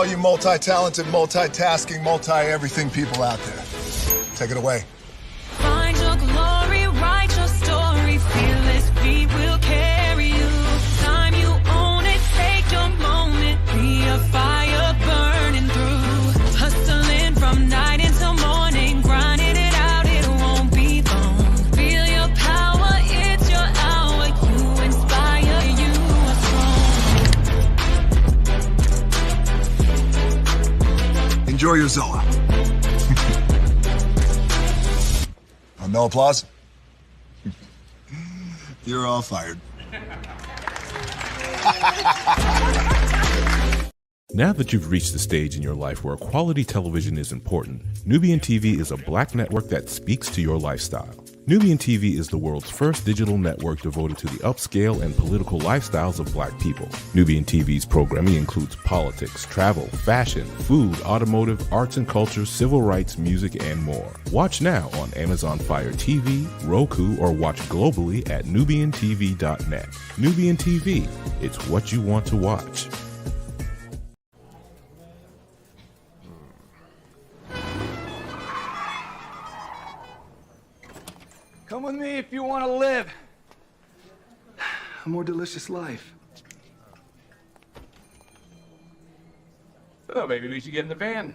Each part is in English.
all you multi-talented, multitasking, multi-everything people out there. Take it away. Find your glory, write your story, fearless feet will carry you. Time you own it, take your moment, be a fire burning through. Hustling from night until morning, grinding it out, it won't be long. Feel your power, it's your hour, you inspire, you are strong. Enjoy your Zoa. No applause? You're all fired. Now that you've reached the stage in your life where quality television is important, Nubian TV is a black network that speaks to your lifestyle. Nubian TV is the world's first digital network devoted to the upscale and political lifestyles of black people. Nubian TV's programming includes politics, travel, fashion, food, automotive, arts and culture, civil rights, music, and more. Watch now on Amazon Fire TV, Roku, or watch globally at nubiantv.net. Nubian TV, it's what you want to watch. Come with me if you want to live a more delicious life. Oh, maybe we should get in the van.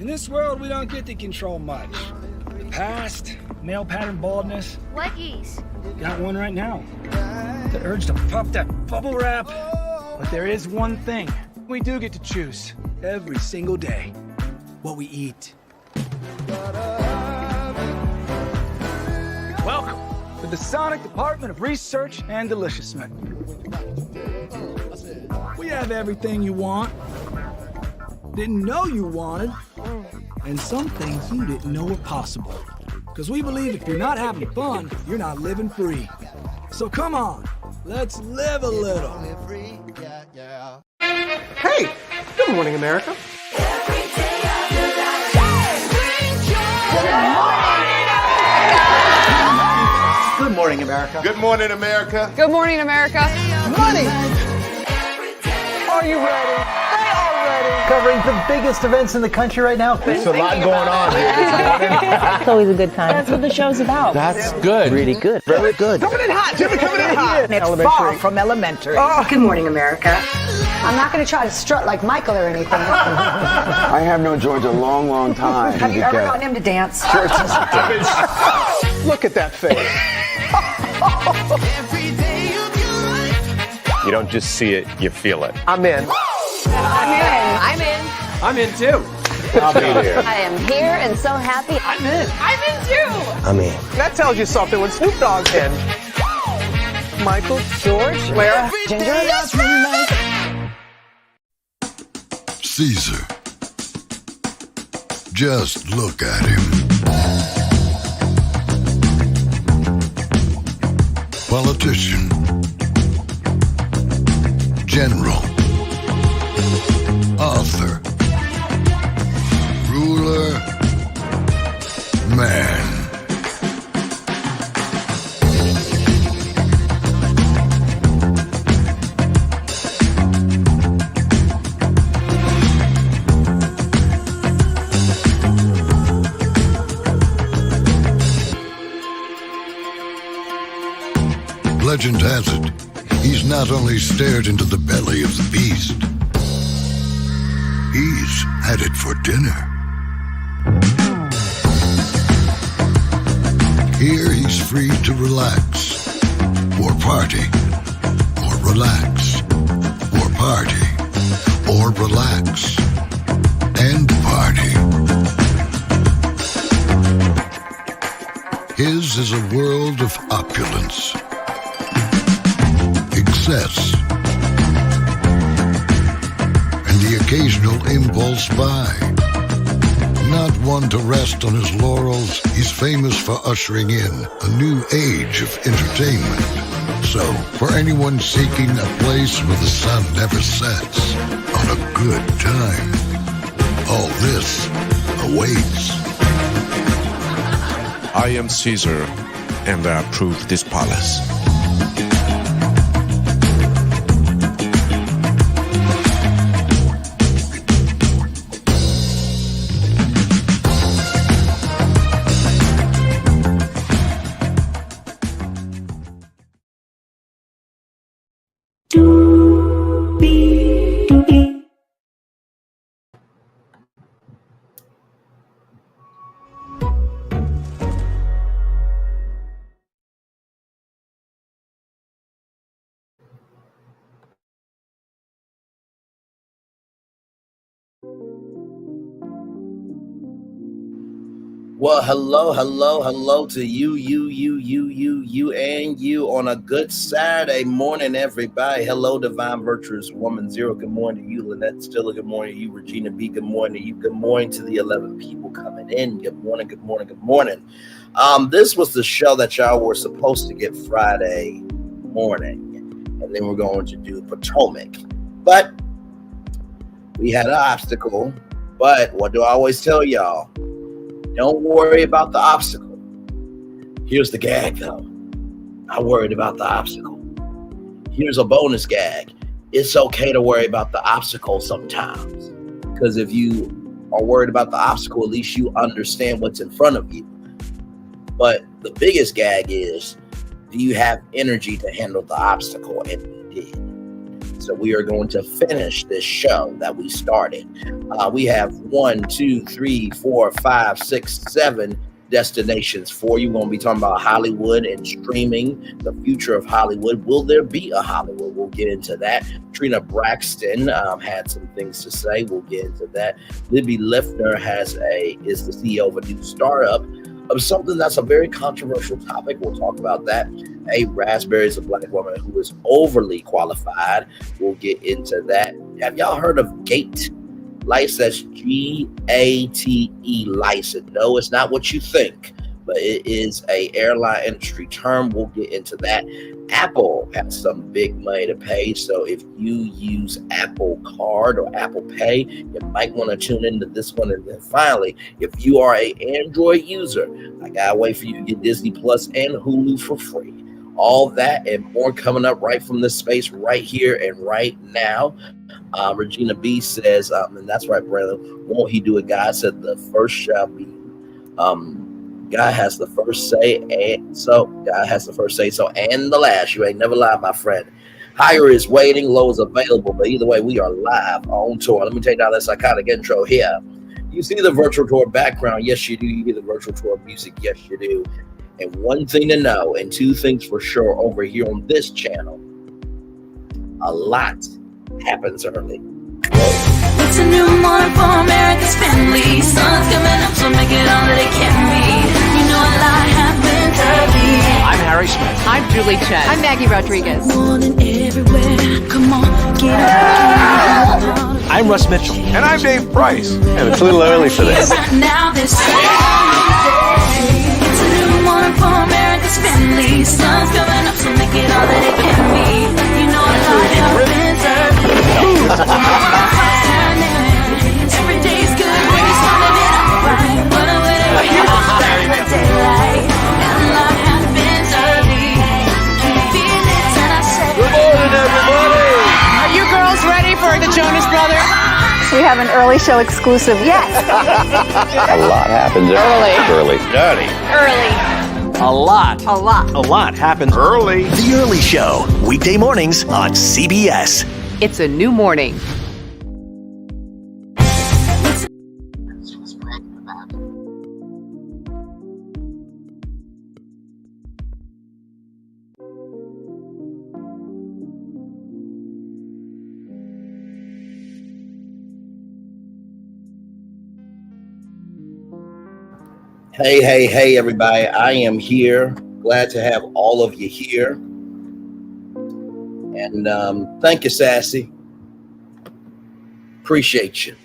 In this world, we don't get to control much. The past, male pattern baldness. Leggies. Got one right now. The urge to pop that bubble wrap. But there is one thing we do get to choose every single day. What we eat. Welcome to the Sonic Department of Research and Deliciousment. We have everything you want, didn't know you wanted, and some things you didn't know were possible. Because we believe if you're not having fun, you're not living free. So come on, let's live a little. Hey, good morning, America. Good morning, America. Good morning, America. Good morning, America. Money! Are you ready? They are ready. Covering the biggest events in the country right now. There's a lot going on here this morning. It's always a good time. That's what the show's about. That's good. Really good. Very good. Coming in hot, Jimmy, coming in hot. It's far from elementary. Good morning, America. I'm not going to try to strut like Michael or anything. I have known George a long, long time. Have you ever gotten him to dance? Look at that face. You don't just see it, you feel it. I'm in. I'm in. I'm in. I'm in too. I'll be here. I am here and so happy. I'm in. I'm in too. I'm in. That tells you something when Snoop Dogg's in. Michael, George, Lara, Ginger. Caesar. Just look at him. Politician. General. Author. Ruler. Man. Legend has it, he's not only stared into the belly of the beast, he's had it for dinner. Here he's free to relax, or party, or relax, or party, or relax, and party. His is a world of opulence, excess, and the occasional impulse buy. Not one to rest on his laurels, he's famous for ushering in a new age of entertainment. So, for anyone seeking a place where the sun never sets on a good time, all this awaits. I am Caesar, and I approve this palace. Well, hello to you, and you on a good Saturday morning, everybody. Hello, Divine Virtuous Woman Zero. Good morning to you, Lynette Stiller. Good morning to you, Regina B. Good morning to you. Good morning to the 11 people coming in. Good morning. This was the show that y'all were supposed to get Friday morning, and then we're going to do Potomac. But we had an obstacle. But what do I always tell y'all? Don't worry about the obstacle. Here's the gag, though. I worried about the obstacle. Here's a bonus gag. It's okay to worry about the obstacle sometimes. Because if you are worried about the obstacle, at least you understand what's in front of you. But the biggest gag is, do you have energy to handle the obstacle? And we did. So we are going to finish this show that we started. We have 1, 2, 3, 4, 5, 6, 7 destinations for you. We're going to be talking about Hollywood and streaming, the future of Hollywood. Will there be a Hollywood? We'll get into that. Trina Braxton had some things to say. We'll get into that. Libby Leffler is the CEO of a new startup of something that's a very controversial topic. We'll talk about that. Rasberry is a Black woman who is overly qualified. We'll get into that. Have y'all heard of GATE? License, GATE license. No, it's not what you think, but it is a airline industry term. We'll get into that. Apple has some big money to pay, so if you use Apple Card or Apple Pay, you might want to tune into this one. And then finally, if you are an Android user, I gotta wait for you to get Disney Plus and Hulu for free. All that and more coming up right from this space right here and right now. Regina B says, and that's right, Brandon, won't he do it? God said the first shall be, God has the first say, and so God has the first say, so and the last. You ain't never lied, my friend. Higher is waiting, low is available, but either way, we are live on tour. Let me take down that psychotic intro here. You see the virtual tour background? Yes, you do. You hear the virtual tour music? Yes, you do. And one thing to know, and two things for sure over here on this channel, a lot happens early. It's a new morning for America's family. Sun's coming up, so make it all that it can be. You know a lot happens early. I'm Harry Smith. I'm Julie Chen. I'm Maggie Rodriguez. Morning everywhere. Come on, get up. I'm Russ Mitchell. And I'm Dave Price. And it's a little early for this. Right now, this it's a new morning for America's family. Sun's coming up, so make it all that it can be. You know a lot happens early. Every day's good when you're starting it out right. What a way to get started the daylight. And a lot happens early. Can you feel it? And I say, Good morning, everybody. Are you girls ready for the Jonas Brothers? We have an early show exclusive. Yes. A lot happens early. A lot happens early. The Early Show, weekday mornings on CBS. It's a new morning. Hey, everybody. I am here. Glad to have all of you here. And thank you, Sassy. Appreciate you.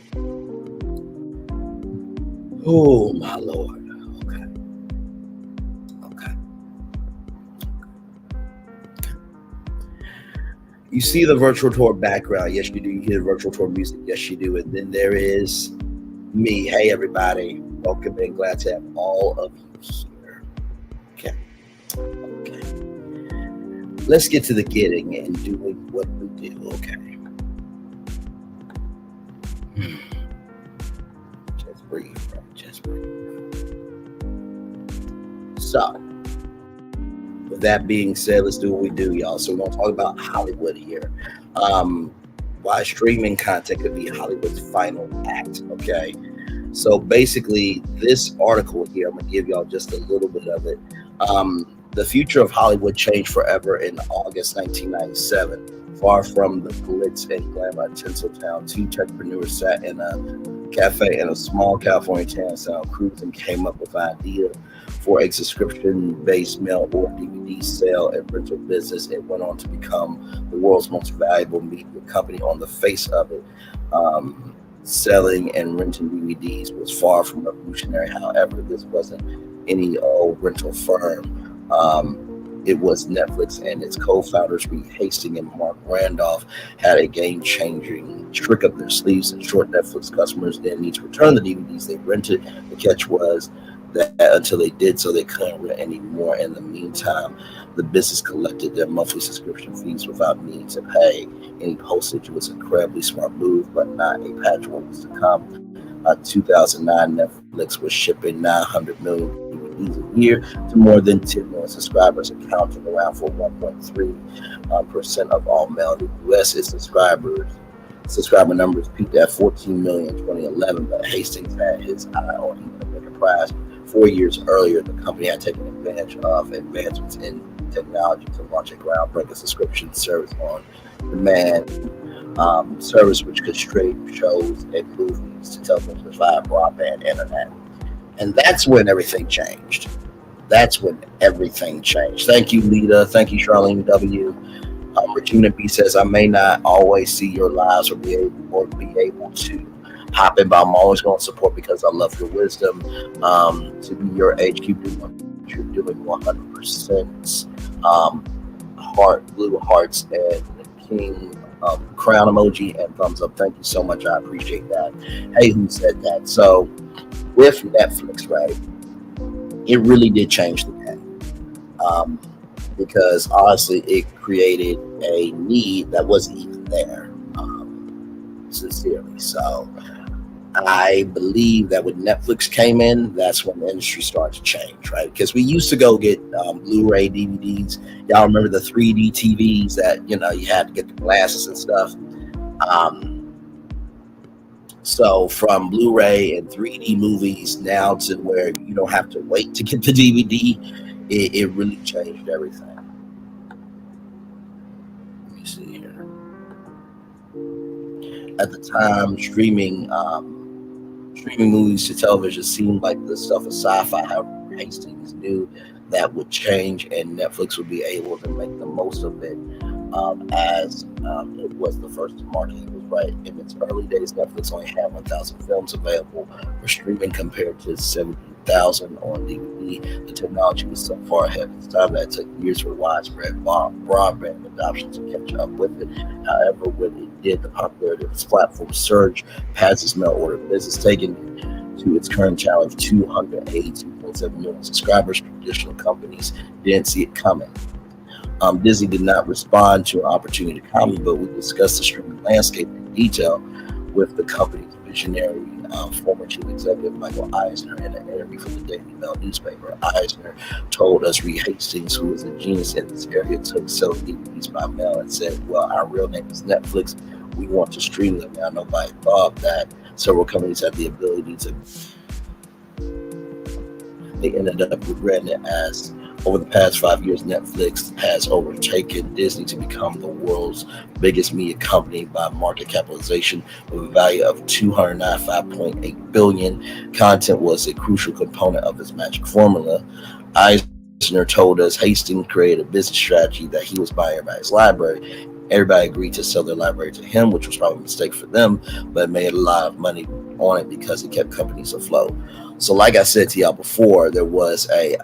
Oh, my Lord. Okay. You see the virtual tour background. Yes, you do. You hear the virtual tour music. Yes, you do. And then there is me. Hey, everybody. Welcome in. Glad to have all of you here. Okay. Let's get to the getting and doing what we do. Okay. Just breathe, bro. Just breathe. So, with that being said, let's do what we do, y'all. So we're gonna talk about Hollywood here. Why why streaming content could be Hollywood's final act. Okay, so basically, this article here, I'm gonna give y'all just a little bit of it. The future of Hollywood changed forever in August 1997. Far from the glitz and glamour of Tinseltown, two techpreneurs sat in a cafe in a small California town, Sound Cruise, and came up with an idea for a subscription-based mail or DVD sale and rental business. It went on to become the world's most valuable media company on the face of it. Selling and renting DVDs was far from revolutionary. However, this wasn't any old rental firm. It was Netflix, and its co-founders Reed Hastings and Mark Randolph had a game-changing trick up their sleeves. And short Netflix customers didn't need to return the DVDs they rented. The catch was that until they did so, they couldn't rent any more. In the meantime, the business collected their monthly subscription fees without needing to pay any postage. It was an incredibly smart move, but not a patch what was to come. 2009, Netflix was shipping 900 million DVDs a year to more than 10 million subscribers, accounting around for 1.3% of all mail in the U.S. Its subscriber numbers peaked at 14 million in 2011, but Hastings had his eye on even a bigger prize. 4 years earlier, the company had taken advantage of advancements in technology to launch a groundbreaking subscription service on demand service which could stream shows and movies to television via broadband internet. And that's when everything changed. Thank you, Lita. Thank you, Charlene W. Regina B says, I may not always see your lives or be able to hop in, but I'm always going to support because I love your wisdom. To be your age, keep doing what you're doing 100%. Heart, blue hearts, and King crown emoji and thumbs up. Thank you so much. I appreciate that. Hey, who said that? So with Netflix, right, it really did change the game. Because honestly, it created a need that wasn't even there, sincerely. So I believe that when Netflix came in, that's when the industry started to change, right? Because we used to go get Blu-ray DVDs. Y'all remember the 3D TVs that, you had to get the glasses and stuff. So from Blu-ray and 3D movies now to where you don't have to wait to get the DVD, it really changed everything. Let me see here. At the time, streaming movies to television seemed like the stuff of sci-fi. However, Hastings knew that would change, and Netflix would be able to make the most of it, as it was the first to market. He was right. In its early days, Netflix only had 1,000 films available for streaming compared to 70,000 on DVD. The technology was so far ahead of its time that it took years for widespread broadband adoption to catch up with it. However, when it did, the popularity of its platform surged past its mail order business, taking it to its current challenge, 282.7 million subscribers. Traditional companies didn't see it coming. Disney did not respond to an opportunity to comment, but we discussed the streaming landscape in detail with the company's visionary former chief executive Michael Eisner in an interview for the Daily Mail newspaper. Eisner told us Reed Hastings, who is a genius in this area, took selling DVDs by mail and said, well, our real name is Netflix. We want to stream them. Now, nobody thought that several companies had the ability to. They ended up regretting it, as over the past 5 years, Netflix has overtaken Disney to become the world's biggest media company by market capitalization with a value of $295.8 billion. Content was a crucial component of its magic formula. Eisner told us Hastings created a business strategy that he was buying everybody's library. Everybody agreed to sell their library to him, which was probably a mistake for them, but made a lot of money on it because it kept companies afloat. So like I said to y'all before, there was a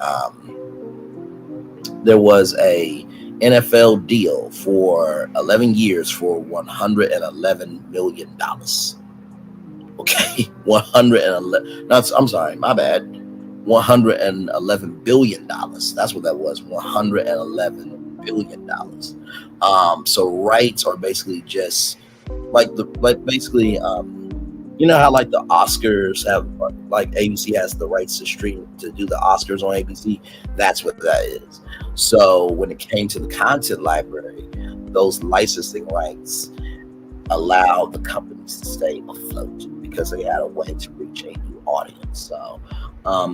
NFL deal for 11 years for $111 million. Okay, $111 billion. That's what that was, $111 billion. So rights are basically just you know how like the Oscars have, like ABC has the rights to stream to do the Oscars on ABC. That's what that is. So when it came to the content library, those licensing rights allow the companies to stay afloat because they had a way to reach a new audience. So,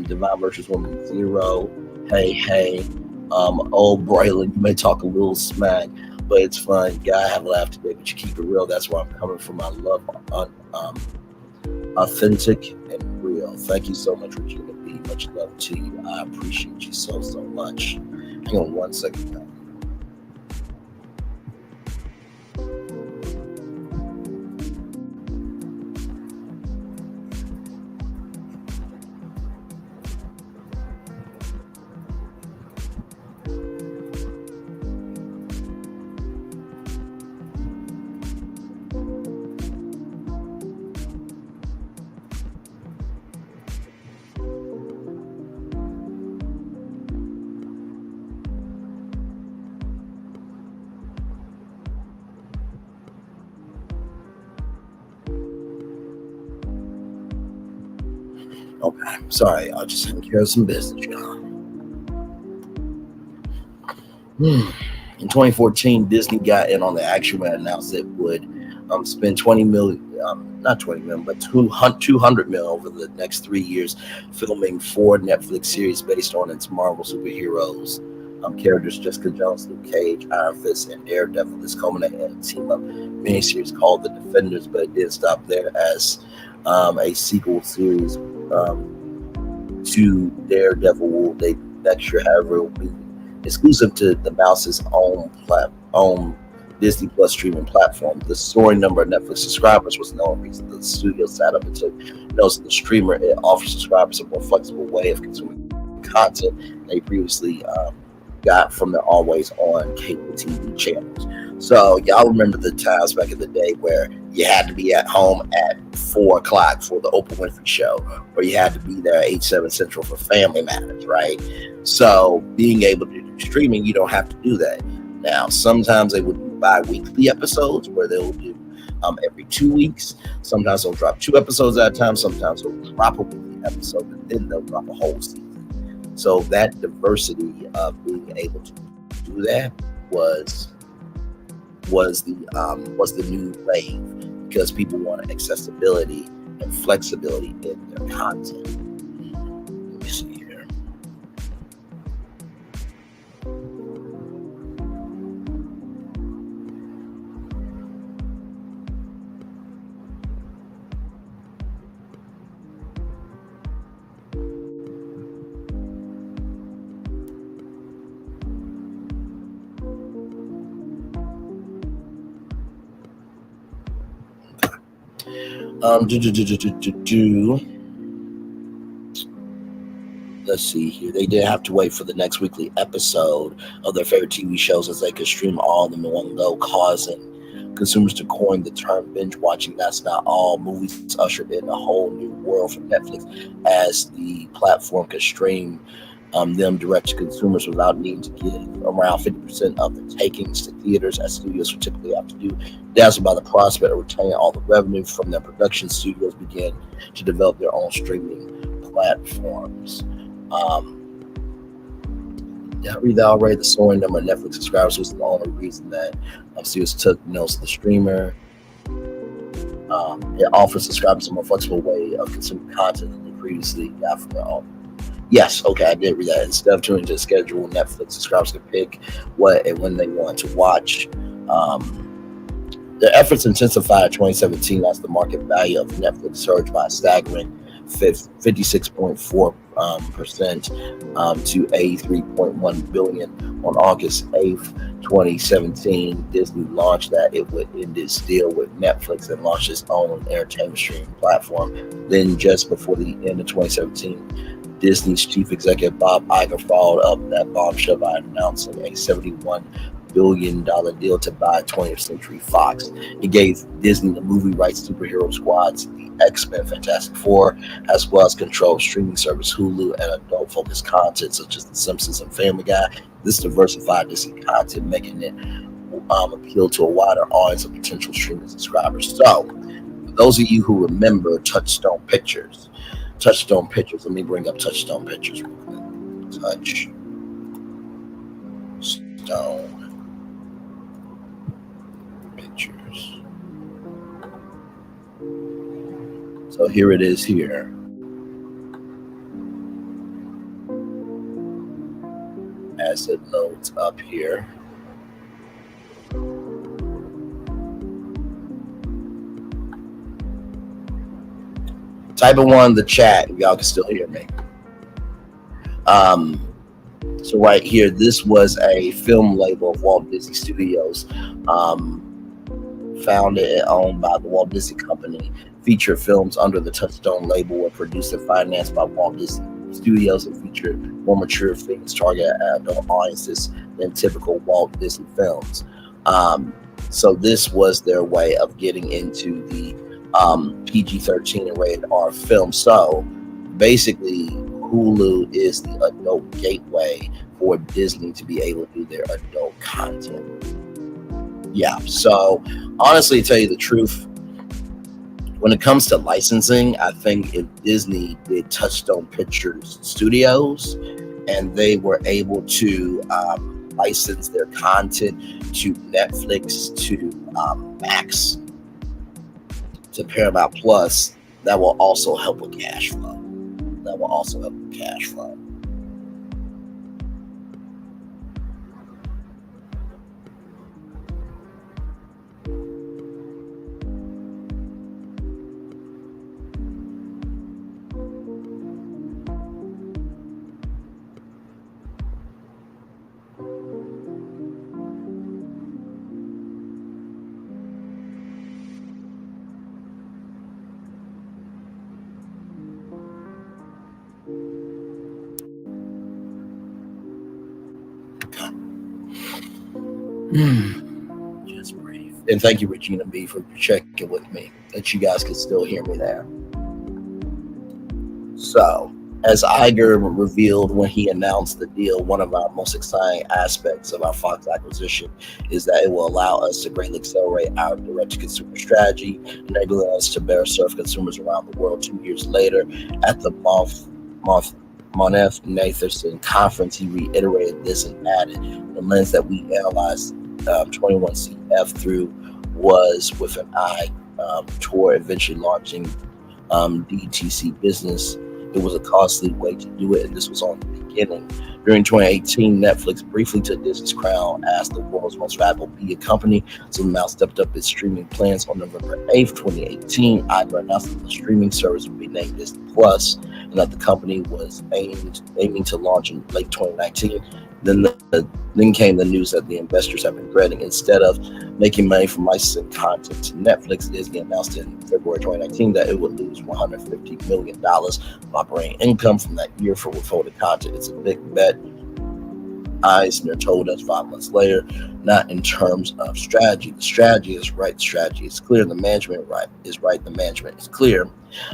Divine Virtues Woman Zero, hey, old Braylon, you may talk a little smack, but it's fun. You gotta have a laugh today, but you keep it real. That's where I'm coming from. I love authentic and real. Thank you so much, Regina B. Much love to you. I appreciate you so much. Hang on one second, guys. Okay, sorry, I'll just take care of some business, y'all. In 2014, Disney got in on the action and announced it would spend 20 million, not 20 million, but 200 million over the next 3 years, filming 4 Netflix series based on its Marvel superheroes characters: Jessica Jones, Luke Cage, Iron Fist, and Daredevil. This culminated in a team-up miniseries called The Defenders, but it did stop there as a sequel series to Daredevil will debut next year. However, it will be exclusive to the Mouse's own Disney Plus streaming platform. The soaring number of Netflix subscribers was no reason the studio sat up and took notes of the streamer. It offers subscribers a more flexible way of consuming content they previously got from the always on cable TV channels. So y'all remember the times back in the day where you had to be at home at 4 o'clock for the Oprah Winfrey Show, or you had to be there at 8/7 Central for Family Matters, right? So being able to do streaming, you don't have to do that. Now, sometimes they would do bi-weekly episodes where they'll do every 2 weeks. Sometimes they'll drop 2 episodes at a time. Sometimes they'll drop a weekly episode, and then they'll drop a whole season. So that diversity of being able to do that was the new wave, because people wanted accessibility and flexibility in their content. Let me see here. Let's see here. They did have to wait for the next weekly episode of their favorite TV shows as they could stream all of them in one go, causing consumers to coin the term binge watching. That's not all. Movies ushered in a whole new world for Netflix as the platform could stream them direct to consumers without needing to give around 50% of the takings to theaters, as studios would typically have to do. Dazzled by the prospect of retaining all the revenue from their production, studios began to develop their own streaming platforms. Yeah, I read that already. The soaring number of Netflix subscribers was the only reason that studios took notes of the streamer. It offers subscribers a more flexible way of consuming content than they previously got from their own. Yes, okay, I did read that. Instead of tuning to the schedule, Netflix subscribers can pick what and when they want to watch. Their efforts intensified in 2017 as the market value of Netflix surged by a staggering 56.4% to $83.1 billion. On August 8th, 2017, Disney launched that it would end its deal with Netflix and launch its own entertainment streaming platform. Then, just before the end of 2017, Disney's chief executive Bob Iger followed up that bombshell by announcing a $71 billion deal to buy 20th Century Fox. It gave Disney the movie rights, superhero squads, the X-Men, Fantastic Four, as well as control of streaming service Hulu and adult-focused content such as The Simpsons and Family Guy. This diversified Disney content, making it appeal to a wider audience of potential streaming subscribers. So, for those of you who remember Touchstone Pictures, let me bring up Touchstone Pictures real quick. Touchstone Pictures. So here it is here. As it loads up here. Type of one in the chat if y'all can still hear me. So right here, this was a film label of Walt Disney Studios, founded and owned by the Walt Disney Company. Feature films under the Touchstone label were produced and financed by Walt Disney Studios and featured more mature themes targeted at adult audiences than typical Walt Disney films. So this was their way of getting into the PG-13 and rated R film. So basically, Hulu is the adult gateway for Disney to be able to do their adult content. Yeah, so honestly, to tell you the truth, when it comes to licensing, I think if Disney did Touchstone Pictures Studios and they were able to license their content to Netflix, to Max, to Paramount Plus, that will also help with cash flow. That will also help with cash flow. Just breathe. And thank you, Regina B, for checking with me that you guys can still hear me there. So, as Iger revealed when he announced the deal, one of our most exciting aspects of our Fox acquisition is that it will allow us to greatly accelerate our direct-to-consumer strategy, enabling us to better serve consumers around the world. 2 years later, at the Moneth Nathanson conference, he reiterated this and added, the lens that we analyzed 21CF through was with an eye toward eventually launching DTC business. It was a costly way to do it, and this was on the beginning. During 2018, Netflix briefly took Disney's crown as the world's most valuable media company. So now stepped up its streaming plans on November 8th, 2018. Iger announced that the streaming service would be named Disney Plus, and that the company was aiming to launch in late 2019. Then came the news that the investors have been dreading. Instead of making money from licensing content to Netflix, Disney announced in February 2019 that it would lose $150 million of operating income from that year for withholding content. It's a big bet, Eisner told us 5 months later, not in terms of strategy. The strategy is right. The strategy is clear. The management is right. The management is clear.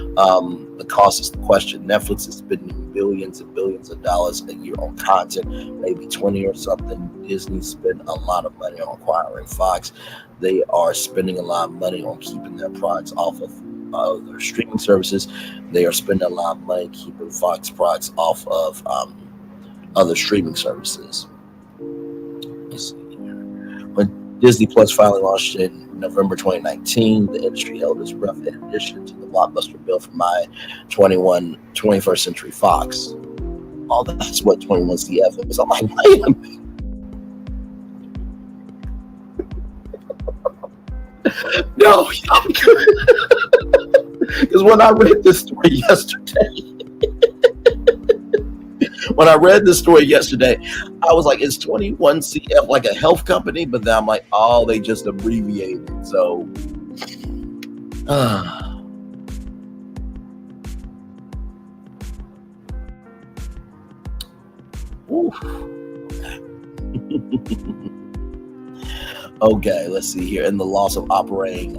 The cost is the question. Netflix is spending billions and billions of dollars a year on content, maybe 20 or something. Disney spent a lot of money on acquiring Fox. They are spending a lot of money on keeping their products off of their streaming services. They are spending a lot of money keeping Fox products off of other streaming services. Let's see here. When Disney Plus finally launched in November 2019, the industry held its breath in addition to the blockbuster bill from my 21st Century Fox. Oh, that's what 21CF is. I'm like, wait a minute. No, I'm good. Because when I read this story yesterday, I was like, is 21CF like a health company? But then I'm like, oh, they just abbreviated. So, okay, let's see here. And the loss of operating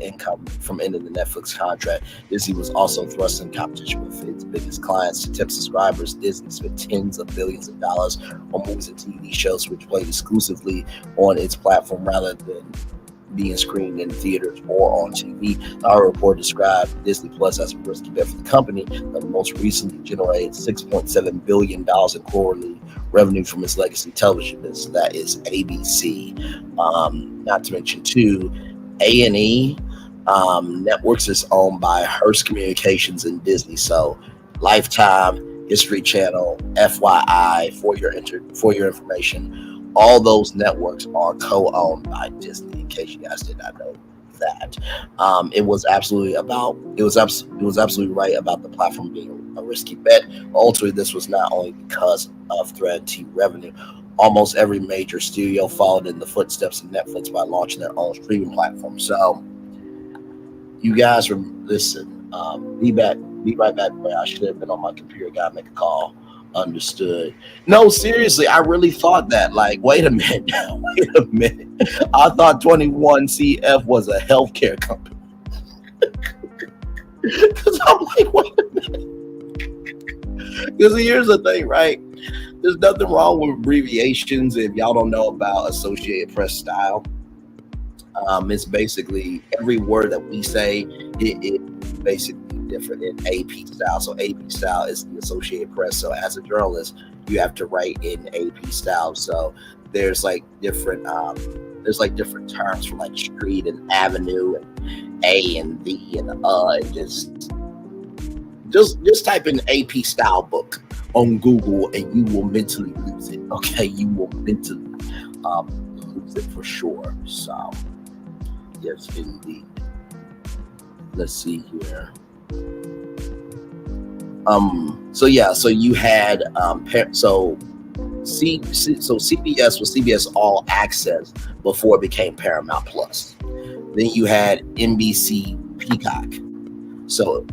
income from ending the Netflix contract, Disney was also thrust in competition with its biggest clients. To tip subscribers, Disney spent tens of billions of dollars on movies and TV shows which played exclusively on its platform rather than being screened in theaters or on TV. Our report described Disney Plus as a risky bet for the company that most recently generated $6.7 billion in quarterly revenue from its legacy television business, that is ABC. Not to mention, too, A&E Networks is owned by Hearst Communications and Disney. So Lifetime, History Channel, FYI, for your information, all those networks are co-owned by Disney. In case you guys did not know that, it was absolutely right about the platform being a risky bet. Ultimately, this was not only because of Thread TV revenue. Almost every major studio followed in the footsteps of Netflix by launching their own streaming platform. So, you guys listen. Be right back. I should have been on my computer. Gotta make a call. Understood. No, seriously, I really thought that. Like, wait a minute. I thought 21CF was a healthcare company. Because I'm like, wait a minute. Because here's the thing, right? There's nothing wrong with abbreviations. If y'all don't know about Associated Press style, it's basically every word that we say, it basically different in AP style. So AP style is the Associated Press. So as a journalist, you have to write in AP style. So there's like different terms for like street and avenue and A and the and just type in AP style book on Google and you will mentally lose it. Okay, you will mentally lose it for sure. So yes, indeed. Let's see here. So you had CBS was CBS All Access before it became Paramount Plus. Then you had NBC Peacock. So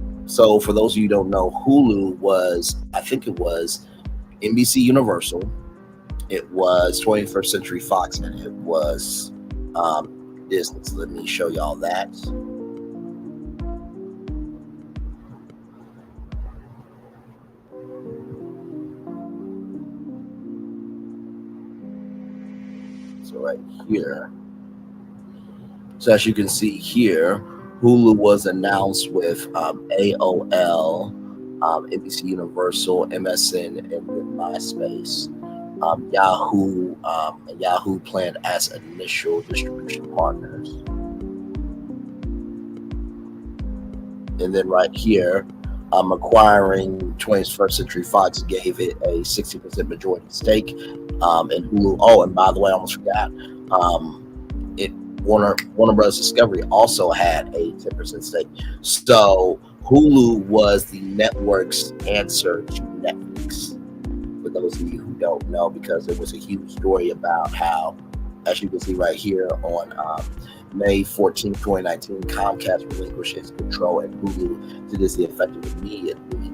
for those of you who don't know, Hulu was, I think it was NBC Universal, it was 21st Century Fox, and it was Disney. So let me show y'all that. Right here. So as you can see here, Hulu was announced with AOL, NBC Universal, MSN, and then MySpace. Yahoo and Yahoo planned as initial distribution partners. And then right here, acquiring 21st Century Fox gave it a 60% majority stake in Hulu. Oh, and by the way, I almost forgot. Warner Bros. Discovery also had a 10% stake. So Hulu was the network's answer to Netflix. For those of you who don't know, because there was a huge story about how, as you can see right here on May 14, 2019, Comcast relinquished its control at Hulu to Disney effective immediately.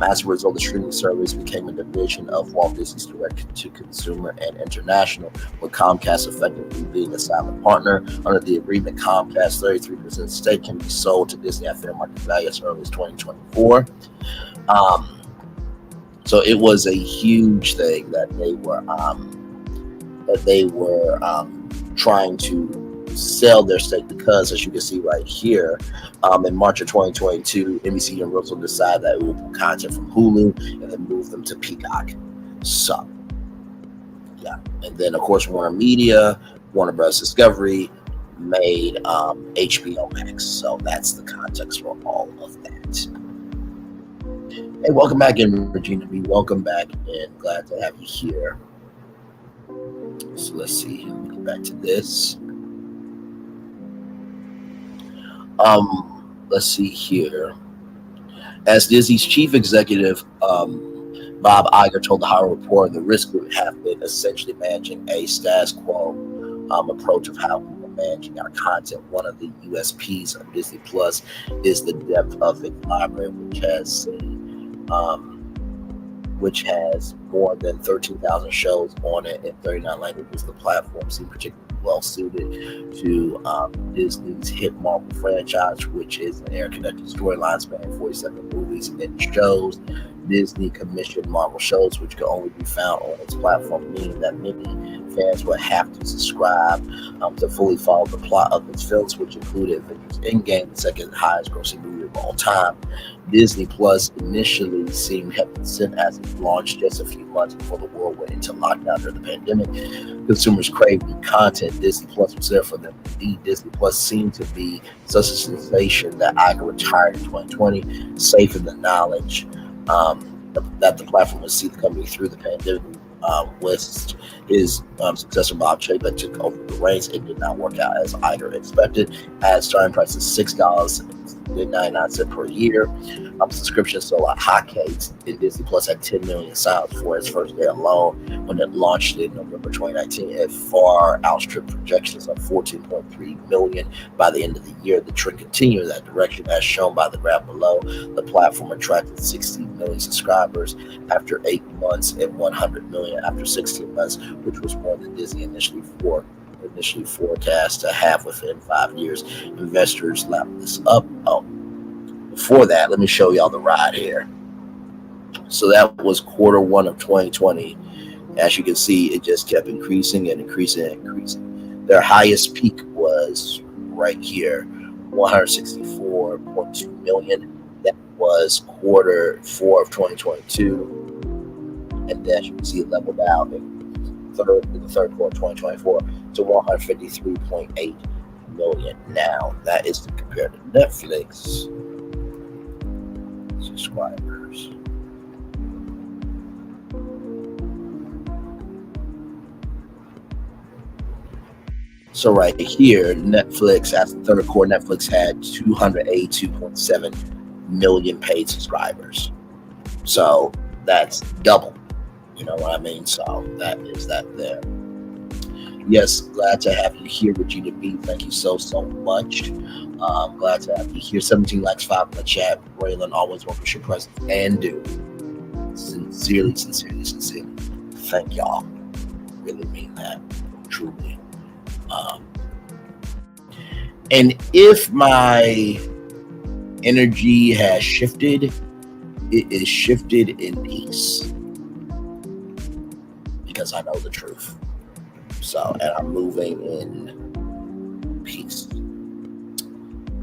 As a result, the streaming service became a division of Walt Disney's direct-to-consumer and international, with Comcast effectively being a silent partner. Under the agreement, Comcast's 33% stake can be sold to Disney at fair market value as early as 2024. So it was a huge thing that they were trying to sell their stake, because as you can see right here, in March of 2022, NBC Universal decided that it would pull content from Hulu and then move them to Peacock. So yeah, and then of course Warner Media, Warner Bros. Discovery made HBO Max. So that's the context for all of that. Hey, welcome back in, Regina B. Welcome back in. Glad to have you here. So let's see. Let me get back to this. Let's see here. As Disney's chief executive, Bob Iger told the Hollywood Reporter, the risk would have been essentially managing a status quo approach of how we were managing our content. One of the USPs of Disney Plus is the depth of its library, which has more than 13,000 shows on it in 39 languages. The platform seemed particularly well suited to Disney's hit Marvel franchise, which is an interconnected storyline spanning 47 movies and shows. Disney commissioned Marvel shows, which could only be found on its platform, meaning that many fans would have to subscribe to fully follow the plot of its films, which included Avengers Endgame, the second highest grossing movie of all time. Disney Plus initially seemed hesitant as it launched just a few months before the world went into lockdown during the pandemic. Consumers craved new content. Disney Plus was there for them. Indeed, Disney Plus seemed to be such a sensation that Iger retired in 2020, safe in the knowledge that the platform would see the company through the pandemic. With his successor Bob Chapek took over the reins. It did not work out as Iger expected. At starting price of $6.99 per year, subscriptions sold like hotcakes. And Disney Plus had 10 million signs for its first day alone when it launched in November 2019. It far outstripped projections of 14.3 million by the end of the year. The trend continued in that direction, as shown by the graph below. The platform attracted 60 million subscribers after 8 months and 100 million after 16 months, which was more than Disney initially forecast to have within 5 years. Investors lapped this up. Before that, let me show y'all the ride here. So that was Q1 of 2020. As you can see, it just kept increasing and increasing and increasing. Their highest peak was right here, 164.2 million. That was Q4 of 2022. And then, as you can see, it leveled out in the third quarter of 2024 to 153.8 million. Now, that is to compare to Netflix subscribers. So right here, Netflix, as the third quarter, Netflix had 282.7 million paid subscribers. So that's double. You know what I mean? So that is that there. Yes, glad to have you here, Regina B. Thank you so much. Glad to have you here. 17 likes, 5 in the chat. Raylan, always welcome your presence and do. Sincerely. Thank y'all. Really mean that. Truly. And if my energy has shifted, it is shifted in peace. Because I know the truth. So, and I'm moving in peace.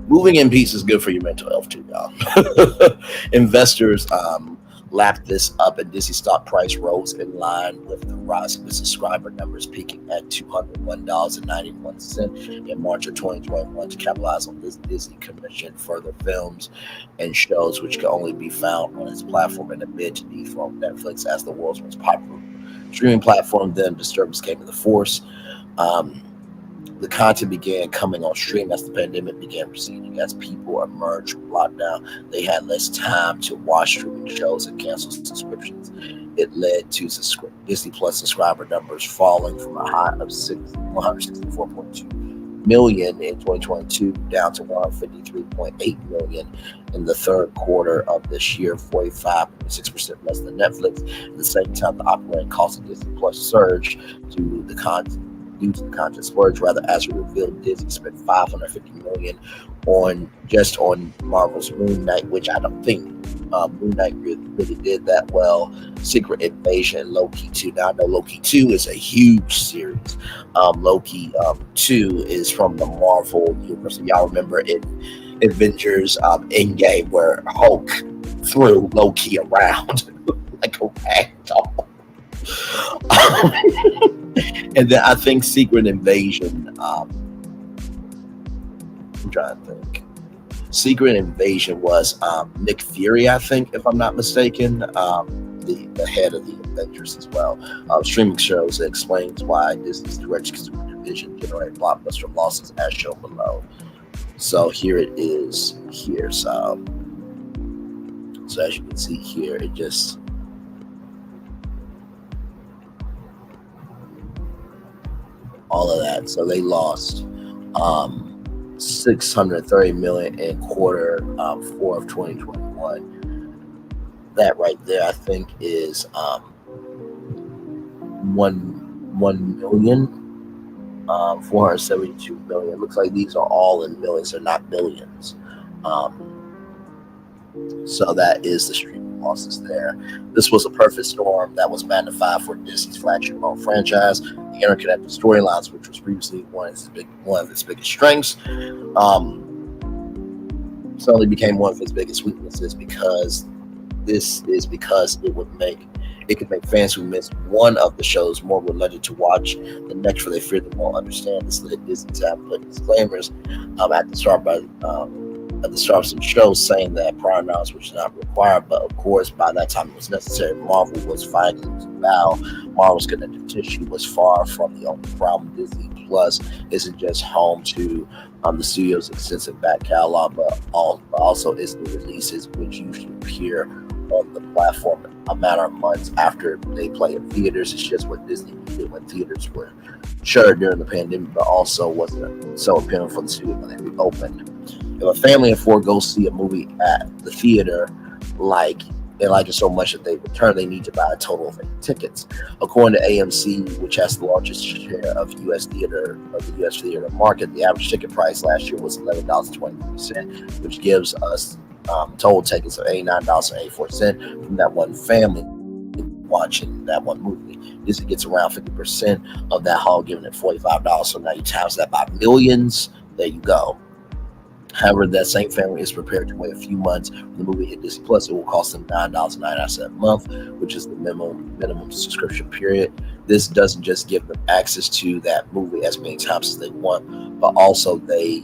Moving in peace is good for your mental health too, y'all. Investors lapped this up, and Disney stock price rose in line with the rise of the subscriber numbers, peaking at $201.91 in March of 2021 to capitalize on this. Disney commissioned further films and shows which can only be found on its platform in a bid to dethrone Netflix as the world's most popular streaming platform. Then disturbance came into force. The content began coming on stream as the pandemic began receding. As people emerged from lockdown, they had less time to watch streaming shows and cancel subscriptions. It led to Disney Plus subscriber numbers falling from a high of 164.2 million in 2022 down to 153.8 million in the third quarter of this year, 45.6% less than Netflix. At the same time, the operating cost of Disney Plus surged due to the content splurge. Rather, as it revealed, Disney spent $550 million on Marvel's Moon Knight, which I don't think Moon Knight really did that well. Secret Invasion, Loki 2. Now I know Loki 2 is a huge series. Loki 2 is from the Marvel universe. Y'all remember in Avengers Endgame where Hulk threw Loki around like a rag doll. And then I think Secret Invasion, I'm trying to think. Secret Invasion was Nick Fury, I think, if I'm not mistaken, the head of the Avengers as well. Streaming shows that explains why Disney's direct-to-consumer division generated blockbuster losses as shown below. So here it is here. So as you can see here, it just all of that. So they lost $630 million in Q4 of 2021. That right there, I think, is 1,472 million. It looks like these are all in millions, they're not billions. So that is the streaming losses there. This was a perfect storm that was magnified for Disney's flagship franchise. The interconnected storylines, which was previously one of its biggest strengths, suddenly became one of its biggest weaknesses because it could make fans who missed one of the shows more reluctant to watch the next, for they fear they won't understand. This led Disney to have put disclaimers at the start of some shows saying that prior knowledge was not required, but of course by that time it was necessary. Marvel was fighting to bow. Marvel's connective tissue was far from the only problem. Disney Plus isn't just home to the studio's extensive back catalog, but also its new releases, which usually appear on the platform a matter of months after they play in theaters. It's just what Disney did when theaters were shuttered during the pandemic, but also wasn't so appealing for the studio when they reopened. If a family of four goes see a movie at the theater, they like it so much that they return, they need to buy a total of 8 tickets. According to AMC, which has the largest share of the U.S. theater market, the average ticket price last year was $11.23, which gives us total tickets of $89.84 from that one family watching that one movie. Disney gets around 50% of that haul, giving it $45. So now you times that by millions. There you go. However, that same family is prepared to wait a few months for the movie hit Disney Plus. It will cost them $9.99 a month, which is the minimum subscription period. This doesn't just give them access to that movie as many times as they want, but also they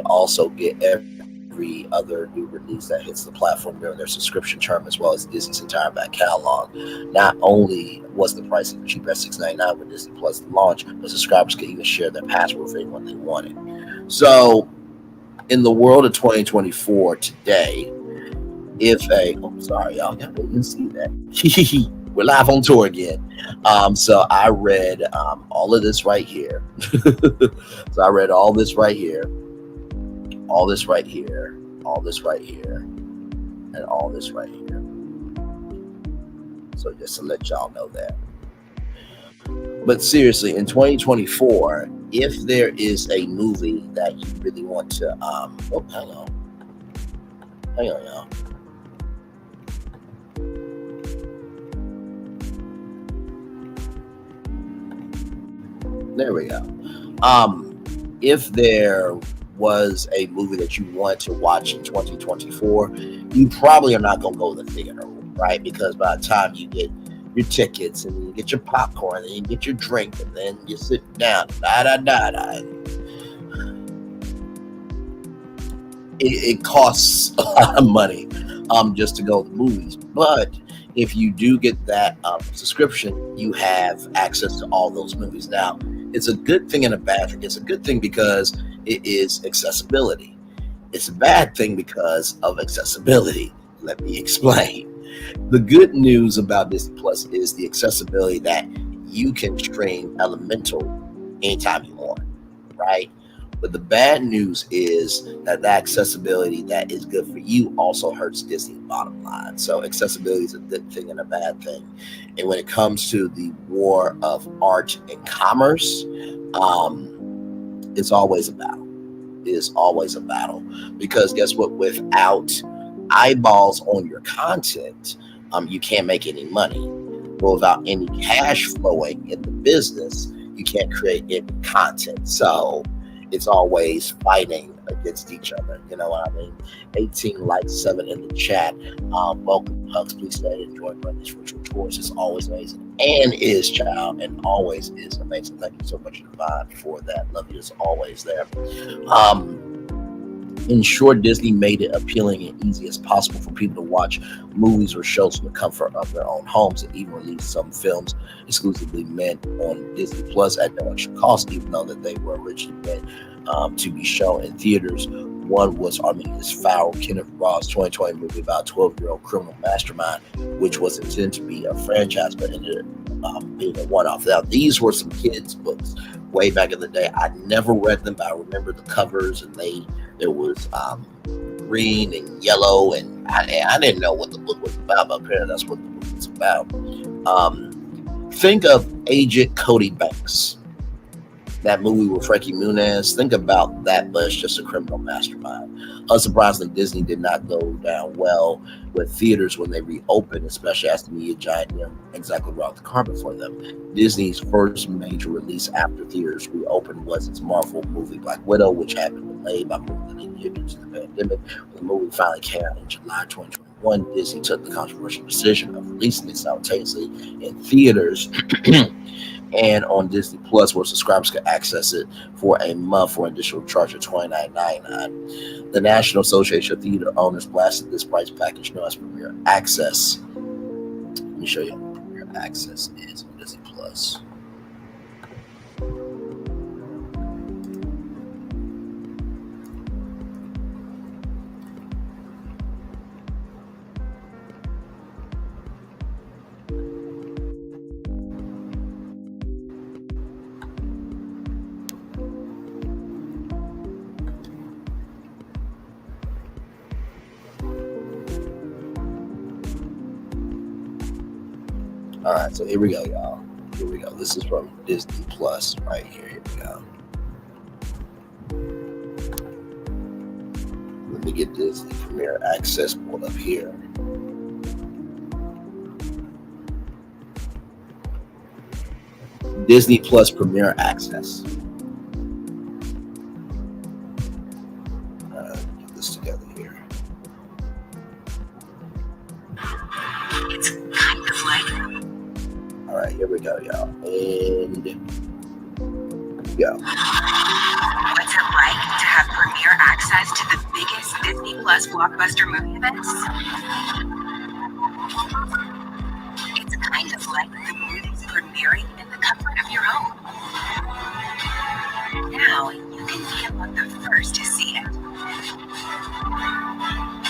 also get every other new release that hits the platform during their subscription term, as well as Disney's entire back catalog. Not only was the pricing cheap at $6.99 when Disney Plus launched, but subscribers could even share their password with anyone they wanted. So, in the world of 2024 today, sorry, y'all didn't see that. We're live on tour again. So I read all of this right here. So I read all this right here, all this right here, all this right here, and all this right here. So just to let y'all know that. But seriously, in 2024, if there is a movie that you really want to, hang on, y'all. There we go. If there was a movie that you want to watch in 2024, you probably are not going to go to the theater, right? Because by the time you get your tickets and you get your popcorn and you get your drink and then you sit down, it costs a lot of money just to go to the movies. But if you do get that subscription, you have access to all those movies. Now, it's a good thing and a bad thing. It's a good thing because it is accessibility. It's a bad thing because of accessibility. Let me explain. The good news about Disney Plus is the accessibility that you can stream Elemental anytime you want, right? But the bad news is that the accessibility that is good for you also hurts Disney's bottom line. So accessibility is a good thing and a bad thing. And when it comes to the war of art and commerce, it's always a battle. It is always a battle. Because guess what? Without eyeballs on your content, you can't make any money. Well, without any cash flowing in the business, you can't create any content. So it's always fighting against each other. You know what I mean? 18 likes, 7 in the chat. Welcome, Hugs. Please stay and enjoy these virtual tours. It's always amazing. And is, child, and always is amazing. Thank you so much, Divine, for that. Love you as always there. In short, Disney made it appealing and easy as possible for people to watch movies or shows from the comfort of their own homes, and even released some films exclusively meant on Disney Plus at no extra cost, even though that they were originally meant to be shown in theaters. One was Armenia's Foul, Kenneth Ross' 2020 movie about a 12-year-old criminal mastermind, which was intended to be a franchise, but ended up being a one-off. Now, these were some kids' books way back in the day. I never read them, but I remember the covers, and there was green and yellow, and I didn't know what the book was about, but apparently that's what the book was about. Think of Agent Cody Banks. that movie with Frankie Muniz. Think about that, but it's just a criminal mastermind. Unsurprisingly, Disney did not go down well with theaters when they reopened, especially as the media giant exactly brought the carpet for them. Disney's first major release after theaters reopened was its Marvel movie Black Widow, which had been delayed by more than a year due to the pandemic. When the movie finally came out in July 2021, Disney took the controversial decision of releasing it simultaneously in theaters and on Disney Plus, where subscribers could access it for a month for an additional charge of $29.99. The National Association of Theater Owners blasted this price package known as Premier Access. Let me show you what Premier Access is on Disney Plus. All right, so here we go, y'all. Here we go. This is from Disney Plus right here. Here we go. Let me get Disney Premier Access pulled up here. Disney Plus Premier Access. Get this together here. It's kind of like. All right, here we go, y'all. And go. What's it like to have Premier Access to the biggest Disney Plus blockbuster movie events? It's kind of like the movies premiering in the comfort of your home. Now you can be among the first to see it.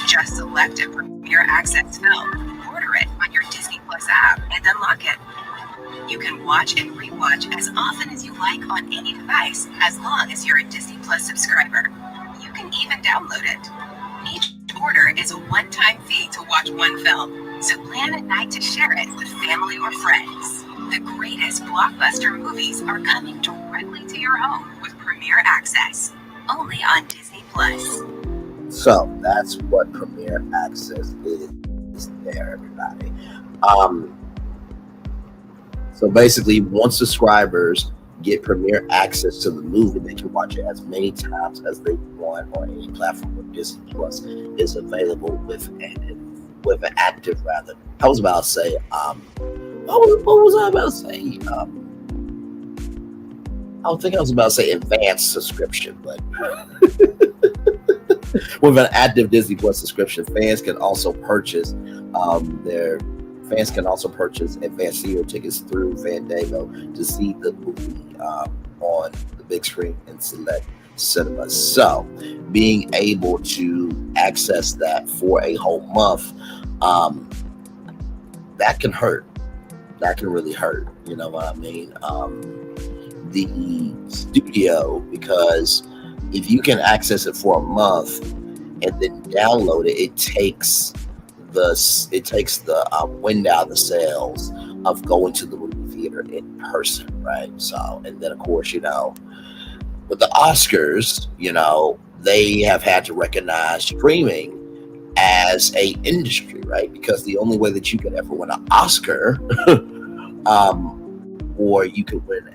Just select a Premier Access film, order it on your Disney Plus app, and unlock it. You can watch and rewatch as often as you like on any device, as long as you're a Disney Plus subscriber. You can even download it. Each order is a one-time fee to watch one film, so plan a night to share it with family or friends. The greatest blockbuster movies are coming directly to your home with Premier Access, only on Disney Plus. So that's what Premier Access is there, everybody. So basically, once subscribers get Premier Access to the movie, they can watch it as many times as they want on any platform where Disney Plus is available with an active, rather. I was about to say, what was I about to say? I think I was about to say advanced subscription, but with an active Disney Plus subscription, fans can also purchase advanced theater tickets through Fandango to see the movie on the big screen in select cinemas. So, being able to access that for a whole month, that can hurt. That can really hurt. You know what I mean? The studio, because if you can access it for a month and then download it, it takes the wind out of the sails of going to the movie theater in person, right? So, and then of course, with the Oscars, they have had to recognize streaming as a industry, right? Because the only way that you could ever win an Oscar, or you could win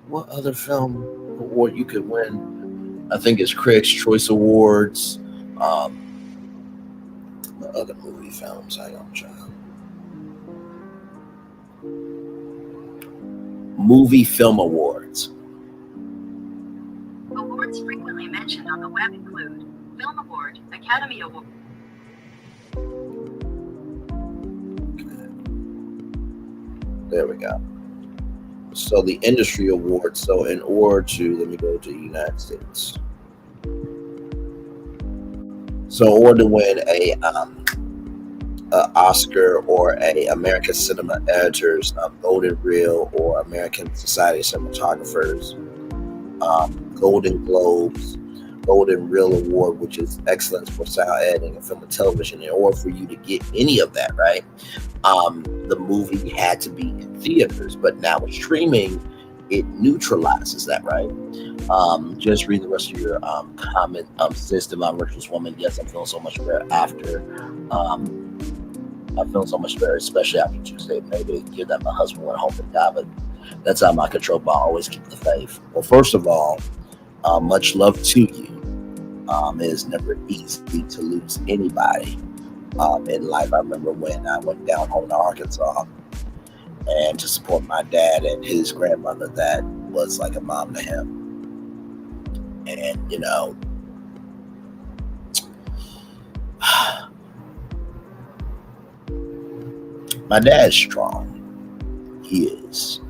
what other film award you could win? I think it's Critics' Choice Awards. Other movie films, I don't know. Movie Film Awards. Awards frequently mentioned on the web include Film Award, Academy Award. Okay. There we go. So the industry awards. So in order to, let me go to the United States. So in order to win a Oscar or a American Cinema Editors Golden Reel or American Society of Cinematographers Golden Globes Golden Reel Award, which is excellence for sound editing and film and television, in order for you to get any of that, right, the movie had to be in theaters. But now with streaming, it neutralizes that, right? Just read the rest of your comment. Sister, my virtuous woman. Yes, I'm feeling so much better after. I'm feeling so much better, especially after Tuesday. Maybe give that my husband went home and died, but that's out of my control. But I always keep the faith. Well, first of all, much love to you. It is never easy to lose anybody in life. I remember when I went down home to Arkansas and to support my dad and his grandmother that was like a mom to him. And, you know, my dad's strong. He is.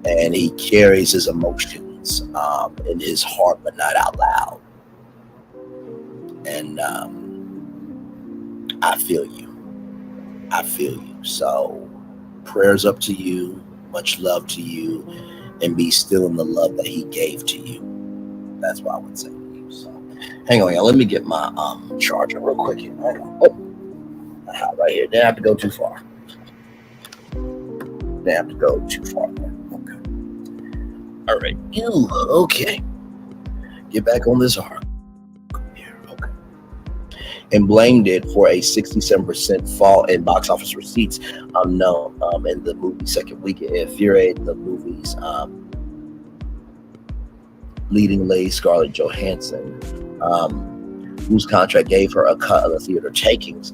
And he carries his emotions in his heart, but not out loud. And I feel you. I feel you. So prayers up to you. Much love to you. And be still in the love that he gave to you. That's what I would say to you. So hang on, y'all. Let me get my charger real quick here. Hang on. Oh, right here. Didn't have to go too far. Didn't have to go too far there. Okay. All right. Ew, okay. Get back on this arc. Here. Okay. And blamed it for a 67% fall in box office receipts. In the movie's second week, it infuriated the movie's leading lady Scarlett Johansson, whose contract gave her a cut of the theater takings.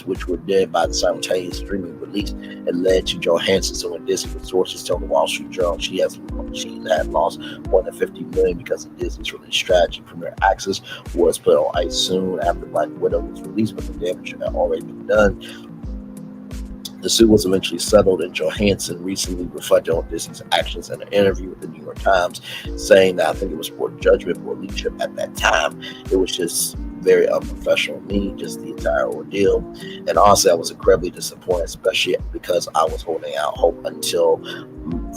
Which were dead by the simultaneous streaming release, and led to Johansson suing Disney. With sources tell the Wall Street Journal she had lost more than $50 million because of Disney's release strategy. Premier Access was put on ice soon after Black Widow was released, but the damage had already been done. The suit was eventually settled, and Johansson recently reflected on Disney's actions in an interview with the New York Times, saying that I think it was poor judgment, poor leadership at that time. It was just very unprofessional of me, just the entire ordeal. And honestly, I was incredibly disappointed, especially because I was holding out hope until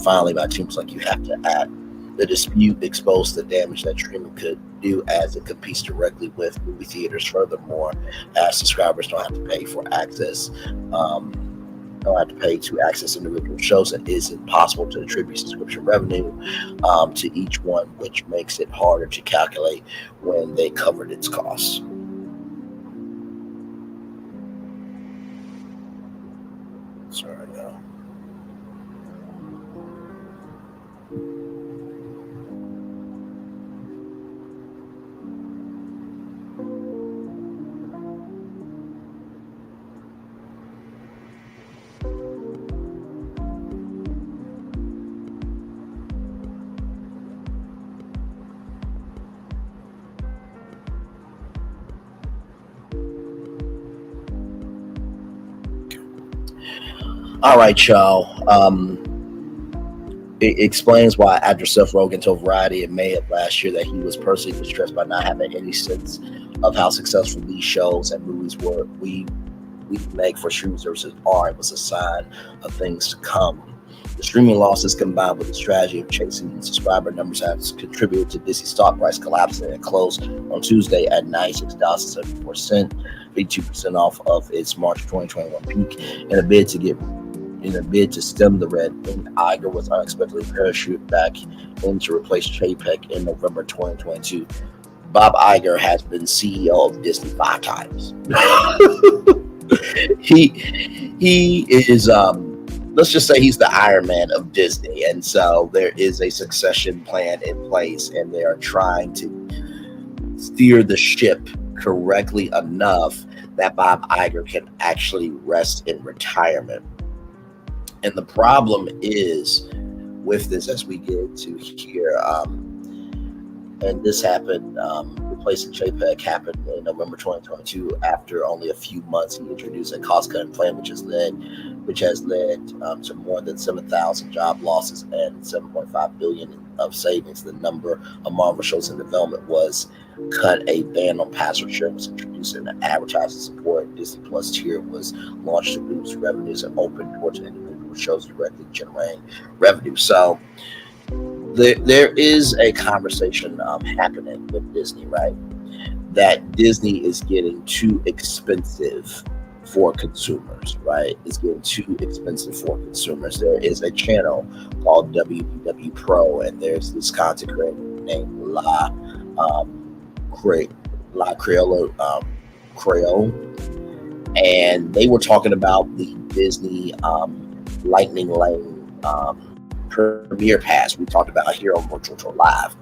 finally my team was like, you have to act. The dispute exposed the damage that streaming could do as it competes directly with movie theaters. Furthermore, as subscribers don't have to pay for access, don't have to pay to access individual shows, and it is impossible to attribute subscription revenue to each one, which makes it harder to calculate when they covered its costs. Sorry, no. All right, y'all. It explains why actor Seth Rogen told Variety in May of last year that he was personally distressed by not having any sense of how successful these shows and movies were we make for streaming services are. It was a sign of things to come. The streaming losses combined with the strategy of chasing subscriber numbers has contributed to Disney's stock price collapsing and closed on Tuesday at $96.74, 52% off of its March 2021 peak. In a bid to stem the red, Iger was unexpectedly parachuted back in to replace Chapek in November 2022. Bob Iger has been CEO of Disney 5 times. He is let's just say he's the Iron Man of Disney, and so there is a succession plan in place, and they are trying to steer the ship correctly enough that Bob Iger can actually rest in retirement. And the problem is with this, as we get to here, and this happened, replacing Chapek happened in November 2022. After only a few months, he introduced a cost-cutting plan, which has led to more than 7,000 job losses and $7.5 billion of savings. The number of Marvel shows in development was cut. A ban on password sharing was introduced, and an advertising support Disney Plus tier was launched to boost revenues and open doors to individual shows directly generating revenue. So there is a conversation happening with Disney, right? That Disney is getting too expensive for consumers, right? It's getting too expensive for consumers. There is a channel called WW Pro, and there's this content creator named Creole, and they were talking about the Disney Lightning Lane Premier Pass. We talked about here on Virtual Tour Live,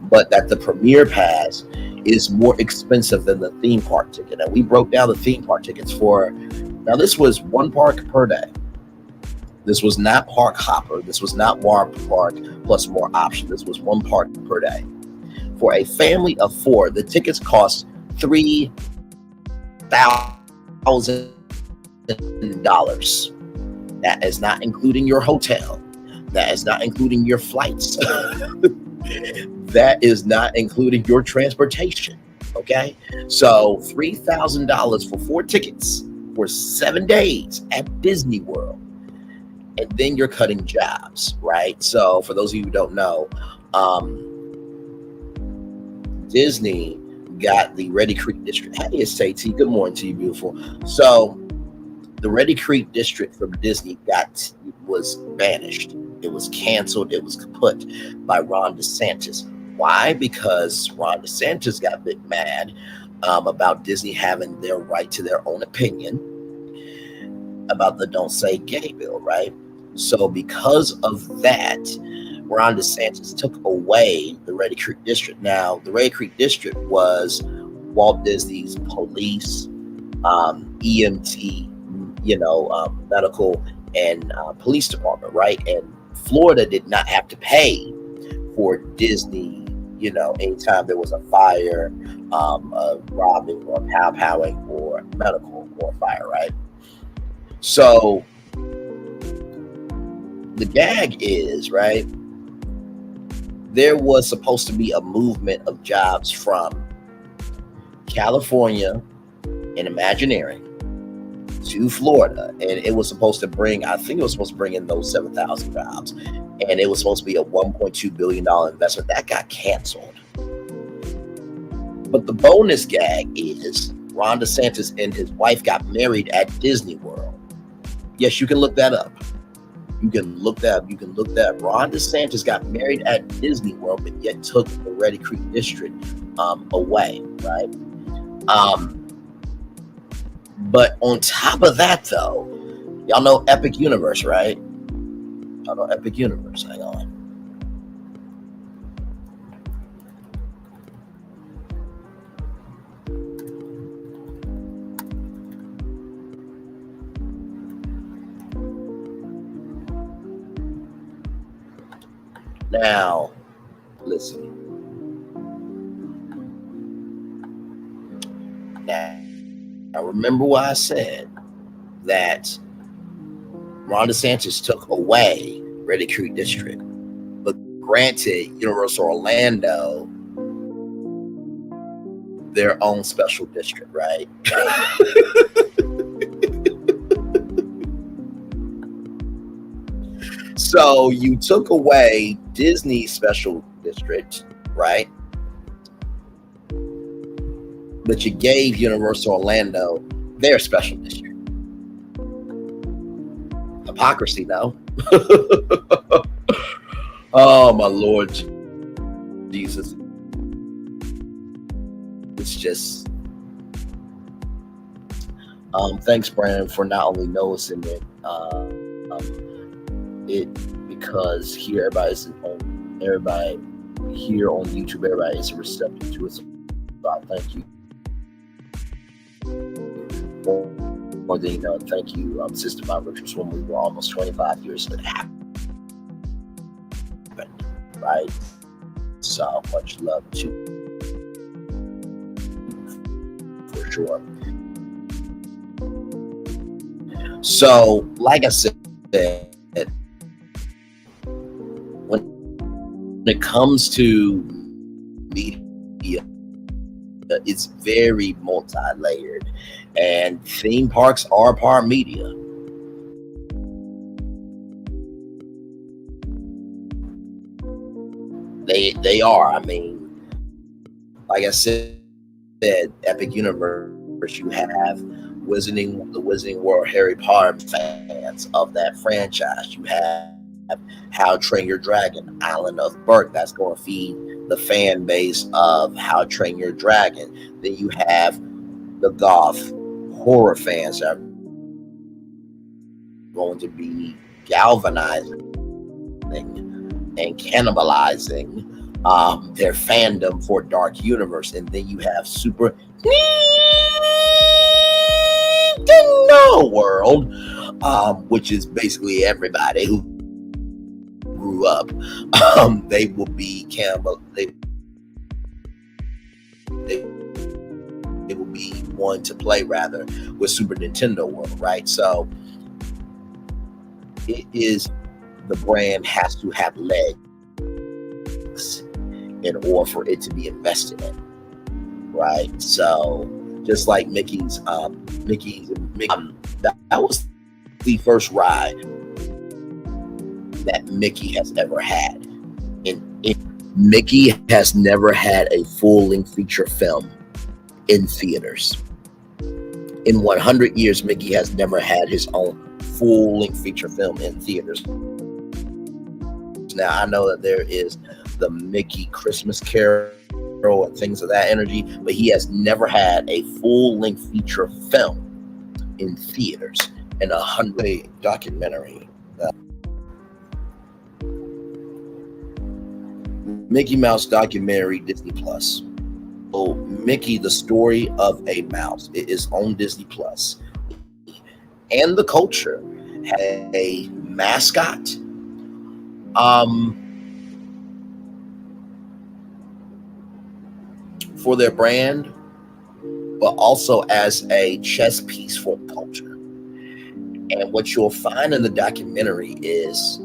but that the Premier Pass is more expensive than the theme park ticket. And we broke down the theme park tickets for, now this was one park per day. This was not park hopper. This was not one park plus more option. This was one park per day. For a family of 4, the tickets cost $3,000. That is not including your hotel. That is not including your flights. That is not including your transportation. Okay, so $3,000 for 4 tickets for 7 days at Disney World, and then you're cutting jobs, right? So for those of you who don't know, Disney got the Reedy Creek District. Hey, it's Take2. Good morning to you, beautiful. So the Reedy Creek District from Disney was banished. It was canceled. It was kaput by Ron DeSantis. Why? Because Ron DeSantis got a bit mad about Disney having their right to their own opinion about the Don't Say Gay bill, right? So because of that, Ron DeSantis took away the Reedy Creek District. Now, the Reedy Creek District was Walt Disney's police, EMT, medical and police department, right? And Florida did not have to pay for Disney, anytime there was a fire, a robbing or pow-powing or medical or fire, right? So the gag is, right, there was supposed to be a movement of jobs from California and Imagineering to Florida, and it was supposed to bring, I think it was supposed to bring in those 7,000 jobs, and it was supposed to be a $1.2 billion investment. That got canceled. But the bonus gag is Ron DeSantis and his wife got married at Disney World. Yes, you can look that up. You can look that up. Ron DeSantis got married at Disney World, but yet took the Reedy Creek District away, right? But on top of that, though, y'all know Epic Universe, right? Y'all know Epic Universe. Hang on. Now, listen. Now, remember what I said, that Ron DeSantis took away Reedy Creek District, but granted Universal Orlando their own special district, right? So you took away Disney's special district, right? But you gave Universal Orlando their special district. Hypocrisy, no? Oh, my Lord Jesus. It's just... thanks, Brandon, for not only noticing it, because here everybody here on YouTube, everybody is receptive to it. So thank you. More than you know, thank you, Sister My Virtual Swim. We were almost 25 years that happened, right? So much love to for sure. So, like I said, when it comes to media, it's very multi-layered, and theme parks are part media. They are. I mean, like I said, Epic Universe, you have the Wizarding World Harry Potter fans of that franchise. You have How to Train Your Dragon, Island of Berk. That's going to feed the fan base of How to Train Your Dragon. Then you have the goth horror fans that are going to be galvanizing and cannibalizing their fandom for Dark Universe. And then you have Super Nintendo World, which is basically everybody who grew up. They will be cannibal. They will be one to play rather with Super Nintendo World, right? So it is, the brand has to have legs in order for it to be invested in, right? So just like Mickey's that was the first ride that Mickey has ever had. Mickey has never had a full-length feature film in theaters. In 100 years, Mickey has never had his own full-length feature film in theaters. Now, I know that there is the Mickey Christmas Carol and things of that energy, but he has never had a full-length feature film in theaters. In 100 documentary, Mickey Mouse documentary, Disney Plus. So Mickey, the Story of a Mouse, it is on Disney Plus. And the Culture had a mascot. For their brand, but also as a chess piece for culture. And what you'll find in the documentary is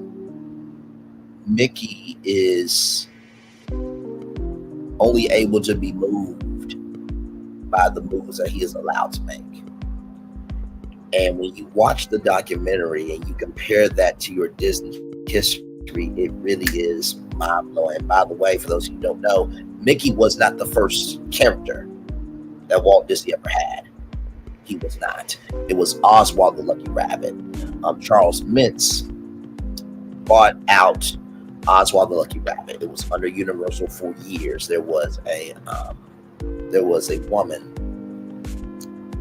Mickey is only able to be moved by the moves that he is allowed to make. And when you watch the documentary and you compare that to your Disney history, it really is mind-blowing. By the way, for those who don't know, Mickey was not the first character that Walt Disney ever had. He was not. It was Oswald the Lucky Rabbit. Charles Mintz bought out Oswald the Lucky Rabbit. It was under Universal for years. There was a woman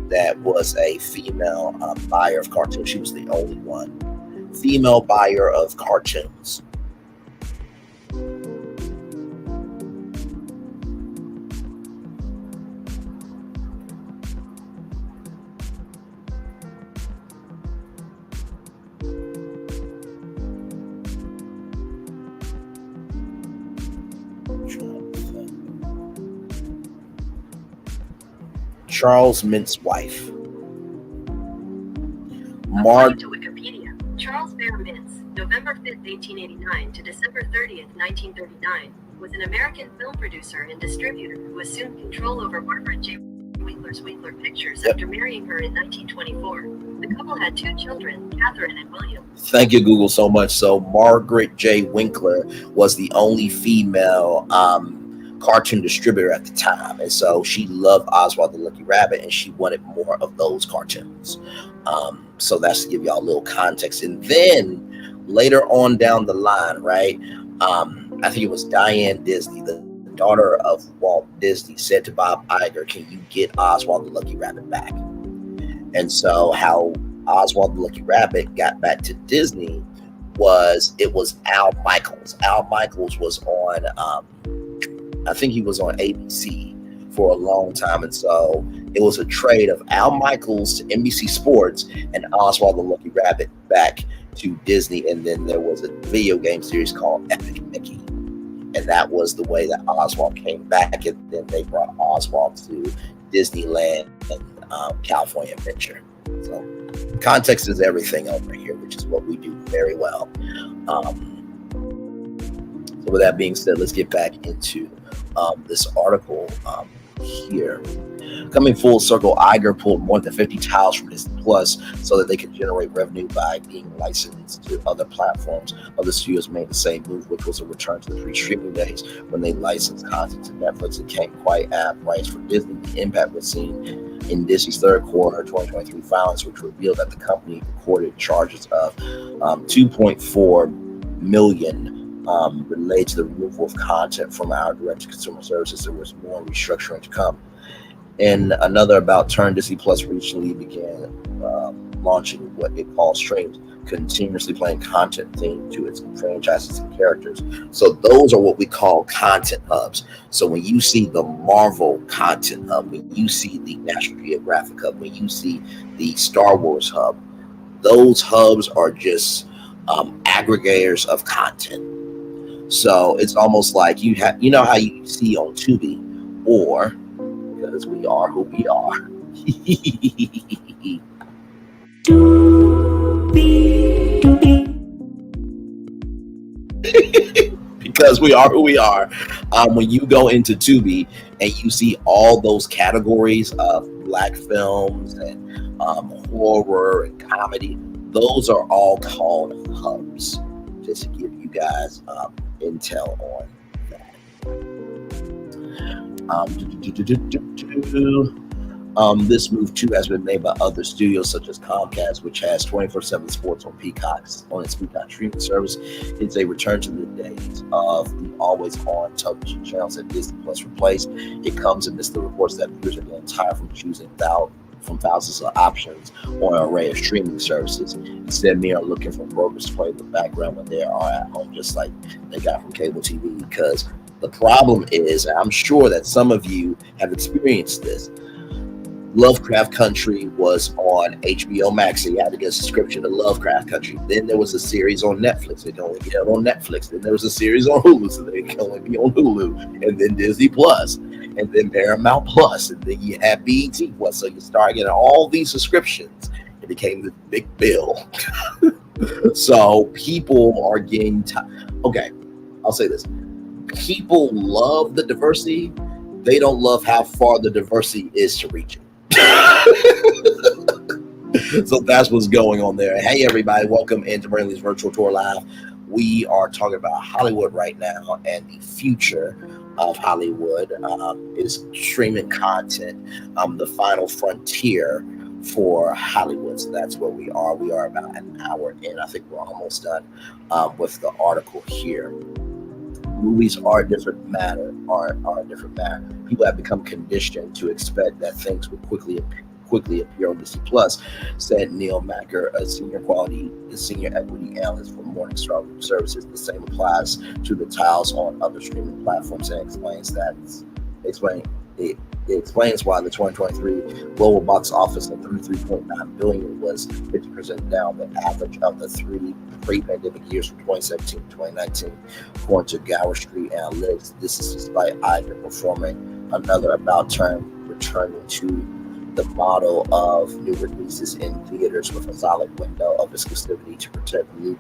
that was a female buyer of cartoons. She was the only one female buyer of cartoons. Charles Mintz's wife. According to Wikipedia, Charles Bear Mintz, November 5th, 1889 to December 30th, 1939, was an American film producer and distributor who assumed control over Margaret J. Winkler's Winkler Pictures after marrying her in 1924. The couple had 2 children, Catherine and William. Thank you, Google, so much. So Margaret J. Winkler was the only female cartoon distributor at the time, and so she loved Oswald the Lucky Rabbit and she wanted more of those cartoons. So that's to give y'all a little context. And then later on down the line, right, I think it was Diane Disney, the daughter of Walt Disney, said to Bob Iger, can you get Oswald the Lucky Rabbit back? And so how Oswald the Lucky Rabbit got back to Disney was Al Michaels. Al Michaels was on I think he was on ABC for a long time. And so it was a trade of Al Michaels to NBC Sports and Oswald the Lucky Rabbit back to Disney. And then there was a video game series called Epic Mickey. And that was the way that Oswald came back. And then they brought Oswald to Disneyland and California Adventure. So context is everything over here, which is what we do very well. So with that being said, let's get back into this article here. Coming full circle, Iger pulled more than 50 titles from Disney Plus so that they could generate revenue by being licensed to other platforms. Other studios made the same move, which was a return to the pre-streaming days when they licensed content to Netflix. It came quite at price for Disney. The impact was seen in Disney's third quarter 2023 filings, which revealed that the company recorded charges of $2.4 million related to the removal of content from our direct-to-consumer services. There was more restructuring to come. In another about turn, Disney Plus recently began launching what it calls streams, continuously playing content themed to its franchises and characters. So those are what we call content hubs. So when you see the Marvel content hub, when you see the National Geographic hub, when you see the Star Wars hub, those hubs are just aggregators of content. So it's almost like you know how you see on Tubi, or because we are who we are. Because we are who we are. When you go into Tubi and you see all those categories of black films and horror and comedy, those are all called hubs. Just to give you guys intel on that. This move too has been made by other studios such as Comcast, which has 24/7 sports on its Peacock streaming service. It's a return to the days of the always-on television channels that Disney Plus replaced. It comes amidst the reports that viewers are getting tired from choosing from thousands of options on an array of streaming services. Instead, many are looking for programs to play in the background when they are at home, just like they got from cable TV. Because the problem is, and I'm sure that some of you have experienced this, Lovecraft Country was on HBO Max, so you had to get a subscription to Lovecraft Country. Then there was a series on Netflix. They could only get it on Netflix. Then there was a series on Hulu, so they could only be on Hulu. And then Disney Plus, and then Paramount Plus, and then you had BET Plus. So you start getting all these subscriptions. It became this big bill. So people are getting okay, I'll say this. People love the diversity. They don't love how far the diversity is to reach it. So that's what's going on there. Hey everybody, welcome into Brandley's Virtual Tour Live. We are talking about Hollywood right now, and the future of Hollywood is streaming content, the final frontier for Hollywood. So that's where we are. We are about an hour in. I think we're almost done with the article here. Movies are a different matter. People have become conditioned to expect that things will quickly appear on Disney Plus, said Neil Macker, a senior equity analyst for Morningstar Services. The same applies to the titles on other streaming platforms, and it explains why the 2023 global box office of $33.9 billion was 50% down the average of the three pre-pandemic years from 2017 to 2019, according to Gower Street Analytics. This is despite Iger performing another about turn, returning to the model of new releases in theaters with a solid window of exclusivity to protect new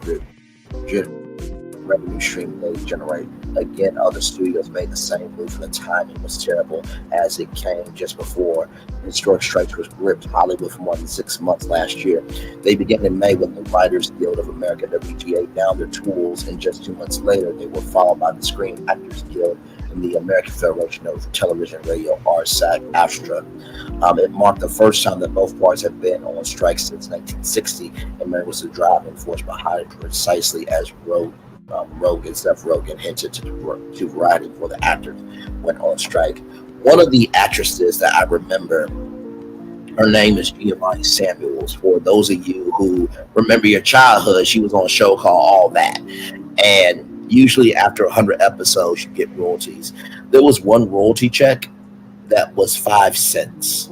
revenue stream they generate. Again, other studios made the same move, and the timing was terrible as it came just before historic strikes was gripped Hollywood for more than 6 months last year. They began in May when the Writers Guild of America, WGA, downed their tools, and just 2 months later, they were followed by the Screen Actors Guild and the American Federation of Television Radio, SAG-AFTRA. It marked the first time that both parties had been on strike since 1960, and there was a driving force behind it, precisely as Seth Rogen hinted to writing for the actors went on strike. One of the actresses that I remember, her name is Giovanni Samuels. For those of you who remember your childhood, she was on a show called All That. And usually after 100 episodes, you get royalties. There was one royalty check that was 5 cents.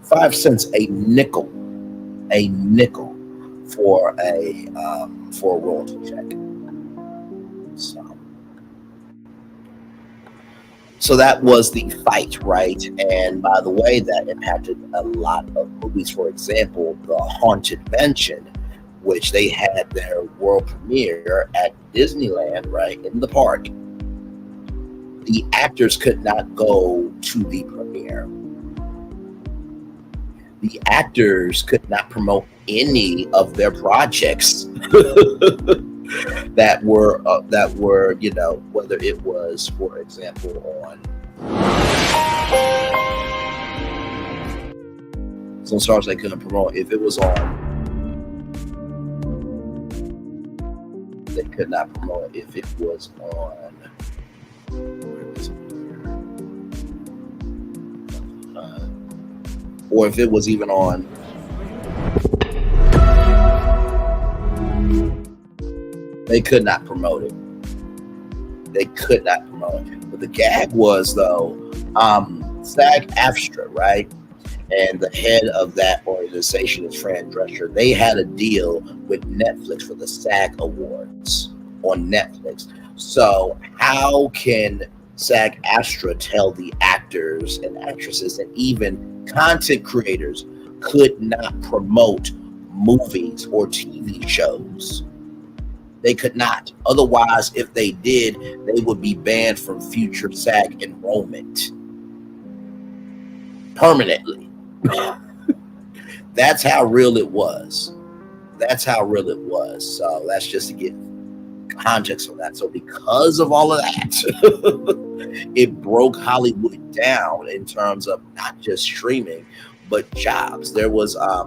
5 cents, a nickel for a royalty check. So that was the fight, right? And by the way, that impacted a lot of movies. For example, The Haunted Mansion, which they had their world premiere at Disneyland, right, in the park. the actors could not go to the premiere. The actors could not promote any of their projects that were, you know, whether it was, for example, on some stars they couldn't promote. If it was on, they could not promote it. If it was on, or if it was even on they could not promote it. They could not promote it. But the gag was, though, SAG-AFTRA, right? And the head of that organization is Fran Drescher. They had a deal with Netflix for the SAG Awards on Netflix. So how can SAG-AFTRA tell the actors and actresses and even content creators could not promote movies or TV shows? They could not. Otherwise, if they did, they would be banned from future SAG enrollment permanently. That's how real it was. That's how real it was. So that's just to get context on that. So because of all of that, it broke Hollywood down in terms of not just streaming, but jobs. There was a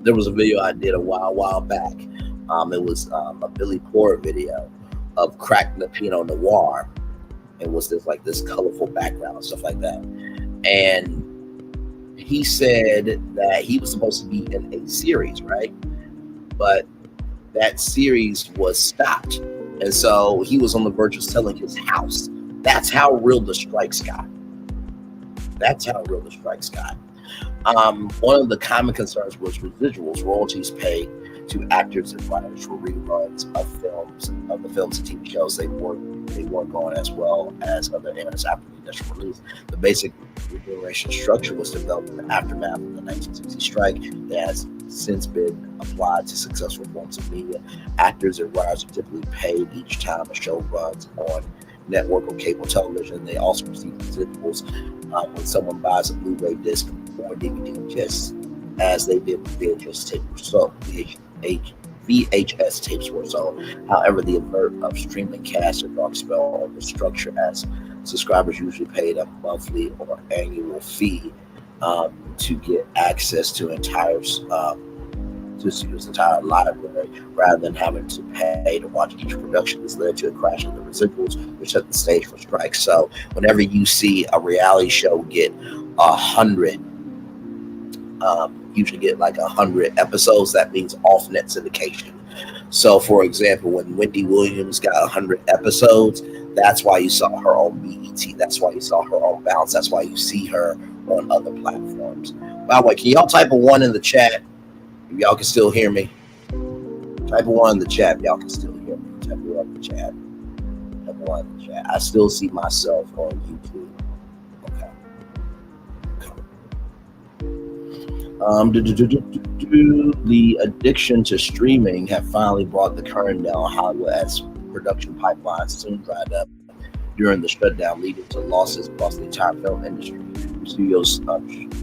video I did a while back. It was a Billy Porter video of cracking the Pinot Noir. It was this colorful background and stuff like that. And he said that he was supposed to be in a series, right? But that series was stopped. And so he was on the verge of selling his house. That's how real the strikes got. That's how real the strikes got. One of the common concerns was residuals, royalties paid to actors and writers for reruns of the films and TV shows they weren't going as well as other airs after the initial release. The basic remuneration structure was developed in the aftermath of the 1960 strike that has since been applied to successful forms of media. Actors and writers are typically paid each time a show runs on network or cable television. They also receive residuals when someone buys a Blu-ray disc or DVD, just as they did with VHS tapes. So VHS tapes were sold. However, the avert of streaming cast a dark spell on the structure, as subscribers usually paid a monthly or annual fee to get access to see his entire library rather than having to pay to watch each production. This led to a crash of the residuals, which set the stage for strikes. So whenever you see a reality show get 100, usually get like 100 episodes, that means off-net syndication. So for example, when Wendy Williams got 100 episodes, that's why you saw her on BET. That's why you saw her on Bounce. That's why you see her on other platforms. By the way, can y'all type a 1 in the chat if y'all can still hear me? Type a 1 in the chat if y'all can still hear me. Type a 1 in the chat. Type a 1 in the chat. I still see myself on YouTube. The addiction to streaming have finally brought the current down on Hollywood as production pipelines soon dried up during the shutdown, leading to losses across the entire film industry. Studios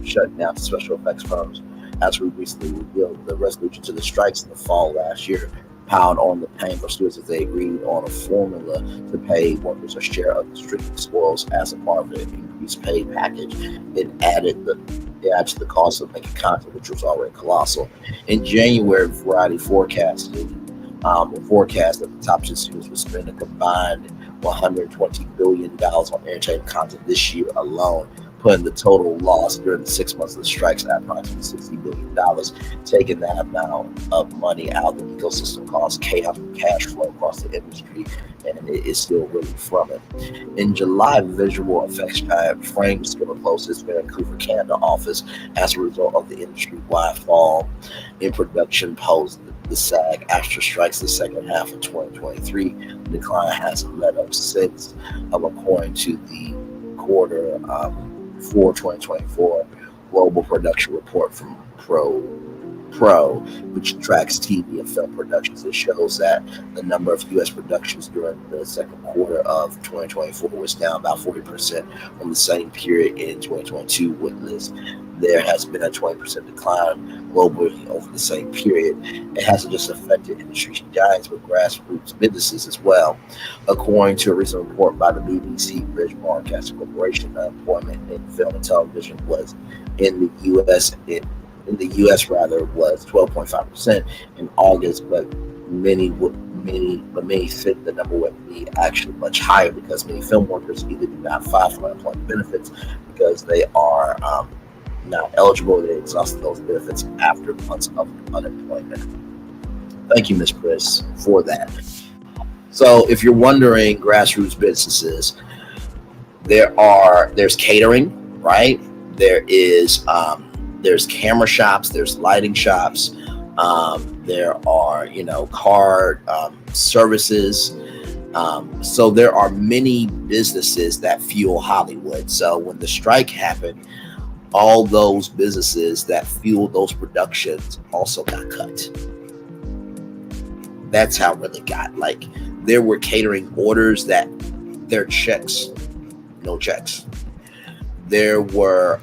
shut down to special effects firms. As we recently revealed, the resolution to the strikes in the fall last year piled on the pain for studios as they agreed on a formula to pay workers a share of the streaming spoils as a part of an increased pay package. It added to the cost of making content, which was already colossal. In January, Variety forecast that the top 10 studios would spend a combined $120 billion on entertainment content this year alone, putting the total loss during the 6 months of the strikes at approximately $60 billion. Taking that amount of money out of the ecosystem caused chaos and cash flow across the industry, and it is still reeling from it. In July, visual effects giant Frames Still closed its Vancouver, Canada office as a result of the industry-wide fall in production post the SAG-AFTRA strikes the second half of 2023. The decline hasn't let up since, according to the quarter for 2024 global production report from Pro, which tracks TV and film productions. It shows that the number of U.S. productions during the second quarter of 2024 was down about 40% from the same period in 2022. With this, there has been a 20% decline globally over the same period. It hasn't just affected industry giants, but grassroots businesses as well. According to a recent report by the BBC British Broadcasting Corporation, unemployment in film and television was in the U.S. was 12.5% in August, but many think the number would be actually much higher because many film workers either do not file for unemployment benefits because they are not eligible. They exhaust those benefits after months of unemployment. Thank you, Ms. Chris, for that. So if you're wondering, grassroots businesses, there's catering, right? There's camera shops, there's lighting shops, there are, car services. So there are many businesses that fuel Hollywood. So when the strike happened, all those businesses that fueled those productions also got cut. That's how it really got. Like, there were catering orders that their checks, no checks. There were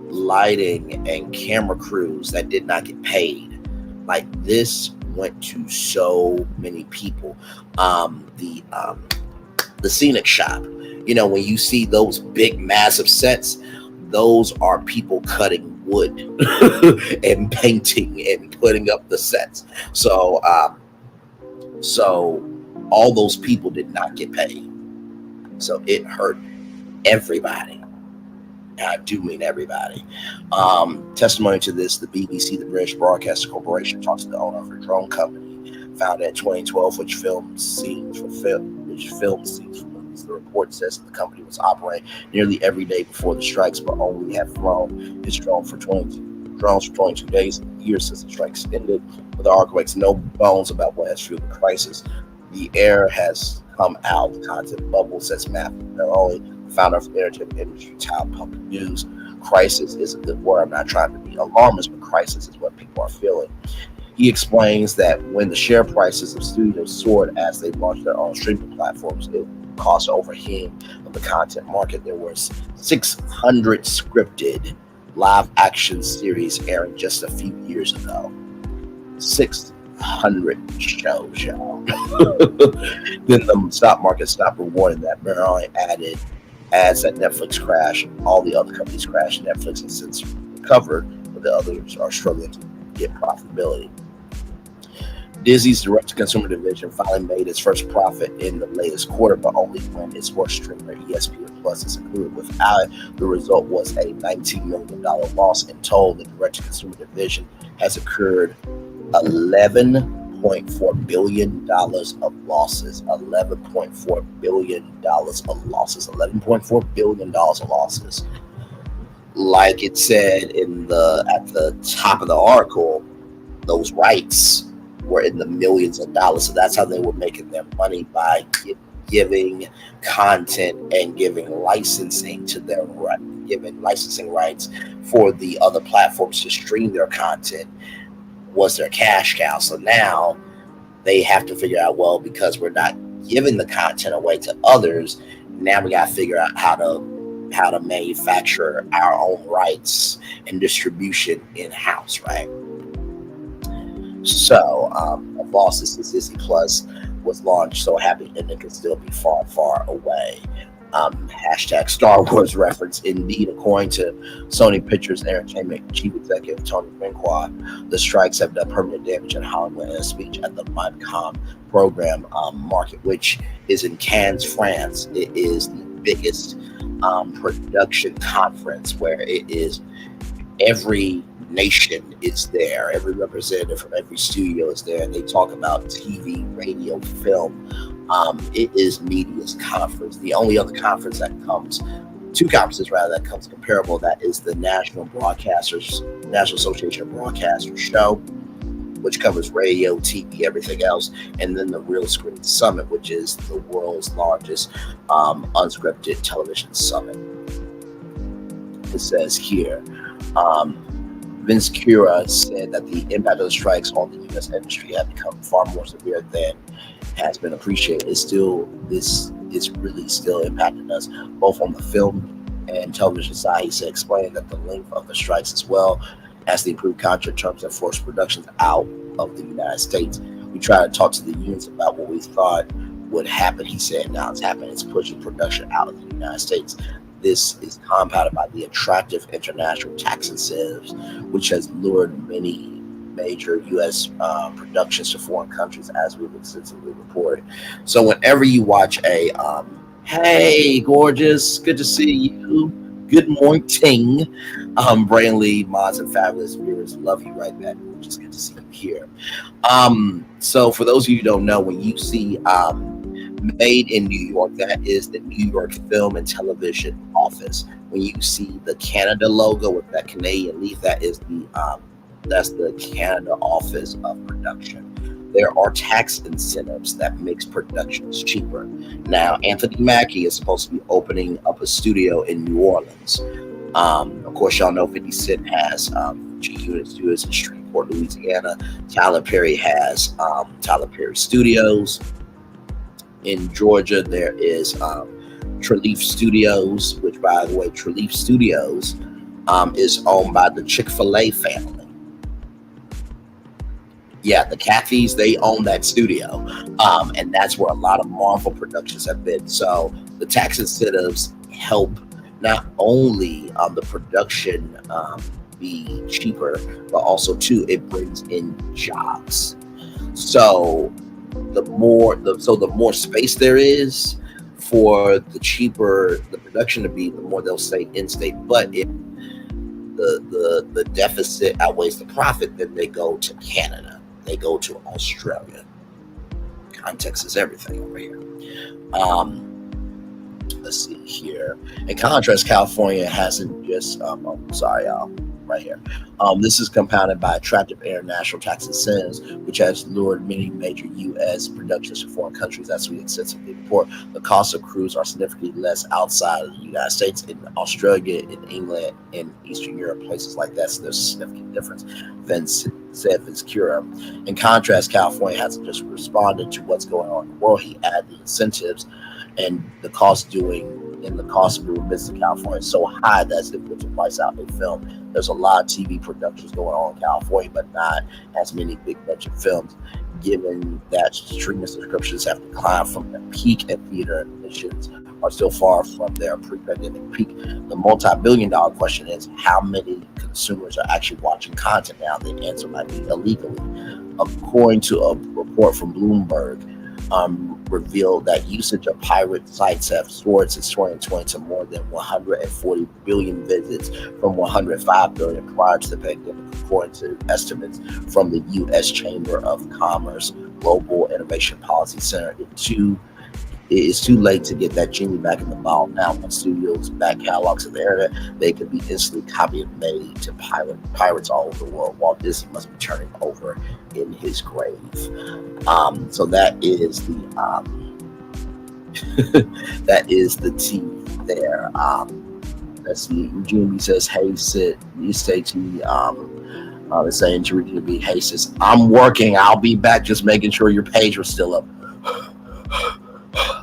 lighting and camera crews that did not get paid. Like, this went to so many people. The scenic shop, when you see those big massive sets, those are people cutting wood and painting and putting up the sets. So all those people did not get paid. So it hurt everybody. I do mean everybody. Testimony to this, the BBC, the British Broadcasting Corporation, talks to the owner of a drone company founded in 2012, which filmed scenes for movies. The report says that the company was operating nearly every day before the strikes, but only have flown its drones for 22 days and years since the strikes ended. But the article makes no bones about what has fueled the crisis. The air has come out. The content bubble, says Matthew Meloni, founder of the entertainment industry, Town Public News. Crisis is a good word. I'm not trying to be alarmist, but crisis is what people are feeling. He explains that when the share prices of studios soared as they launched their own streaming platforms, it caused overheating of the content market. There were 600 scripted live action series airing just a few years ago. 600 shows, y'all. Then the stock market stopped rewarding that. Maryland added ads that Netflix crashed. All the other companies crashed. Netflix has since recovered, but the others are struggling to get profitability. Disney's direct-to-consumer division finally made its first profit in the latest quarter, but only when its sports streamer ESPN Plus is included. Without it, the result was a $19 million loss. In total, the direct-to-consumer division has incurred $11.4 billion of losses. $11.4 billion of losses. $11.4 billion of losses. Like it said at the top of the article, those rights were in the millions of dollars. So that's how they were making their money, by giving content and giving licensing to their giving licensing rights for the other platforms to stream their content was their cash cow. So now they have to figure out, well, because we're not giving the content away to others, now we got to figure out how to manufacture our own rights and distribution in-house, right? So, of losses since Disney Plus was launched, so happy ending can still be far, far away. Hashtag Star Wars reference. Indeed, according to Sony Pictures Entertainment Chief Executive Tony Francois, the strikes have done permanent damage in Hollywood. In a speech at the MIPCOM program market, which is in Cannes, France. It is the biggest production conference where it is every nation is there. Every representative from every studio is there. They talk about TV, radio, film. It is media's conference. The only other conference that comes, two conferences rather, that comes comparable, that is the National Association of Broadcasters show, which covers radio, TV, everything else, and then the Real Screen Summit, which is the world's largest unscripted television summit. It says here, Vince Cura said that the impact of the strikes on the U.S. industry have become far more severe than has been appreciated. It's really still impacting us, both on the film and television side. He said, explaining that the length of the strikes, as well as the improved contract terms that forced productions out of the United States. We tried to talk to the unions about what we thought would happen. He said, now it's happening. It's pushing production out of the United States. This is compounded by the attractive international tax incentives, which has lured many major U.S. Productions to foreign countries, as we've extensively reported. So whenever you watch a, hey, gorgeous, good to see you. Good morning, Brainly, mods, and fabulous viewers. Love you right back. Just good to see you here. So for those of you who don't know, when you see Made in New York, that is the New York Film and Television Office. When you see the Canada logo with that Canadian leaf, that is that's the Canada Office of Production. There are tax incentives that makes productions cheaper. Now, Anthony Mackie is supposed to be opening up a studio in New Orleans. Of course, y'all know 50 Cent has G-Unit Studios in Shreveport, Louisiana. Tyler Perry has Tyler Perry Studios. In Georgia, there is Treleaf Studios, which, by the way, Treleaf Studios is owned by the Chick-fil-A family. Yeah, the Cathys, they own that studio. And that's where a lot of Marvel productions have been. So the tax incentives help not only the production be cheaper, but also, too, it brings in jobs. So the more space there is for the cheaper the production to be, the more they'll stay in state. But if the deficit outweighs the profit, then they go to Canada. They go to Australia. Context is everything over here. Let's see here. In contrast, California hasn't just, sorry, y'all, right here. This is compounded by attractive international tax incentives, which has lured many major U.S. productions to foreign countries, as we extensively report. The cost of cruise are significantly less outside of the United States, in Australia, in England, in Eastern Europe, places like that. So there's a significant difference. Vince Cura. In contrast, California hasn't just responded to what's going on in the world. He added the incentives and the cost of doing business in California is so high that it's difficult to price out a film. There's a lot of TV productions going on in California, but not as many big budget films, given that streaming subscriptions have declined from the peak, and theater admissions are still far from their pre-pandemic peak. The multi-billion-dollar question is, how many consumers are actually watching content now? The answer might be illegally. According to a report from Bloomberg, revealed that usage of pirate sites have soared since 2020 to more than 140 billion visits from 105 billion prior to the pandemic, according to estimates from the U.S. Chamber of Commerce Global Innovation Policy Center. It is too late to get that genie back in the bottle now. When studios back catalogs of the internet, they could be instantly copied and made to pirates all over the world. Walt Disney must be turning over in his grave. So that is the that is the tea there. Let's see. Eugene B says, "Hey, Sid, you stay to me." They're saying to Regina B, "Hey, sis, I'm working. I'll be back. Just making sure your page was still up."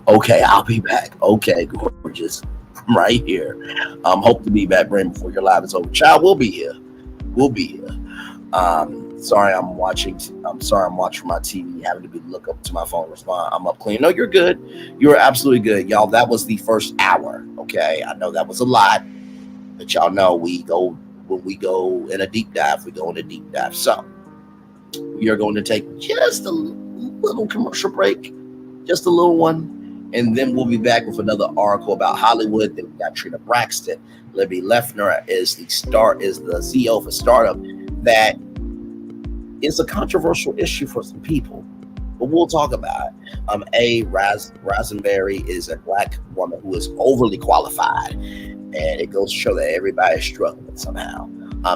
Okay, I'll be back. Okay, gorgeous. I'm right here. Hope to be back, Brandon, before your live is over. Child, we'll be here. Sorry, I'm watching my TV, having to be look up to my phone, respond. I'm up clean. No, you're good. You're absolutely good. Y'all, that was the first hour. Okay. I know that was a lot, but y'all know when we go in a deep dive, we go in a deep dive. So we are going to take just a little commercial break, just a little one. And then we'll be back with another article about Hollywood. Then we got Trina Braxton. Libby Leffler is the CEO of a startup that is a controversial issue for some people, but we'll talk about it. Rasberry is a black woman who is overly qualified, and it goes to show that everybody is struggling somehow.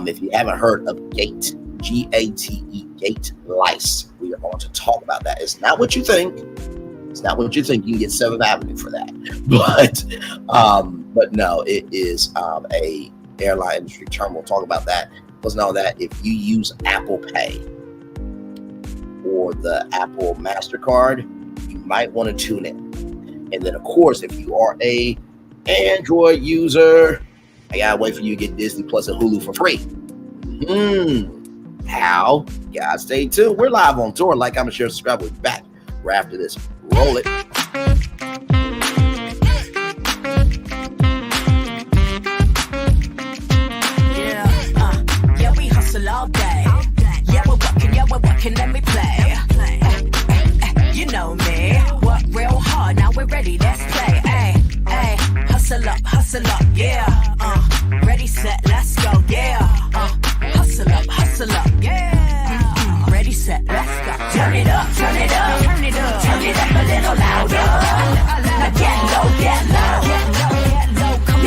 If you haven't heard of GATE, G-A-T-E, GATE Lice, we are going to talk about that. It's not what you think. It's not what you think. You can get 7th Avenue for that, but no, it is a airline industry term. We'll talk about that. us know that if you use Apple Pay or the Apple MasterCard, you might want to tune in. And then, of course, if you are a Android user, I gotta wait for you to get Disney Plus and Hulu for free. How? Gotta stay tuned. We're live on tour. Like, comment, share, subscribe. We'll be back right after this. Roll it. Yeah, we hustle all day. Yeah, we're working, let me play. You know me. Work real hard, now we're ready, let's play. Hey, hustle up, yeah. Ready, set, let's go, yeah. Hustle up, yeah. Ready, set, let's go. Turn it up, turn it up, turn it up. Turn it up a little louder. Now get low,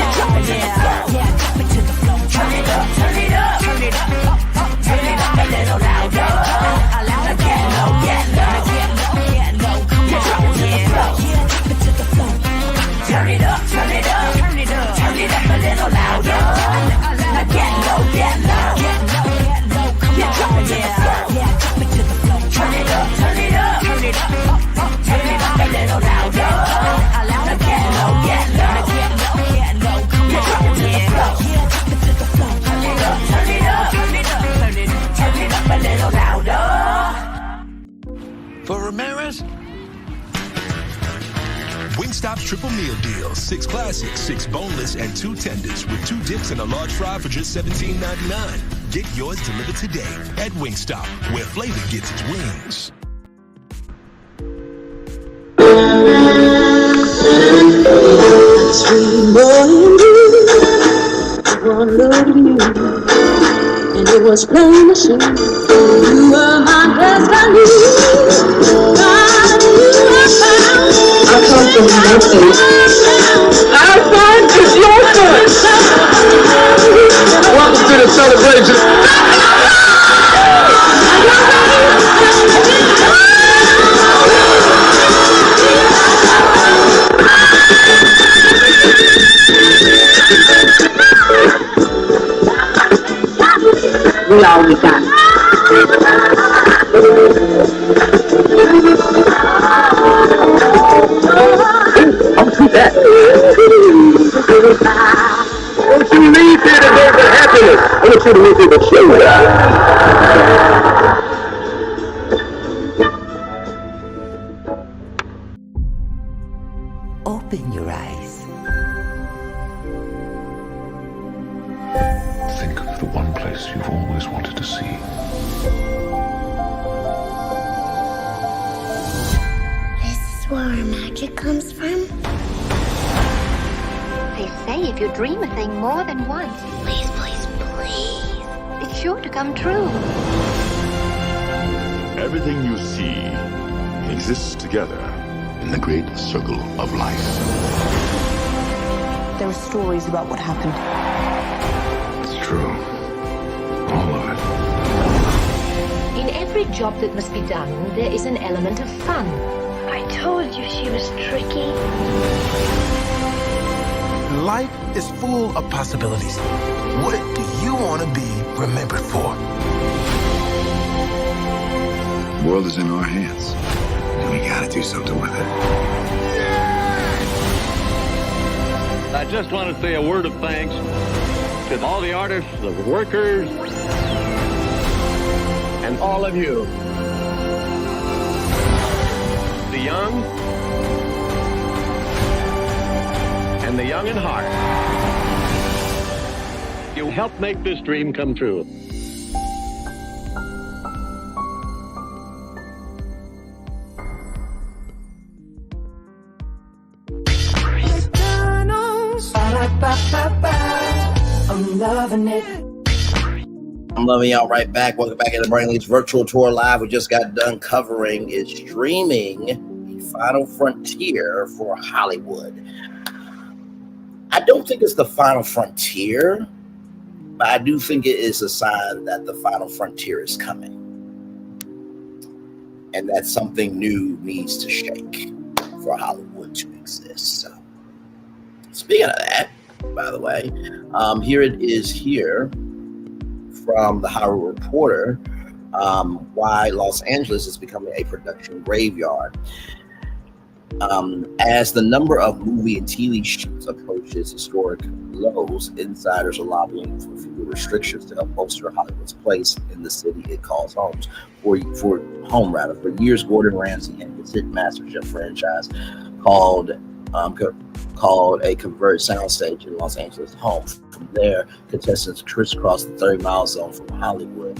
come on, yeah. Drop it to the floor. Turn it up, turn it up, turn it up. Turn it up a little louder. Now get low, come on, yeah. Drop it to the floor. Turn it up, turn it up, turn it up. Turn it up a little louder. Now get low, come on, yeah. Drop it to the floor. Turn it up, turn it up, turn it up. Turn it up a little louder. Now get low, come on, yeah. Drop it to the floor. Turn it up, turn it up, turn it up. Turn it up a little louder. For Ramirez, Wingstop's triple meal deal. 6 classics, 6 boneless, and 2 tenders with 2 dips and a large fry for just $17.99. Get yours delivered today at Wingstop, where flavor gets its wings. Sweet boy and you, one look at you, and it was plain to see you were my destiny. I come from nothing. Our son is your son. Welcome to the celebration. We all we got. I'll see that. Don't you leave here to go for happiness. I want you to leave here to show that. Open your eyes. Think of the one place you've always wanted to see. This is where our magic comes from. They say if you dream a thing more than once, please, it's sure to come true. Everything you see exists together in the great circle of life. There are stories about what happened. It's true. All of it. In every job that must be done, there is an element of fun. I told you she was tricky. life is full of possibilities. What do you want to be remembered for? The world is in our hands, and we gotta do something with it. I just want to say a word of thanks to all the artists, the workers, and all of you. The young and the young in heart. You helped make this dream come true. I'm loving it. I'm loving y'all right back. Welcome back to the Brainley's Virtual Tour Live. We just got done covering is streaming The Final Frontier for Hollywood. I don't think it's the final frontier, but I do think it is a sign that the final frontier is coming. And that something new needs to shake for Hollywood to exist. So, speaking of that, by the way, here it is here from the Hollywood Reporter why Los Angeles is becoming a production graveyard. As the number of movie and TV shoots approaches historic lows, insiders are lobbying for fewer restrictions to help bolster Hollywood's place in the city it calls home. For years, Gordon Ramsay and his hit MasterChef franchise called a converted soundstage in Los Angeles home. From there, contestants crisscross the 30-mile zone from Hollywood.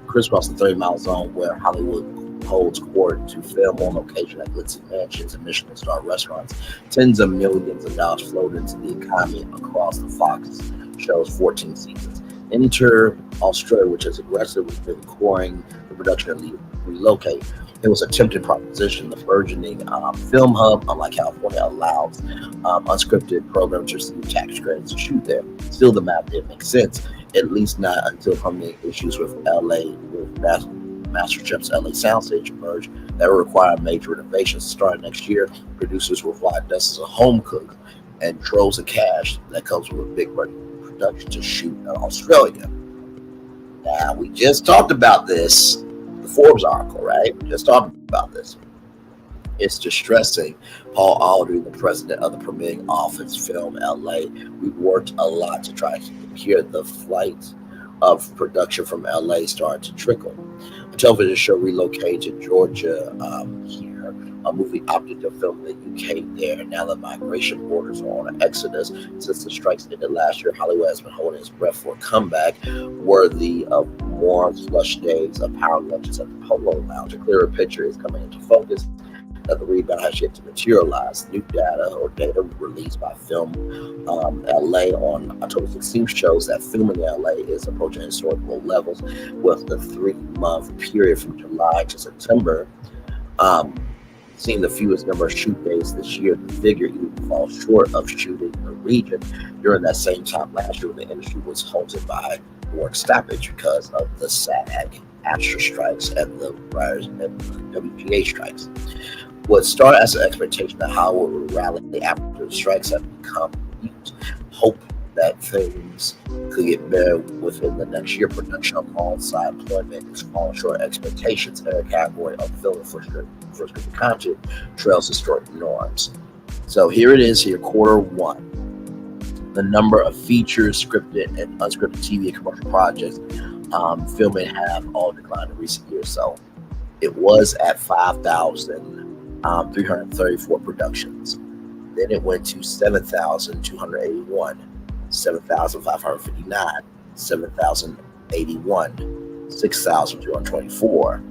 Crisscross the 30-mile zone where Hollywood holds court to film on location at glitzy mansions and Michelin star restaurants. Tens of millions of dollars flowed into the economy across the Fox show's 14 seasons. Enter Australia, which has aggressively been courting the production of relocate. It was a tempting proposition. The burgeoning film hub, unlike California, allows unscripted programs to receive tax credits to shoot there. Still, the map didn't make sense, at least not until permitting issues with LA, with MasterChef's LA soundstage emerged that will require major renovations. Starting next year, producers will fly dozens of home cooks and troves of cash that comes with a big production to shoot in Australia. Now, we just talked about this, the Forbes article, right? We just talked about this. It's distressing. Paul Aldry, the president of the Permitting Office Film LA, we worked a lot to try to hear the flight of production from LA started to trickle. A television show relocated to Georgia here. A movie opted to film in the UK there. Now the migration borders are on an exodus. Since the strikes ended last year, Hollywood has been holding its breath for a comeback worthy of more slush days of power lunches at the Polo Lounge. A clearer picture is coming into focus that the rebound has yet to materialize. New data released by Film LA on October 16th shows that filming in LA is approaching historical levels, with the 3-month period from July to September seeing the fewest number of shoot days this year. The figure even falls short of shooting in the region during that same time last year when the industry was halted by work stoppage because of the SAG AFTRA strikes and the writers and the WGA strikes. What started as an expectation that Hollywood would rally after the strikes have become mute. Hope that things could get better within the next year. Production alongside employment is falling short of expectations in a category of film for scripted content trails historic norms. So here it is here, quarter one. The number of features, scripted and unscripted TV and commercial projects filming have all declined in recent years. So it was at 5,334 productions. Then it went to 7,281, 7,559, 7,081, 6,224,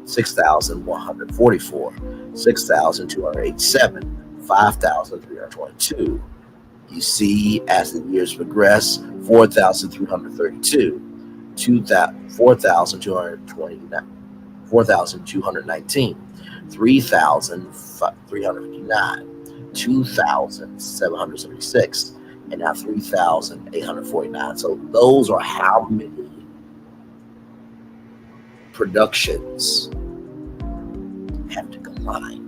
6,144, 6,287, 5,322. You see, as the years progress, 4,332, 4,229, 4,219, 3,359, 2,776, and now 3,849. So those are how many productions have declined.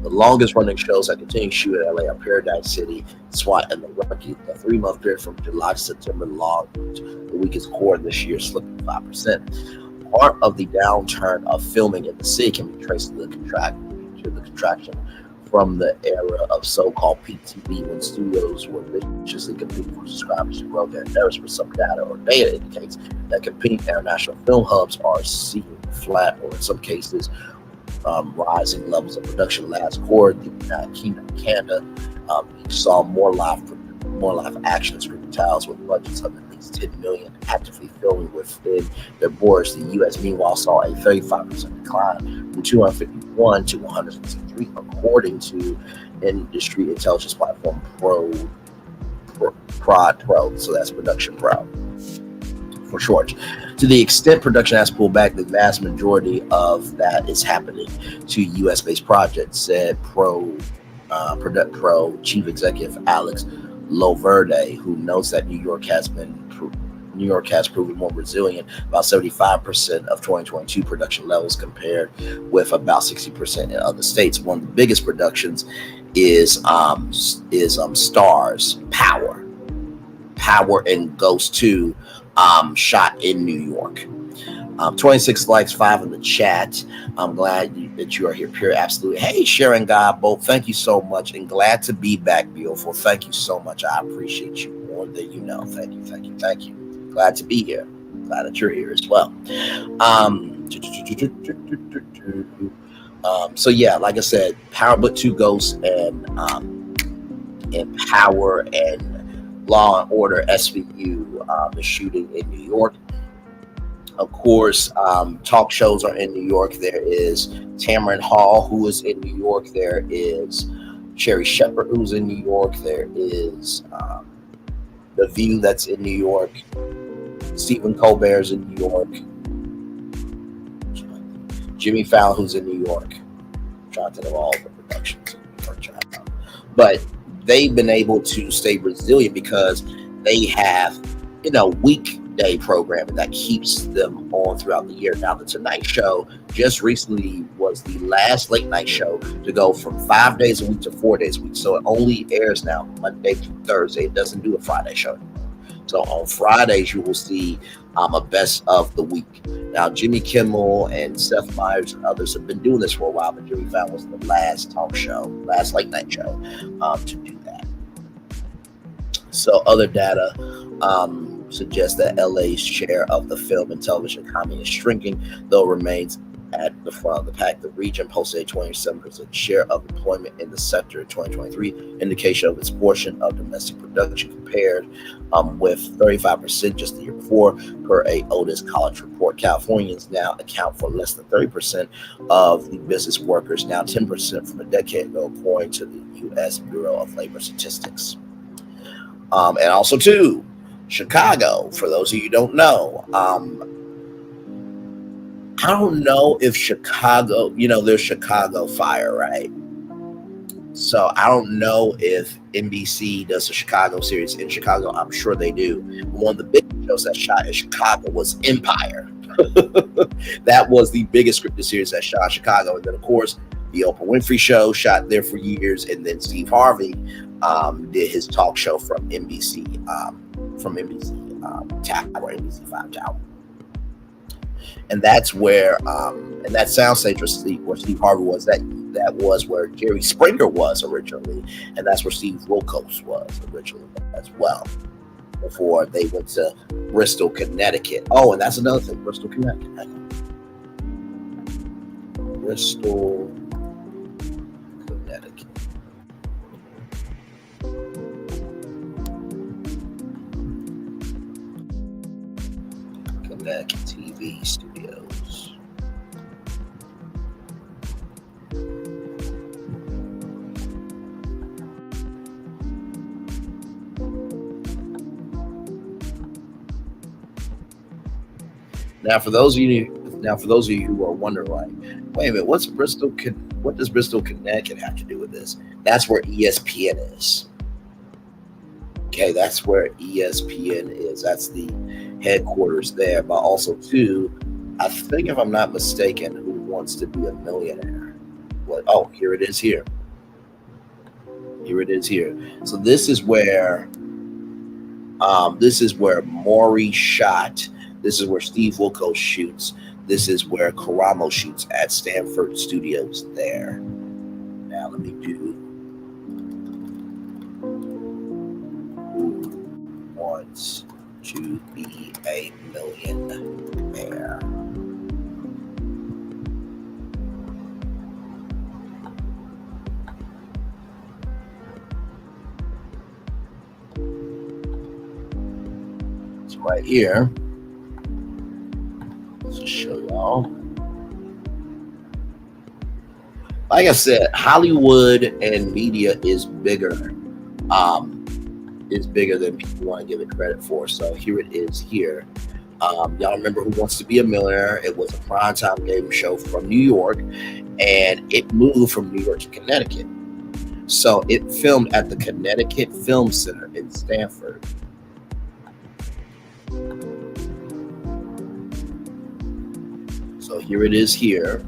The longest running shows that continue to shoot in LA are Paradise City, SWAT, and The Rookie. The 3-month period from July to September logged the weakest quarter this year, slipping 5%. Part of the downturn of filming in the city can be traced to the contraction from the era of so-called peak TV, when studios were viciously competing for subscribers to grow their endeavors. For some data indicates that competing international film hubs are seeing flat, or in some cases, rising levels of production. Last quarter, the United Kingdom and Canada saw more live action scripted titles with budgets of at least $10 million actively filming within their borders. The U.S. meanwhile saw a 35% decline from 251 to 163, according to industry intelligence platform Prod Pro. So that's Production Pro for short. To the extent production has pulled back, the vast majority of that is happening to U.S.-based projects, said Product Pro Chief Executive Alex Loverde, who notes that New York has proven more resilient, about 75% of 2022 production levels compared with about 60% in other states. One of the biggest productions is Star's Power. Power and Ghost 2 shot in New York. 26 likes, 5 in the chat. I'm glad that you are here. Pure absolute. Hey, Sharon God, both. Thank you so much, and glad to be back, beautiful. Thank you so much. I appreciate you more than you know. Thank you, thank you, thank you. Glad to be here. Glad that you're here as well. So yeah, like I said, Power Book 2 Ghosts and Power and Law and Order SVU is shooting in New York. Of course, talk shows are in New York. There is Tamron Hall, who is in New York. There is Sherry Shepherd, who's in New York. There is The View, that's in New York. Stephen Colbert's in New York. Jimmy Fallon, who's in New York. I'm trying to think of all the productions in New York. But they've been able to stay resilient because they have, weekday programming that keeps them on throughout the year. Now, the Tonight Show just recently was the last late night show to go from 5 days a week to 4 days a week. So it only airs now Monday through Thursday. It doesn't do a Friday show anymore. So on Fridays, you will see a best of the week. Now, Jimmy Kimmel and Seth Meyers and others have been doing this for a while, but Jimmy Fallon was the last late night show to do that. So other data suggests that LA's share of the film and television economy is shrinking, though it remains at the front of the pack. The region posted a 27% share of employment in the sector in 2023, indication of its portion of domestic production compared with 35% just the year before, per a Otis College report. Californians now account for less than 30% of the business workers, now 10% from a decade ago, according to the U.S. Bureau of Labor Statistics. And also, too, Chicago, for those of you who don't know, I don't know if Chicago, there's Chicago Fire, right? So I don't know if NBC does a Chicago series in Chicago. I'm sure they do. One of the big shows that shot in Chicago was Empire. That was the biggest scripted series that shot in Chicago. And then, of course, the Oprah Winfrey Show shot there for years. And then Steve Harvey did his talk show from NBC Tower, NBC 5 Tower. And that's where, and that soundstage where Steve Harvey was, that was where Jerry Springer was originally, and that's where Steve Wilkos was originally as well, before they went to Bristol, Connecticut. Oh, and that's another thing, Bristol, Connecticut. Bristol, Connecticut. Connecticut TV Studios. Now, for those of you who are wondering, like, wait a minute, what does Bristol, Connecticut have to do with this? That's where ESPN is. Okay, that's where ESPN is. That's the headquarters there. But also, too, I think, if I'm not mistaken, Who Wants to Be a Millionaire? Oh, here it is here. Here it is here. So this is where Maury shot. This is where Steve Wilkos shoots. This is where Karamo shoots at Stanford Studios there. Now let me do Who Wants to Be a Millionaire. It's right here. Let's show y'all. Like I said, Hollywood and media is bigger than people want to give it credit for. So here it is here. Y'all remember Who Wants to Be a Millionaire? It was a primetime game show from New York, and it moved from New York to Connecticut. So it filmed at the Connecticut Film Center in Stanford. So here it is here.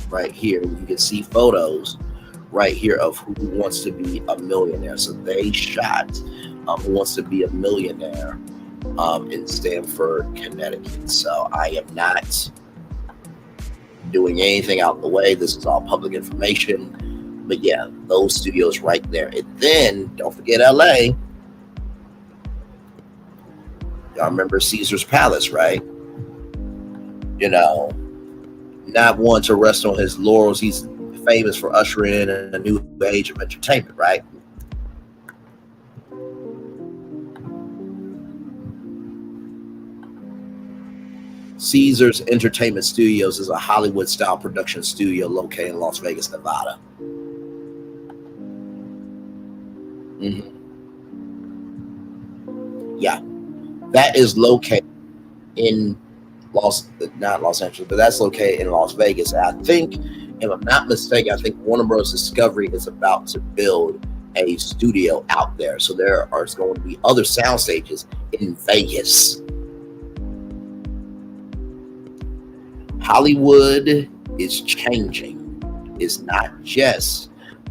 Right here. You can see photos right here of Who Wants to Be a Millionaire. So they shot Who Wants to Be a Millionaire in Stamford, Connecticut. So I am not doing anything out of the way. This is all public information. But yeah, those studios right there. And then don't forget LA. Y'all remember Caesar's Palace, right? You know, not one to rest on his laurels. He's famous for ushering in a new age of entertainment, right? Caesar's Entertainment Studios is a Hollywood-style production studio located in Las Vegas, Nevada. Yeah, that is located in not Los Angeles, but that's located in Las Vegas. And I think, if I'm not mistaken, I think Warner Bros. Discovery is about to build a studio out there. So there are going to be other sound stages in Vegas. Hollywood is changing. It's not just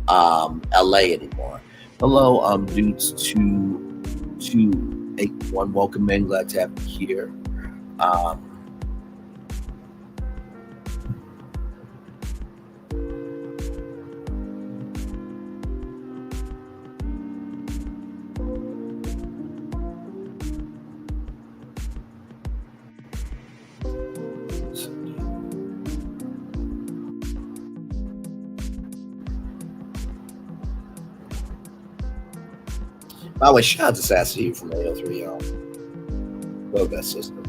LA anymore. Hello, dudes 281. Welcome in. Glad to have you here. By the way, shout out to Sassy from AO3, y'all. Love that system.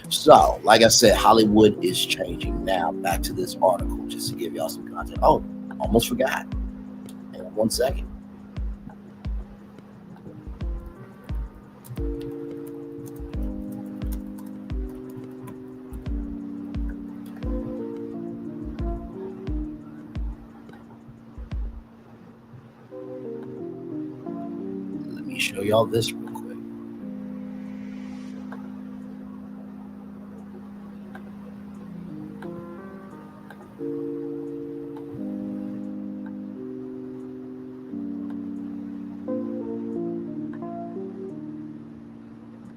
So, like I said, Hollywood is changing. Now, back to this article, just to give y'all some content. Oh, almost forgot. Hang on 1 second. Show y'all this real quick.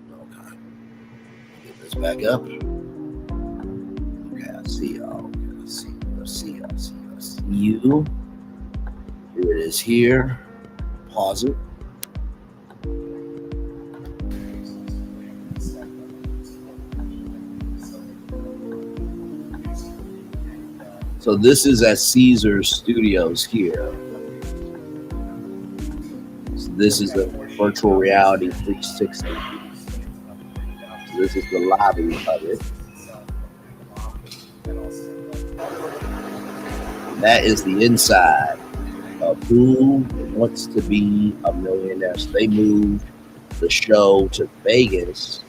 Okay. Get this back up. Okay, I see y'all. I see you. Here it is here. Pause it. So this is at Caesar's Studios here. So this is the virtual reality 360. So this is the lobby of it. And that is the inside of Who Wants to Be a Millionaire. So they moved the show to Vegas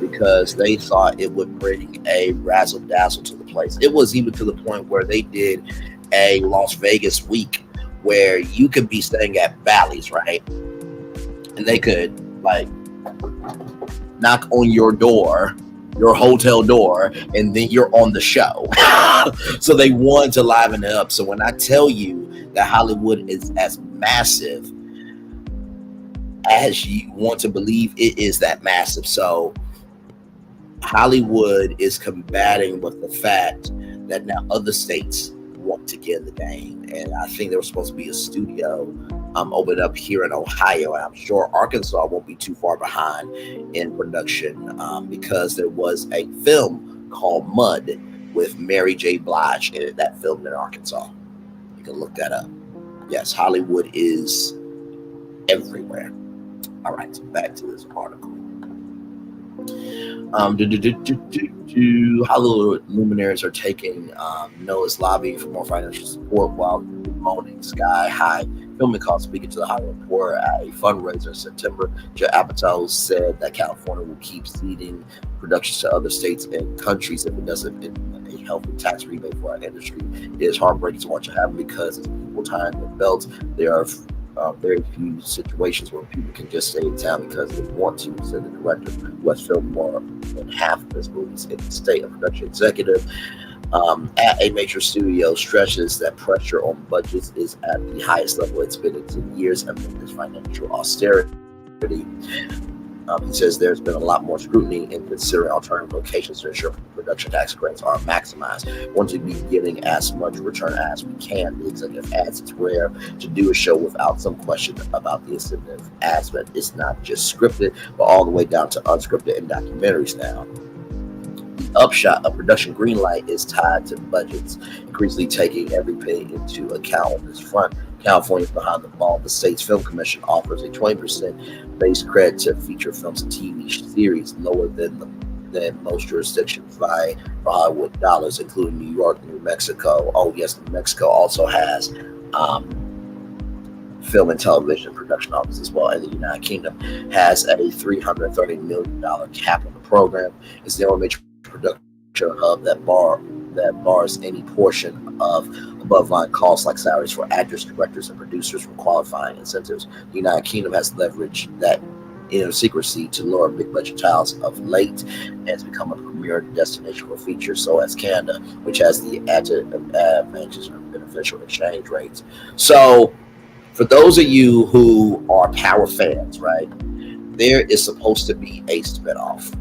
because they thought it would bring a razzle dazzle to the place. It was even to the point where they did a Las Vegas week where you could be staying at Bally's, right? And they could like knock on your door, your hotel door, and then you're on the show. So they wanted to liven it up. So when I tell you that Hollywood is as massive as you want to believe, it is that massive. So Hollywood is combating with the fact that now other states want to get in the game. And I think there was supposed to be a studio opened up here in Ohio. And I'm sure Arkansas won't be too far behind in production because there was a film called Mud with Mary J. Blige in it, that filmed in Arkansas. You can look that up. Yes, Hollywood is everywhere. All right, so back to this article. Hollywood luminaries are taking Noah's lobbying for more financial support while bemoaning sky high filming costs. Speaking to the Hollywood Reporter at a fundraiser in September, Judd Apatow said that California will keep ceding productions to other states and countries if it doesn't implement a healthy tax rebate for our industry. It is heartbreaking to watch it happen because it's people tying their belts. They are very few situations where people can just stay in town because they want to, said the director, who has filmed more than half of his movies in the state. A production executive at a major studio stresses that pressure on budgets is at the highest level it's been in 10 years amid this financial austerity. He says there's been a lot more scrutiny in considering alternative locations to ensure production tax credits are maximized. We want to be getting as much return as we can. The executive adds it's rare to do a show without some question about the incentive aspect. It's not just scripted, but all the way down to unscripted and documentaries now. The upshot of production greenlight is tied to budgets, increasingly taking every penny into account on this front. California is behind the ball. The state's film commission offers a 20% base credit to feature films and TV series, lower than most jurisdictions by Hollywood dollars, including New York, New Mexico. Oh yes, New Mexico also has film and television production office as well. And the United Kingdom has a $330 million cap on the program. It's the only major production hub that bars any portion of above-line costs like salaries for actors, directors, and producers from qualifying incentives. The United Kingdom has leveraged that secrecy to lower big-budget titles of late and has become a premier destination for features. So has Canada, which has the advantages of beneficial exchange rates. So for those of you who are Power fans, right, there is supposed to be a spinoff.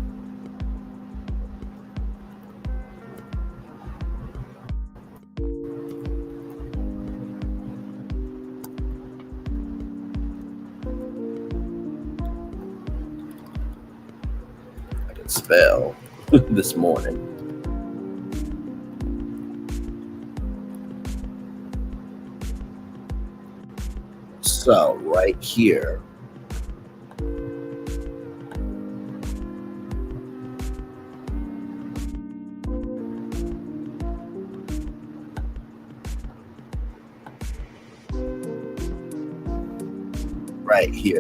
Spell this morning. So right here,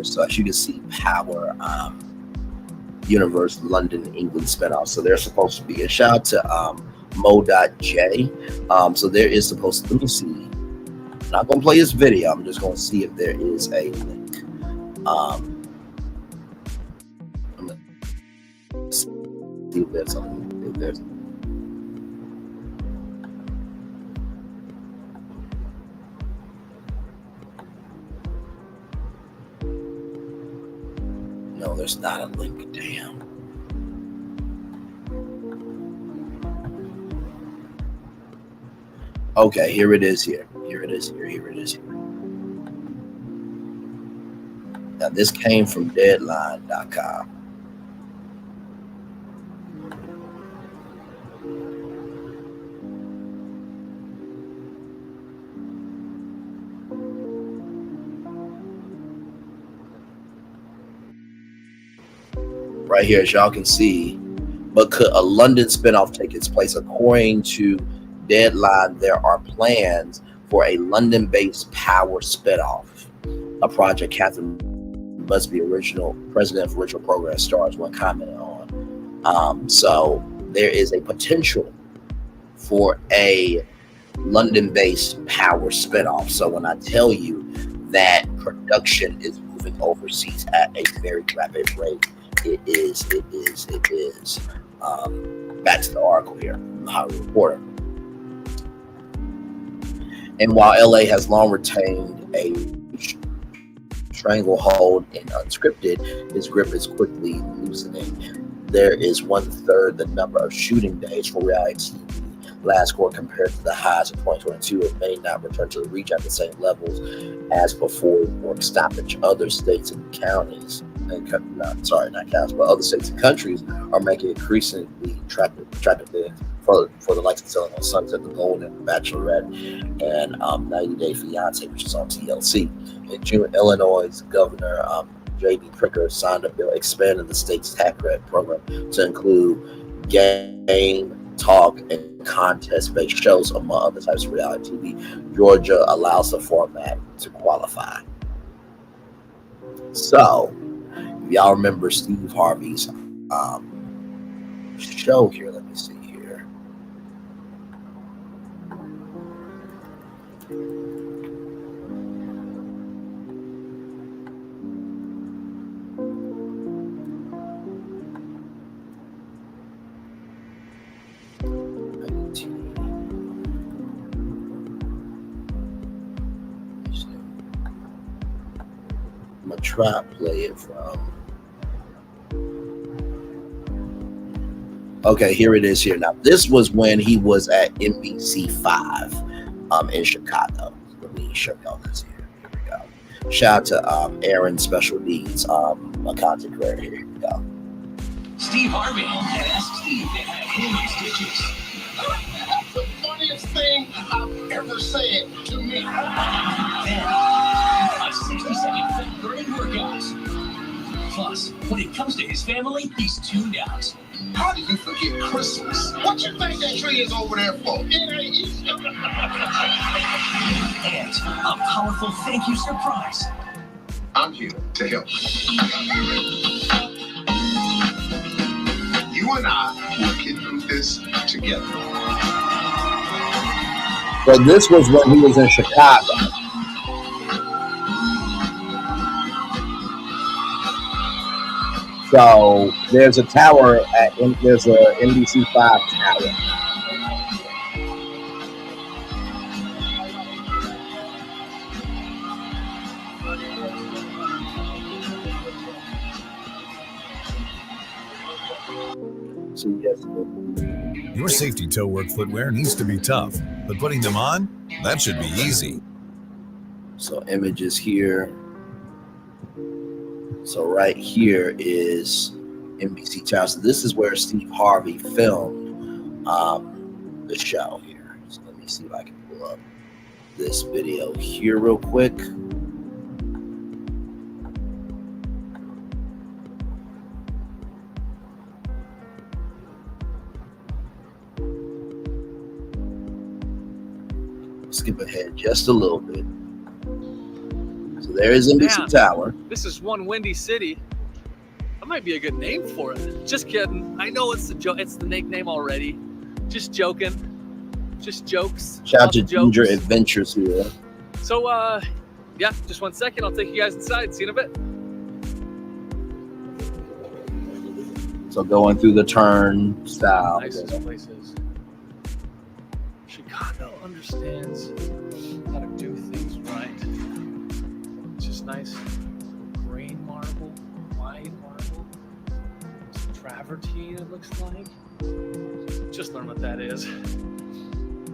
so as you can see, Power Universe London England spinoff. So they're supposed to be a shout out to Mo.J. So there is supposed to, let me see. I'm not gonna play this video. I'm just gonna see if there is a link. I'm gonna see if there's something. If there's no, there's not a link. Damn. Okay, here it is. Here it is. Now this came from Deadline.com. Right here, as y'all can see, but could a London spinoff take its place? According to Deadline, there are plans for a London-based Power spinoff, a project Catherine Busby, president of original program stars, one commented on. So there is a potential for a London-based Power spinoff. So when I tell you that production is moving overseas at a very rapid rate, it is. Back to the article here, the Hollywood Reporter. And while LA has long retained a stranglehold in unscripted, his grip is quickly loosening. There is 1/3 the number of shooting days for reality TV last quarter compared to the highs of 2022. It may not return to the reach at the same levels as before work stoppage. Other states and counties, not counties, but other states and countries are making it increasingly attractive for the likes of Selling on Sunset, The Golden, Bachelorette, and 90 Day Fiance, which is on TLC. In June, Illinois Governor J.B. Pricker signed a bill expanding the state's tax credit program to include game, talk, and contest-based shows, among other types of reality TV. Georgia allows the format to qualify. So, if y'all remember Steve Harvey's show here, let me see here. gonna try to play it from. Okay, here it is here now. This was when he was at NBC5 in Chicago. Let me show y'all this here. Here we go. Shout out to Aaron Special Needs, a content creator here. Here we go. Steve Harvey and Ask Steve if him stitches. That's the funniest thing I've ever said to me. Then, a 60-second fit-burning workouts. Plus, when it comes to his family, he's tuned out. How did you forget Christmas? What you think that tree is over there for? It ain't Easter. And a powerful thank you surprise. I'm here to help you. You and I will get through this together. So this was when he was in Chicago. So there's a tower there's a NBC5 tower. So yes. Your safety toe work footwear needs to be tough, but putting them on, that should be easy. So images here. So right here is NBC Tower. So this is where Steve Harvey filmed the show here. So let me see if I can pull up this video here real quick. Skip ahead just a little bit. So there is NBC Tower. This is one windy city. That might be a good name for it. Just kidding. I know it's the nickname already. Just joking. Just jokes. Shout out to Ginger Adventures here. So yeah, just 1 second. I'll take you guys inside. See you in a bit. So going through the turnstile. Nicest places. Chicago understands how to do things right. It's just nice green marble, white marble, some travertine it looks like. Just learn what that is.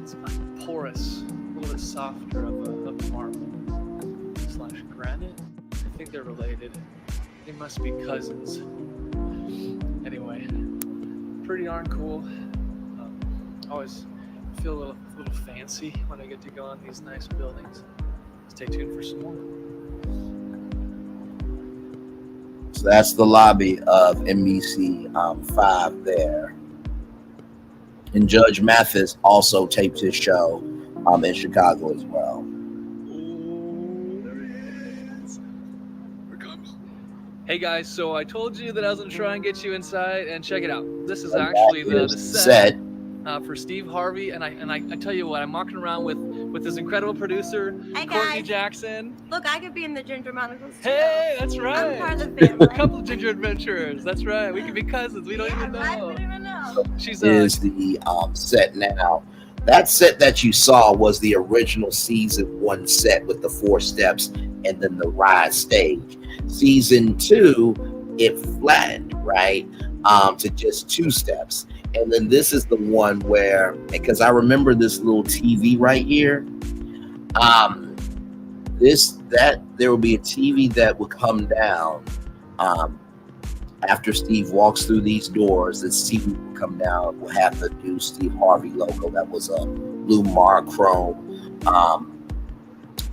It's like porous, a little bit softer of a marble / granite. I think they're related. They must be cousins. Anyway, pretty darn cool. Always feel a little fancy when I get to go on these nice buildings. Stay tuned for some more. So that's the lobby of NBC 5 there. And Judge Mathis also taped his show in Chicago as well. Hey guys, so I told you that I was gonna try and get you inside, and check it out. This is actually the set. For Steve Harvey, and I tell you what, I'm walking around with this incredible producer, Hey Courtney guys. Jackson. Look, I could be in the Ginger Monocles too. Hey, that's right. I'm part of the family. A couple of ginger adventurers. That's right. We could be cousins. We don't even know. I don't even know. She's Is the set now. That set that you saw was the original season 1 set with the 4 steps and then the rise stage. Season 2, it flattened, right? To just 2 steps. And then this is the one where, because I remember this little TV right here. There will be a TV that would come down after Steve walks through these doors. This TV will come down, will have the new Steve Harvey logo. That was a blue monochrome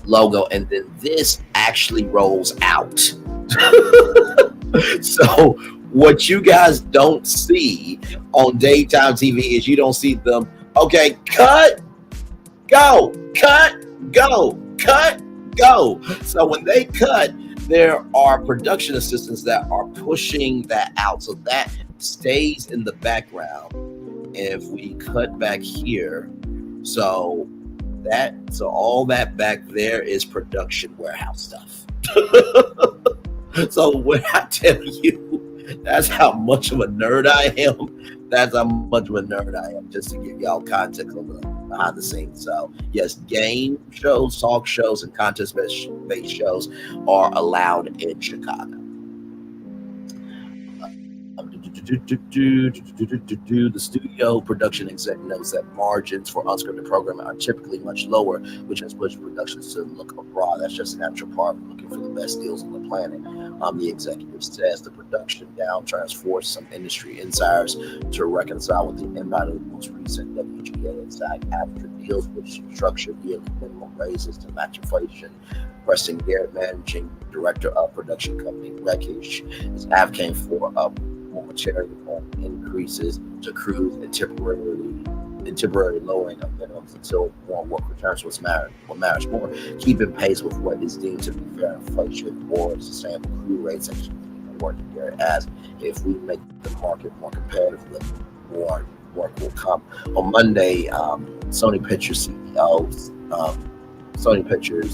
logo, and then this actually rolls out. So what you guys don't see on daytime TV is you don't see them, okay, cut, go, cut, go, cut, go. So when they cut, there are production assistants that are pushing that out. So that stays in the background. And if we cut back here, so all that back there is production warehouse stuff. So when I tell you, that's how much of a nerd I am. That's how much of a nerd I am, just to give y'all context on behind the scenes. So yes, game shows, talk shows, and contest-based shows are allowed in Chicago. The studio production exec notes that margins for unscripted programming are typically much lower, which has pushed productions to look abroad. That's just a natural part of looking for the best deals on the planet. The executive says the production downturns forced some industry insiders to reconcile with the impact of the most recent WGA and SAG-AFTRA deals, which structured yearly minimum raises to match inflation. Preston Garrett, managing director of production company Wreckage, is advocating for momentary increases to crews and temporary lowering of minimums until more work returns. What matters more, keeping pace with what is deemed to be fair inflation or sustainable crew rates. And working there, as if we make the market more competitive, then more work will come. On Monday, Sony Pictures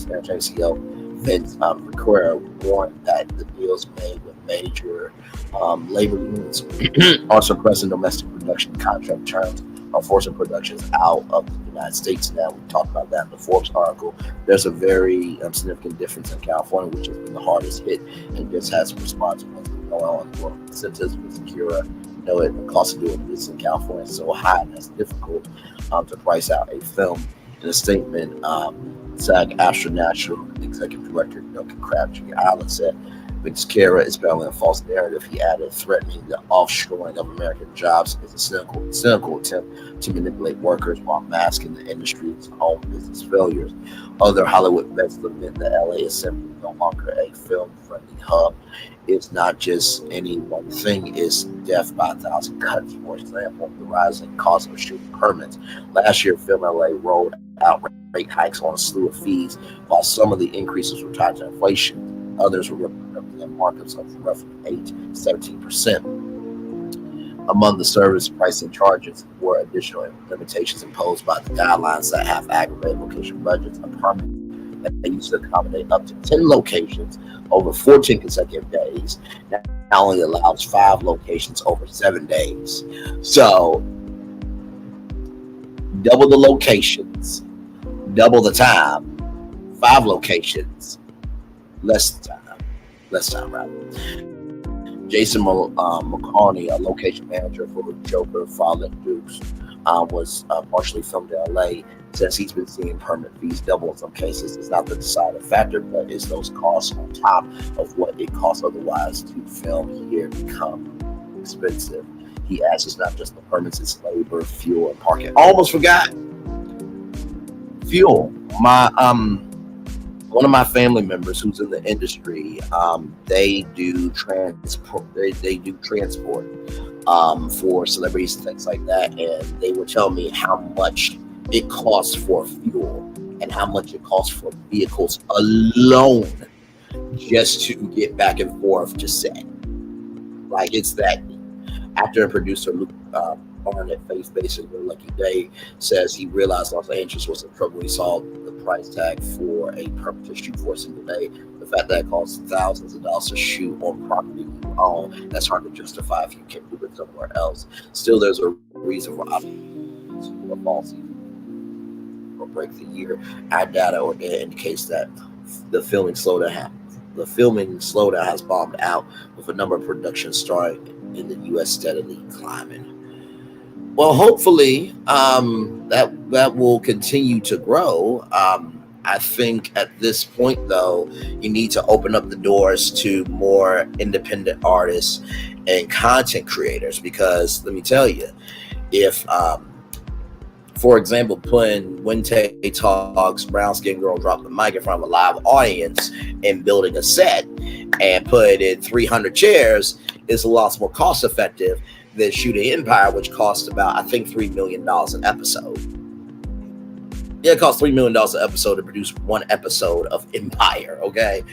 Entertainment CEO Vince Viqueira warned that the deals made with major labor unions are suppressing domestic production contract terms, are forcing productions out of the United States. Now, we talked about that in the Forbes article. There's a very significant difference in California, which has been the hardest hit, and this has response to what's been going on in the world. Symptoms with Secura, the cost of doing business in California is so high and it's difficult to price out a film. In a statement, SAG-AFTRA National Executive Director Duncan Crabtree Island said Viqueira is peddling a false narrative. He added, threatening the offshoring of American jobs is a cynical attempt to manipulate workers while masking the industry's own business failures. Other Hollywood vets lament that LA is simply no longer a film-friendly hub. It's not just any one thing, it's death by 1,000 cuts. For example, the rising cost of shooting permits. Last year, Film LA rolled out rate hikes on a slew of fees, while some of the increases were tied to inflation. Others were representing markups of roughly 8-17%. Among the service pricing charges were additional limitations imposed by the guidelines that have aggravated location budgets. A permit that they used to accommodate up to 10 locations over 14 consecutive days now only allows 5 locations over 7 days. So double the locations, double the time, 5 locations, less time, right? Jason McCarney, a location manager for Joker, Fallen Dukes, was partially filmed in LA. Says he's been seeing permit fees double in some cases. It's not the deciding factor, but it's those costs on top of what it costs otherwise to film here become expensive. He adds, it's not just the permits, it's labor, fuel, and parking. Almost forgot fuel. One of my family members who's in the industry, they do transport. They do transport for celebrities and things like that, and they would tell me how much it costs for fuel and how much it costs for vehicles alone just to get back and forth to set. Like, it's that. Actor and producer Luke Barnett, faith-based Lucky Day, says he realized Los Angeles was in trouble when he saw the price tag for a permit to shoot for a single day. The fact that it costs thousands of dollars to shoot on property you own, that's hard to justify if you can't do it somewhere else. Still, there's a reason for fall season or break the year. Our data or data indicates that the filming slowdown has bombed out, with a number of productions starting in the U.S. steadily climbing. Well, hopefully that will continue to grow. I think at this point, though, you need to open up the doors to more independent artists and content creators, because let me tell you, if for example, when Tay Talks, Brown Skin Girl dropped the mic in front of a live audience and building a set and put in 300 chairs is a lot more cost effective than shooting Empire, which cost about, I think, $3 million an episode. Yeah, it costs $3 million an episode to produce one episode of Empire, okay?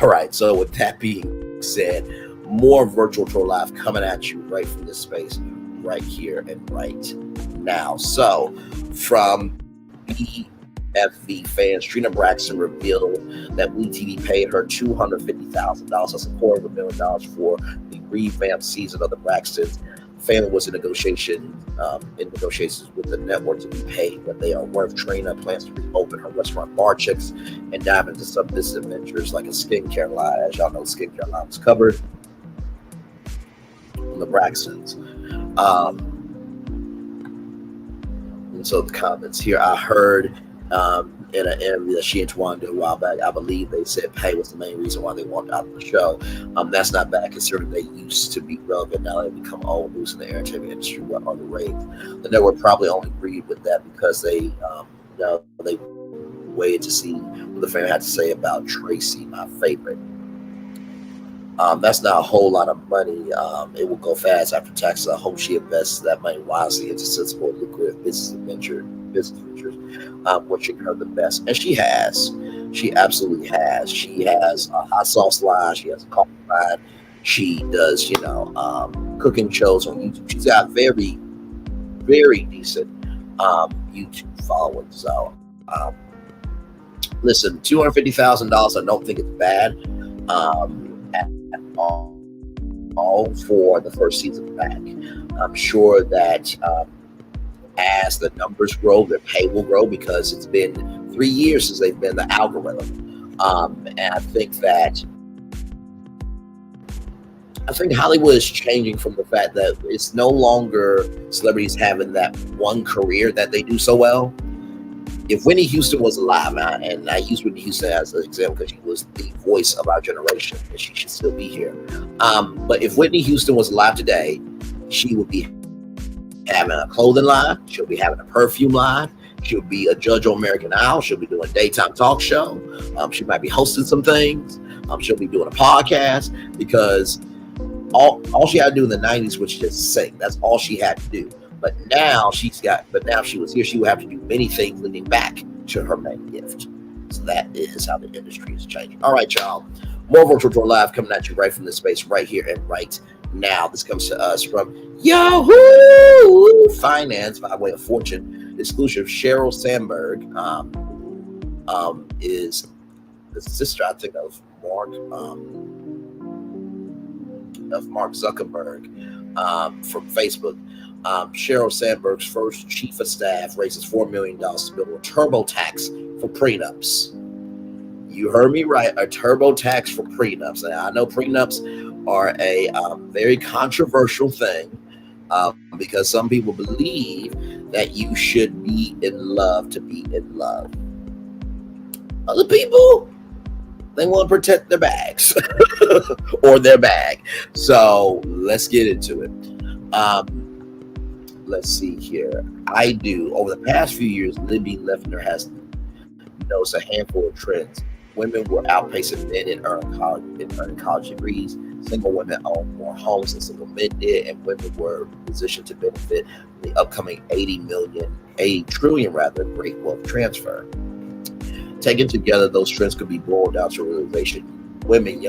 All right, so with that being said, more Virtual Tour Live coming at you right from this space, right here and right now. So, from BFV fans, Trina Braxton revealed that WeTV paid her $250,000. That's $250,000 for the revamped season of the Braxtons. family was in negotiations with the network to be paid what they are worth. Trina plans to reopen her restaurant bar chicks and dive into some business ventures like a skincare line. As y'all know, skincare line was covered on the Braxtons. And so the comments here, I heard in an interview that she and Towanda a while back, I believe they said pay was the main reason why they walked out of the show. That's not bad considering they used to be relevant. Now they become old news in the entertainment industry. What are the ratings? The network probably only agreed with that because they waited to see what the fan had to say about Tracy, my favorite. That's not a whole lot of money. It will go fast after taxes. I hope she invests that money wisely into sensible, lucrative business ventures, wishing her the best. And she has. She absolutely has. She has a hot sauce line. She has a coffee line. She does, cooking shows on YouTube. She's got very, very decent YouTube following. So, listen, $250,000. I don't think it's bad. At all for the first season back. I'm sure that as the numbers grow, their pay will grow because it's been 3 years since they've been the algorithm. And I think Hollywood is changing from the fact that it's no longer celebrities having that one career that they do so well. If Whitney Houston was alive, and I use Whitney Houston as an example because she was the voice of our generation, and she should still be here. But if Whitney Houston was alive today, she would be having a clothing line. She'll be having a perfume line. She'll be a judge on American Idol. She'll be doing a daytime talk show. She might be hosting some things. She'll be doing a podcast because all she had to do in the 90s was just sing. That's all she had to do. But now if she was here, she would have to do many things leading back to her main gift. So that is how the industry is changing. All right, y'all. More Virtual Tour Live coming at you right from this space right here and right now. This comes to us from Yahoo Finance by way of Fortune. Exclusive Sheryl Sandberg is the sister, I think, of Mark Zuckerberg from Facebook. Sheryl Sandberg's first chief of staff raises $4 million to build a TurboTax for prenups. You heard me right, a TurboTax for prenups. Now, I know prenups are a very controversial thing because some people believe that you should be in love to be in love. Other people, they want to protect their bags or their bag. So let's get into it. Let's see here. Over the past few years, Libby Leffler has noticed a handful of trends. Women were outpacing men in earning college degrees. Single women own more homes than single men did, and women were positioned to benefit from the upcoming $80 trillion Great Wealth Transfer. Taken together, those trends could be boiled down to a realization: women,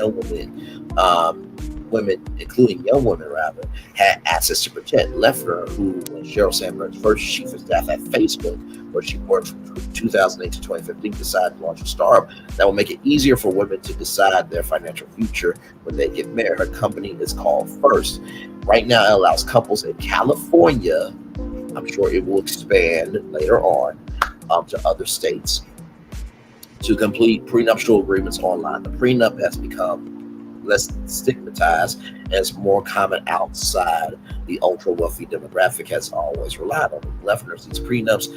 including young women, had access to protect. Leffler, who was Sheryl Sandberg's first chief of staff at Facebook, where she worked from 2008 to 2015, decided to launch a startup that will make it easier for women to decide their financial future when they get married. Her company is called First. Right now, it allows couples in California. I'm sure it will expand later on to other states to complete prenuptial agreements online. The prenup has become less stigmatized and it's more common outside the ultra wealthy demographic has always relied on. Leffler sees prenups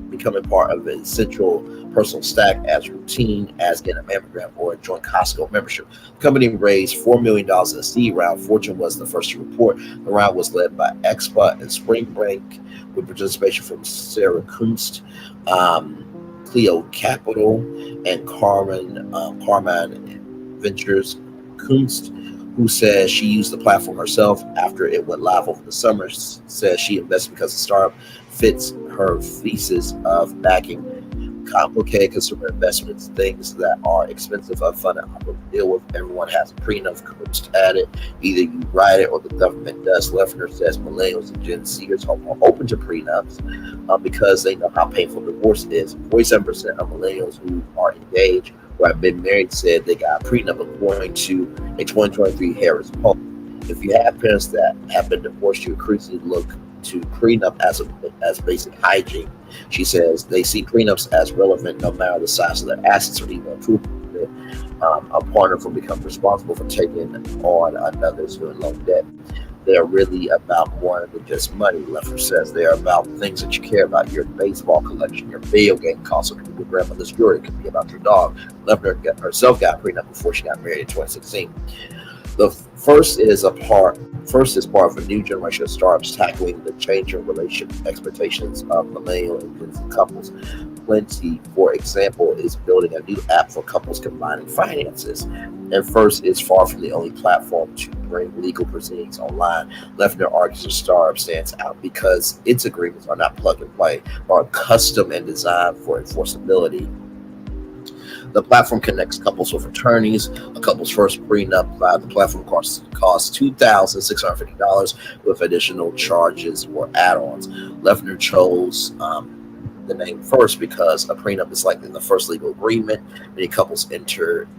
becoming part of an essential personal stack as routine as getting a mammogram or a joint Costco membership. The company raised $4 million in a seed round. Fortune was the first to report. The round was led by Expa and Spring Break with participation from Sarah Kunst, Cleo Capital, and Carmine Ventures. Kunst, who says she used the platform herself after it went live over the summer, says she invested because the startup fits her thesis of backing complicated consumer investments, things that are expensive, unfun, and hard to deal with. Everyone has a prenup. Kunst added, either you write it or the government does. Leffler says millennials and Gen Zers are more open to prenups because they know how painful divorce is. 47% of millennials who are engaged who have been married said they got a prenup according to a 2023 Harris poll. If you have parents that have been divorced, you increasingly look to prenup as basic hygiene. She says they see prenups as relevant no matter the size of their assets or even approval a partner from becoming responsible for taking on another's student loan debt. They are really about more than just money, Leffler says. They are about things that you care about, your baseball collection, your video game console, your grandmother's jewelry. It could be about your dog. Leffler herself got a prenup before she got married in 2016. The first is part of a new generation of startups tackling the changing relationship expectations of millennial and couples. Plenty, for example, is building a new app for couples combining finances. And First is far from the only platform to bring legal proceedings online. Leffler argues the startup stands out because its agreements are not plug and play, but are custom and designed for enforceability. The platform connects couples with attorneys. A couple's first prenup via the platform costs $2,650 with additional charges or add-ons. Leffler chose the name First because a prenup is likely the first legal agreement many couples enter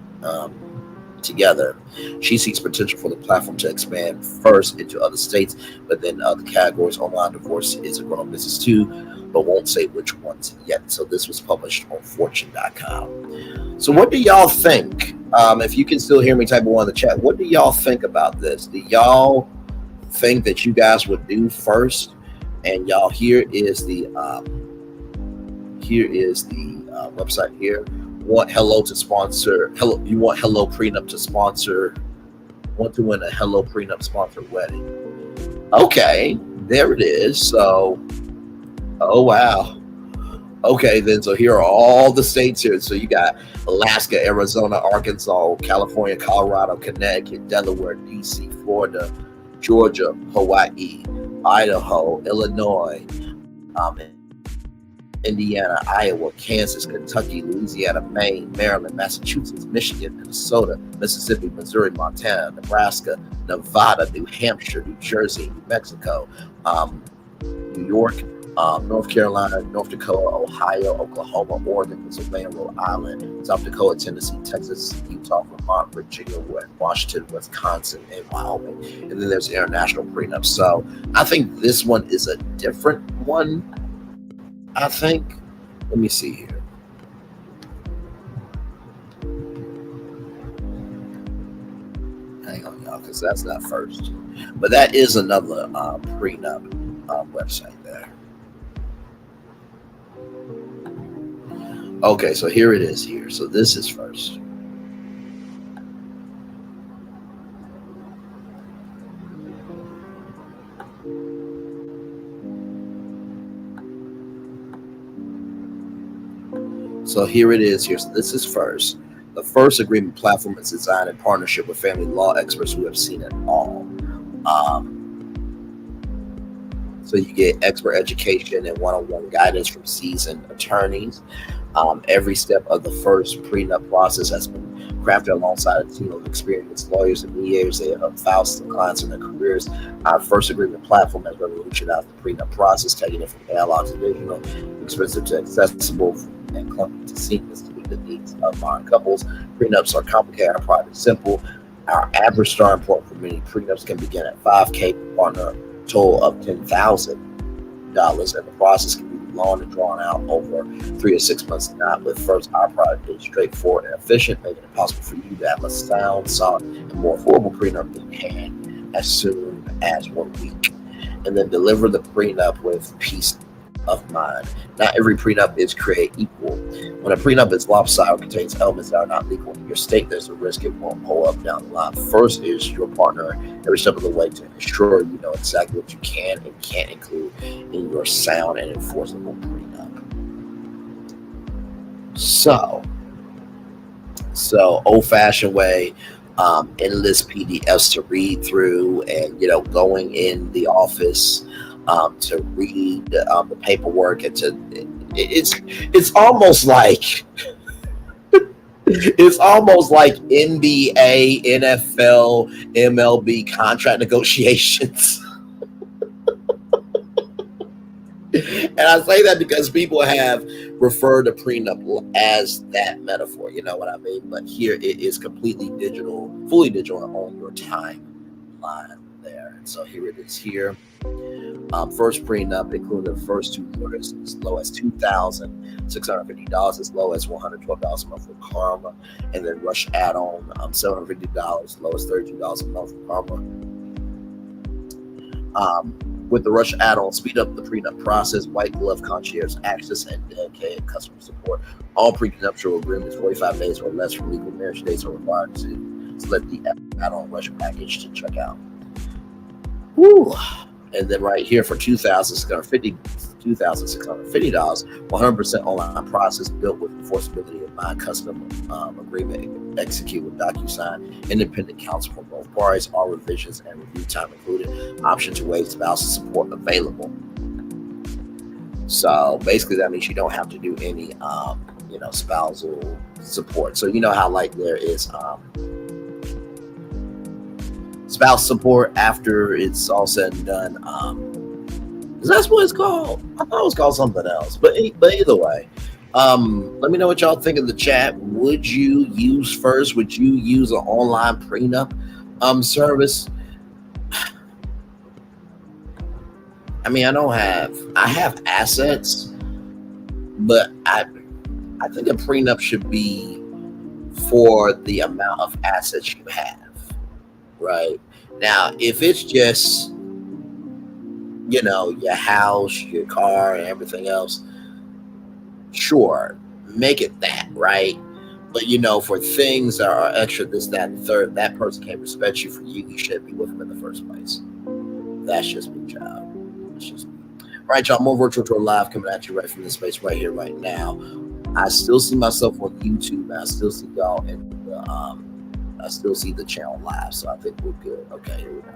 together. She sees potential for the platform to expand First into other states, but then other categories. Online divorce is a growing business too, but won't say which ones yet. So this was published on Fortune.com. So what do y'all think? If you can still hear me, type of one in the chat. What do y'all think about this? Do y'all think that you guys would do First? And y'all, here is the website here. Want Hello to sponsor? Hello, you want Hello Prenup to sponsor? Want to win a Hello Prenup sponsored wedding? Okay, there it is. So, oh wow. Okay, then so here are all the states here. So you got Alaska, Arizona, Arkansas, California, Colorado, Connecticut, Delaware, DC, Florida, Georgia, Hawaii, Idaho, Illinois, Indiana, Iowa, Kansas, Kentucky, Louisiana, Maine, Maryland, Massachusetts, Michigan, Minnesota, Mississippi, Missouri, Montana, Nebraska, Nevada, New Hampshire, New Jersey, New Mexico, New York, North Carolina, North Dakota, Ohio, Oklahoma, Oregon, Pennsylvania, Rhode Island, South Dakota, Tennessee, Texas, Utah, Vermont, Virginia, Washington, Wisconsin, and Wyoming. And then there's international prenups. So I think this one is a different one. I think, let me see here. Hang on, y'all, because that's not First. But that is another prenup website there. Okay, so here it is here. So this is First. So here it is here. So this is First. The First agreement platform is designed in partnership with family law experts who have seen it all. So you get expert education and one-on-one guidance from seasoned attorneys. Every step of the First prenup process has been crafted alongside a team of experienced lawyers and mediators. They have thousands of clients in their careers. Our First agreement platform has revolutionized the prenup process, taking it from analog to digital, expensive to accessible, and clunky to seamless to meet the needs of modern couples. Prenups are complicated, our product is simple. Our average starting point for many prenups can begin at $5,000 on a total of $10,000, and the process can be long and drawn out over 3 to 6 months. Not with First. Our product is straightforward and efficient, making it possible for you to have a sound, solid, and more affordable prenup in hand as soon as 1 week, and then deliver the prenup with peace of mind. Not every prenup is created equal. When a prenup is lopsided or contains elements that are not legal in your state, there's a risk it won't hold up down the line. First is your partner every step of the way to ensure you know exactly what you can and can't include in your sound and enforceable prenup. So old-fashioned way, endless PDFs to read through, and going in the office to read the paperwork, and it's almost like NBA, NFL, MLB contract negotiations. And I say that because people have refer to prenup as that metaphor, you know what I mean? But here it is completely digital, fully digital on your timeline there. And so here it is here. First prenup, including the first two quarters, as low as $2,650, as low as $112 a month for Karma, and then Rush add-on, $750, low as $32 a month for Karma. With the Rush add-on, speed up the prenup process, white glove concierge access, and dedicated customer support. All prenuptial agreements, 45 days or less from legal marriage dates, are required to select the add-on Rush package to check out. Woo! And then right here for $2,650, 100% online process built with enforceability of my custom agreement, execute with DocuSign, independent counsel for both parties, all revisions and review time included, option to waive spousal support available. So basically that means you don't have to do any, spousal support. So you know how like there is spouse support after it's all said and done. That's what it's called. I thought it was called something else. But either way, let me know what y'all think in the chat. Would you use an online prenup service? I mean, I have assets, but I think a prenup should be for the amount of assets you have. Right now, if it's just, your house, your car, and everything else, sure, make it that, right? But for things that are extra, this, that, and third, that person can't respect you for you. You shouldn't be with them in the first place. That's just me, child. That's just me. All right, y'all. More virtual tour live coming at you right from this space right here, right now. I still see myself on YouTube. I still see y'all in the I still see the channel live, so I think we're good. Okay, here we go.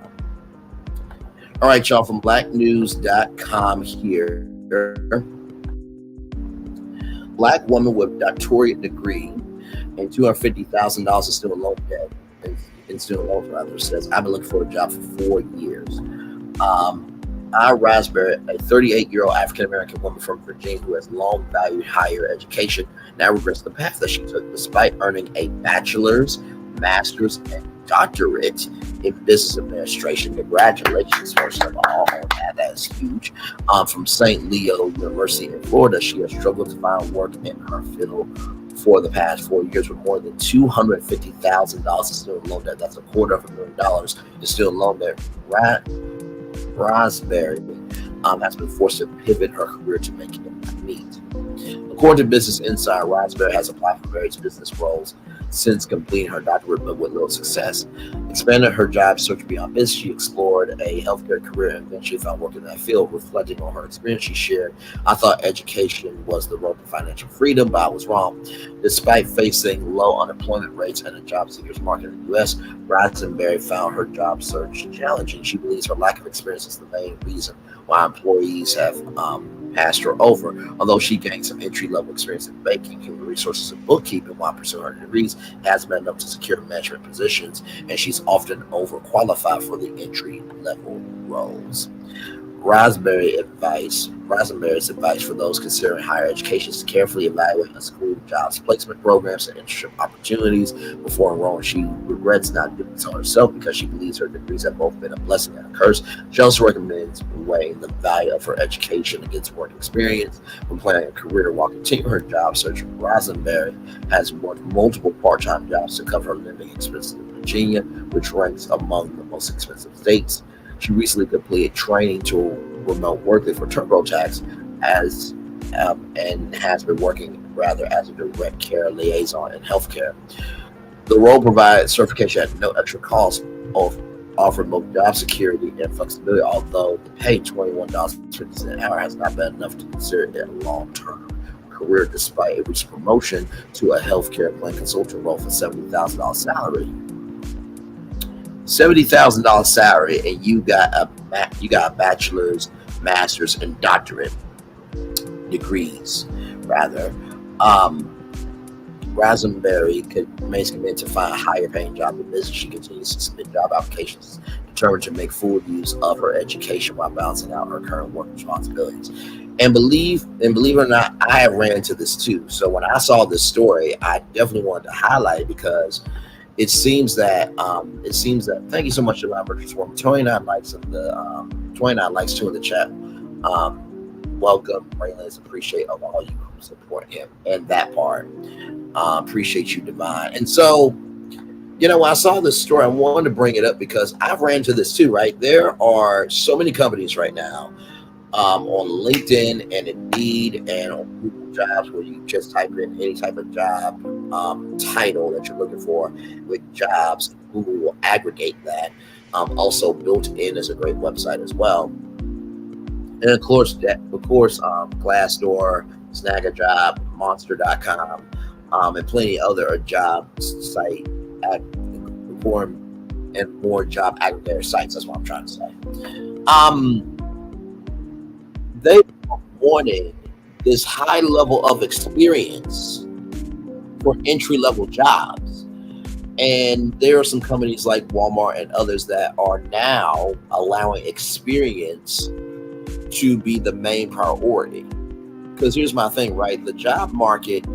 All right, y'all, from blacknews.com here. Black woman with doctorate degree and $250,000 in student loan debt, says, I've been looking for a job for 4 years. Rasberry, a 38-year-old African-American woman from Virginia who has long valued higher education, now regrets the path that she took despite earning a bachelor's, master's, and doctorate in business administration. Congratulations, first of all, on that. That is huge. From St. Leo University in Florida, she has struggled to find work in her field for the past 4 years with more than $250,000 in student loan debt. That's $250,000 in student loan debt. Rasberry has been forced to pivot her career to make it meet. According to Business Insider, Rasberry has applied for various business roles since completing her doctorate, but with little success. Expanded her job search beyond business, she explored a healthcare career and eventually found work in that field. Reflecting on her experience, she shared, I thought education was the road to financial freedom, but I was wrong. Despite facing low unemployment rates and a job seekers market in the U.S., Rasberry found her job search challenging. She believes her lack of experience is the main reason why employees have passed her over. Although she gained some entry-level experience in banking, human resources, and bookkeeping while pursuing her degrees, hasn't been enough to secure management positions, and she's often overqualified for the entry-level roles. Rasberry's advice for those considering higher education is to carefully evaluate and school jobs, placement programs, and internship opportunities before enrolling. She regrets not doing so herself because she believes her degrees have both been a blessing and a curse. She also recommends weighing the value of her education against work experience when planning a career. While continuing her job search, Rasberry has worked multiple part-time jobs to cover her living expenses in Virginia, which ranks among the most expensive states. She recently completed training to remote working for TurboTax and has been working as a direct care liaison in healthcare. The role provides certification at no extra cost, offering both job security and flexibility, although the pay $21.50 an hour has not been enough to consider it a long-term career despite a recent promotion to a healthcare plan consultant role for $70,000 salary. $70,000 salary, and you got a bachelor's, master's, and doctorate degrees. Rasberry may commit to find a higher paying job in business. She continues to submit job applications to determined to make full use of her education while balancing out her current work responsibilities. And believe it or not, I have ran into this too. So when I saw this story, I definitely wanted to highlight it because it seems that thank you so much to Robert for 29 likes in the 29 likes too in the chat. Welcome, Raylan's, appreciate of all you who support him and that part. Appreciate you, Divine. And so, when I saw this story, I wanted to bring it up because I've ran into this too, right? There are so many companies right now on LinkedIn and Indeed and on Google Jobs where you just type in any type of job title that you're looking for with jobs. Google will aggregate that. Also built in as a great website as well. And of course, Glassdoor, Snag a Job, Monster.com, and plenty other job site and more job aggregator sites. That's what I'm trying to say. They wanted this high level of experience for entry-level jobs. And there are some companies like Walmart and others that are now allowing experience to be the main priority. Because here's my thing, right? The job market,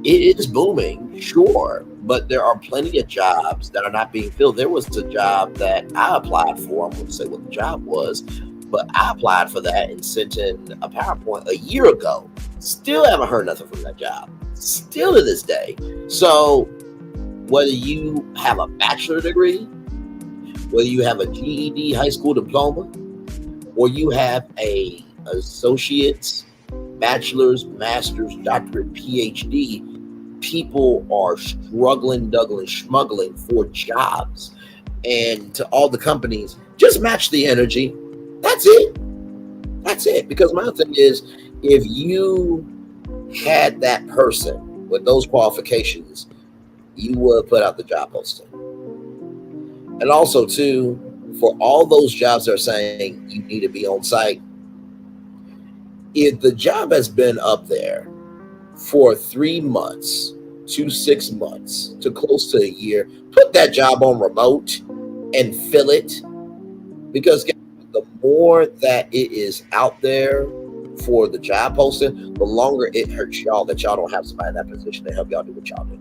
it is booming, sure, but there are plenty of jobs that are not being filled. There was a job that I applied for. I'm going to say what the job was, but I applied for that and sent in a PowerPoint a year ago. Still haven't heard nothing from that job. Still to this day. So whether you have a bachelor degree, whether you have a GED high school diploma, or you have a associate's, bachelor's, master's, doctorate, PhD, people are struggling, smuggling for jobs. And to all the companies, just match the energy. That's it. Because my thing is, if you had that person with those qualifications, you would put out the job posting. And also, too, for all those jobs that are saying you need to be on site, if the job has been up there for 3 months to 6 months to close to a year, put that job on remote and fill it. Because the more that it is out there for the job posting, the longer it hurts y'all that y'all don't have somebody in that position to help y'all do what y'all do.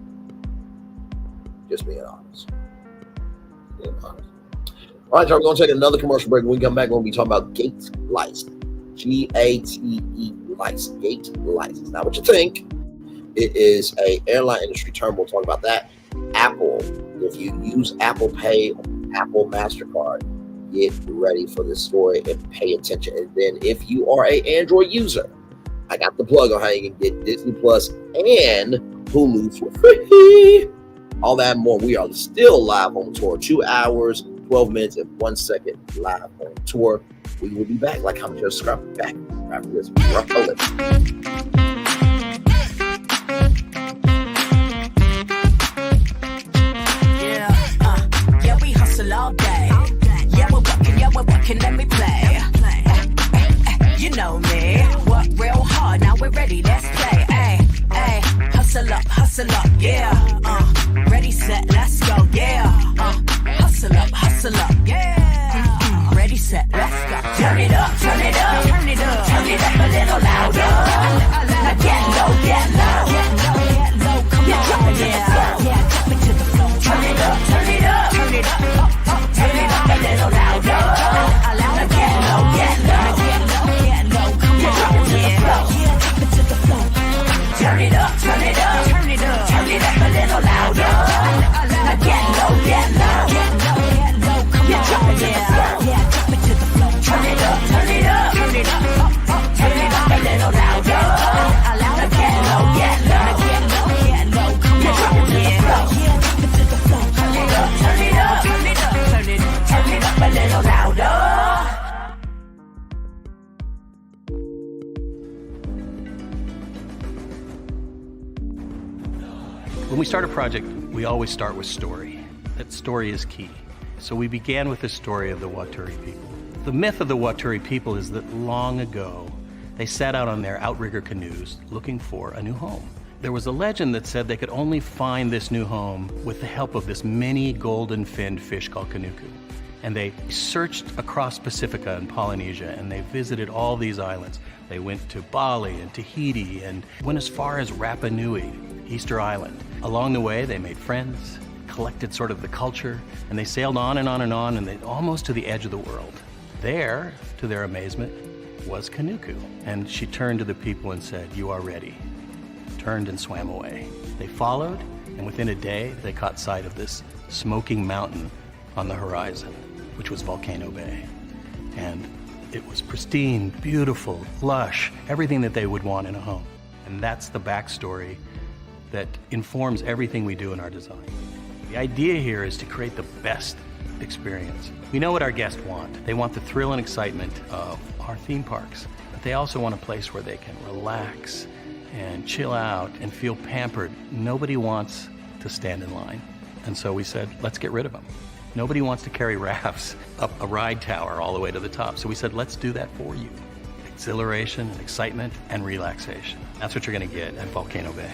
Just being honest. All right, y'all, we're going to take another commercial break. When we come back, we're going to be talking about gate license. GATE license. Gate license. Now, what you think? It is a airline industry term. We'll talk about that. Apple. If you use Apple Pay or Apple MasterCard, get ready for this story and pay attention. And then if you are an Android user, I got the plug on how you can get Disney Plus and Hulu for free. All that and more. We are still live on tour. 2 hours, 12 minutes, and 1 second live on tour. We will be back like I'm just scrubbing back after this. Yeah, we hustle all day. Yeah, we're working, let me play. You know me, work real hard, now we're ready, let's play. Hustle up, yeah. Ready, set, let's go, yeah. Hustle up, yeah. Ready, set, let's go. Turn it up, turn it up, turn it up, turn it up a little louder. Now get low, come on, drop it to the floor, drop it to the floor. Turn it up, turn it up, turn it up, turn it up a little louder. Now get low, come on, drop it to the floor, drop it to the floor. Turn it up, turn it up, turn it up, turn it up a little louder. Now get low, come on, drop it to the floor, drop it to the floor. Turn it up, turn it up, turn it up, turn it up a little louder. Now get low, come on, drop it to the floor, drop it to the floor. Turn it up, turn it up, turn it up, turn it up a little louder. When we start a project, we always start with story. That story is key. So we began with the story of the Waturi people. The myth of the Waturi people is that long ago, they set out on their outrigger canoes looking for a new home. There was a legend that said they could only find this new home with the help of this mini golden-finned fish called kanuku. And they searched across Pacifica and Polynesia, and they visited all these islands. They went to Bali and Tahiti and went as far as Rapa Nui, Easter Island. Along the way, they made friends, collected sort of the culture, and they sailed on and on and on, and they almost to the edge of the world. There, to their amazement, was Kanuku. And she turned to the people and said, "You are ready." Turned and swam away. They followed, and within a day, they caught sight of this smoking mountain on the horizon, which was Volcano Bay. And it was pristine, beautiful, lush, everything that they would want in a home. And that's the backstory that informs everything we do in our design. The idea here is to create the best experience. We know what our guests want. They want the thrill and excitement of our theme parks, but they also want a place where they can relax and chill out and feel pampered. Nobody wants to stand in line. And so we said, let's get rid of them. Nobody wants to carry rafts up a ride tower all the way to the top. So we said, let's do that for you. Exhilaration and excitement and relaxation. That's what you're going to get at Volcano Bay.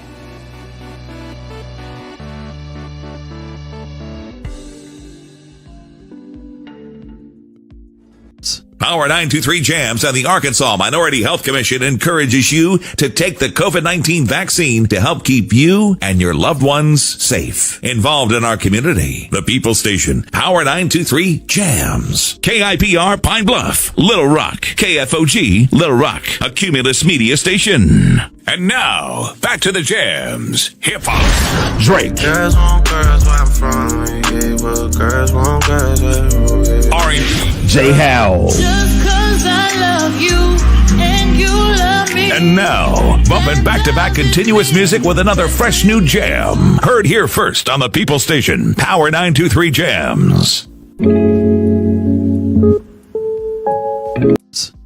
Power 923 Jams and the Arkansas Minority Health Commission encourages you to take the COVID-19 vaccine to help keep you and your loved ones safe. Involved in our community, the People Station, Power 923 Jams. KIPR Pine Bluff, Little Rock, KFOG, Little Rock, a Cumulus Media Station. And now, back to the jams. Hip-hop. Drake. Girls want girls where I'm from. Yeah, well, girls want girls where R&B. J. Howell. Just 'cause I love you and you love me. And now, bumping back-to-back continuous music with another fresh new jam. Heard here first on the People Station, Power 923 Jams.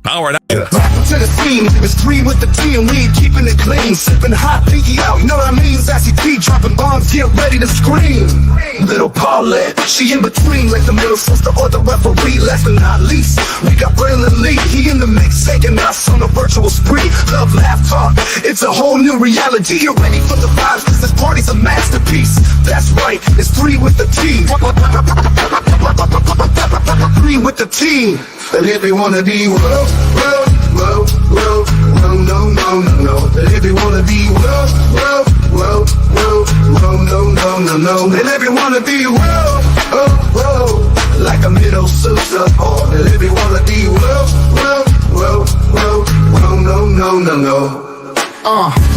Power 9. Welcome to the scene, it's 3 with the team, we ain't keeping it clean. Sipping hot, pinky out, you know what I mean? Sassy P dropping bombs, get ready to scream. Little Paulette, she in between like the middle sister or the referee. Last but not least, we got Braylon Lee, he in the mix, taking us on a virtual spree. Love, laugh, talk, it's a whole new reality. Get ready for the vibes, cause this party's a masterpiece. That's right, it's 3 with the team. 3 with the team. And if you wanna be no, and if you wanna be no. And if you wanna be like a middle sister, and if you wanna be no.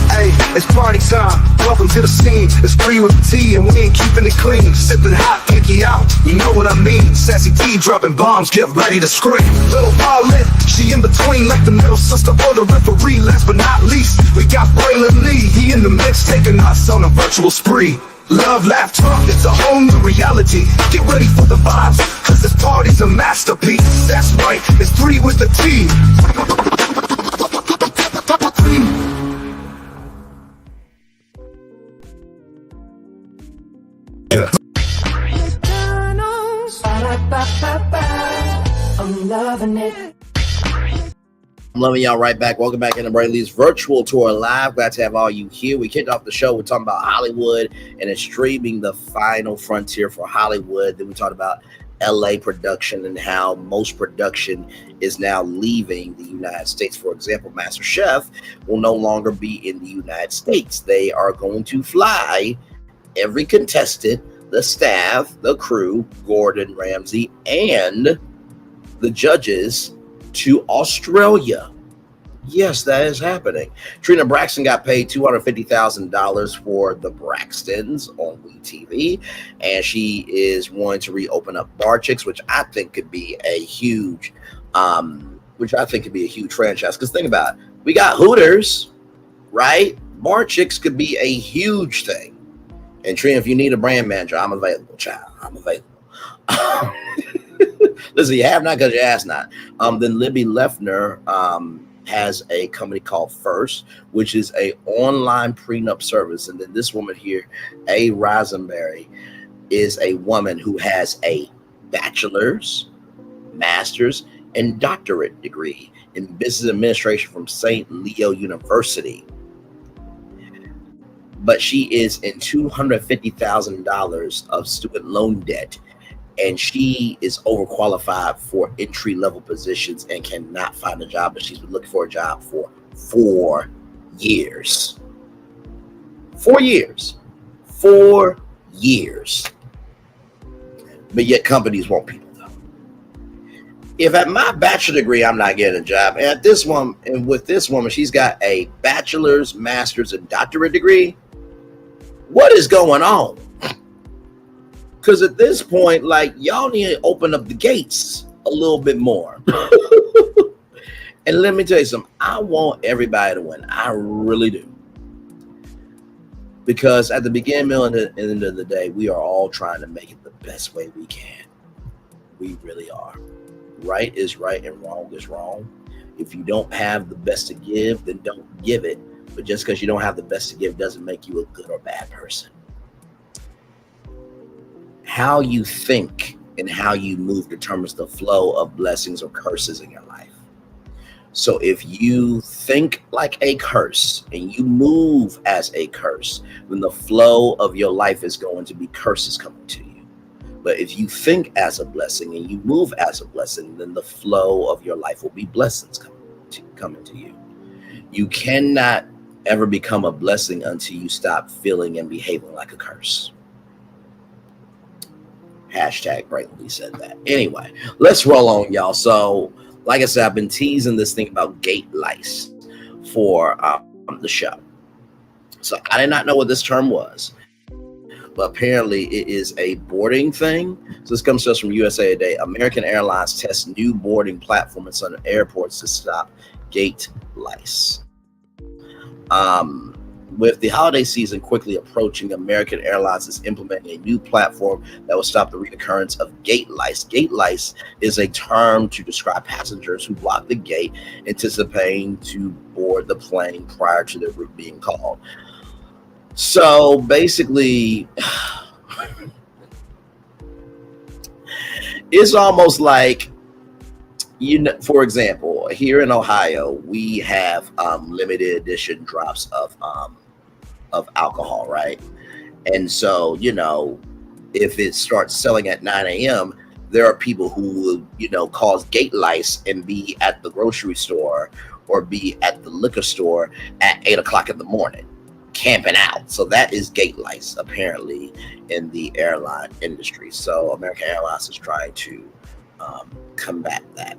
Hey, it's party time. Welcome to the scene. It's 3 with the T, and we ain't keeping it clean. Sipping hot, pinky out. You know what I mean? Sassy T dropping bombs, get ready to scream. Little Paulette, she in between like the middle sister or the referee. Last but not least, we got Braylon Lee. He in the mix, taking us on a virtual spree. Love, laugh, talk, it's a whole new reality. Get ready for the vibes, cause this party's a masterpiece. That's right, it's 3 with the T. I'm loving it. I'm loving y'all right back. Welcome back into Braylon's virtual tour live. Glad to have all you here. We kicked off the show. We're talking about Hollywood and it's streaming the final frontier for Hollywood. Then we talked about LA production and how most production is now leaving the United States. For example, MasterChef will no longer be in the United States. They are going to fly every contestant, the staff, the crew, Gordon Ramsay, and the judges to Australia. Yes, that is happening. Trina Braxton got paid $250,000 for the Braxtons on WeTV, and she is wanting to reopen up Bar Chicks, which I think could be a huge, franchise. Because think about it, we got Hooters, right? Bar Chicks could be a huge thing. And Trina, if you need a brand manager, I'm available, child. I'm available. Listen, you have not because you ask not. Then Libby Leffler has a company called First, which is a online prenup service. And then this woman here, Rasberry, is a woman who has a bachelor's, master's, and doctorate degree in business administration from St. Leo University. But she is in $250,000 of student loan debt. and she is overqualified for entry-level positions and cannot find a job, but she's been looking for a job for 4 years. 4 years. 4 years. But yet companies want people though. If at my bachelor degree I'm not getting a job, and at this one, and with this woman, she's got a bachelor's, master's, and doctorate degree, what is going on? Because at this point, like, y'all need to open up the gates a little bit more. And let me tell you something, I want everybody to win. I really do. Because at the beginning, middle, and the end of the day, we are all trying to make it the best way we can. We really are. Right is right and wrong is wrong. If you don't have the best to give, then don't give it. But just because you don't have the best to give doesn't make you a good or bad person. How you think and how you move determines the flow of blessings or curses in your life. So if you think like a curse and you move as a curse, then the flow of your life is going to be curses coming to you. But if you think as a blessing and you move as a blessing, then the flow of your life will be blessings coming to you. You cannot ever become a blessing until you stop feeling and behaving like a curse. Hashtag Brightly said that. Anyway, let's roll on, y'all. So, like I said, I've been teasing this thing about gate lice for the show. So I did not know what this term was, but apparently it is a boarding thing. So this comes to us from USA Today. American Airlines tests new boarding platform in some airports to stop gate lice. With the holiday season quickly approaching, American Airlines is implementing a new platform that will stop the reoccurrence of gate lice. Gate lice is a term to describe passengers who block the gate, anticipating to board the plane prior to their route being called. So basically, it's almost like, you know, for example, here in Ohio, we have limited edition drops of alcohol, right? And so, you know, if it starts selling at 9 a.m., there are people who will, you know, cause gate lice and be at the grocery store or be at the liquor store at 8 o'clock in the morning, camping out. So that is gate lice, apparently, in the airline industry. So American Airlines is trying to combat that.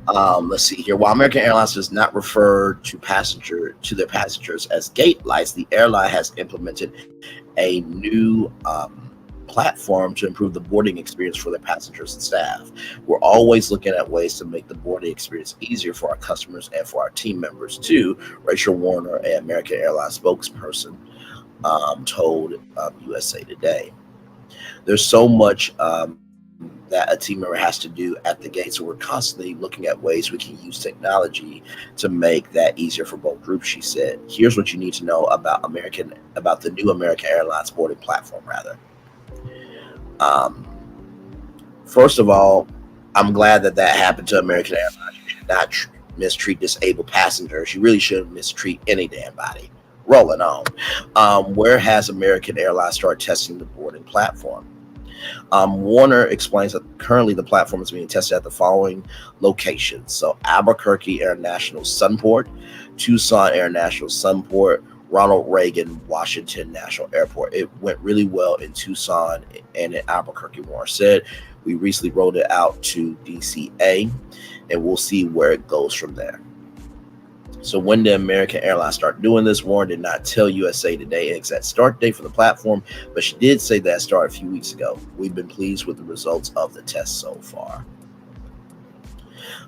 Let's see here. While American Airlines does not refer to their passengers as gate lice, the airline has implemented a new platform to improve the boarding experience for their passengers and staff. We're always looking at ways to make the boarding experience easier for our customers and for our team members too, Rachel Warner, an American Airlines spokesperson, told USA Today. There's so much that a team member has to do at the gate. So we're constantly looking at ways we can use technology to make that easier for both groups, she said. Here's what you need to know about the new American Airlines boarding platform, rather. First of all, I'm glad that happened to American Airlines. You should not mistreat disabled passengers. You really shouldn't mistreat any damn body. Rolling on. Where has American Airlines started testing the boarding platform? Warner explains that currently the platform is being tested at the following locations. So Albuquerque International Sunport, Tucson International Sunport, Ronald Reagan Washington National Airport. It went really well in Tucson and in Albuquerque, Warner said. We recently rolled it out to DCA, and we'll see where it goes from there. So when did American Airlines start doing this? Warren did not tell USA Today an exact start date for the platform, but she did say that it started a few weeks ago. We've been pleased with the results of the test so far.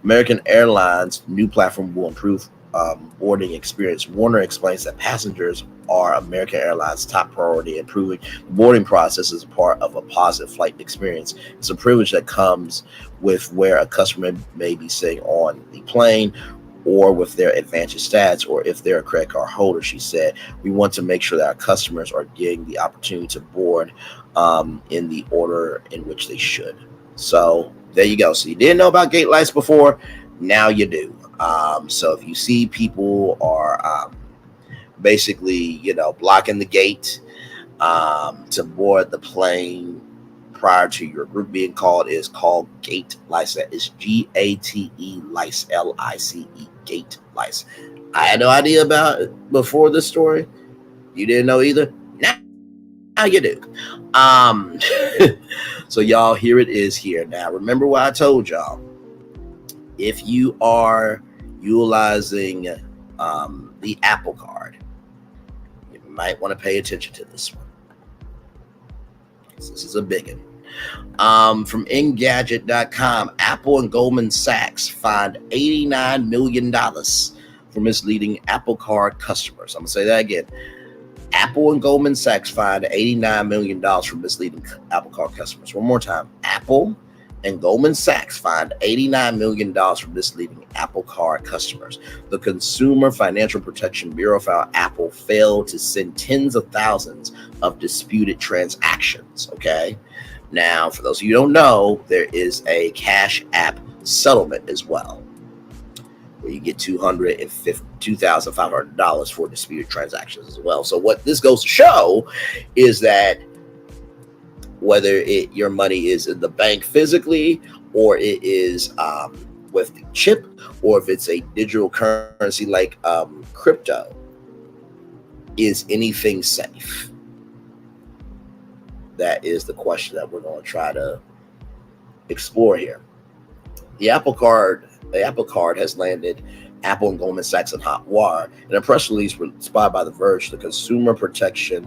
American Airlines' new platform will improve boarding experience. Warner explains that passengers are American Airlines' top priority. Improving the boarding process is a part of a positive flight experience. It's a privilege that comes with where a customer may be sitting on the plane or with their advantage stats, or if they're a credit card holder, she said. We want to make sure that our customers are getting the opportunity to board in the order in which they should. So there you go. So you didn't know about gate lights before, now you do. So if you see people are basically, you know, blocking the gate, to board the plane prior to your group being called is called gate lice. It's GATE lice, LICE, gate lice. I had no idea about it before this story. You didn't know either? Now you do. So y'all, here it is here. Now, remember what I told y'all. If you are utilizing the Apple Card, you might want to pay attention to this one. This is a big one. From Engadget.com, Apple and Goldman Sachs fined $89 million for misleading Apple Card customers. I'm going to say that again. Apple and Goldman Sachs fined $89 million for misleading Apple Card customers. One more time. Apple and Goldman Sachs fined $89 million for misleading Apple Card customers. The Consumer Financial Protection Bureau found Apple failed to send tens of thousands of disputed transactions. Okay. Now, for those of you who don't know, there is a Cash App settlement as well, where you get $2,500 for disputed transactions as well. So what this goes to show is that whether your money is in the bank physically, or it is with the chip, or if it's a digital currency like crypto, is anything safe? That is the question that we're going to try to explore here. The Apple Card has landed Apple and Goldman Sachs in hot water. In a press release spotted by The Verge, the Consumer Financial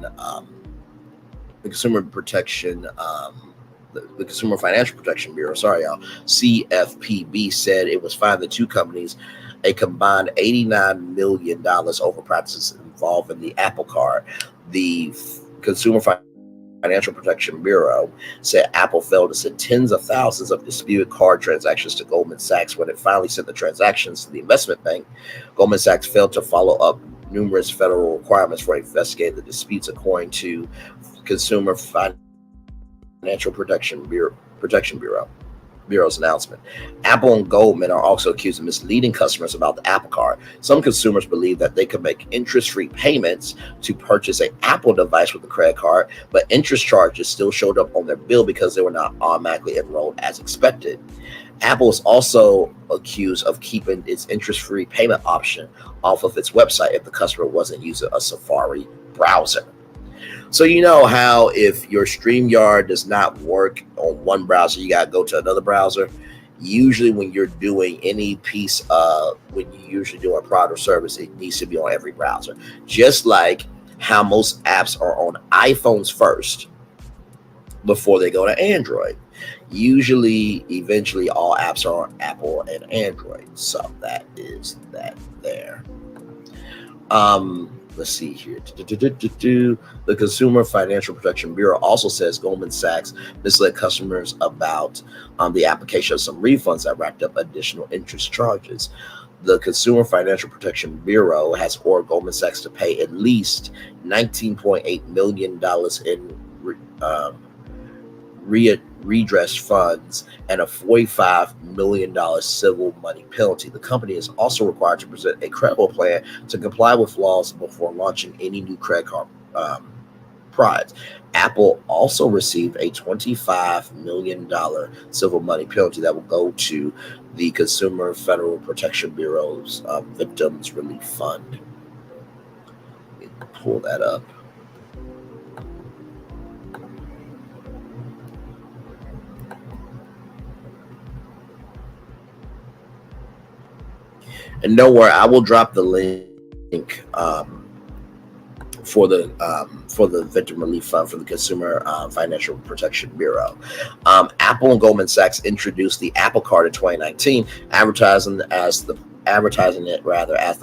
Protection Bureau, CFPB, said it was fined the two companies a combined $89 million over practices involved in the Apple Card. The Consumer Financial Protection Bureau said Apple failed to send tens of thousands of disputed card transactions to Goldman Sachs. When it finally sent the transactions to the investment bank, Goldman Sachs failed to follow up numerous federal requirements for investigating the disputes, according to Consumer Financial Protection Bureau's announcement. Apple and Goldman are also accused of misleading customers about the Apple Card. Some consumers believe that they could make interest-free payments to purchase an Apple device with the credit card, but interest charges still showed up on their bill because they were not automatically enrolled as expected. Apple is also accused of keeping its interest-free payment option off of its website if the customer wasn't using a Safari browser. So you know how if your StreamYard does not work on one browser, you got to go to another browser. Usually when you're doing any piece of, when you usually do a product or service, it needs to be on every browser. Just like how most apps are on iPhones first before they go to Android. Usually, eventually, all apps are on Apple and Android. So that is that there. Let's see here. The Consumer Financial Protection Bureau also says Goldman Sachs misled customers about the application of some refunds that racked up additional interest charges. The Consumer Financial Protection Bureau has ordered Goldman Sachs to pay at least $19.8 million in redress funds and a $45 million civil money penalty. The company is also required to present a credible plan to comply with laws before launching any new credit card products. Apple also received a $25 million civil money penalty that will go to the Consumer Federal Protection Bureau's Victims Relief Fund. Let me pull that up. And don't worry, I will drop the link for the Victim Relief Fund for the Consumer Financial Protection Bureau. Apple and Goldman Sachs introduced the Apple Card in 2019, advertising it as the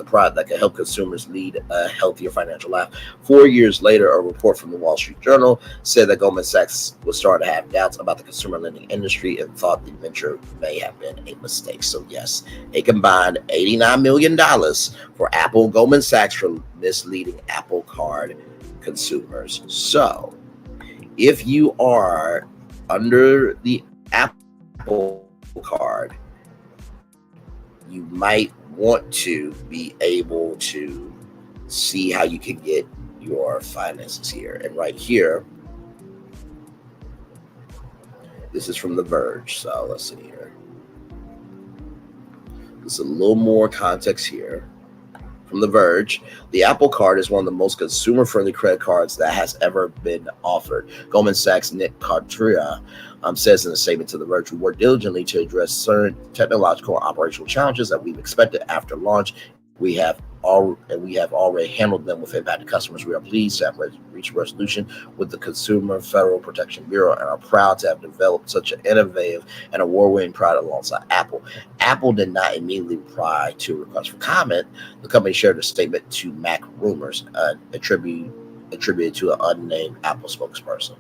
product that can help consumers lead a healthier financial life. 4 years later, a report from the Wall Street Journal said that Goldman Sachs was starting to have doubts about the consumer lending industry and thought the venture may have been a mistake. So yes, a combined $89 million for Apple and Goldman Sachs for misleading Apple Card consumers. So if you are under the Apple Card, you might want to be able to see how you can get your finances here. And right here, this is from The Verge. So let's see here. There's a little more context here. From The Verge, the Apple Card is one of the most consumer-friendly credit cards that has ever been offered. Goldman Sachs' Nick Cotria says in a statement to The Verge, "We work diligently to address certain technological and operational challenges that we've expected after launch. We have already handled them with impacted customers. We are pleased to have reached a resolution with the Consumer Federal Protection Bureau and are proud to have developed such an innovative and award-winning product alongside Apple." Apple did not immediately reply to a request for comment. The company shared a statement to Mac Rumors, attributed to an unnamed Apple spokesperson.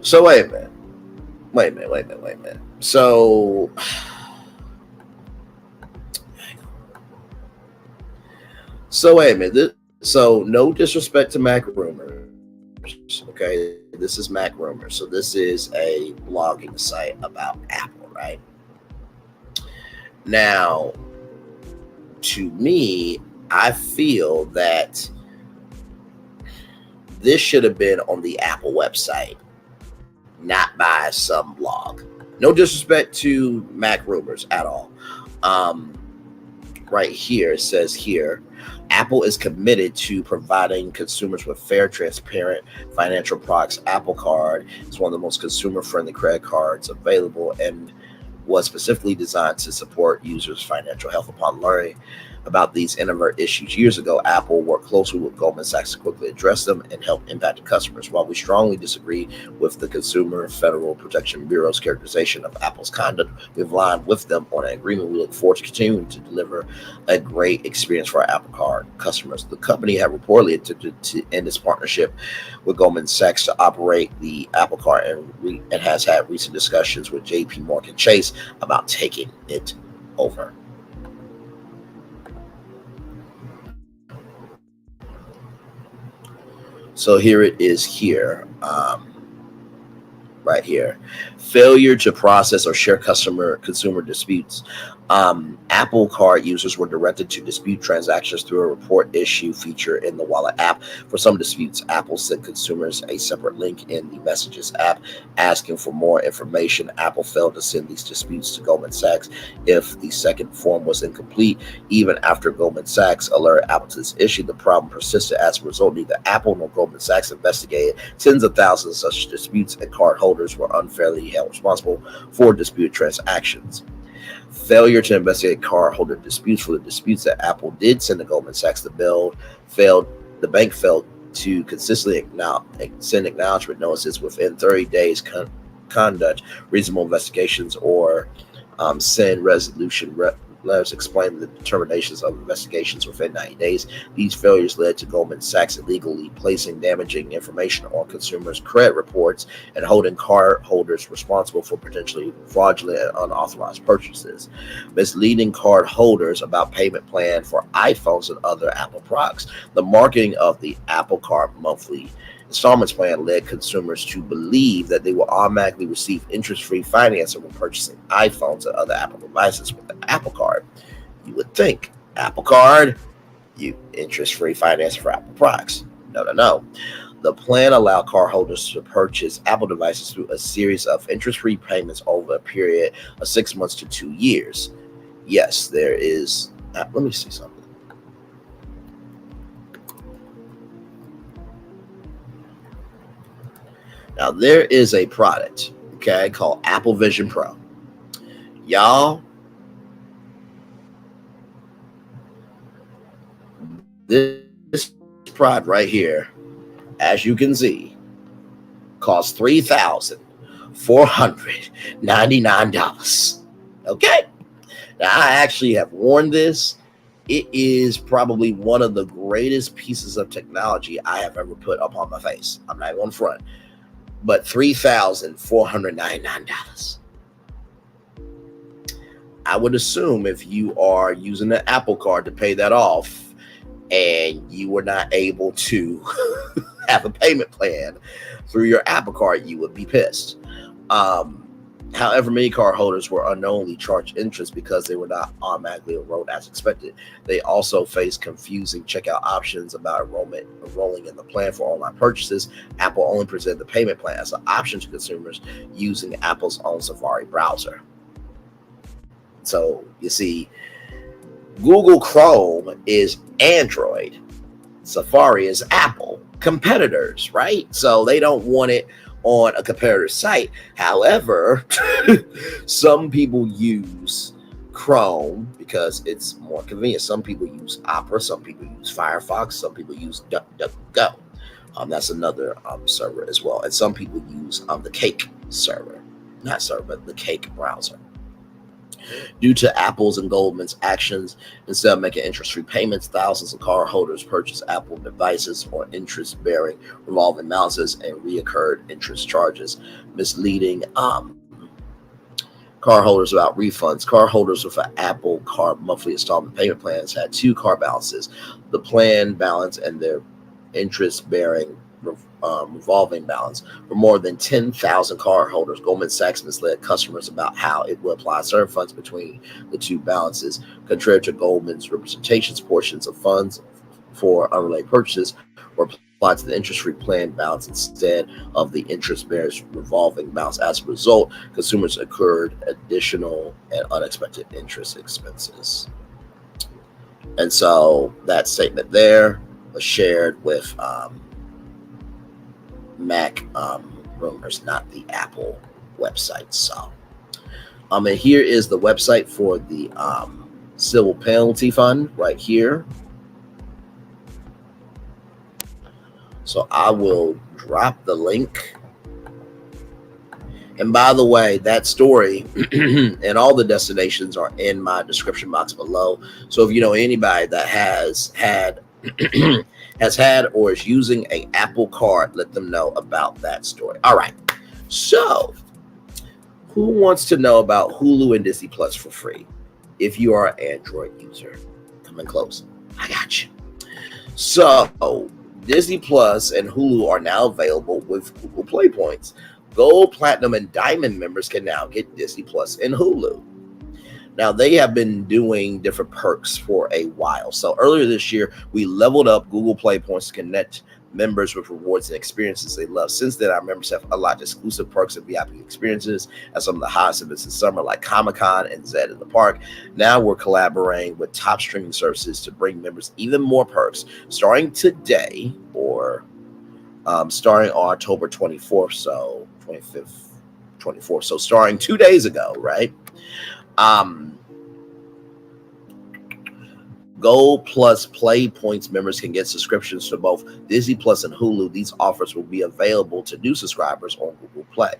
So wait a minute. So wait a minute. So no disrespect to Mac Rumors. Okay, this is Mac Rumors. So this is a blogging site about Apple, right? Now, to me, I feel that this should have been on the Apple website, not by some blog. No disrespect to Mac Rumors at all. Right here, it says here, Apple is committed to providing consumers with fair, transparent financial products. Apple Card is one of the most consumer-friendly credit cards available and was specifically designed to support users' financial health. Upon learning about these inadvertent issues years ago, Apple worked closely with Goldman Sachs to quickly address them and help impacted customers. While we strongly disagree with the Consumer Federal Protection Bureau's characterization of Apple's conduct, we've aligned with them on an agreement. We look forward to continuing to deliver a great experience for our Apple Card customers. The company had reportedly attempted to end its partnership with Goldman Sachs to operate the Apple Card and has had recent discussions with JP Morgan Chase about taking it over. So here it is here, right here. Failure to process or share consumer disputes. Apple Card users were directed to dispute transactions through a report issue feature in the Wallet app. For some disputes, Apple sent consumers a separate link in the Messages app asking for more information. Apple failed to send these disputes to Goldman Sachs if the second form was incomplete. Even after Goldman Sachs alerted Apple to this issue, the problem persisted. As a result, neither Apple nor Goldman Sachs investigated tens of thousands of such disputes, and card holders were unfairly held responsible for disputed transactions. Failure to investigate cardholder disputes. For the disputes that Apple did send to Goldman Sachs, the bank failed to consistently send acknowledgement notices within 30 days, conduct reasonable investigations, or send resolution letters explaining the determinations of investigations within 90 days. These failures led to Goldman Sachs illegally placing damaging information on consumers' credit reports and holding card holders responsible for potentially fraudulent and unauthorized purchases, misleading card holders about payment plan for iPhones and other Apple products. The marketing of the Apple Card monthly installments plan led consumers to believe that they will automatically receive interest-free financing when purchasing iPhones and other Apple devices with the Apple Card. You would think, Apple Card, you interest-free financing for Apple products. No. The plan allowed cardholders to purchase Apple devices through a series of interest-free payments over a period of 6 months to 2 years. Yes, there is. Let me see something. Now, there is a product, okay, called Apple Vision Pro. Y'all, this product right here, as you can see, costs $3,499. Okay? Now, I actually have worn this. It is probably one of the greatest pieces of technology I have ever put up on my face. I'm not going front. But $3,499. I would assume if you are using an Apple Card to pay that off and you were not able to have a payment plan through your Apple Card, you would be pissed. However, many card holders were unknowingly charged interest because they were not automatically enrolled as expected. They also faced confusing checkout options about enrolling in the plan for online purchases. Apple only presented the payment plan as an option to consumers using Apple's own Safari browser. So you see, Google Chrome is Android, Safari is Apple, competitors, right? So they don't want it on a competitor site. However, some people use Chrome because it's more convenient. Some people use Opera, some people use Firefox, some people use DuckDuckGo. That's another server as well. And some people use the Cake server, not server, but the Cake browser. Due to Apple's and Goldman's actions, instead of making interest-free payments, thousands of card holders purchased Apple devices on interest-bearing revolving balances and reoccurred interest charges, misleading card holders about refunds. Card holders with an Apple Card monthly installment payment plans had 2 card balances, the plan balance and their interest-bearing revolving balance. For more than 10,000 card holders, Goldman Sachs misled customers about how it would apply certain funds between the 2 balances. Contrary to Goldman's representations, portions of funds for unrelated purchases were applied to the interest-free plan balance instead of the interest-bearing revolving balance. As a result, consumers incurred additional and unexpected interest expenses. And so that statement there was shared with Mac rumors, not the Apple website. So and here is the website for the civil penalty fund right here. So I will drop the link. And by the way, that story and all the destinations are in my description box below. So if you know anybody that has had or is using an Apple Card, let them know about that story. All right. So who wants to know about Hulu and Disney Plus for free? If you are an Android user, come in close. I got you. So Disney Plus and Hulu are now available with Google Play Points. Gold, Platinum, and Diamond members can now get Disney Plus and Hulu. Now, they have been doing different perks for a while. So earlier this year, we leveled up Google Play Points to connect members with rewards and experiences they love. Since then, our members have a lot of exclusive perks and VIP experiences at some of the hottest events in summer, like Comic-Con and Zed in the Park. Now we're collaborating with top streaming services to bring members even more perks. Starting today, or starting on October 24th, so 25th, 24th. So starting 2 days ago, right? Gold Plus Play Points members can get subscriptions to both Disney Plus and Hulu. These offers will be available to new subscribers on Google Play.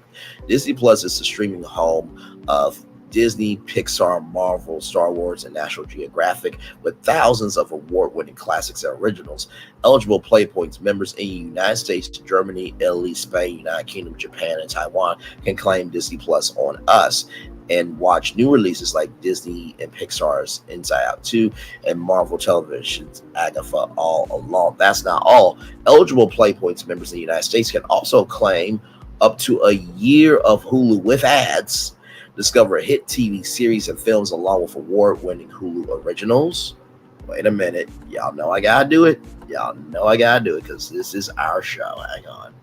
Disney Plus is the streaming home of Disney, Pixar, Marvel, Star Wars, and National Geographic, with thousands of award-winning classics and originals. Eligible Play Points members in the United States, Germany, Italy, Spain, United Kingdom, Japan, and Taiwan can claim Disney Plus on us and watch new releases like Disney and Pixar's Inside Out 2 and Marvel Television's Agatha all along. That's not all. Eligible Play Points members in the United States can also claim up to a year of Hulu with ads, discover hit TV series and films along with award-winning Hulu originals. Wait a minute. Y'all know I gotta do it. Y'all know I gotta do it because this is our show. Hang on.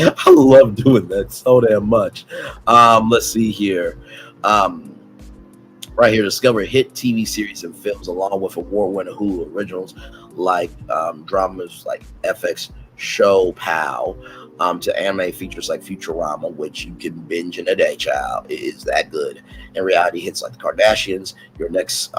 I love doing that so damn much. Let's see here. Right here, discover hit TV series and films along with award-winning Hulu originals like dramas like FX Show Pow, to anime features like Futurama, which you can binge in a day, child. It is that good. And reality hits like the Kardashians. Your next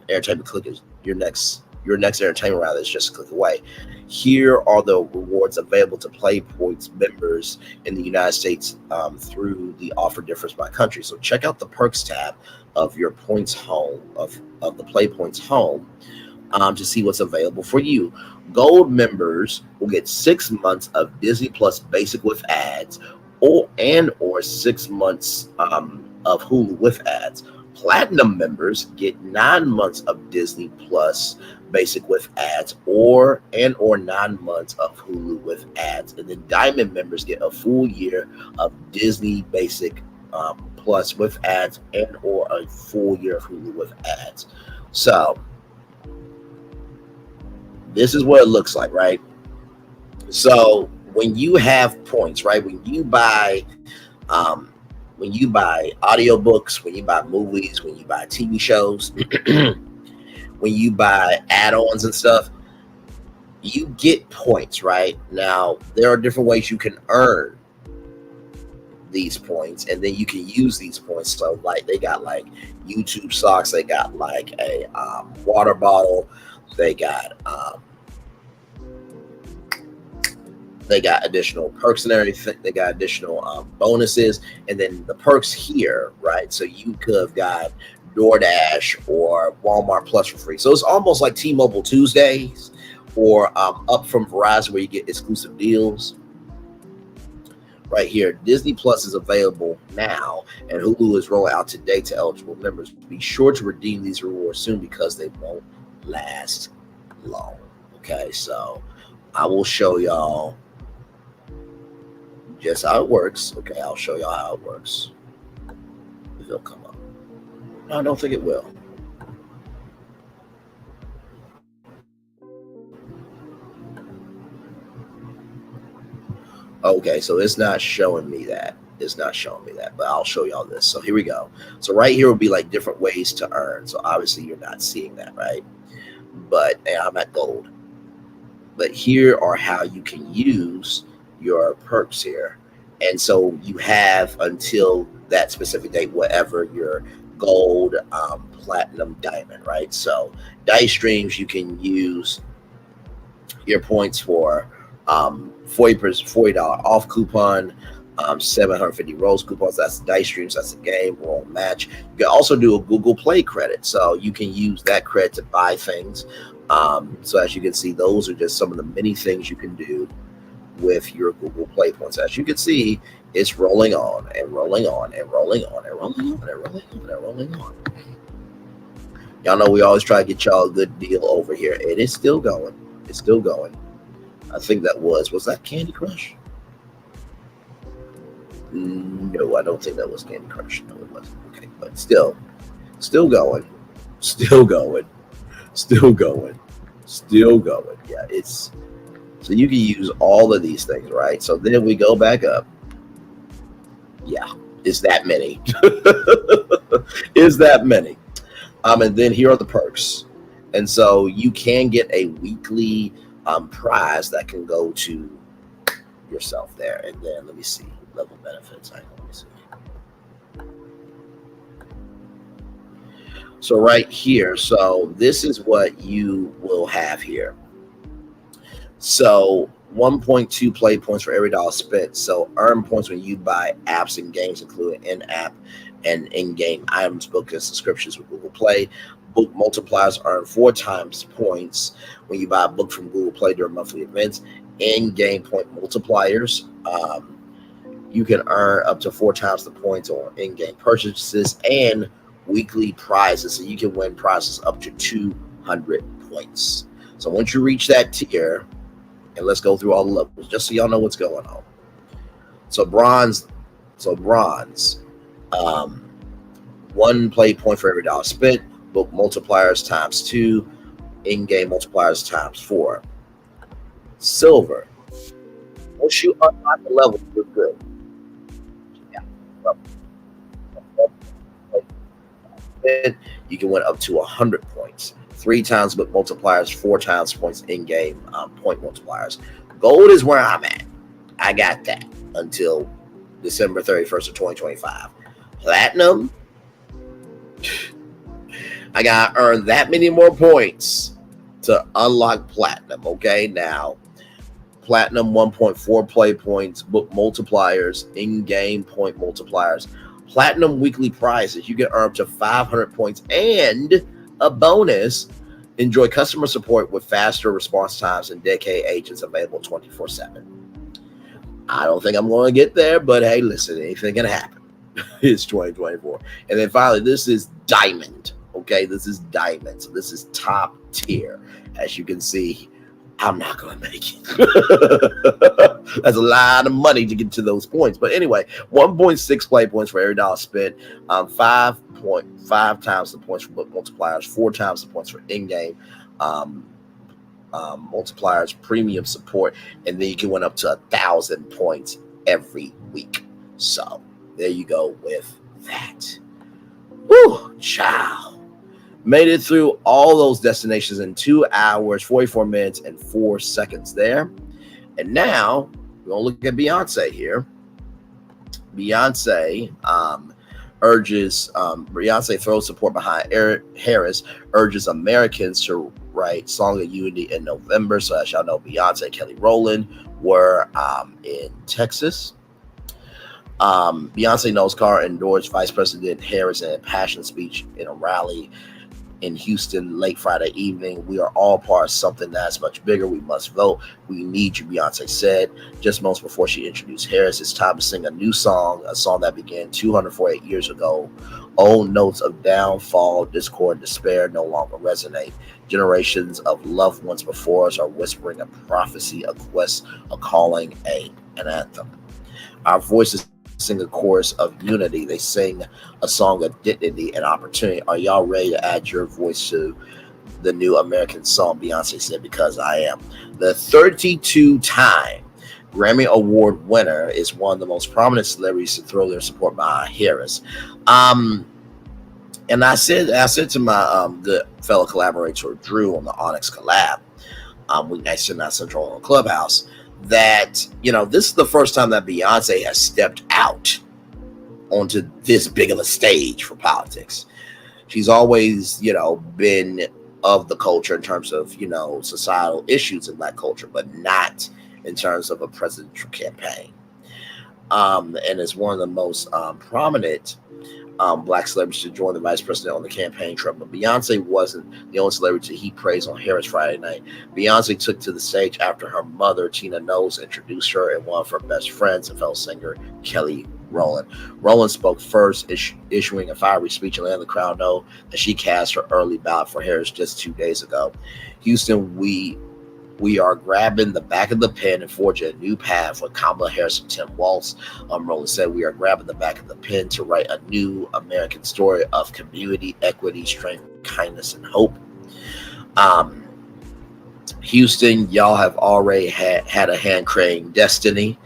entertainment click is your next entertainment rather is just a click away. Here are the rewards available to Play Points members in the United States through the offer differs by country. So check out the perks tab of your points home of the Play Points home to see what's available for you. Gold members will get 6 months of Disney Plus Basic with ads, or 6 months of Hulu with ads. Platinum members get 9 months of Disney Plus Basic with ads, or 9 months of Hulu with ads. And then Diamond members get a full year of Disney Basic Plus with ads, and or a full year of Hulu with ads. So this is what it looks like, right? So when you have points, right, when you buy audiobooks, when you buy movies, when you buy TV shows, when you buy add-ons and stuff, you get points, right? Now, there are different ways you can earn these points, and then you can use these points. So, like, they got like YouTube socks, they got like a water bottle, they got additional perks and everything. They got additional bonuses, and then the perks here, right? So you could have got DoorDash or Walmart Plus for free. So it's almost like T-Mobile Tuesdays, or up from Verizon, where you get exclusive deals. Right here, Disney Plus is available now, and Hulu is rolling out today to eligible members. Be sure to redeem these rewards soon, because they won't last long. Okay, so I will show y'all just how it works. Okay, I'll show y'all how it works. If it'll come up. No, I don't think it will. Okay, so it's not showing me that. It's not showing me that, but I'll show y'all this. So here we go. So right here will be like different ways to earn. So obviously you're not seeing that, right? But I'm at gold. But here are how you can use your perks here. And so you have until that specific date, whatever your gold, platinum, diamond, right? So dice streams, you can use your points for $40 off coupon, 750 Rose coupons. That's dice streams. That's a game roll match. You can also do a Google Play credit, so you can use that credit to buy things. So as you can see, those are just some of the many things you can do with your Google Play points. As you can see, it's rolling on and rolling on and rolling on and rolling on and rolling on and rolling on. Y'all know we always try to get y'all a good deal over here, and it's still going. It's still going. I think that was that Candy Crush? No, I don't think that was Candy Crush. No, it wasn't. Okay, but still going, still going, still going, still going. Yeah, it's, so you can use all of these things, right? So then we go back up. Yeah, it's that many. Is that many? And then here are the perks. And so you can get a weekly prize that can go to yourself there. And then let me see, level benefits. Let me see. So right here, so this is what you will have here. So 1.2 play points for every dollar spent. So earn points when you buy apps and games, including in-app and in-game items, books, and subscriptions with Google Play. Book multipliers earn 4 times points when you buy a book from Google Play during monthly events. In-game point multipliers. You can earn up to 4 times the points on in-game purchases, and weekly prizes. So you can win prizes up to 200 points. So once you reach that tier, and let's go through all the levels, just so y'all know what's going on. So bronze, 1 play point for every dollar spent. Book multipliers times 2, in-game multipliers times 4. Silver, once you unlock the level, you're good. Yeah. You can win up to 100 points. 3 times book multipliers, 4 times points in-game point multipliers. Gold is where I'm at. I got that until December 31st of 2025. Platinum, I gotta earn that many more points to unlock platinum. Okay, now platinum 1.4 play points, book multipliers, in-game point multipliers, platinum weekly prizes. You can earn up to 500 points and a bonus. Enjoy customer support with faster response times and dedicated agents available 24/7. I don't think I'm going to get there, but hey, listen, anything can happen. It's 2024. And then finally, this is Diamond. Okay, this is Diamond. So this is top tier. As you can see, I'm not going to make it. That's a lot of money to get to those points. But anyway, 1.6 play points for every dollar spent. 5.5 times the points for book multipliers. 4 times the points for in-game multipliers, premium support. And then you can win up to 1,000 points every week. So there you go with that. Woo, child. Made it through all those destinations in 2 hours, 44 minutes, and 4 seconds there. And now we're going to look at Beyonce here. Beyonce Beyonce throws support behind Harris, urges Americans to write Song of Unity in November. So as y'all know, Beyonce and Kelly Rowland were in Texas. Beyonce knows Carr endorsed Vice President Harris in a passionate speech in a rally in Houston late Friday evening. We are all part of something that's much bigger. We must vote. We need you, Beyonce said. Just moments before she introduced Harris, it's time to sing a new song, a song that began 248 years ago. Old notes of downfall, discord, despair no longer resonate. Generations of loved ones before us are whispering a prophecy, a quest, a calling, an anthem. Our voices sing a chorus of unity. They sing a song of dignity and opportunity. Are y'all ready to add your voice to the new American song? Beyonce said, because I am. The 32-time Grammy Award winner is one of the most prominent celebrities to throw their support behind Harris. And I said to my good fellow collaborator Drew on the Onyx collab, weeknights tonight Central on Clubhouse, that, you know, this is the first time that Beyonce has stepped out onto this big of a stage for politics. She's always, you know, been of the culture in terms of, you know, societal issues in Black culture, but not in terms of a presidential campaign. And it's one of the most prominent Black celebrities to join the vice president on the campaign trail. But Beyonce wasn't the only celebrity to heap praise on Harris Friday night. Beyonce took to the stage after her mother, Tina Knowles, introduced her and one of her best friends and fellow singer, Kelly Rowland. Rowland spoke first, issuing a fiery speech and letting the crowd know that she cast her early ballot for Harris just 2 days ago. Houston, we are grabbing the back of the pen and forging a new path for Kamala Harris and Tim Walz. Rowland said, we are grabbing the back of the pen to write a new American story of community, equity, strength, kindness, and hope. Houston, y'all have already had a hand creating destiny.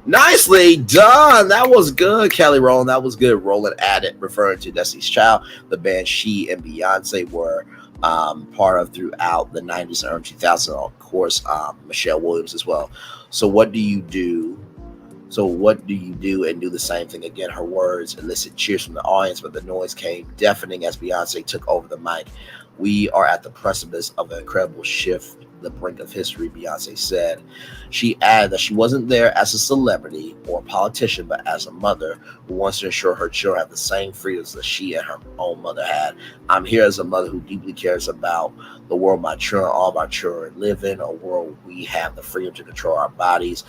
Nicely done. That was good, Kelly Rowland. That was good. Rowland added, referring to Destiny's Child, the band she and Beyonce were part of throughout the 90s and early 2000s. Of course, Michelle Williams as well. So what do you do? And do the same thing again? Her words elicit cheers from the audience, but the noise came deafening as Beyonce took over the mic. We are at the precipice of an incredible shift, the brink of history, Beyonce said. She added that she wasn't there as a celebrity or a politician, but as a mother who wants to ensure her children have the same freedoms that she and her own mother had. I'm here as a mother who deeply cares about the world my children, all of our children live in, a world we have the freedom to control our bodies,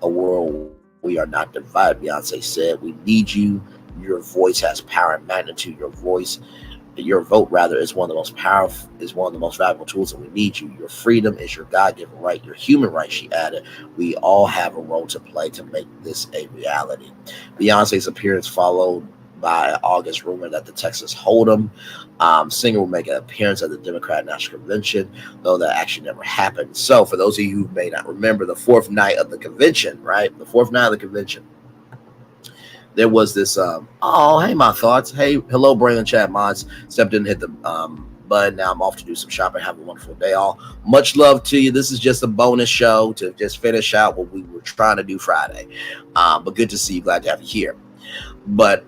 a world we are not divided, Beyonce said. We need you. Your voice has power and magnitude. Your vote is one of the most powerful, is one of the most valuable tools, and we need you. Your freedom is your God-given right, your human right, she added. We all have a role to play to make this a reality. Beyonce's appearance followed by an August rumor that the Texas Hold'em singer will make an appearance at the Democratic National Convention, though that actually never happened. So for those of you who may not remember, the fourth night of the convention, right? The fourth night of the convention, there was this, hey, my thoughts. Hey, hello, Brandon Chad Mods. Stepped in and hit the button. Now I'm off to do some shopping. Have a wonderful day, all. Much love to you. This is just a bonus show to just finish out what we were trying to do Friday. But good to see you. Glad to have you here. But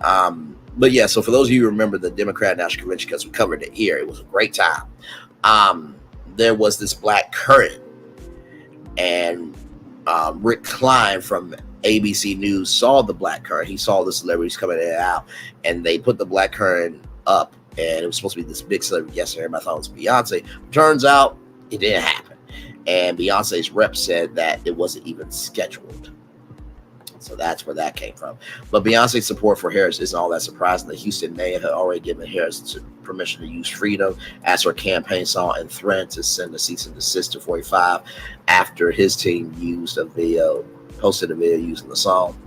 yeah, so for those of you who remember the Democratic National Convention, because we covered it here, it was a great time. There was this black current, and Rick Klein from ABC News saw the black current. He saw the celebrities coming in and out, and they put the black current up, and it was supposed to be this big celebrity yesterday. Everybody thought it was Beyonce. Turns out it didn't happen. And Beyonce's rep said that it wasn't even scheduled. So that's where that came from. But Beyonce's support for Harris isn't all that surprising. The Houston mayor had already given Harris permission to use Freedom as her campaign song and threatened to send a cease and desist to 45 after his team posted a video using the song.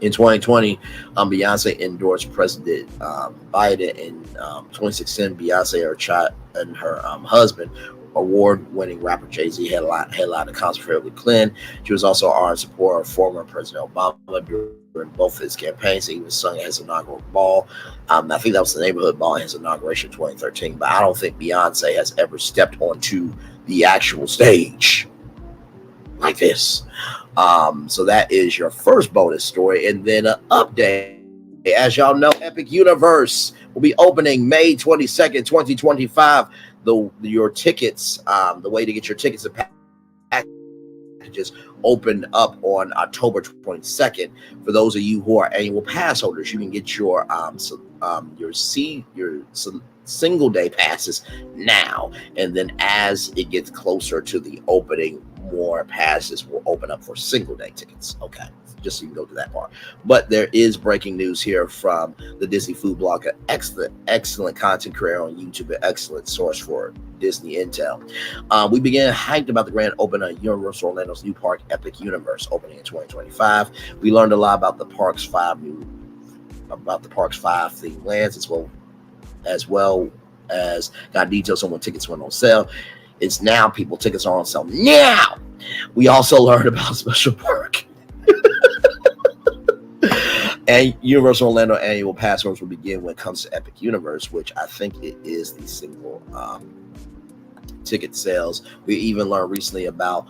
In 2020, Beyonce endorsed President Biden. In 2016, Beyonce and her husband, award-winning rapper Jay-Z, headlined a concert for Hillary Clinton. She was also an ardent supporter of former President Obama during both his campaigns. He even sung at his inaugural ball. I think that was the neighborhood ball in his inauguration in 2013. But I don't think Beyonce has ever stepped onto the actual stage like this. So that is your first bonus story. And then an update. As y'all know, Epic Universe will be opening May 22nd, 2025. Your tickets, the way to get your tickets and packages open up on October 22nd. For those of you who are annual pass holders, you can get your single day passes now, and then as it gets closer to the opening, more passes will open up for single day tickets. Okay, just so you can go to that part. But there is breaking news here from the Disney food blogger, excellent content creator on YouTube, an excellent source for Disney intel. We began hyped about the grand opening of Universal Orlando's new park, Epic Universe, opening in 2025. We learned a lot about the park's five themed lands, as well as got details on when tickets went on sale. It's now, people. Tickets are on sale now. We also learned about Special Park. And Universal Orlando annual pass holders will begin when it comes to Epic Universe, which I think it is the single ticket sales. We even learned recently about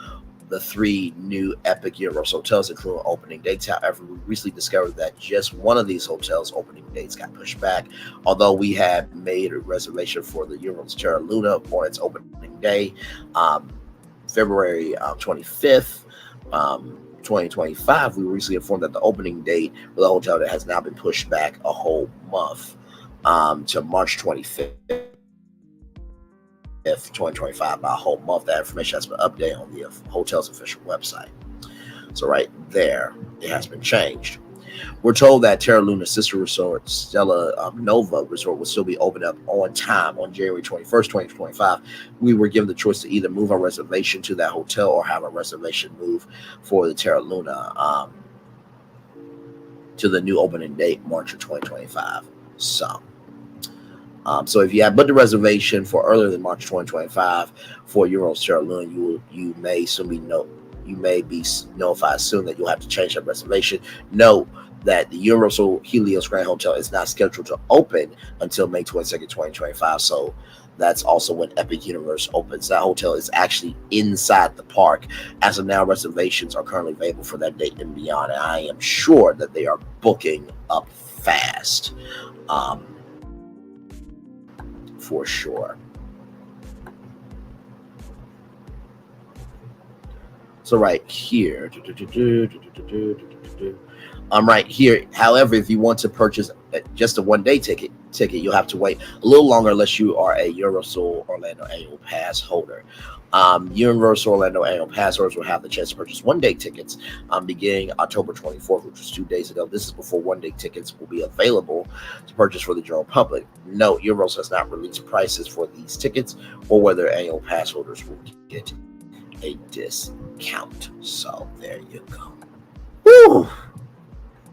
the 3 new Epic Universe hotels, including opening dates. However, we recently discovered that just one of these hotels' opening dates got pushed back. Although we had made a reservation for the Universal Terra Luna on its opening day, February 25th, 2025, we were recently informed that the opening date for the hotel that has now been pushed back a whole month to March 25th. 2025 by a whole month. That information has been updated on the hotel's official website. So right there, it has been changed. We're told that Terra Luna's sister resort, Stella Nova Resort, will still be open up on time on January 21st, 2025. We were given the choice to either move our reservation to that hotel or have a reservation move for the Terra Luna to the new opening date, March of 2025. So if you have booked a reservation for earlier than March 2025 for Universal Terra Luna, you may be notified soon that you'll have to change that reservation. Note that the Universal Helios Grand Hotel is not scheduled to open until May 22nd, 2025. So that's also when Epic Universe opens. That hotel is actually inside the park. As of now, reservations are currently available for that date and beyond. And I am sure that they are booking up fast. For sure. So right here, right here. However, if you want to purchase just a one-day ticket, you'll have to wait a little longer unless you are a Universal Orlando annual pass holder. Universal Orlando annual pass holders will have the chance to purchase one-day tickets beginning October 24th, which was 2 days ago. This is before one-day tickets will be available to purchase for the general public. Note, Universal has not released prices for these tickets or whether annual pass holders will get a discount. So there you go. Woo!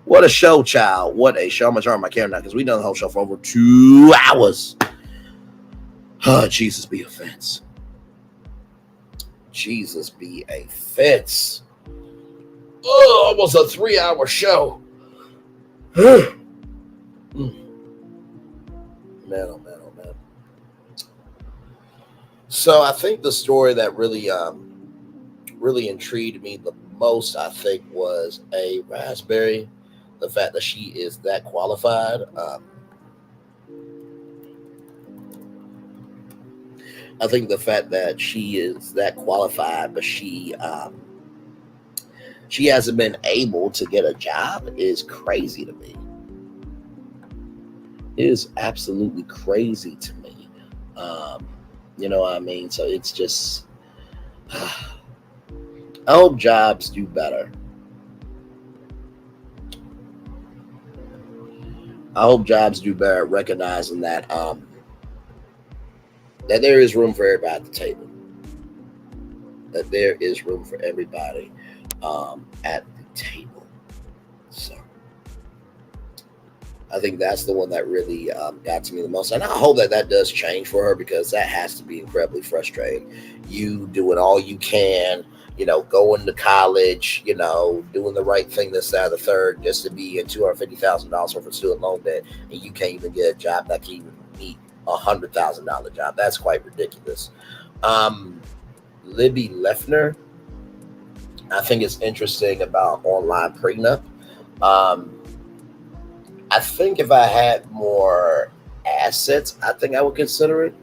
What a show, child. What a show. I'm going to turn my camera now because we've done the whole show for over 2 hours. Oh, Jesus be a fence. Jesus be a fence. Oh, almost a 3-hour show. Man, oh man, oh man. So I think the story that really intrigued me the most, I think, was a Rasberry. The fact that she is that qualified. I think the fact that she is that qualified, but she hasn't been able to get a job is crazy to me. It is absolutely crazy to me. You know what I mean? So it's just, I hope jobs do better. I hope jobs do better at recognizing that that there is room for everybody at the table. That there is room for everybody at the table. So I think that's the one that really got to me the most. And I hope that that does change for her, because that has to be incredibly frustrating. You doing all you can, going to college, doing the right thing this, that, or the third, just to be in $250,000 worth of student loan debt, and you can't even get a job that can even meet $100,000 job. That's quite ridiculous. Libby Leffler, I think it's interesting about online prenup. I think if I had more assets, I think I would consider it.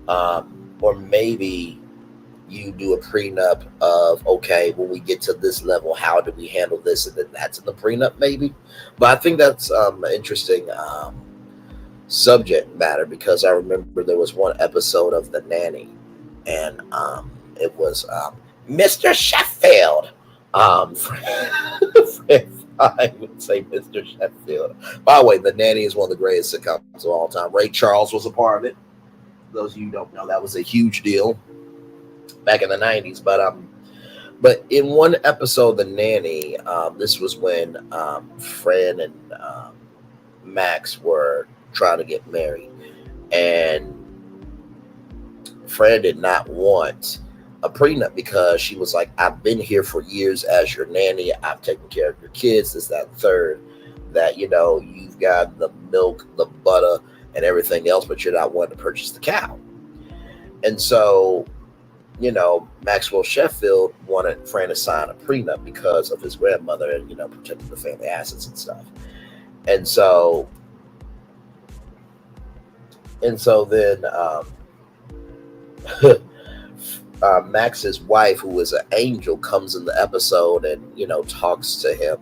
Or maybe you do a prenup of, okay, when we get to this level, how do we handle this? And then that's in the prenup, maybe. But I think that's an interesting subject matter, because I remember there was one episode of The Nanny, and it was Mr. Sheffield. I would say Mr. Sheffield. By the way, The Nanny is one of the greatest sitcoms of all time. Ray Charles was a part of it. For those of you who don't know, that was a huge deal back in the 90s. But in one episode, The Nanny, this was when Fred and Max were trying to get married, and Fred did not want a prenup because she was like, I've been here for years as your nanny. I've taken care of your kids, this, that, and third, that, you've got the milk, the butter, and everything else, but you're not wanting to purchase the cow. And so, Maxwell Sheffield wanted Fran to sign a prenup because of his grandmother and, protecting the family assets and stuff. And so then, Max's wife, who is an angel, comes in the episode and talks to him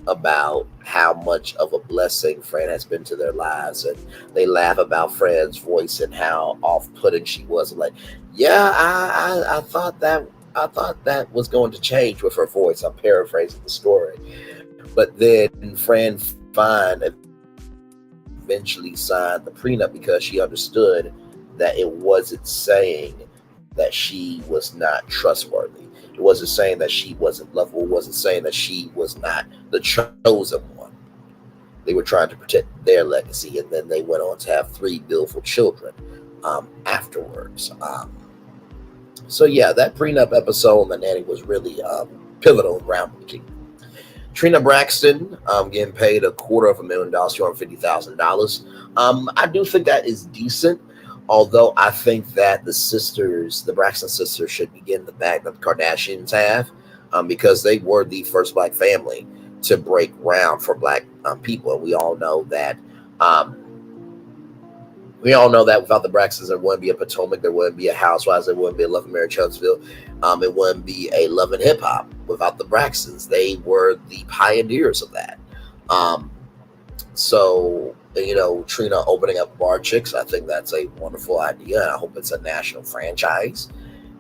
about how much of a blessing Fran has been to their lives, and they laugh about Fran's voice and how off-putting she was. I'm like, yeah, I thought that was going to change with her voice. I'm paraphrasing the story, but then Fran Fine eventually signed the prenup because she understood that it wasn't saying that she was not trustworthy. It wasn't saying that she wasn't lovable. It wasn't saying that she was not the chosen one. They were trying to protect their legacy, and then they went on to have 3 beautiful children afterwards. So yeah, that prenup episode on The Nanny was really pivotal and groundbreaking. Trina Braxton getting paid $250,000, $250,000. I do think that is decent. Although I think that the Braxton sisters, should be getting the bag that the Kardashians have, because they were the first Black family to break ground for Black people. And we all know that without the Braxtons, there wouldn't be a Potomac, there wouldn't be a Housewives, there wouldn't be a Love and Marriage Huntsville, it wouldn't be a Love and Hip Hop without the Braxtons. They were the pioneers of that. So, Trina opening up Bar Chicks, I think that's a wonderful idea, and I hope it's a national franchise.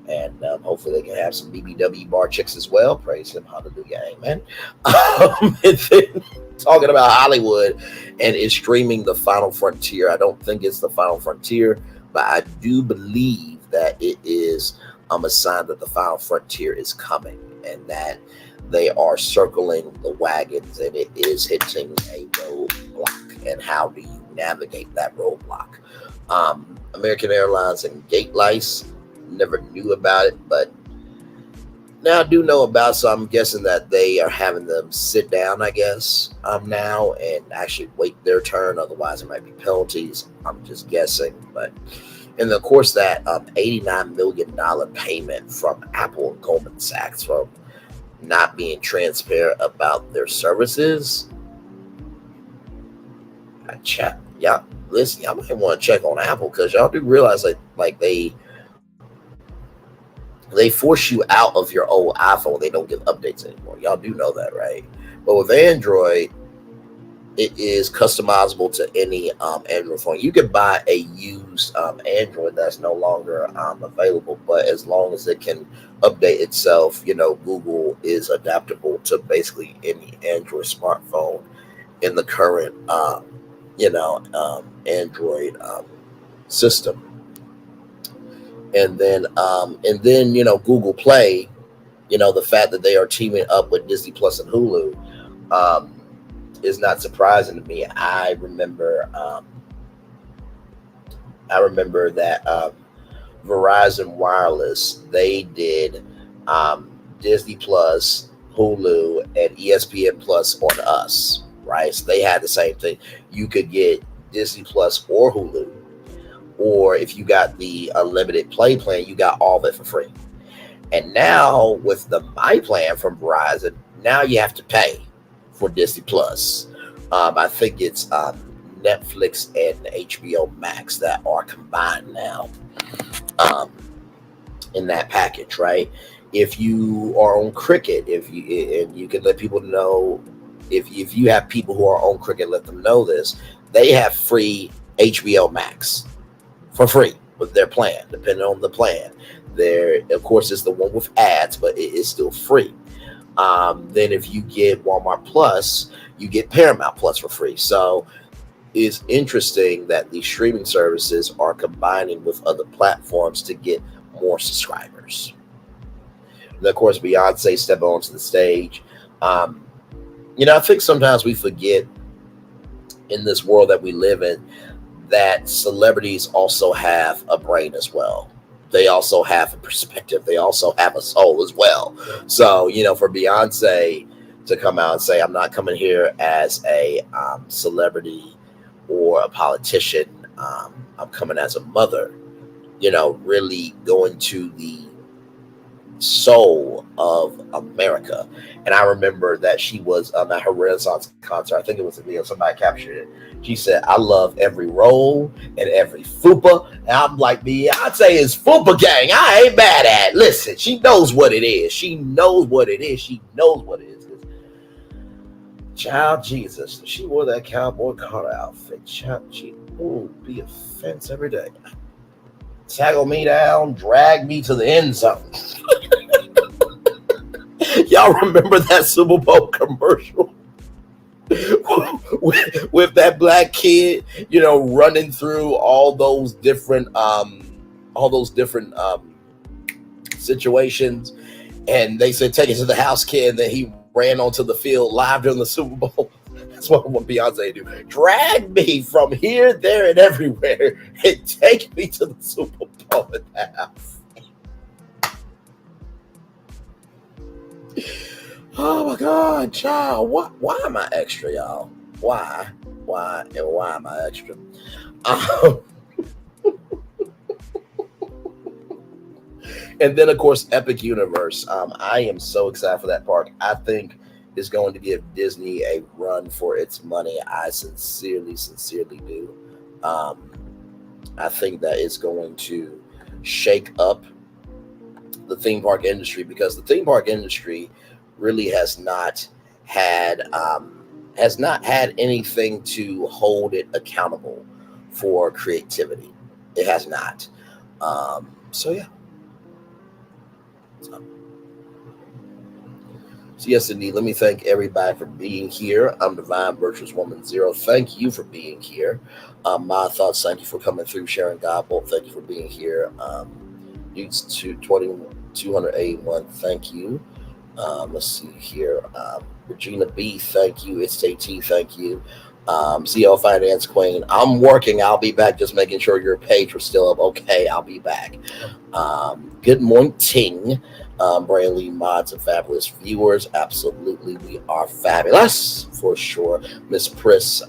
And hopefully they can have some BBW Bar Chicks as well. Praise him, hallelujah, amen. And then talking about Hollywood, and it's streaming The Final Frontier. I don't think it's The Final Frontier, but I do believe that it is a sign that The Final Frontier is coming, and that they are circling the wagons, and it is hitting a roadblock. And how do you navigate that roadblock? American Airlines and gate lice, never knew about it, but now I do know about it, so I'm guessing that they are having them sit down, I guess, now, and actually wait their turn. Otherwise, it might be penalties. I'm just guessing. And of course, that $89 million payment from Apple and Goldman Sachs from not being transparent about their services. Listen, y'all might want to check on Apple, because y'all do realize that they force you out of your old iPhone. They don't give updates anymore. Y'all do know that, right? But with Android, it is customizable to any Android phone. You can buy a used Android that's no longer available, but as long as it can update itself, Google is adaptable to basically any Android smartphone in the current Android system. And then Google Play, the fact that they are teaming up with Disney Plus and Hulu is not surprising to me. I remember that Verizon Wireless, they did Disney Plus, Hulu, and ESPN Plus on us, right? So they had the same thing. You could get Disney Plus or Hulu, or if you got the unlimited play plan, you got all of it for free. And now with the My Plan from Verizon, now you have to pay for Disney Plus. I think it's Netflix and HBO Max that are combined now in that package, right? If you are on Cricket, and you can let people know, if you have people who are on Cricket, let them know this. They have free HBO Max for free with their plan, depending on the plan. There, of course, is the one with ads, but it is still free. Then if you get Walmart Plus, you get Paramount Plus for free. So it's interesting that these streaming services are combining with other platforms to get more subscribers. And of course, Beyonce stepped onto the stage. I think sometimes we forget in this world that we live in that celebrities also have a brain as well. They also have a perspective. They also have a soul as well. So, for Beyonce to come out and say, I'm not coming here as a celebrity or a politician. I'm coming as a mother, really going to the soul of America. And I remember that she was at her Renaissance concert. I think it was a video, somebody captured it. She said, I love every role and every fupa. And I'm like, Beyonce is fupa gang. I ain't mad at it. Listen, she knows what it is. She knows what it is. She knows what it is. Child Jesus. She wore that Cowboy Carter outfit. Child, she be a fence every day. Tackle me down, drag me to the end zone. Y'all remember that Super Bowl commercial with that black kid, running through all those different situations, and they said, "Take it to the house, kid." And then he ran onto the field live during the Super Bowl. That's what Beyonce do. Drag me from here, there, and everywhere, and take me to the Super Bowl in that house. Oh my God, child! Why am I extra, y'all? Why am I extra? And then, of course, Epic Universe. I am so excited for that park. I think it's going to give Disney a run for its money. I sincerely do. I think that it's going to shake up the theme park industry, because the theme park industry really has not had anything to hold it accountable for creativity. It has not. So yeah. So yes, indeed. Let me thank everybody for being here. I'm Divine Virtuous Woman Zero. Thank you for being here. My thoughts. Thank you for coming through, sharing Godbolt. Thank you for being here. Dudes 281. Thank you. Let's see here. Regina B, thank you. It's Take2, thank you. CL Finance Queen, I'm working. I'll be back. Just making sure your page was still up. Okay, I'll be back. Good morning, Ting. Brand Lee mods and fabulous viewers. Absolutely, we are fabulous for sure. Miss Priss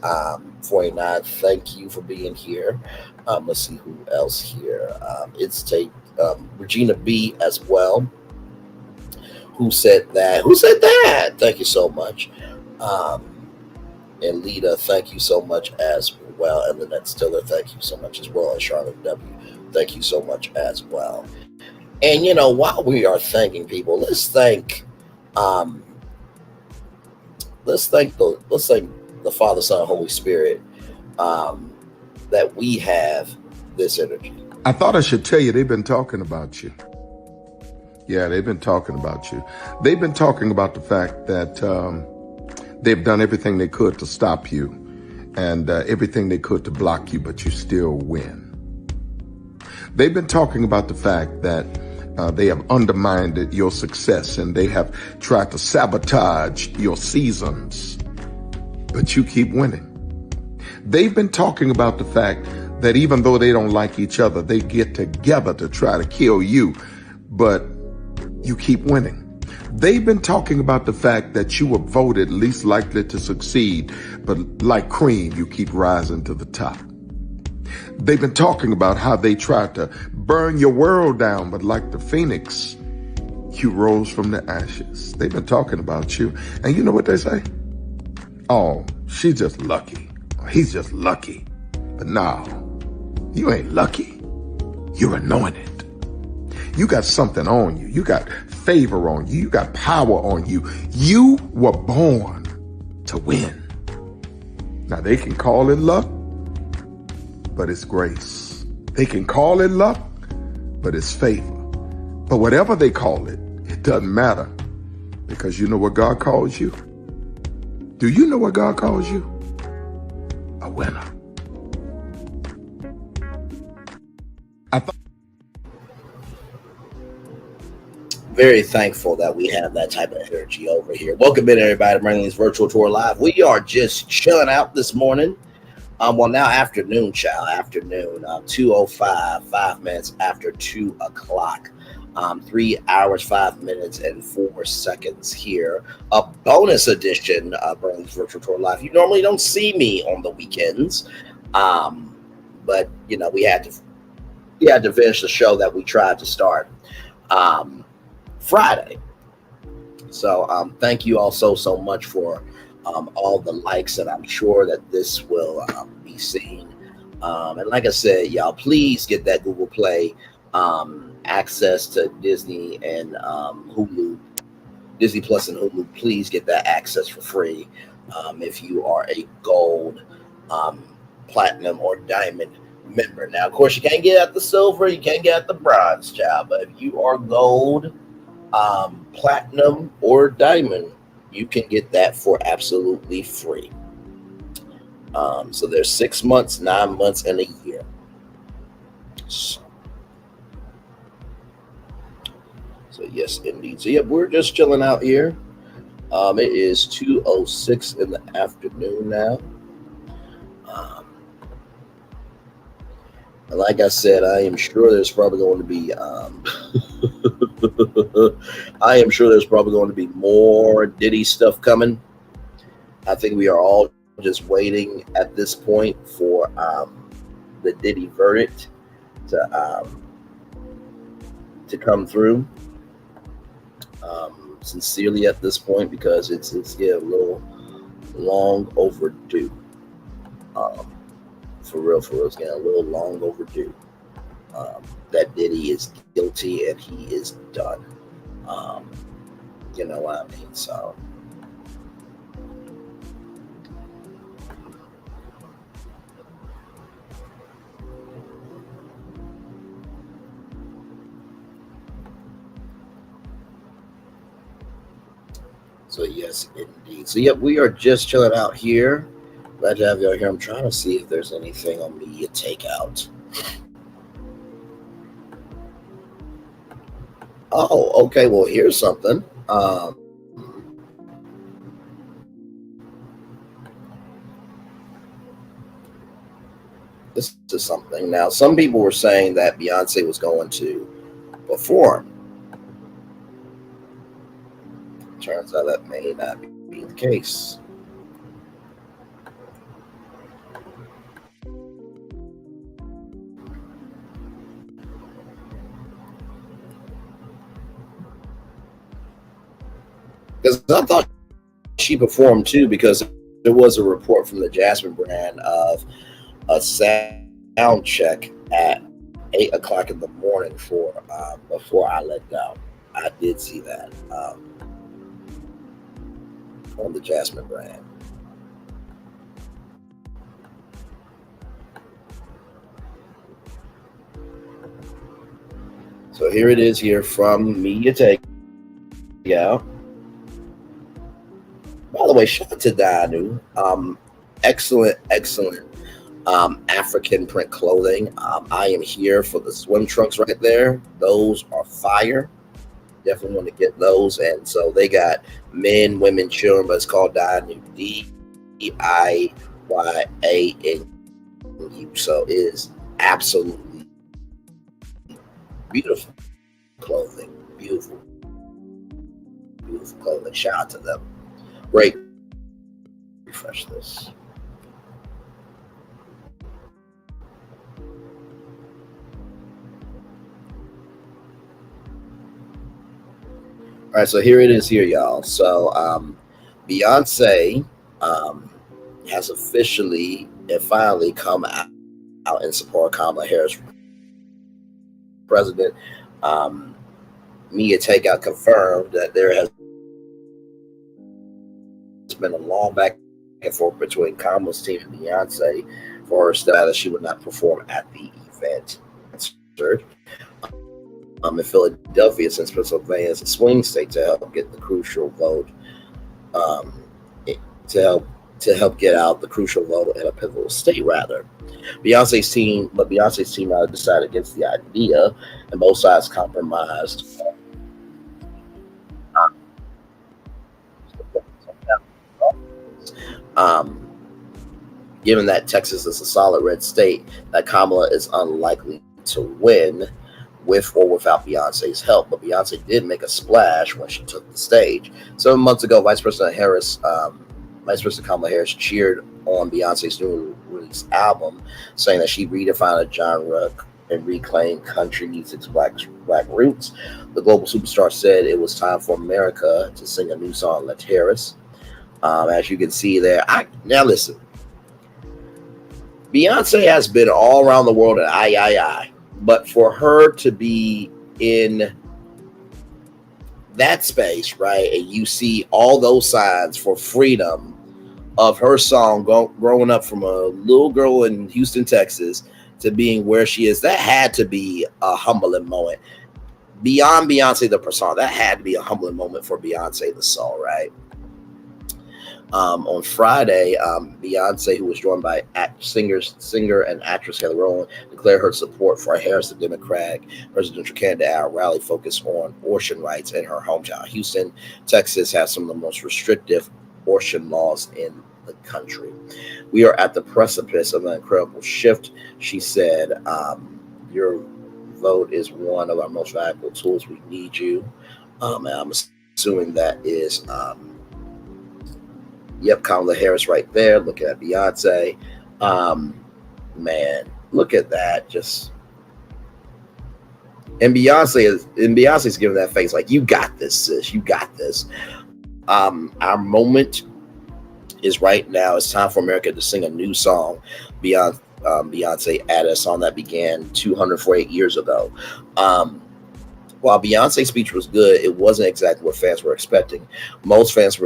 49, thank you for being here. Let's see who else here. It's Take Regina B as well. Who said that? Who said that? Thank you so much. And Lita, thank you so much as well. And Lynette Stiller, thank you so much as well. And Charlotte W, thank you so much as well. And while we are thanking people, let's thank the Father, Son, Holy Spirit, that we have this energy. I thought I should tell you, they've been talking about you. Yeah, they've been talking about you. They've been talking about the fact that they've done everything they could to stop you. and everything they could to block you, but you still win. They've been talking about the fact that they have undermined your success and they have tried to sabotage your seasons, but you keep winning. They've been talking about the fact that even though they don't like each other, they get together to try to kill you, but you keep winning. They've been talking about the fact that you were voted least likely to succeed, but like cream, you keep rising to the top. They've been talking about how they tried to burn your world down, but like the phoenix, you rose from the ashes. They've been talking about you. And you know what they say? Oh, she's just lucky. He's just lucky. But no, you ain't lucky. You're anointed. You got something on you. You got favor on you. You got power on you. You were born to win. Now they can call it luck, but it's grace. They can call it luck, but it's favor. But whatever they call it, it doesn't matter, because you know what God calls you? Do you know what God calls you? A winner. Very thankful that we have that type of energy over here. Welcome in, everybody, to bringing this virtual tour live. We are just chilling out this morning. Well, now afternoon, child. Afternoon, 2:05, 5 minutes after 2 o'clock. 3 hours, 5 minutes, and 4 seconds here. A bonus edition of bringing this virtual tour live. You normally don't see me on the weekends, but you know we had to finish the show that we tried to start Friday. So thank you all so much for all the likes, and I'm sure that this will be seen. And like I said, y'all, please get that Google Play access to Disney and Hulu, Disney Plus and Hulu. Please get that access for free if you are a gold, platinum, or diamond member. Now, of course, you can't get at the silver, you can't get at the bronze, child, but if you are gold, platinum, or diamond, you can get that for absolutely free. So there's 6 months, 9 months, and a year. So yes, indeed. So yeah, we're just chilling out here. It is 2:06 in the afternoon now. And like I said, I am sure there's probably going to be more Diddy stuff coming. I think we are all just waiting at this point for the Diddy verdict to come through. Sincerely at this point, because it's a little long overdue. For real, it's getting a little long overdue. That Diddy is guilty and he is done. You know what I mean? So yes, indeed. So yep, we are just chilling out here. Glad to have y'all here. I'm trying to see if there's anything on media takeout. Oh, okay. Well, here's something. This is something. Now, some people were saying that Beyonce was going to perform. Turns out that may not be the case. Because I thought she performed too, because there was a report from the Jasmine brand of a sound check at 8 o'clock in the morning for before I let go. I did see that on the Jasmine brand. So here it is here from Media Takeout. By the way, shout out to Danu. excellent African print clothing. I am here for the swim trunks right there. Those are fire. Definitely want to get those. And so they got men, women, children, but it's called DIYANU. So it is absolutely beautiful clothing. Beautiful clothing. Shout out to them. Great. Refresh this. All right, so here it is here, y'all. So Beyonce has officially and finally come out in support of Kamala Harris, president. Mia Takeout confirmed that there has been a long back and forth between Kamala's team and Beyonce for her status she would not perform at the event. In Philadelphia, since Pennsylvania is a swing state, to help get the crucial vote, to help get out the crucial vote in a pivotal state, rather. Beyonce's team decided against the idea, and both sides compromised. Given that Texas is a solid red state, that Kamala is unlikely to win with or without Beyonce's help. But Beyonce did make a splash when she took the stage. 7 months ago, Vice President Kamala Harris cheered on Beyonce's new release album, saying that she redefined a genre and reclaimed country music's black roots. The global superstar said it was time for America to sing a new song, Let Harris. As you can see there, now listen, Beyonce has been all around the world and but for her to be in that space, right, and you see all those signs for freedom of her song growing up from a little girl in Houston, Texas, to being where she is, that had to be a humbling moment. Beyond Beyonce the persona, that had to be a humbling moment for Beyonce the soul, right? On Friday, Beyonce, who was joined by singer and actress Kelly Rowland, declared her support for Harris, the Democratic presidential candidate, at a rally focused on abortion rights in her hometown. Houston, Texas has some of the most restrictive abortion laws in the country. We are at the precipice of an incredible shift, she said. Your vote is one of our most valuable tools. We need you. And I'm assuming that is... Yep, Kamala Harris right there. Looking at Beyonce. Man, look at that. And Beyonce's giving that face like, you got this, sis. You got this. Our moment is right now. It's time for America to sing a new song. Beyonce added a song that began 248 years ago. While Beyonce's speech was good, it wasn't exactly what fans were expecting. Most fans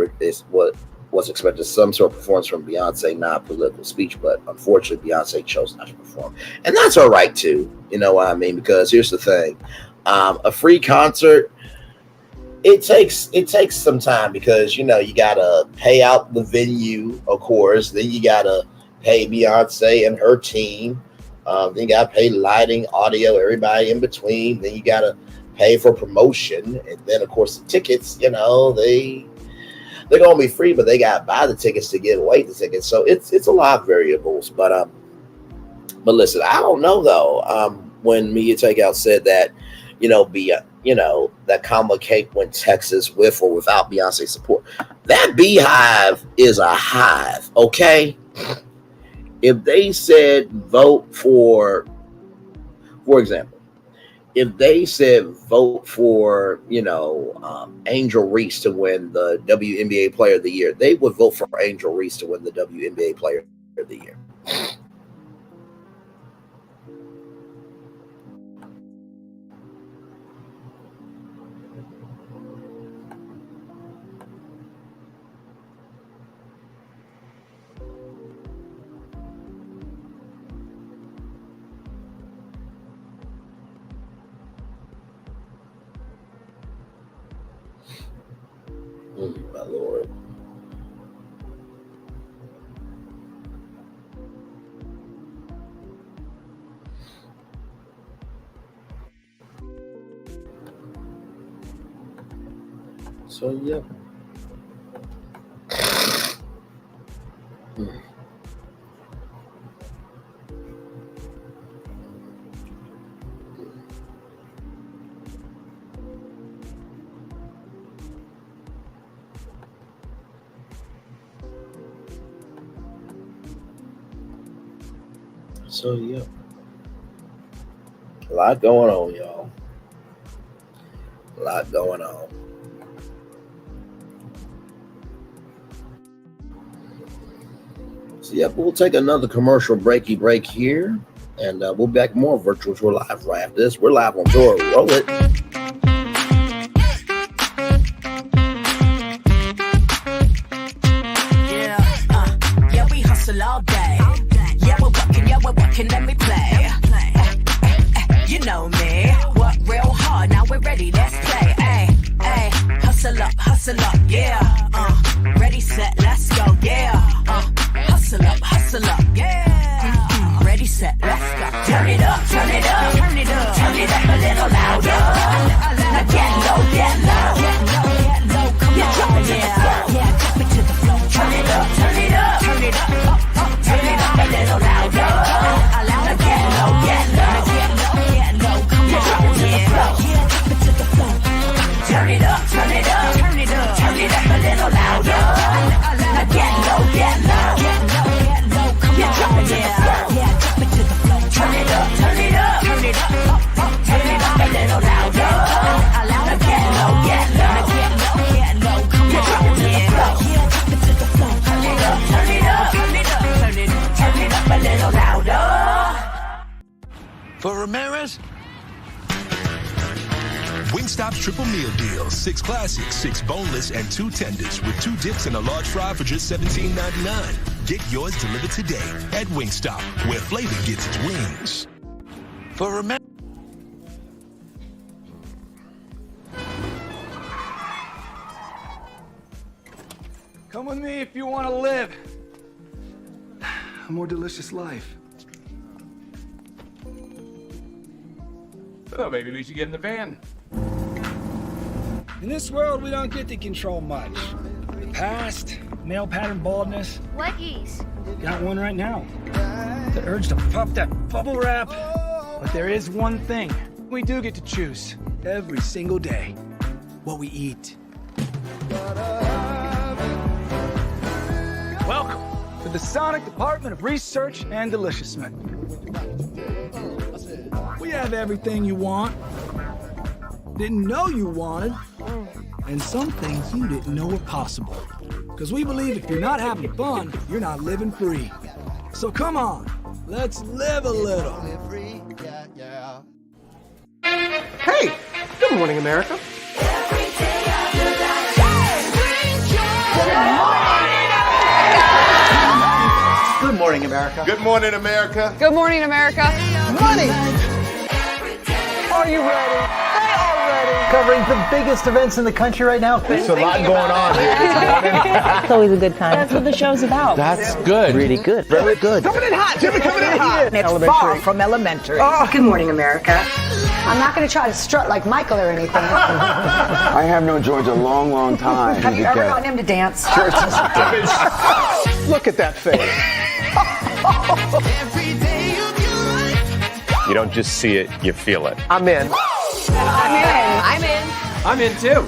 was expected some sort of performance from Beyonce, not political speech, but unfortunately Beyonce chose not to perform. And that's all right too, you know what I mean? Because here's the thing, a free concert, it takes some time, because you gotta pay out the venue, of course, then you gotta pay Beyonce and her team, then you gotta pay lighting, audio, everybody in between, then you gotta pay for promotion, and then of course the tickets, they're gonna be free, but they gotta buy the tickets to give away the tickets. So it's a lot of variables. But listen, I don't know though. When Mia Takeout said that, that Kamala Cake went Texas with or without Beyonce support, that beehive is a hive, okay? If they said vote for example, if they said vote for, Angel Reese to win the WNBA Player of the Year, they would vote for Angel Reese to win the WNBA Player of the Year. My Lord. So yeah. So yeah. A lot going on, y'all. A lot going on. So, yep, we'll take another commercial break here, and we'll be back more virtual tour live right after this. We're live on tour. Roll it. Yeah, we hustle all day. Yeah, we're working, let me play. You know me, work real hard, now we're ready, let's play. Ay, hustle up, yeah. Ready, set, let's go, yeah. Hustle up, yeah. Ready, set, let's go. Turn it up, turn it up, turn it up, turn it up a little louder. Now get low, come on, yeah, drop it to the floor. Turn it up, turn it up, turn it up, turn it up a little louder. Now get low, come on, yeah, drop it to the floor. Turn it up, turn it up, turn it up, turn it up a little louder. Now get low, come on, yeah, drop it to the floor. Turn it up, turn it up, turn it up, turn it up a little louder. Now get low, come on, yeah, drop it to the floor. Turn it up, turn it up, turn it up, turn it up a little louder. For Ramirez? Wingstop's triple meal deal. 6 classics, 6 boneless, and 2 tenders with 2 dips and a large fry for just $17.99. Get yours delivered today at Wingstop, where flavor gets its wings. For Ramirez. Come with me if you want to live a more delicious life. So maybe we should get in the van. In this world, we don't get to control much. The past, male pattern baldness. What is? Got one right now. The urge to puff that bubble wrap. But there is one thing we do get to choose every single day: what we eat. Welcome to the Sonic Department of Research and Deliciousment. We have everything you want, didn't know you wanted, and some things you didn't know were possible. Because we believe if you're not having fun, you're not living free. So come on, let's live a little. Hey, good morning, America. Good morning, America. Good morning, America. Good morning, America. Money! Are you ready? They are ready. Covering the biggest events in the country right now. There's a lot going on here this morning. It's always a good time. That's what the show's about. That's good. Really good. Very good. Coming in hot, Jimmy, coming in hot. It's far from elementary. Oh. Good morning, America. I'm not going to try to strut like Michael or anything. I have known George a long, long time. Have you ever gotten him to dance? Look at that face. You don't just see it, you feel it. I'm in. I'm in. I'm in too.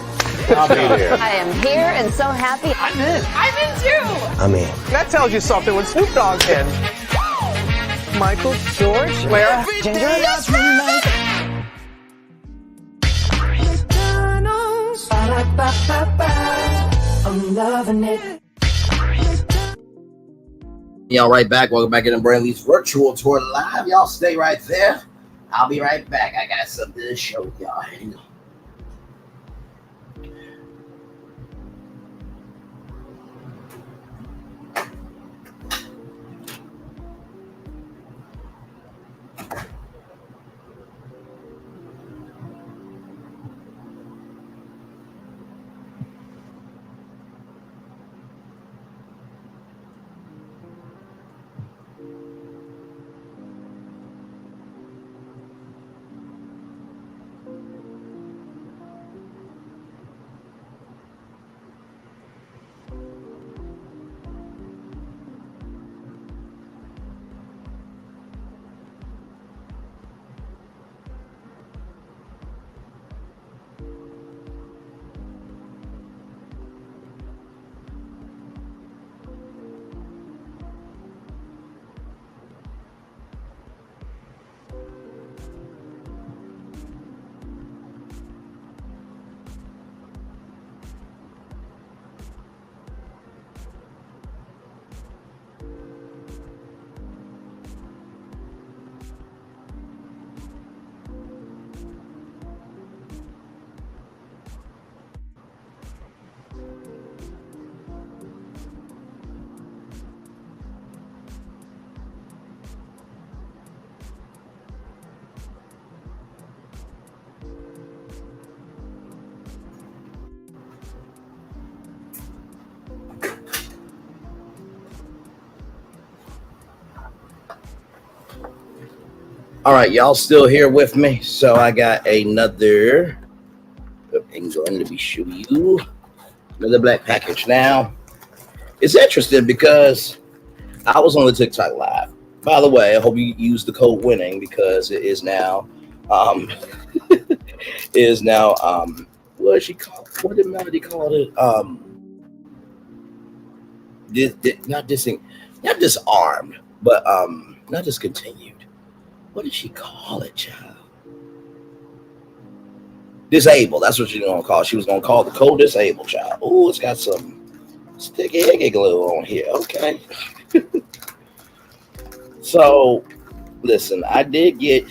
I'll be there. I am here and so happy. I'm in. I'm in too. I'm in. That tells you something when Snoop Dogg's in. Michael, George, Lara, Ginger. I'm loving it. Y'all right back. Welcome back in Brainley's virtual tour live. Y'all stay right there. I'll be right back. I got something to show y'all. Hang on. All right, y'all still here with me? So I got another. I'm going to be showing you another black package. Now, it's interesting because I was on the TikTok live. By the way, I hope you use the code winning because it is now what did she call it? What did Melody call it? Not disarmed, but not discontinued. What did she call it, child? Disabled. That's what she's gonna call it. She was gonna call the code disabled, child. Oh, it's got some sticky hickey glue on here. Okay. So listen, I did get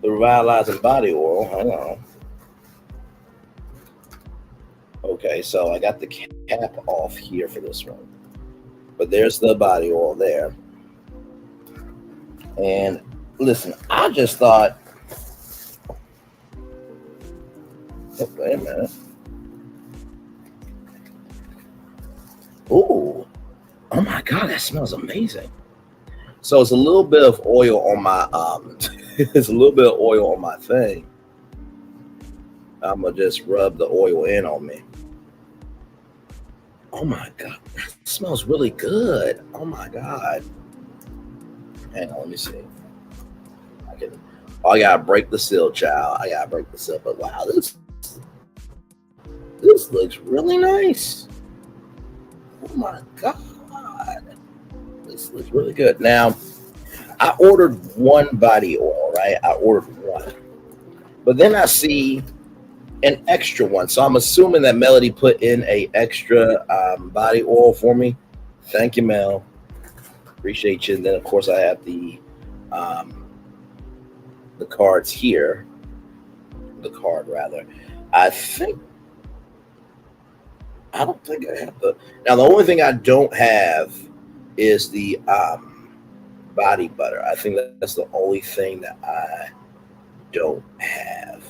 the revitalizing body oil. Hang on. Okay, so I got the cap off here for this one. But there's the body oil there. And listen, I just thought, oh, wait a minute. Ooh, oh my God, that smells amazing. So it's a little bit of oil on my it's a little bit of oil on my thing. I'm gonna just rub the oil in on me. Oh my God, that smells really good. Oh my God. Hang on, let me see. I gotta break the seal, child. I gotta break the seal. But wow, this looks really nice. Oh my God. This looks really good. Now, I ordered one body oil, right? I ordered one. But then I see an extra one. So I'm assuming that Melody put in a extra body oil for me. Thank you, Mel. Appreciate you. And then, of course, I have the cards here. The card, rather. I don't think I have the... Now, the only thing I don't have is the body butter. I think that's the only thing that I don't have.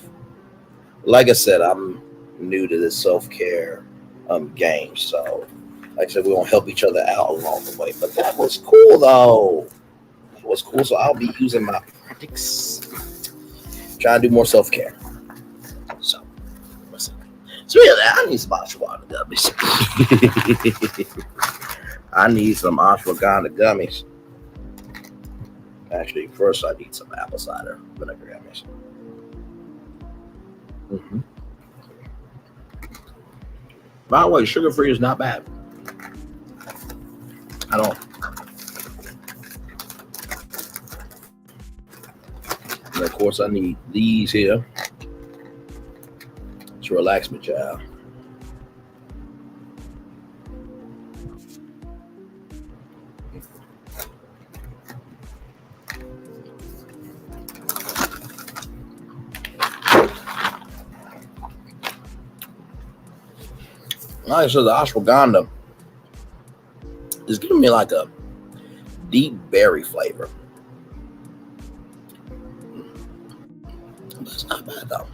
Like I said, I'm new to this self-care game. So, like I said, we're going to help each other out along the way. But that was cool, though. That was cool. So I'll be using my products. Trying to do more self-care. So, listen. So yeah, I need some ashwagandha gummies. I need some ashwagandha gummies. Actually, first I need some apple cider vinegar gummies. Mm-hmm. By the way, sugar-free is not bad. At all. And of course, I need these here to relax me, child. All right, so the ashwagandha is giving me like a deep berry flavor. It's not bad though.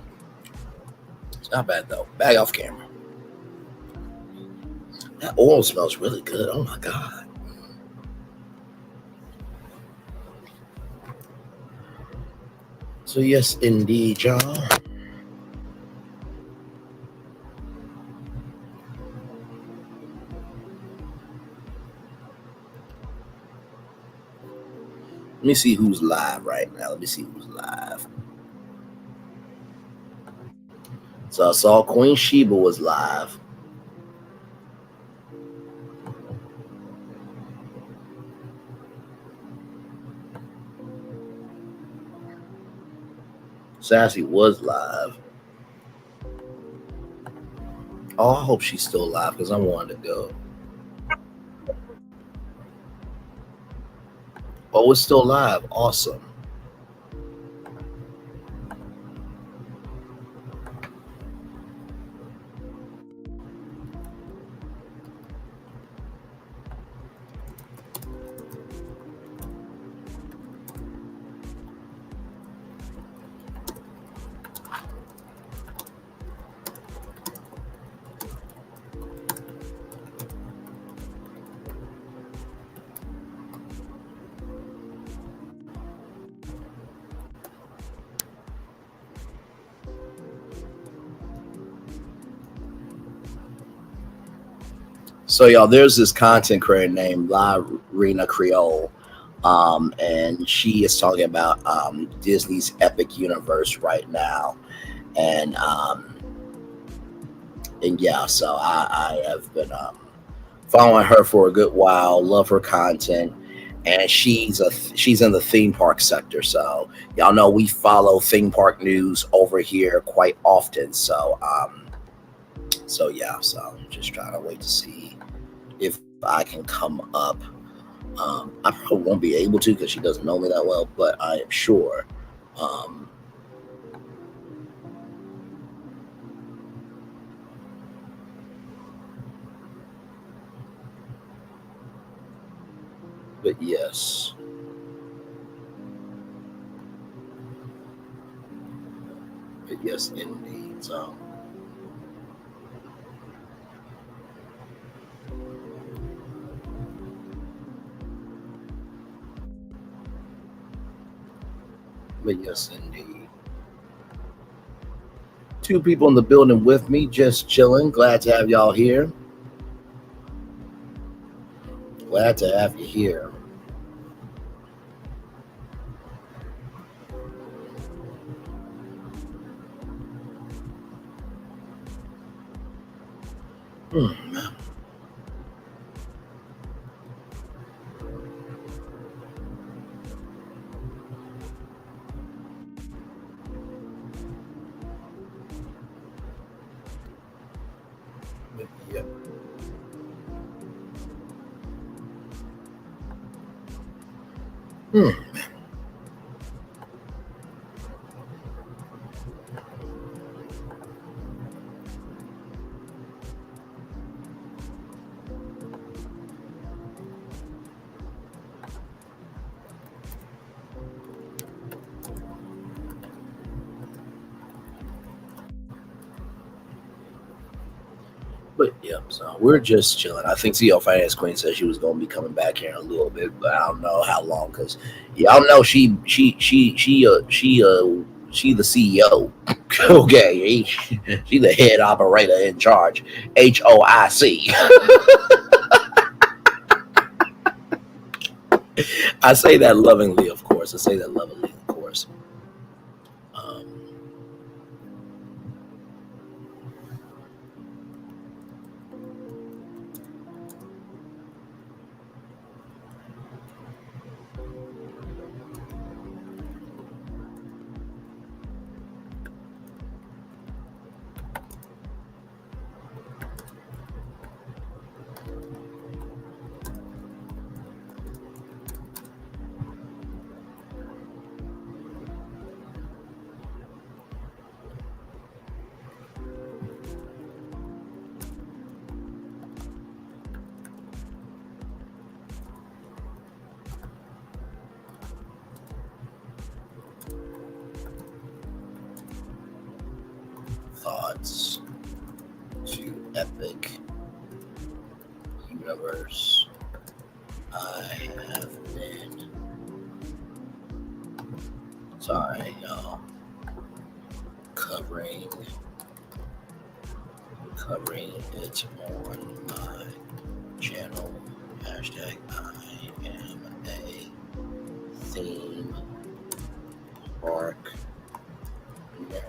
It's not bad though. Bag off camera. That oil smells really good. Oh my God. So yes, indeed, y'all. Let me see who's live right now. Let me see who's live. So I saw Queen Sheba was live. Sassy was live. Oh, I hope she's still live because I wanted to go. Oh, it's still live. Awesome. So y'all, there's this content creator named La Rena Creole, and she is talking about Disney's Epic Universe right now, and yeah, so I have been following her for a good while. Love her content, and she's in the theme park sector. So y'all know we follow theme park news over here quite often. So yeah, so I'm just trying to wait to see if I can come up. I probably won't be able to because she doesn't know me that well, but I am sure. But yes. But yes, indeed. So. But yes, indeed. 2 people in the building with me, just chilling. Glad to have y'all here. Glad to have you here. Yep. But yeah, so we're just chilling. I think CEO Finance Queen said she was going to be coming back here in a little bit, but I don't know how long because y'all know she the CEO. Okay, she the head operator in charge. HOIC. I say that lovingly, of course. Thoughts to Epic Universe. I have been y'all, covering it on my channel. Hashtag I am a theme park nerd.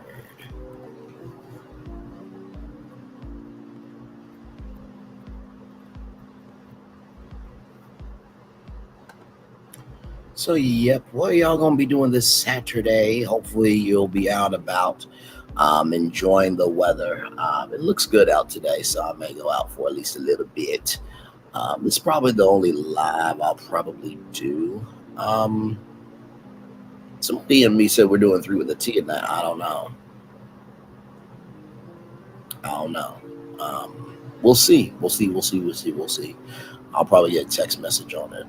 So yep, what are y'all gonna be doing this Saturday? Hopefully you'll be out about, enjoying the weather. It looks good out today, so I may go out for at least a little bit. It's probably the only live I'll probably do. Somebody and me said we're doing 3 with a T tonight. I don't know. We'll see. I'll probably get a text message on it.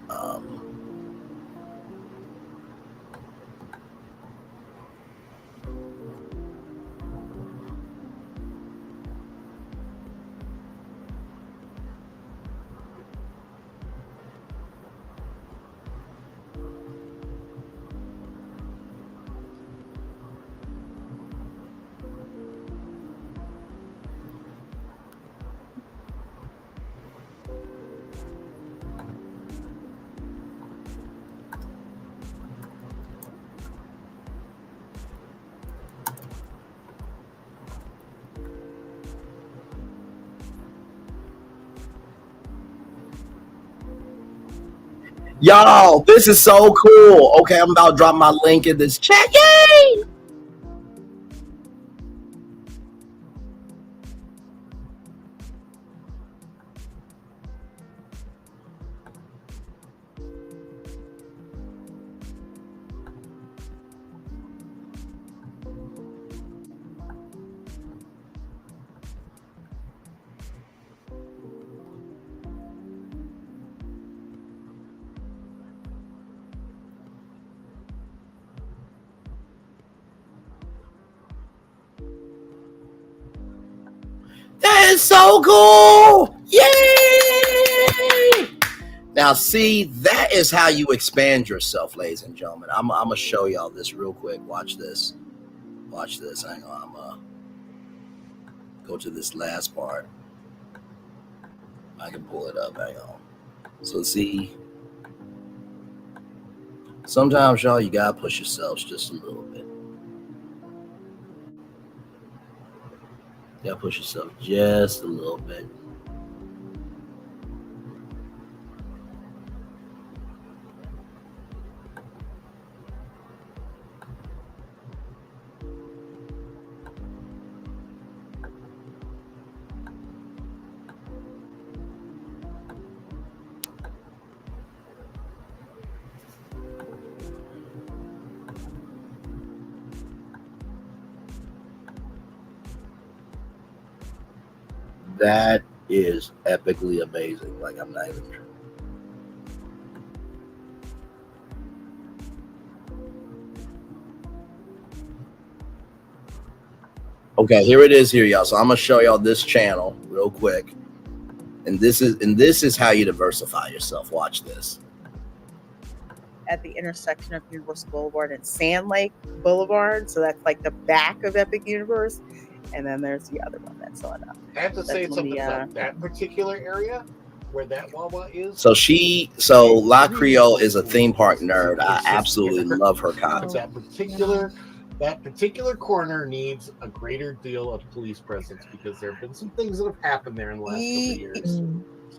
Y'all, this is so cool. Okay, I'm about to drop my link in this chat. Yay! That is so cool! Yay! Now, see, that is how you expand yourself, ladies and gentlemen. I'm going to show y'all this real quick. Watch this. Watch this. Hang on. I'm going to go to this last part. I can pull it up. Hang on. So, see, sometimes, y'all, you got to push yourselves just a little bit. You got to push yourself just a little bit. That is epically amazing. Like, I'm not even sure. Okay, here it is here, y'all. So I'm gonna show y'all this channel real quick. And this is how you diversify yourself. Watch this. At the intersection of Universal Boulevard and Sand Lake Boulevard. So that's like the back of Epic Universe. And then there's the other one that's on up. I have to say something about that particular area where that Wawa is. So La Creole is a theme park nerd. I absolutely love her content. That particular corner needs a greater deal of police presence because there have been some things that have happened there in the last couple of years.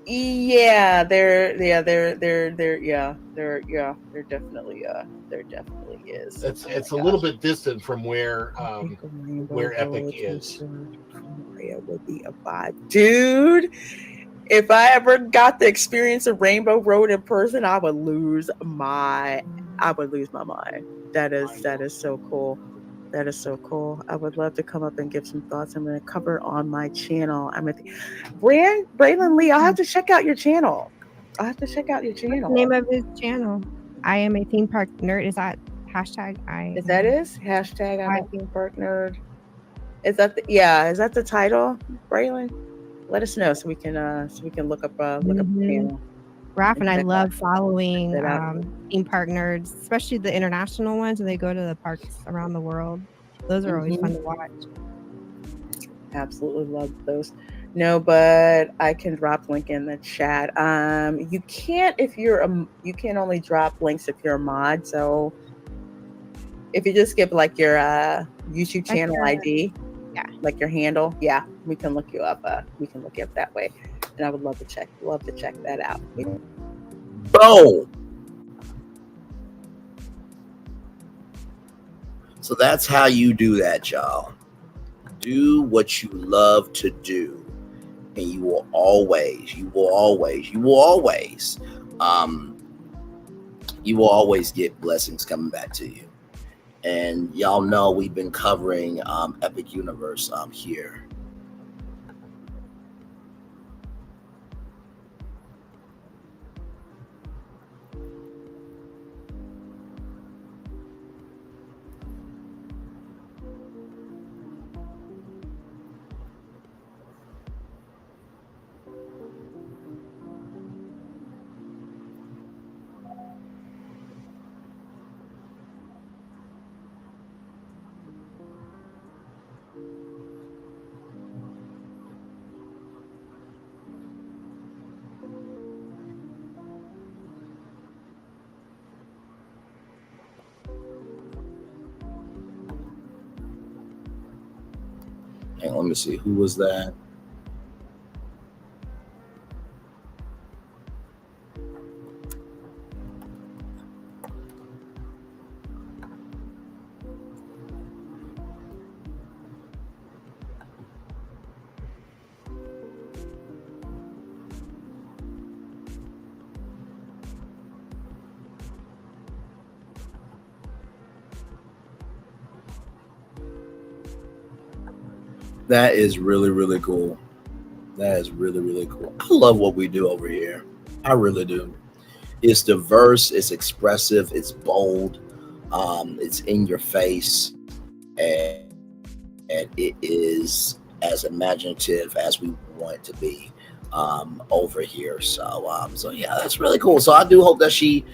Yeah, there definitely is. It's a little bit distant from where Epic is. It would be a vibe, dude. If I ever got the experience of Rainbow Road in person, I would lose my mind. That is so cool. That is so cool. I would love to come up and give some thoughts. I'm going to cover on my channel. I'm at Braylon Lee. I'll have to check out your channel. What's the name of his channel? I am a theme park nerd. Is that hashtag? Hashtag I'm a theme park nerd. Is that the title, Braylon? Let us know so we can look up the channel. Raph and I love following theme park nerds, especially the international ones when they go to the parks around the world. Those are always fun to watch. Absolutely love those. No, but I can drop link in the chat. You can't you can only drop links if you're a mod. So if you just give like your YouTube channel ID, like your handle, we can look you up. We can look you up that way. And I would love to check that out. Boom. So that's how you do that, y'all. Do what you love to do, and you will always get blessings coming back to you. And y'all know we've been covering Epic Universe here. Hang on, let me see. Who was that? That is really, really cool. That is really, really cool. I love what we do over here. I really do. It's diverse, it's expressive, it's bold, it's in your face, and it is as imaginative as we want it to be over here. So yeah, that's really cool. So I do hope that she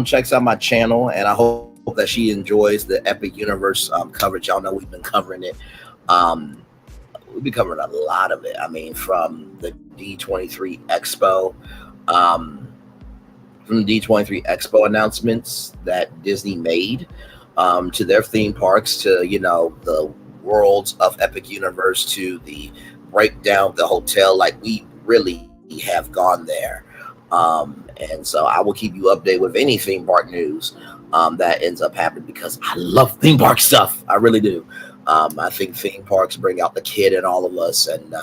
checks out my channel, and I hope that she enjoys the Epic Universe coverage. Y'all know we've been covering it. We've been covering a lot of it. I mean, from the D23 Expo, announcements that Disney made, to their theme parks, to the worlds of Epic Universe, to the breakdown of the hotel. Like, we really have gone there, and so I will keep you updated with any theme park news that ends up happening, because I love theme park stuff. I really do. I think theme parks bring out the kid in all of us, and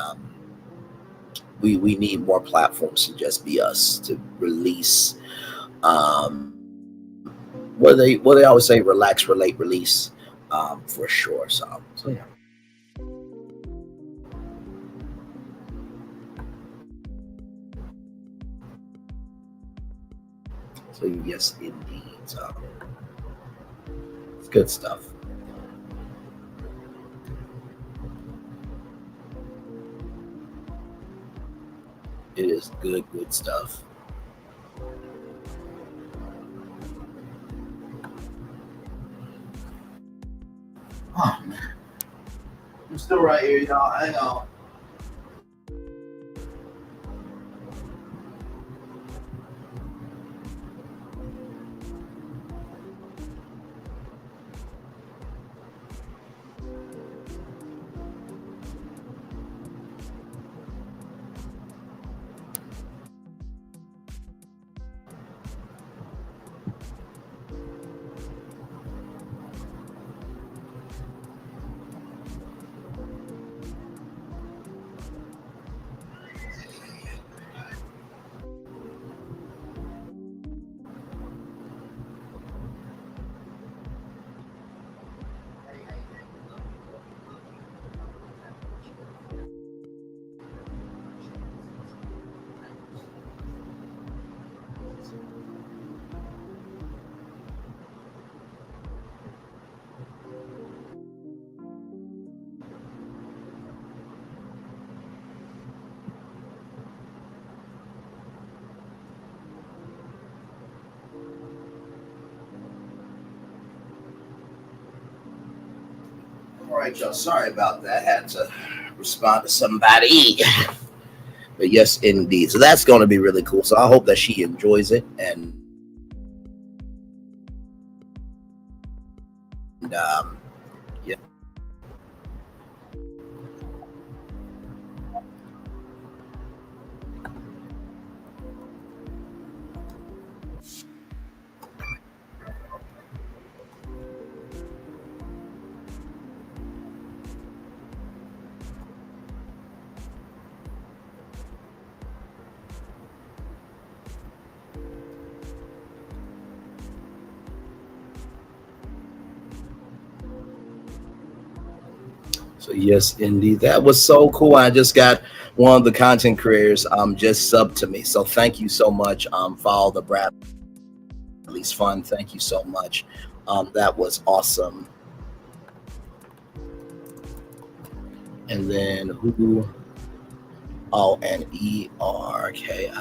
we need more platforms to just be us, to release what they always say, relax, relate, release, for sure. So yeah. So yes, indeed. So it's good stuff. It is good stuff. Oh man, I'm still right here, y'all. Hang on. All right, y'all. Sorry about that. Had to respond to somebody. But yes, indeed. So that's going to be really cool. So I hope that she enjoys it. And yeah. So yes, indeed, that was so cool. I just got one of the content creators just subbed to me. So thank you so much. Follow the Bradley's Fun. Thank you so much. That was awesome. And then who? Oh, and ERKIA.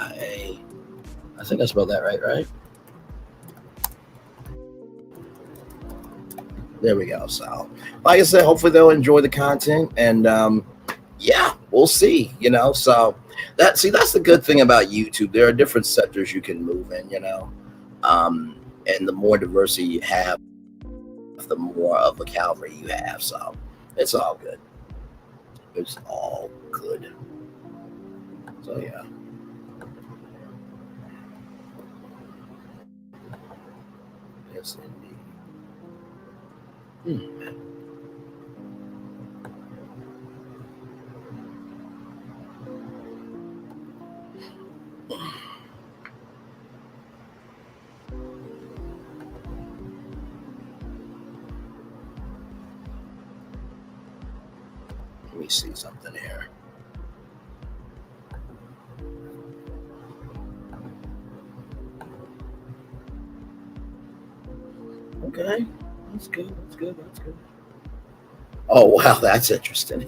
I think I spelled that right? There we go. So, like I said, hopefully they'll enjoy the content, and yeah, we'll see. So that's the good thing about YouTube. There are different sectors you can move in. And the more diversity you have, the more of a cavalry you have. So it's all good. It's all good. So yeah. Yes, indeed. Let me see something here. Okay, that's good. That's good. That's good. Oh wow, that's interesting.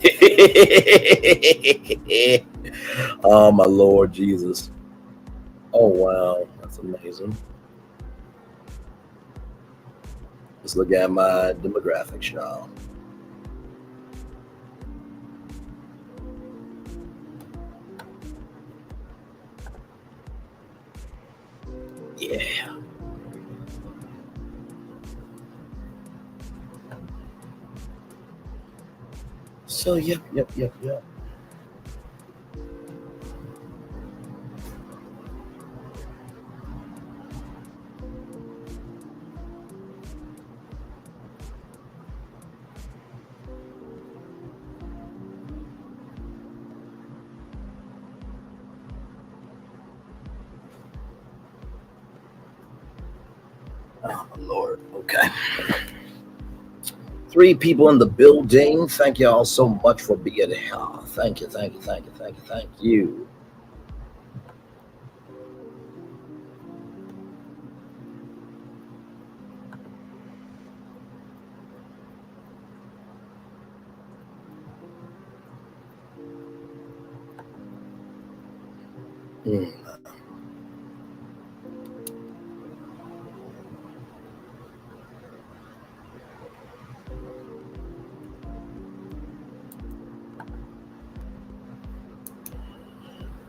Oh my Lord Jesus. Oh wow, that's amazing. Let's look at my demographics, y'all. Yeah. So yep. Oh my Lord. Okay. 3 people in the building. Thank you all so much for being here. Thank you.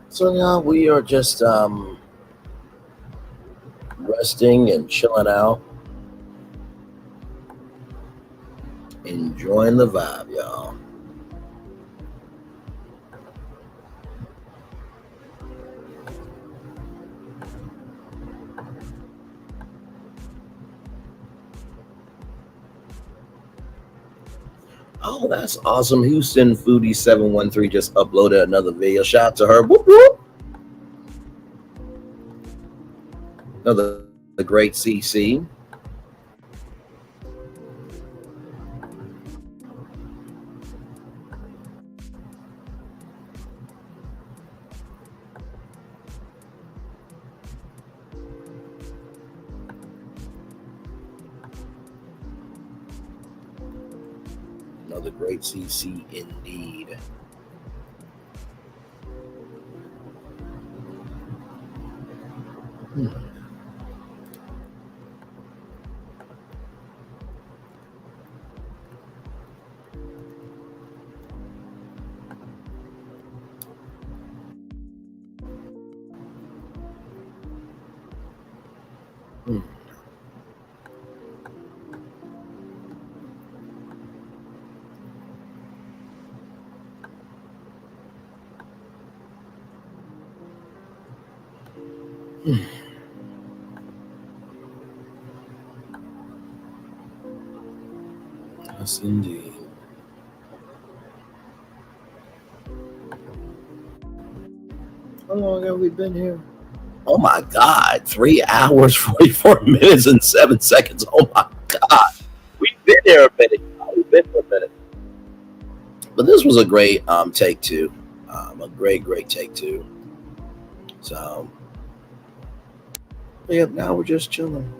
So now we are just resting and chilling out, enjoying the vibe, y'all. Oh, that's awesome. Houston Foodie 713 just uploaded another video. Shout out to her. Whoop, whoop. Another the great CC. Another great CC indeed. Yes, indeed. How long have we been here? Oh my God, 3 hours, 44 minutes, and 7 seconds. Oh my God. We've been here a minute. We've been here a minute. But this was a great take two. A great take two. So, yeah, now we're just chilling.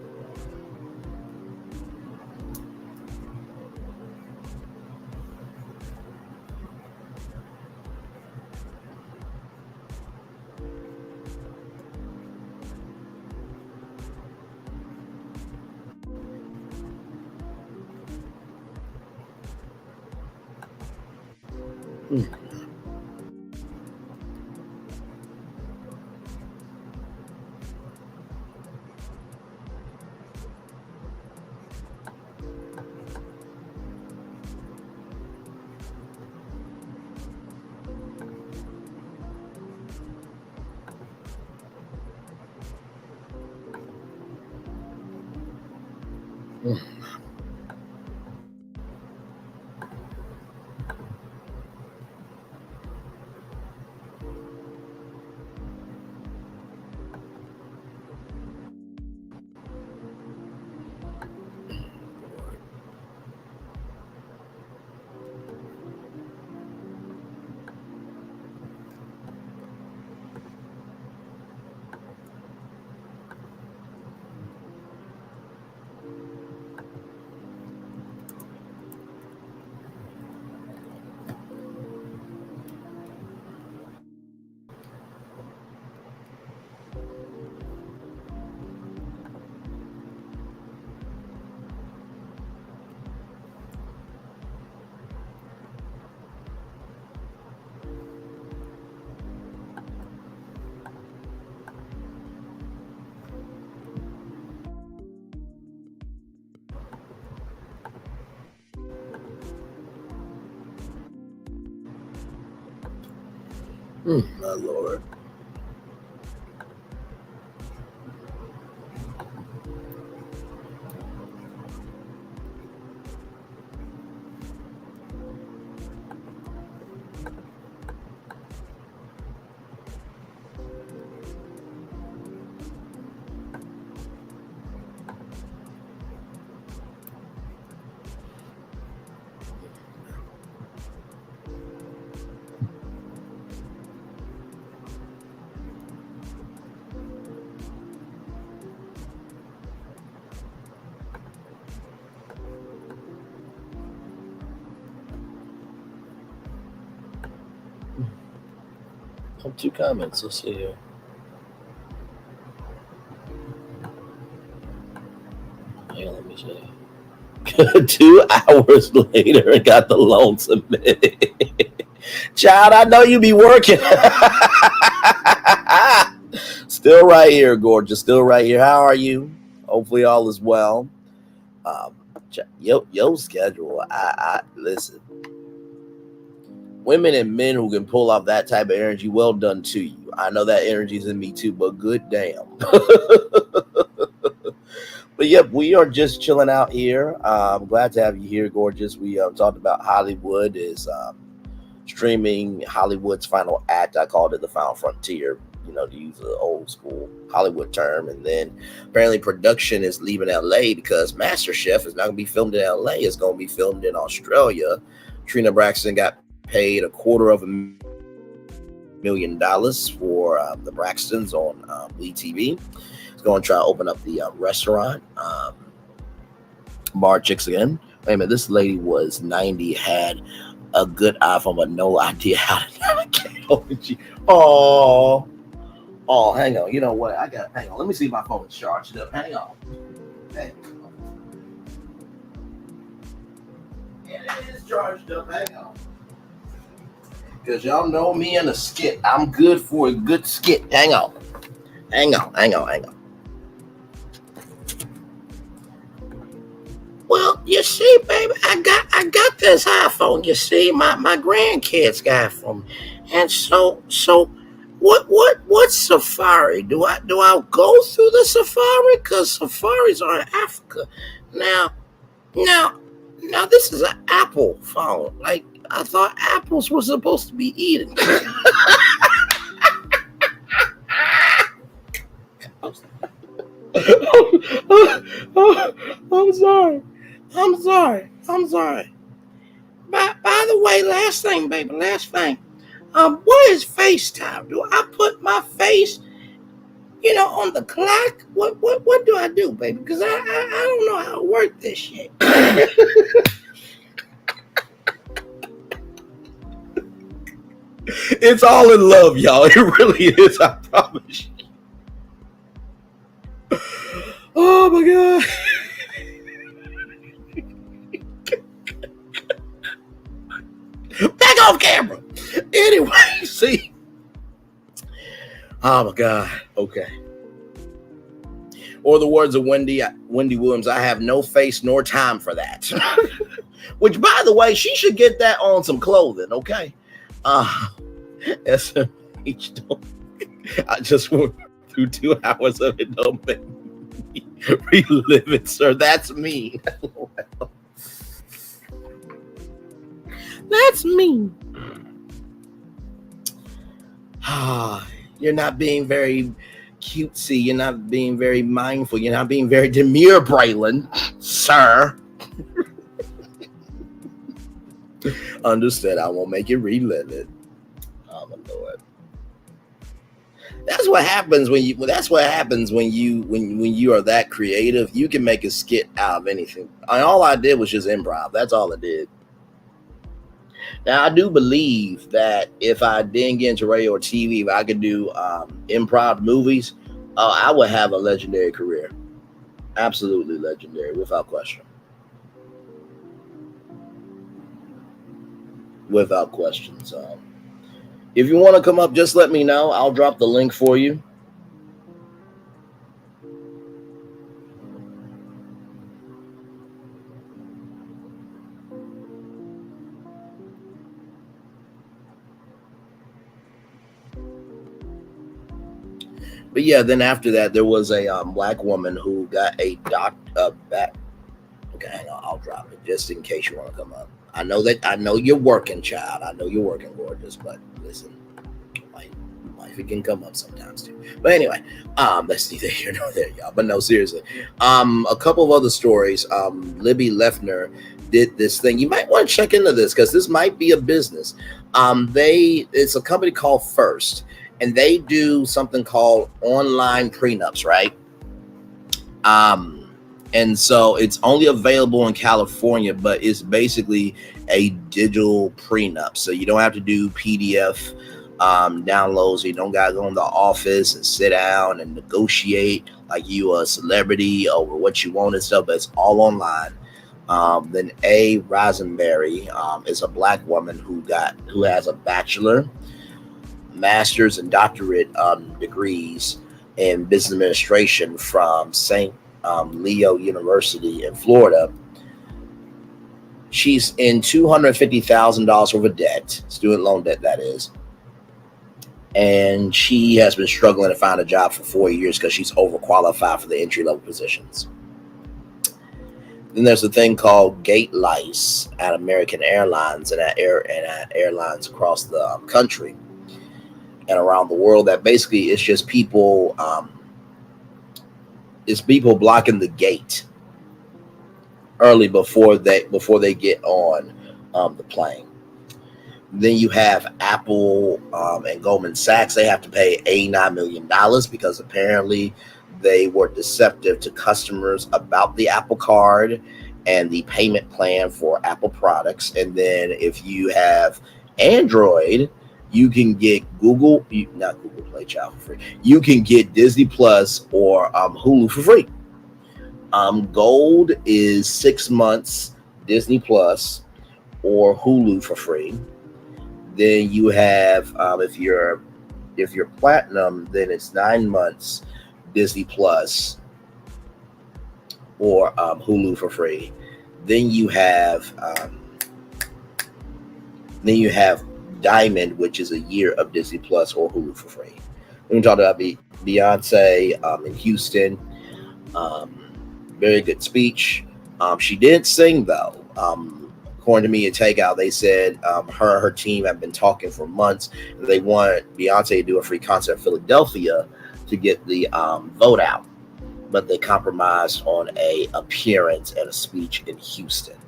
My Lord. Two comments. Let's see here. Hang on, let me see. 2 hours later, and got the loan submitted. Child, I know you be working. Still right here, gorgeous. Still right here. How are you? Hopefully, all is well. Yo schedule. I listen. Women and men who can pull off that type of energy, well done to you. I know that energy's in me too, but good damn. But yep, we are just chilling out here. I'm glad to have you here, gorgeous. We talked about Hollywood is streaming Hollywood's final act. I called it the final frontier, to use an old school Hollywood term. And then apparently production is leaving LA because MasterChef is not going to be filmed in LA. It's going to be filmed in Australia. Trina Braxton got paid $250,000 for the Braxtons on WeTV. It's going to try to open up the restaurant, Bar Chicks again. Wait a minute, this lady was 90, had a good iPhone, but no idea how to navigate. Oh, hang on. You know what? Hang on. Let me see if my phone is charged up. Hang on. Yeah, it is charged up. Hang on. Because y'all know me in a skit. I'm good for a good skit. Hang on. Well, you see, baby, I got this iPhone. You see, my grandkids got it from me. And so what's Safari? Do I go through the Safari? Because safaris are in Africa. Now this is an Apple phone. Like, I thought apples were supposed to be eaten. I'm sorry. By the way, last thing. What is FaceTime? Do I put my face, on the clock? What do I do, baby? Because I don't know how to work this shit. It's all in love, y'all. It really is. I promise you. Oh my God. Back off camera. Anyway, see. Oh my God. Okay. Or the words of Wendy Williams, I have no face nor time for that. Which, by the way, she should get that on some clothing, okay? SMH, I just went through 2 hours of it. Don't make me relive it, sir. That's mean. That's mean. You're not being very cutesy. You're not being very mindful. You're not being very demure, Braylon, sir. Understood. I won't make you relive it. Oh my Lord. That's what happens when you are that creative. You can make a skit out of anything. All I did was just improv. That's all I did. Now I do believe that if I didn't get into radio or TV, if I could do improv movies, I would have a legendary career. Absolutely legendary, without question. Without question. So if you want to come up, just let me know. I'll drop the link for you. But yeah, then after that, there was a black woman who got a back. Okay, hang on, I'll drop it just in case you want to come up. I know you're working, child. I know you're working, gorgeous. But listen, life it can come up sometimes too. But anyway, that's neither here nor there, y'all. But no, seriously, a couple of other stories. Libby Leffler did this thing. You might want to check into this because this might be a business. It's a company called First, and they do something called online prenups, right? And so it's only available in California, but it's basically a digital prenup. So you don't have to do PDF downloads. You don't got to go in the office and sit down and negotiate like you a celebrity over what you want and stuff, but it's all online. Then Rasberry is a black woman who has a bachelor, master's, and doctorate degrees in business administration from St. Leo University in Florida. She's in $250,000 worth of debt, student loan debt, that is. And she has been struggling to find a job for 4 years because she's overqualified for the entry-level positions. Then there's a thing called gate lice at American Airlines and at airlines across the country and around the world. That basically it's just people. It's people blocking the gate early before they get on the plane. Then you have Apple and Goldman Sachs. They have to pay $89 million because apparently they were deceptive to customers about the Apple Card and the payment plan for Apple products. And then if you have Android, you can get not Google Play, child, for free. You can get Disney Plus or Hulu for free. Gold is 6 months Disney Plus or Hulu for free. Then you have if you're platinum, then it's 9 months Disney Plus or Hulu for free. Then you have Diamond, which is a year of Disney Plus or Hulu for free. We talked about Beyonce in Houston. Very good speech. She did sing though. According to me and Takeout, they said her team have been talking for months. And they want Beyonce to do a free concert in Philadelphia to get the vote out, but they compromised on a appearance and a speech in Houston.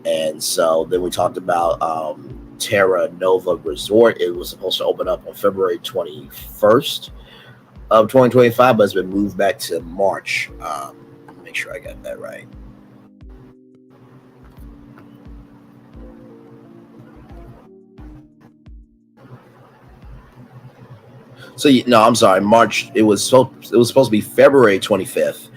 And so then we talked about Terra Nova Resort. It was supposed to open up on February 21st of 2025, but it's been moved back to March. Make sure I got that right. So no, I'm sorry. March. It was supposed to be February 25th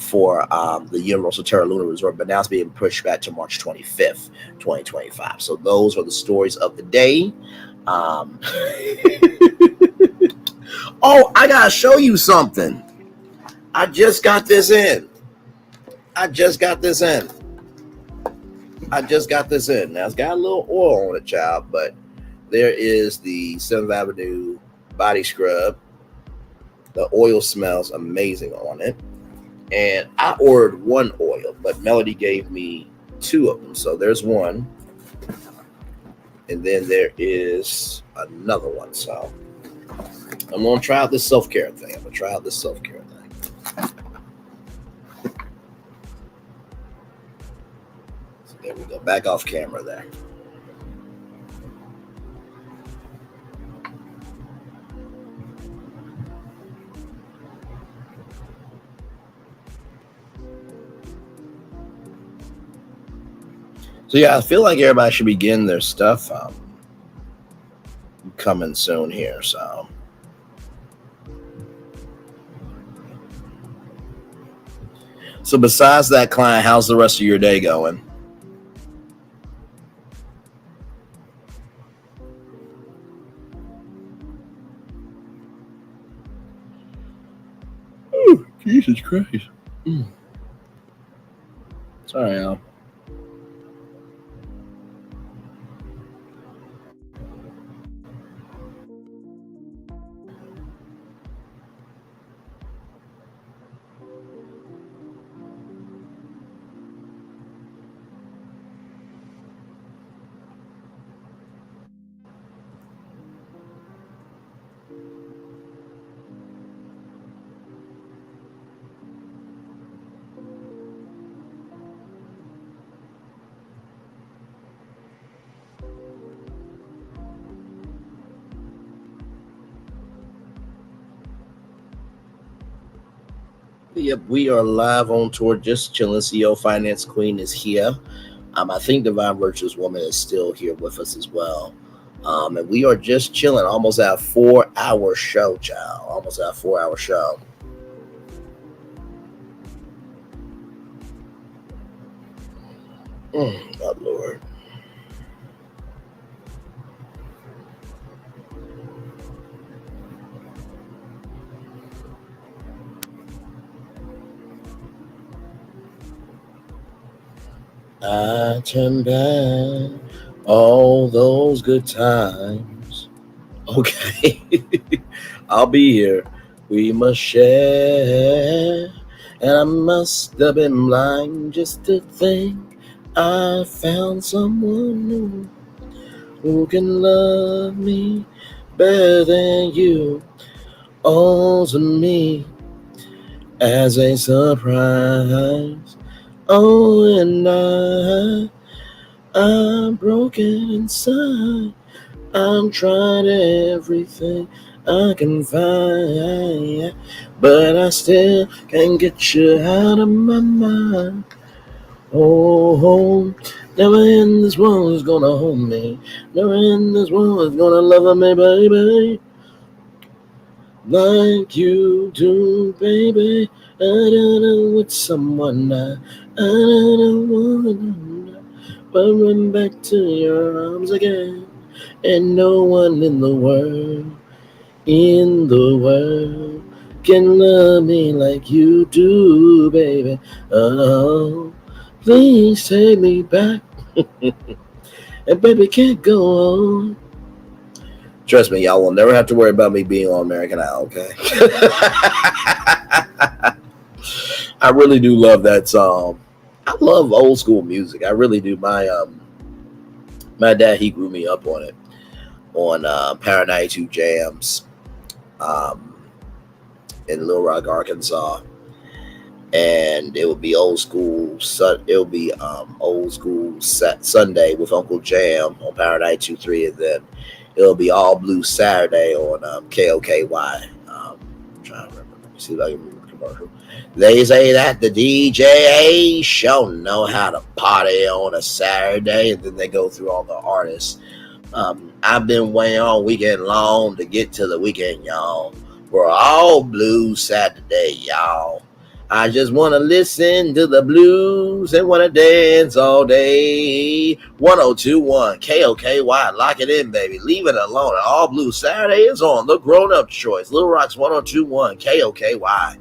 for the Universal Terra Luna Resort, but now it's being pushed back to March 25th, 2025. So those are the stories of the day. Oh, I gotta show you something. I just got this in. Now it's got a little oil on it, child, but there is the 7th Avenue body scrub. The oil smells amazing on it. And I ordered one oil, but Melody gave me 2 of them. So there's one. And then there is another one. So I'm going to try out this self-care thing. So there we go. Back off camera there. So yeah, I feel like everybody should be getting their stuff coming soon here. So besides that, client, how's the rest of your day going? Oh, Jesus Christ. Sorry, Al. Yep, we are live on tour. Just chilling. CEO Finance Queen is here. I think Divine Virtuous Woman is still here with us as well. And we are just chilling. Almost at a 4-hour show, child. Almost at a 4-hour show. Oh, Lord. I turn back all those good times. Okay. I'll be here. We must share. And I must have been blind just to think I found someone new who can love me better than you. All to me as a surprise. Oh, and I'm broken inside. I'm trying everything I can find, but I still can't get you out of my mind. Oh, never in this world is gonna hold me. Never in this world is gonna love me, baby, like you do, baby. I don't know with someone I don't wanna, but run back to your arms again. And no one in the world can love me like you do, baby. Oh, please take me back. And baby, can't go on. Trust me, y'all will never have to worry about me being on American Idol, okay? I really do love that song. I love old school music. I really do. My dad, he grew me up on it. On Power 92 Jams in Little Rock, Arkansas. And it would be old school. It would be old school Sunday with Uncle Jam on Power 92.3, and then it'll be All Blue Saturday on KOKY. I'm trying to remember. Let me see if I can remember the commercial. They say that the DJ sure know how to party on a Saturday, and then they go through all the artists. I've been waiting all weekend long to get to the weekend, y'all. We're all blue Saturday, y'all. I just want to listen to the blues and want to dance all day. 1021 KOKY, lock it in, baby. Leave it alone. All Blue Saturday is on the grown-up choice. Little Rock's 1021 KOKY.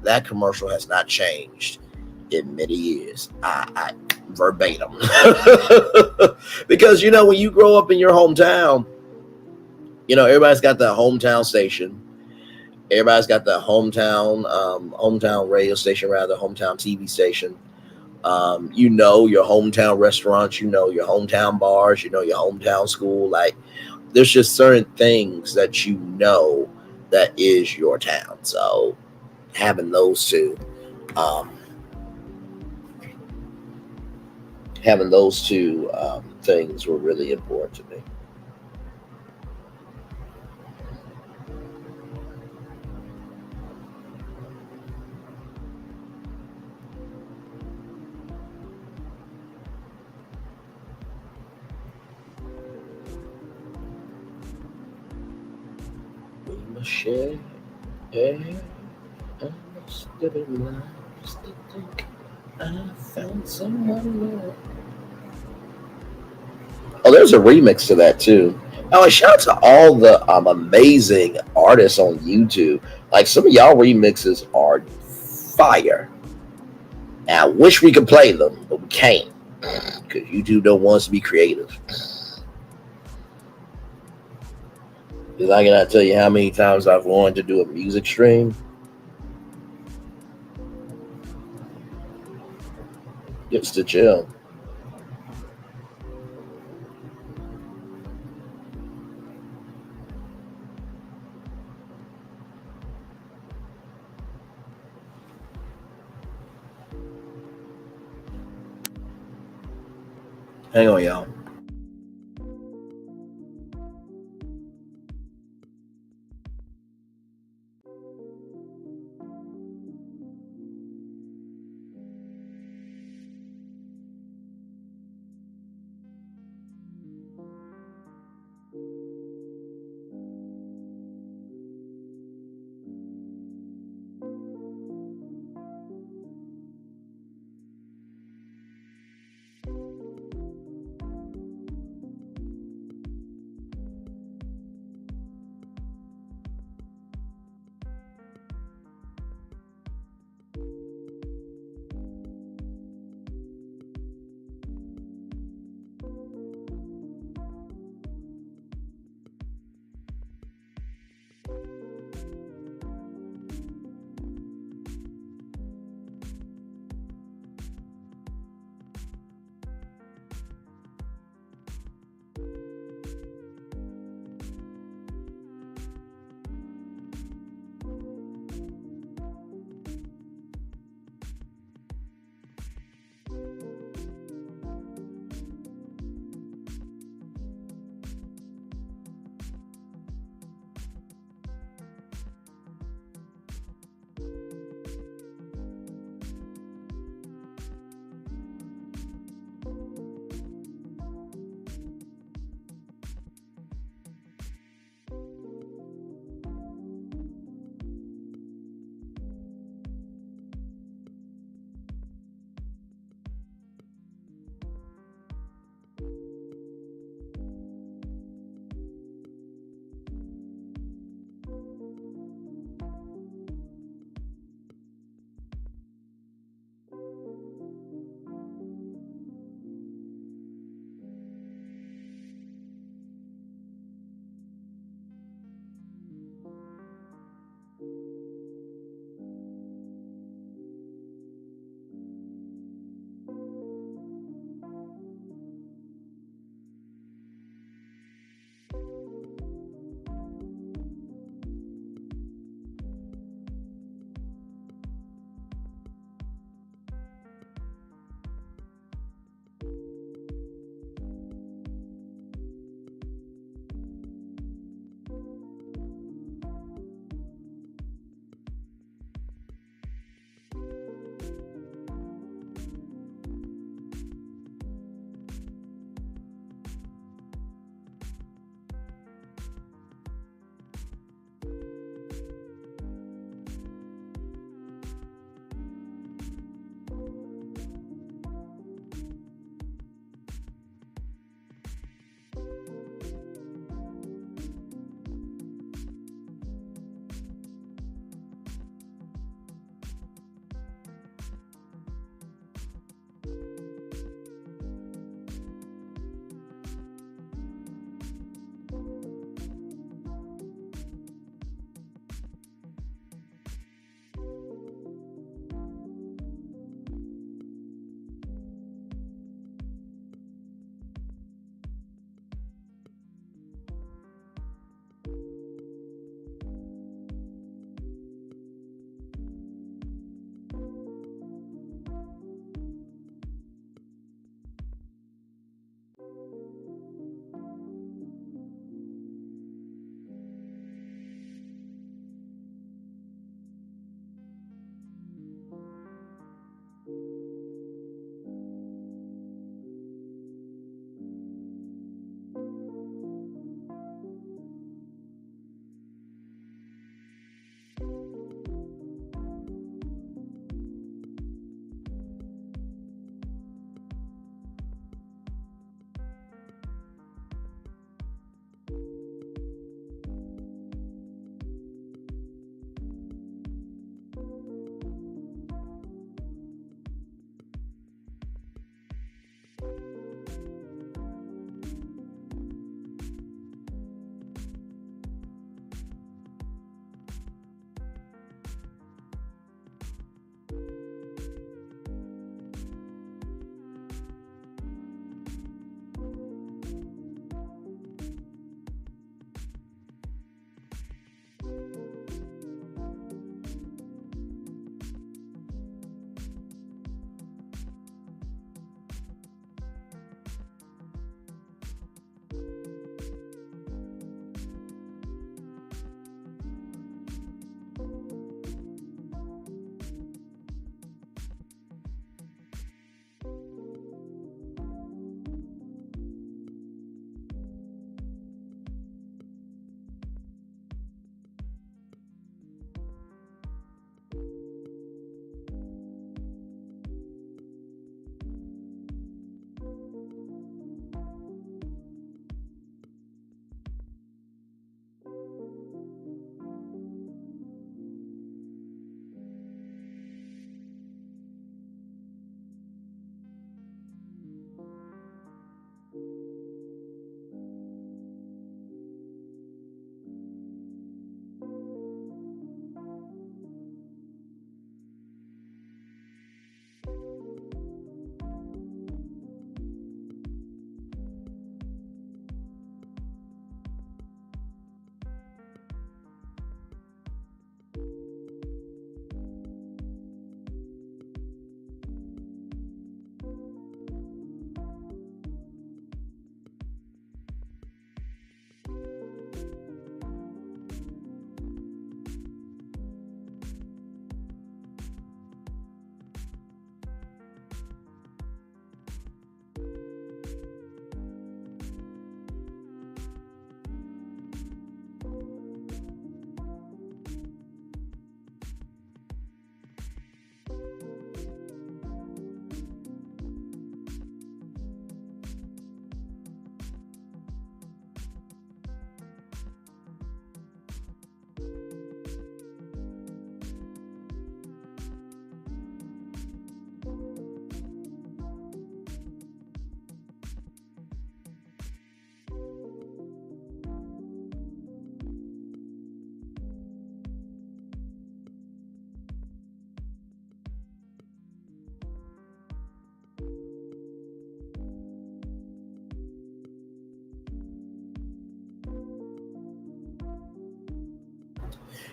That commercial has not changed in many years. I verbatim. Because, you know, when you grow up in your hometown, you know, everybody's got that hometown station. Everybody's got the hometown radio station, rather, hometown TV station. You know your hometown restaurants, you know your hometown bars, you know your hometown school. Like, there's just certain things that you know that is your town. So having those two things were really important to me. We must share. I must have been blind just to think I found someone new. Oh, there's a remix to that too. Oh, and shout out to all the amazing artists on YouTube. Like, some of y'all remixes are fire. And I wish we could play them, but we can't because YouTube don't want us to be creative. Because I cannot tell you how many times I've wanted to do a music stream. Just to chill. Hang on, y'all.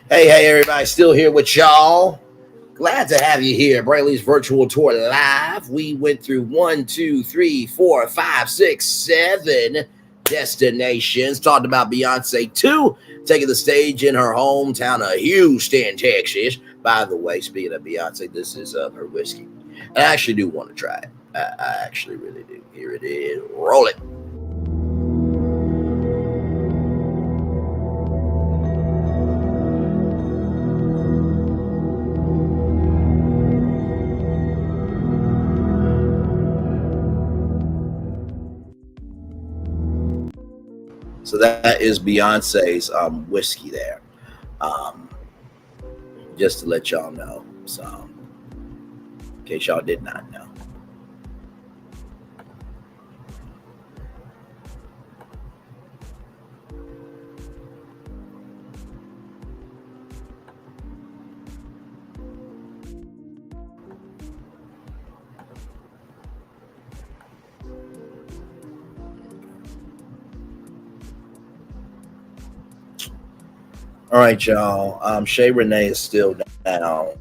Hey, everybody, still here with y'all. Glad to have you here. Brayley's virtual tour live. We went through 1, 2, 3, 4, 5, 6, 7 destinations. Talked about Beyonce 2 taking the stage in her hometown of Houston, Texas. By the way, speaking of Beyonce, this is her whiskey. I actually do want to try it. I actually really do. Here it is. Roll it. So that is Beyonce's whiskey there. Just to let y'all know. So, in case y'all did not know. All right, y'all. Shay Renee is still down.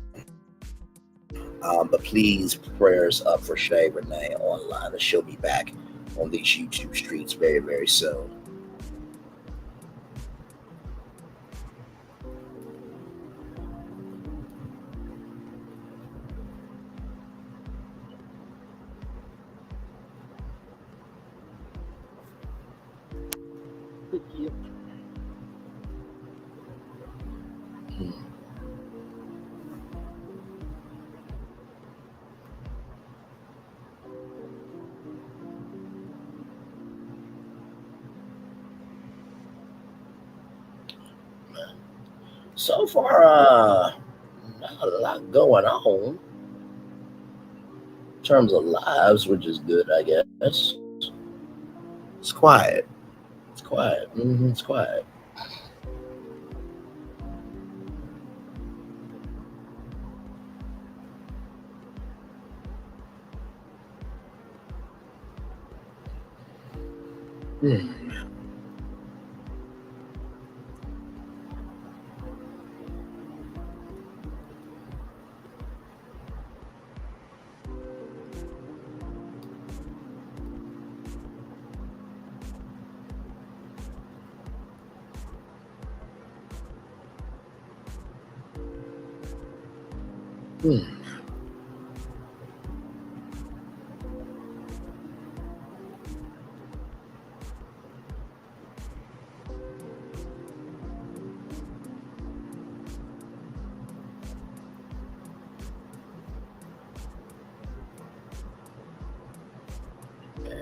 But please, prayers up for Shay Renee online. And she'll be back on these YouTube streets very, very soon. So far, not a lot going on in terms of lives, which is good, I guess. It's quiet. It's quiet. It's quiet.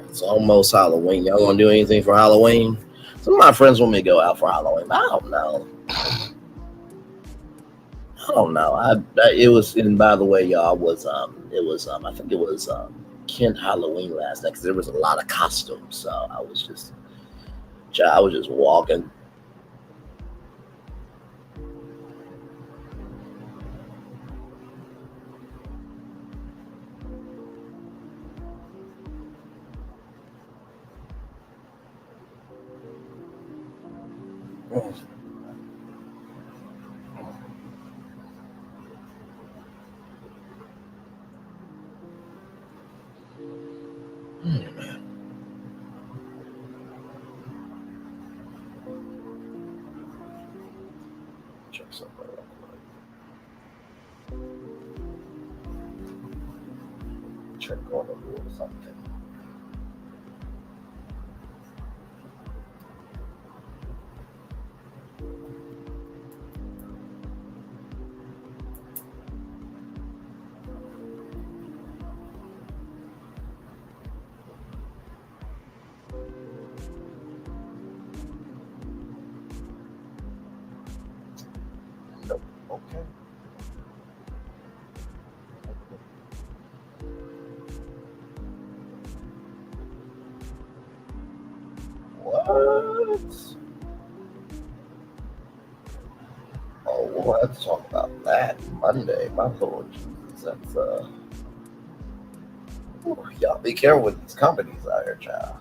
It's almost Halloween. Y'all gonna do anything for Halloween? Some of my friends want me to go out for Halloween. I don't know. It was, and by the way, y'all, I think it was Kent Halloween last night because there was a lot of costumes. So I was just walking. Check something real quick. Check on the board or something. Nope. Okay. What? Oh, we'll have to talk about that Monday. My Lord Jesus, that's y'all be careful with these companies out here, child.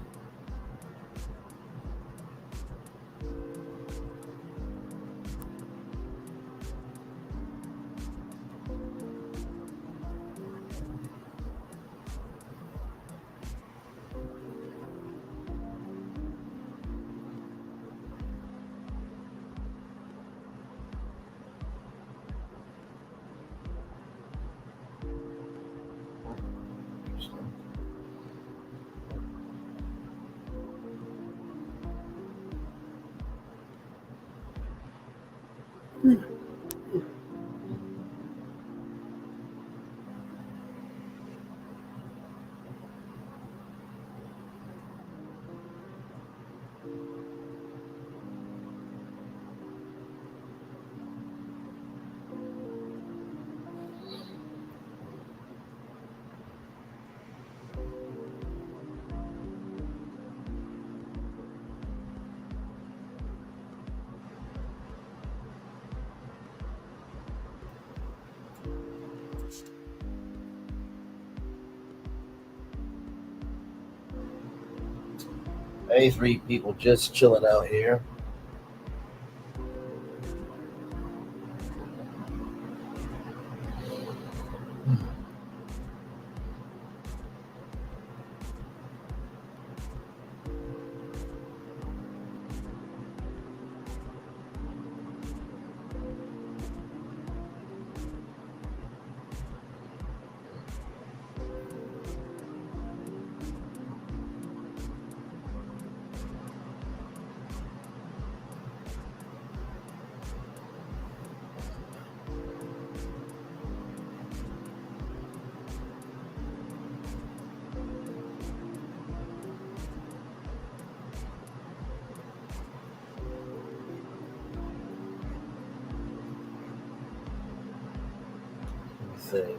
Hey, three people just chilling out here. Thing.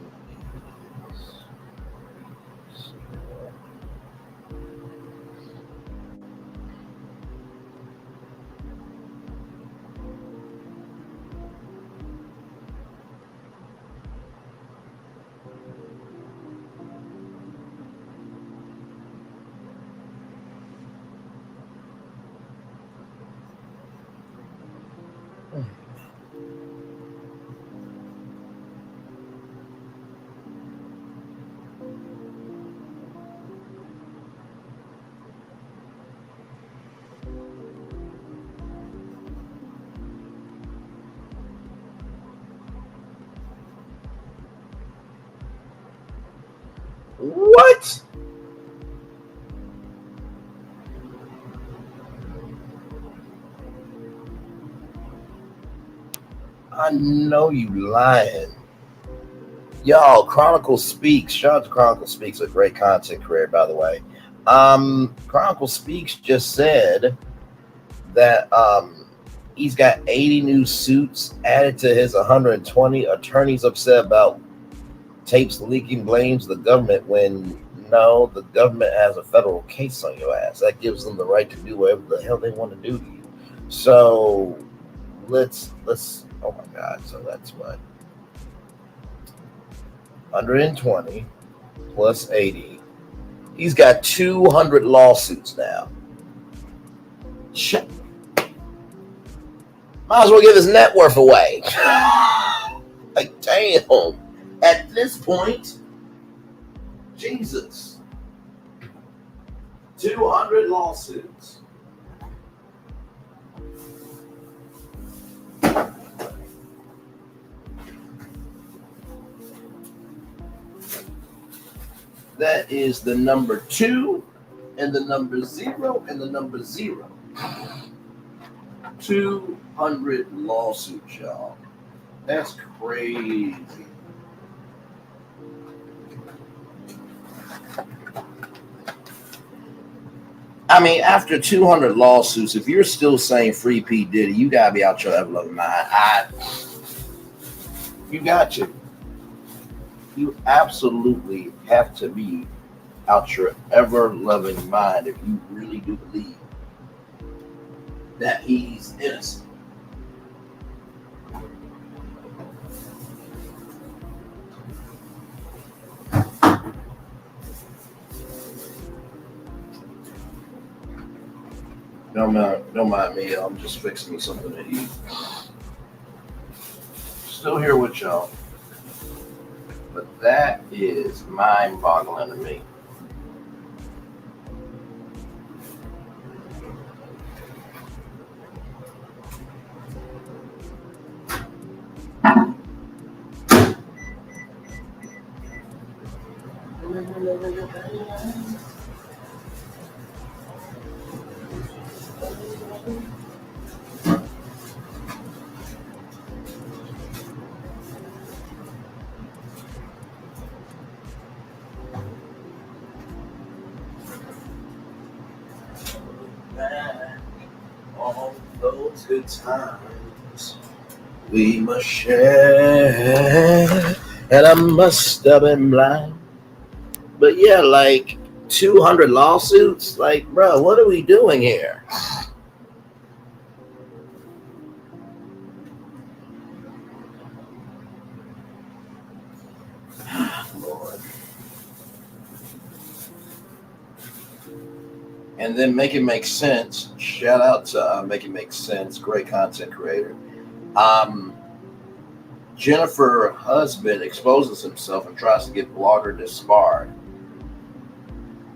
What? I know you lying. Y'all, Chronicle Speaks. Shout out to Chronicle Speaks, a great content creator, by the way. Chronicle Speaks just said that he's got 80 new suits added to his 120. Attorneys upset about tapes leaking, blames the government when no, the government has a federal case on your ass. That gives them the right to do whatever the hell they want to do to you. So let's oh my God, so that's what 120 plus 80. He's got 200 lawsuits now. Shit. Might as well give his net worth away. Like, damn. At this point, Jesus. 200 lawsuits. That is the number 2 and the number 0 and the number 0. 200 lawsuits, y'all. That's crazy. I mean, after 200 lawsuits, if you're still saying free P. Diddy, you gotta be out your ever-loving mind. You got to. You absolutely have to be out your ever-loving mind if you really do believe that he's innocent. Don't mind me. I'm just fixing me something to eat. Still here with y'all. But that is mind-boggling to me. those good times we must share. And I must have been blind. But yeah, like 200 lawsuits. Like, bro, what are we doing here? Lord. And then Make It Make Sense. Shout out to Make It Make Sense. Great content creator. Jennifer, her husband, exposes himself and tries to get blogger disbarred.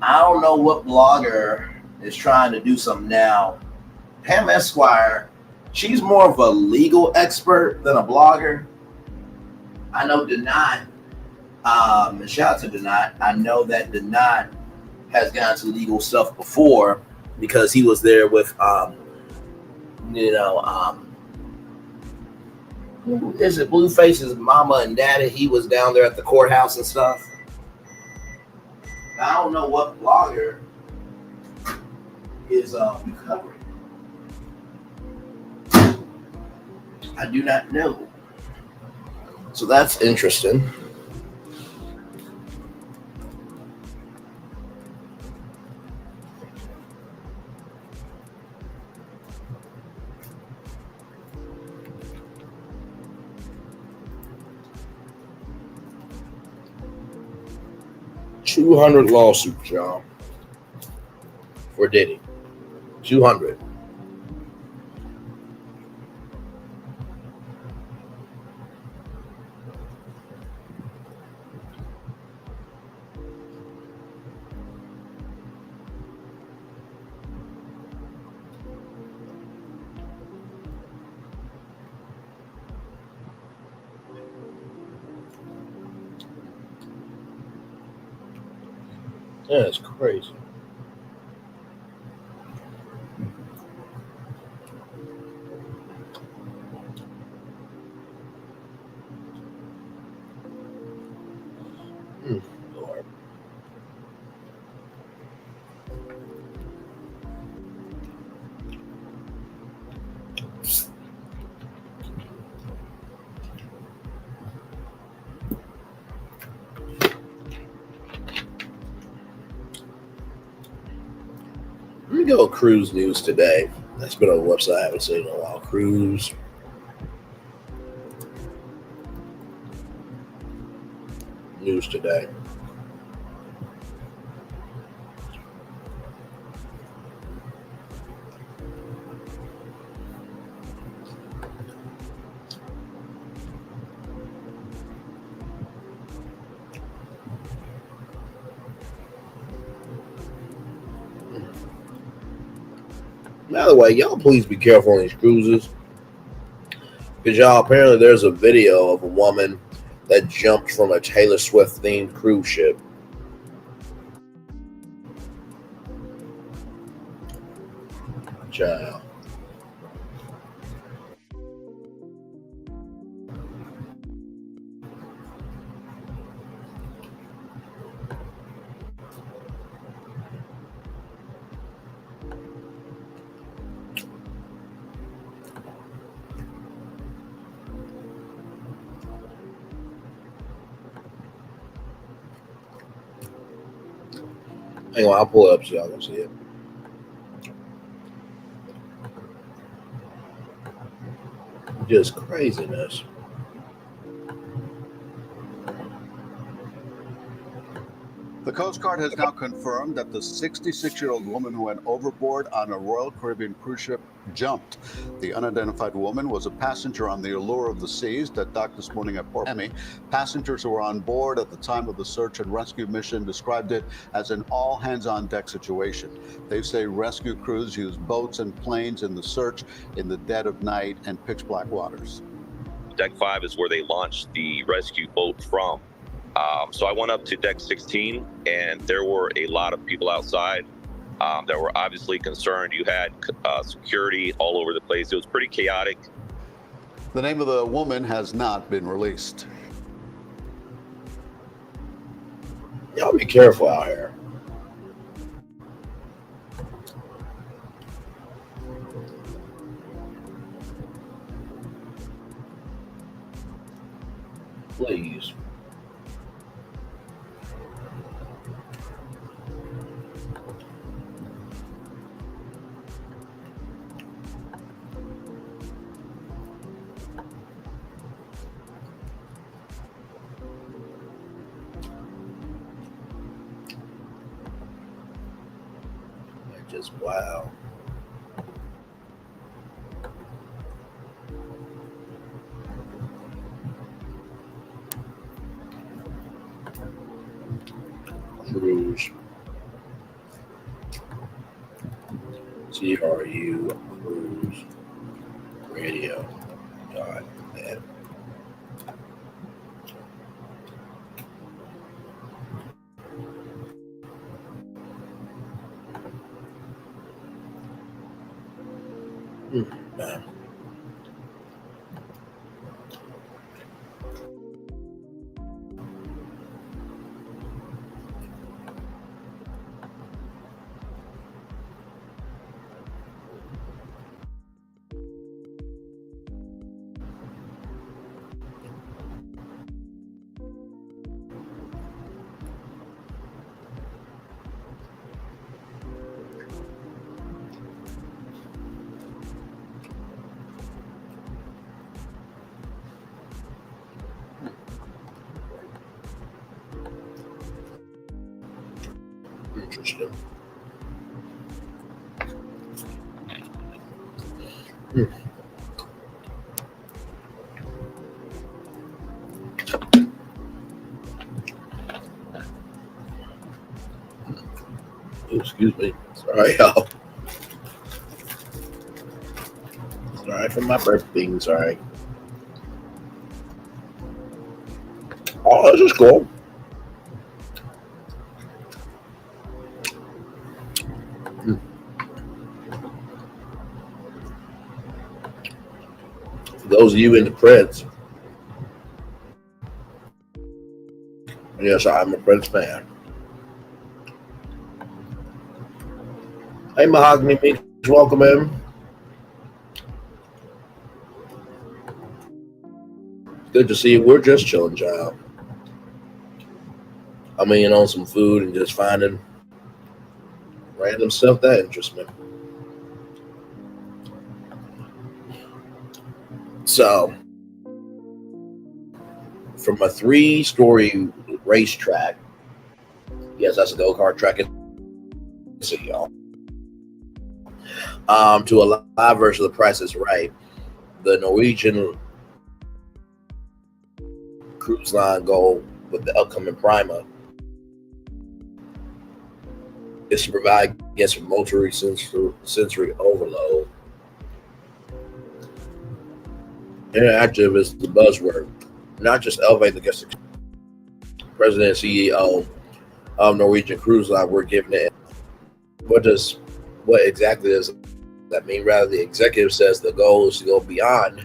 I don't know what blogger is trying to do something now. Pam Esquire, she's more of a legal expert than a blogger. I know Denat, shout out to Denat. I know that Denat has gotten to legal stuff before because he was there with, who is it? Blueface's mama and daddy. He was down there at the courthouse and stuff. I don't know what blogger is recovering. I do not know. So that's interesting. $200 lawsuits, y'all, for Diddy. 200. That's crazy. Lord. Let me go cruise news today. That's been on the website I haven't seen in a while. Cruise. News today. By the way, y'all please be careful on these cruises. Because y'all, apparently there's a video of a woman that jumped from a Taylor Swift themed cruise ship. Child. Hang on, I'll pull it up so y'all can see it. Just craziness. The Coast Guard has now confirmed that the 66-year-old woman who went overboard on a Royal Caribbean cruise ship jumped. The unidentified woman was a passenger on the Allure of the Seas that docked this morning at Port Miami. Passengers who were on board at the time of the search and rescue mission described it as an all-hands-on-deck situation. They say rescue crews use boats and planes in the search in the dead of night and pitch-black waters. Deck 5 is where they launched the rescue boat from. So I went up to deck 16, and there were a lot of people outside that were obviously concerned. You had security all over the place. It was pretty chaotic. The name of the woman has not been released. Y'all be careful out here. please. Just wow. Cruise. CRU Cruise Radio. .net. Man. Interesting. Excuse me. Sorry, y'all. Sorry for my burping. Sorry. Oh, this is cool. For those of you into Prince, yes, I'm a Prince fan. Hey, Mahogany Meeks, welcome in. Good to see you. We're just chilling, child. I mean, on some food and just finding random stuff that interests me. So, from a 3-story racetrack, yes, that's a go-kart track, see y'all, to a live version of The Price is Right, the Norwegian cruise line goal with the upcoming primer is to provide guests with sensory overload. Interactive is the buzzword, not just elevate the guest experience. President and CEO of Norwegian Cruise Line were given it. What exactly does that mean? Rather, the executive says the goal is to go beyond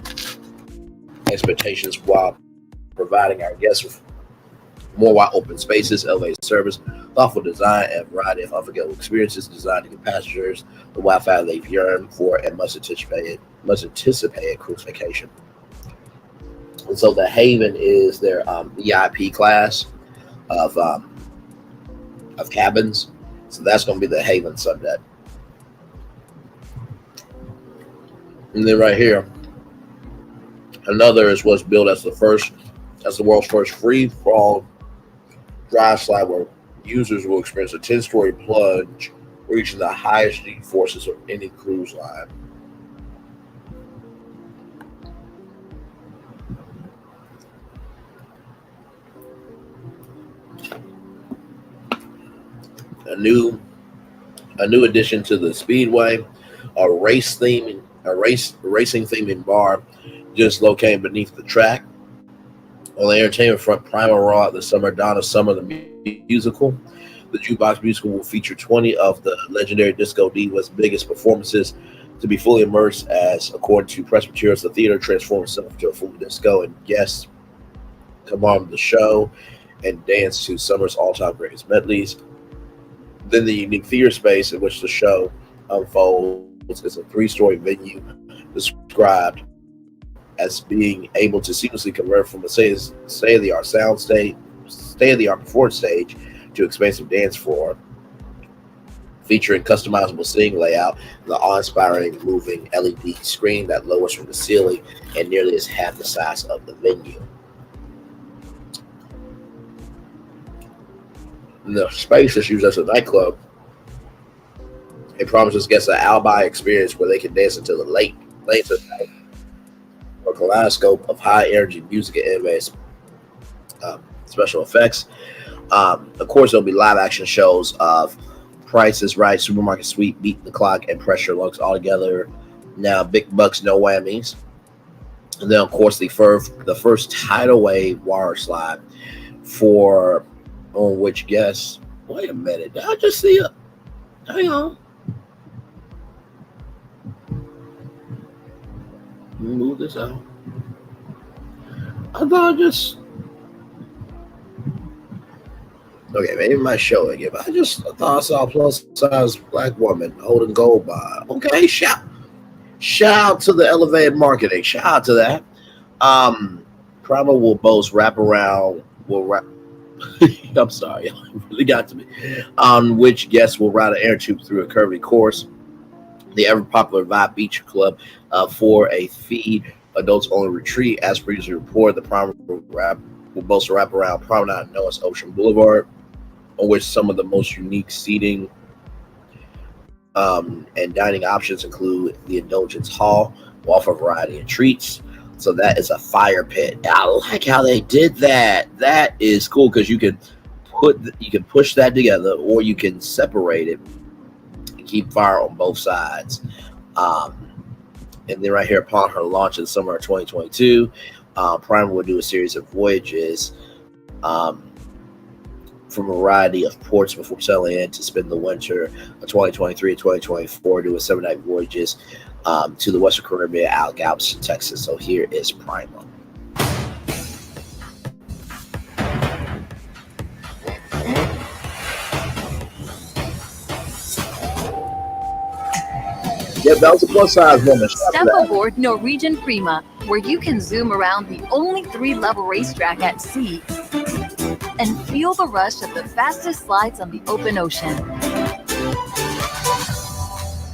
expectations while providing our guests with more wide open spaces, elevated service, thoughtful design, and a variety of unforgettable experiences designed to give passengers the Wi-Fi they've yearned for and must anticipate cruise vacation. And so the Haven is their VIP class of cabins. So that's going to be the Haven subdeck. And then right here, another is what's billed as the world's first free-fall drive slide where users will experience a 10-story plunge, reaching the highest G forces of any cruise line. A new addition to the Speedway, a racing theming bar just located beneath the track. On the entertainment front, Primal Raw, the Donna Summer, the musical. The Jukebox musical will feature 20 of the legendary disco divas' biggest performances to be fully immersed as, according to press materials, the theater transforms itself into a full disco, and guests come on the show and dance to Summer's all-time greatest medleys. Then the unique theater space in which the show unfolds is a 3-story venue described as being able to seamlessly convert from a state-of-the-art state-of-the-art performance stage to expansive dance floor, featuring customizable sitting layout, the awe-inspiring moving LED screen that lowers from the ceiling and nearly is half the size of the venue. The space is used as a nightclub. It promises guests an alibi experience where they can dance until the late at night. A kaleidoscope of high-energy music and innovative special effects. Of course, there'll be live-action shows of Price is Right, Supermarket Sweep, Beat the Clock, and Pressure Looks all together. Now, big bucks, no whammies. And then, of course, the first tidal wave water slide on which guests. Wait a minute, did I just see a? Hang on. Let me move this out. I thought I just. Okay, maybe my show again. But I thought I saw a plus size black woman holding gold bar. Okay, shout out to the elevated marketing. Shout out to that. Primal will boast wraparound. I'm sorry, it really got to me. On which guests will ride an air tube through a curvy course. The ever popular Vibe Beach Club for a fee, adults only retreat. As previously reported, the Primal will boast a wraparound promenade known as Ocean Boulevard, on which some of the most unique seating and dining options include the Indulgence Hall, will offer a variety of treats. So that is a fire pit. I like how they did that. That is cool because you can push that together, or you can separate it and keep fire on both sides. And then right here, upon her launch in the summer of 2022, Prime will do a series of voyages from a variety of ports before settling in to spend the winter of 2023 and 2024, doing 7-night voyages to the Western Caribbean, out Galveston, Texas. So here is Primal. Yeah, that was a plus size woman. Step aboard Norwegian Prima, where you can zoom around the only 3-level racetrack at sea and feel the rush of the fastest slides on the open ocean.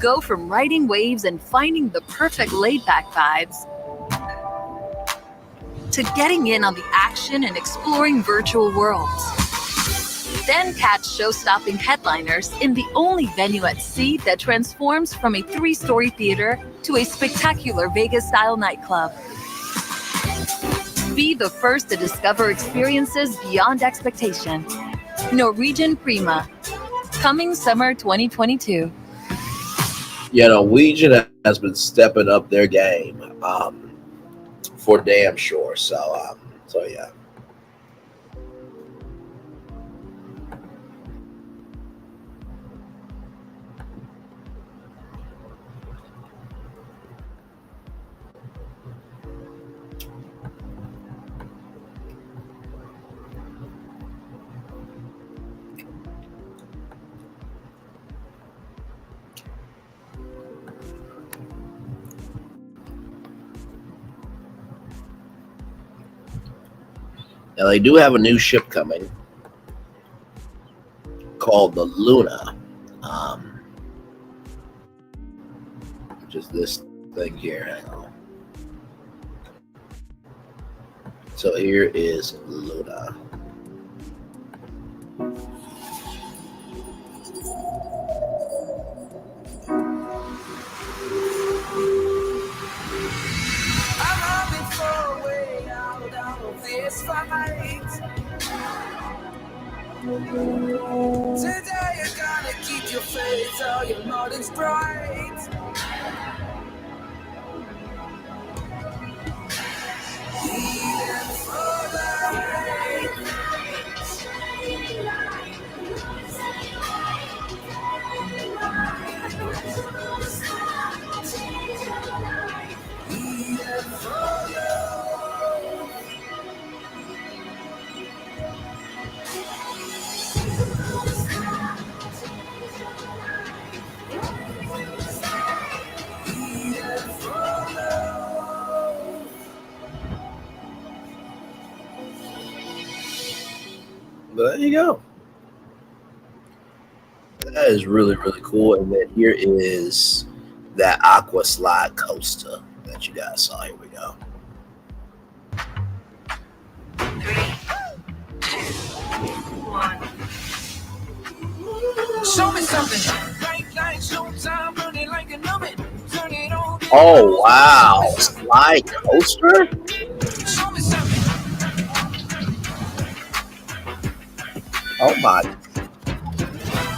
Go from riding waves and finding the perfect laid-back vibes to getting in on the action and exploring virtual worlds. Then catch show-stopping headliners in the only venue at sea that transforms from a 3-story theater to a spectacular Vegas-style nightclub. Be the first to discover experiences beyond expectation. Norwegian Prima, coming summer 2022. Yeah, Norwegian has been stepping up their game for damn sure. So yeah. Now they do have a new ship coming called the Luna, which is this thing here. Hang on. So here is Luna. This fight. Today you're gonna keep your faith, all your motives bright. Even for the rain. Even for you. But there you go. That is really, really cool. And then here is that aqua slide coaster that you guys saw. Here we go. 3, 2, 1. Show me something. Bright light, showtime, burning like an oven. Turn it on. Oh wow, slide coaster. Show me something. Oh my.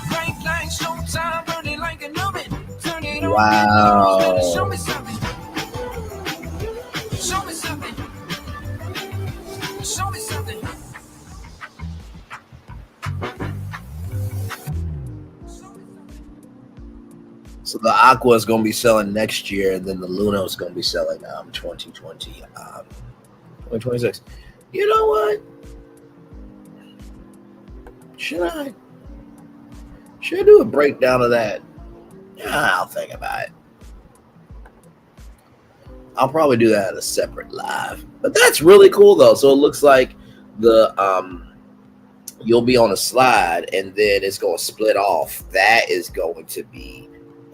Bright light, showtime, burning like an oven. Turn it on. Wow. Show me something. Show me something. Show me something. So the aqua is going to be selling next year, and then the Luna is going to be selling 2026. You know what? Should I do a breakdown of that? I'll think about it. I'll probably do that at a separate live. But that's really cool though. So it looks like the you'll be on a slide and then it's going to split off. That is going to be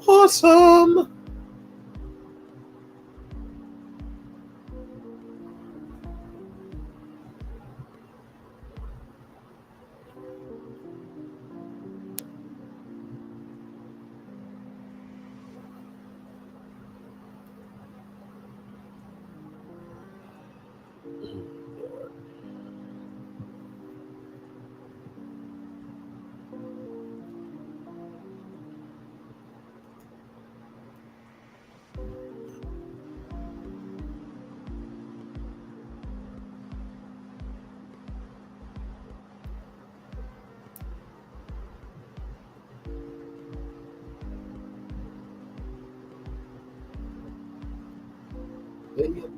awesome.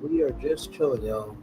We are just chilling, y'all.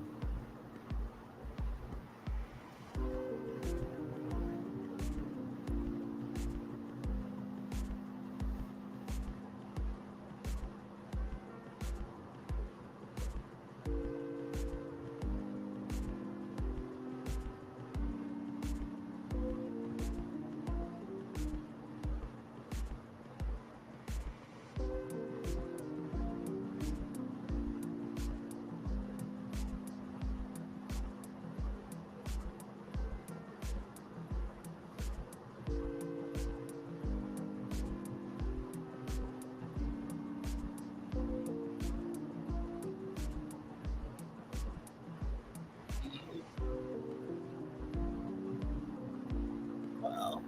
Wow.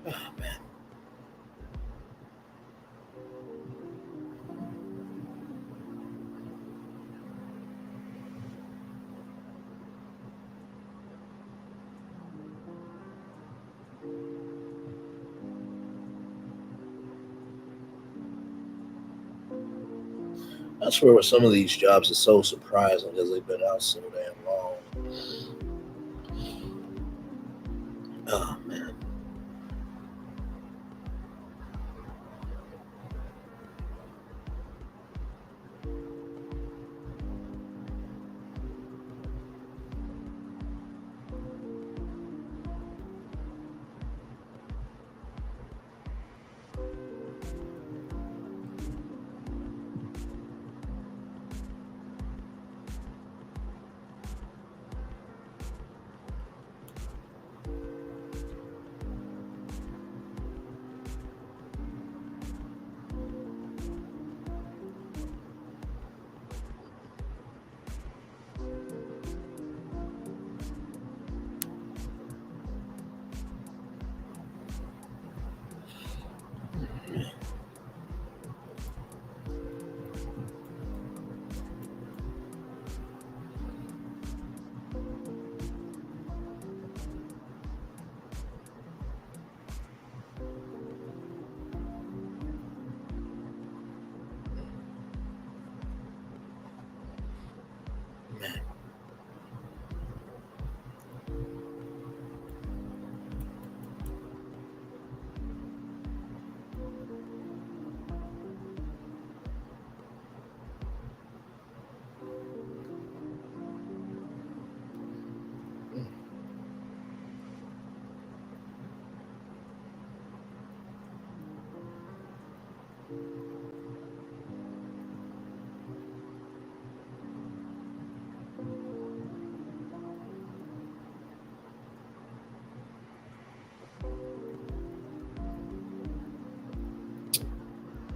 Oh, man. I swear with some of these jobs it's so surprising because they've been out so damn long. Oh man.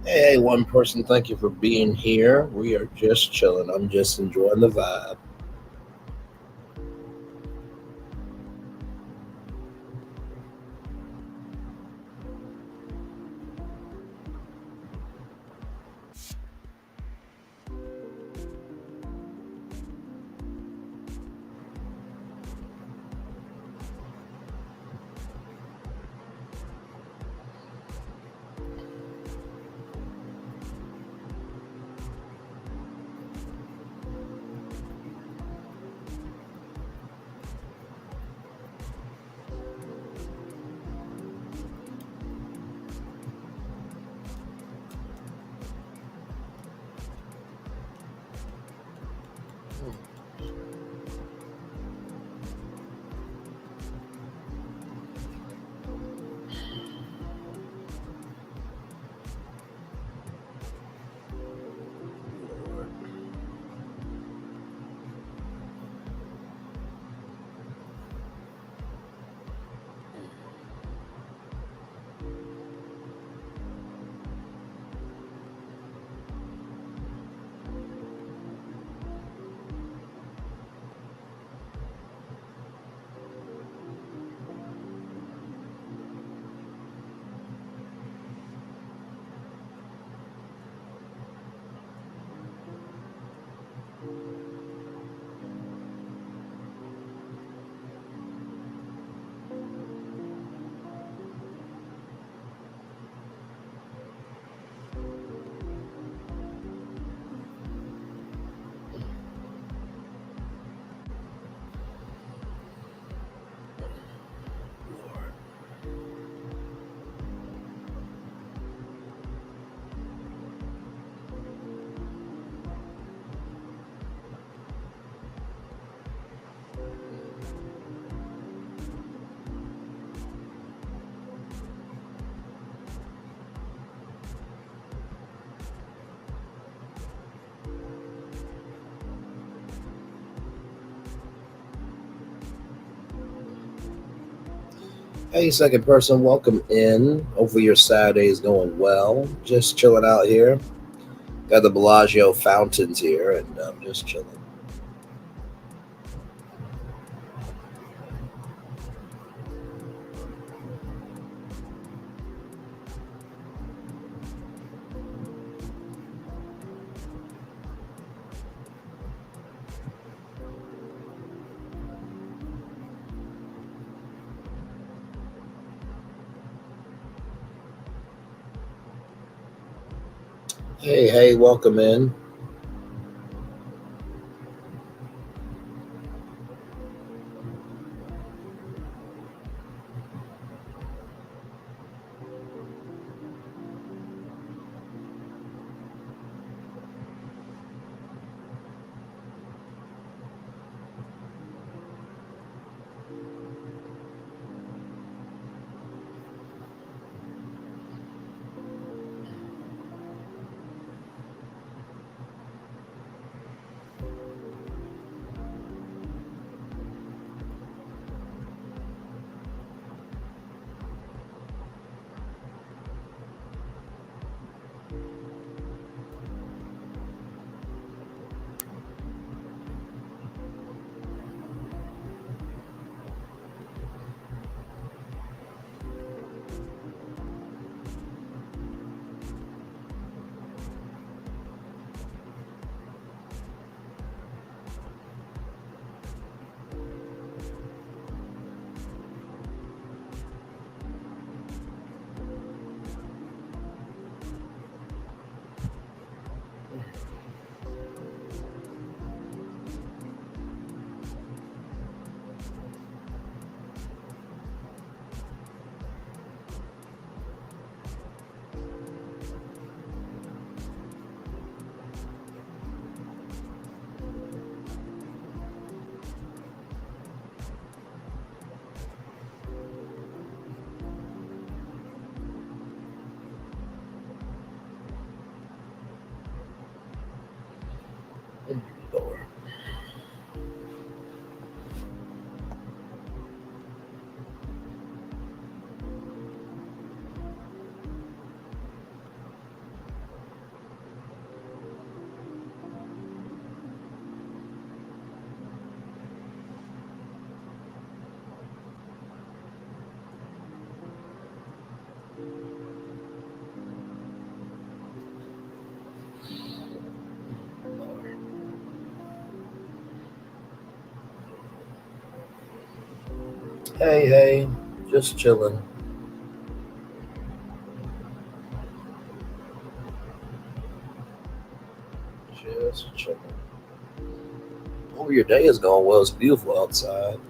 Hey, one person, thank you for being here. We are just chilling. I'm just enjoying the vibe. Hey, second person, welcome in. Hopefully your Saturday is going well. Just chilling out here. Got the Bellagio fountains here, and I'm just chilling. Hey, welcome in. Hey, just chilling. Just chilling. Hope your day is going well. It's beautiful outside.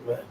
Right.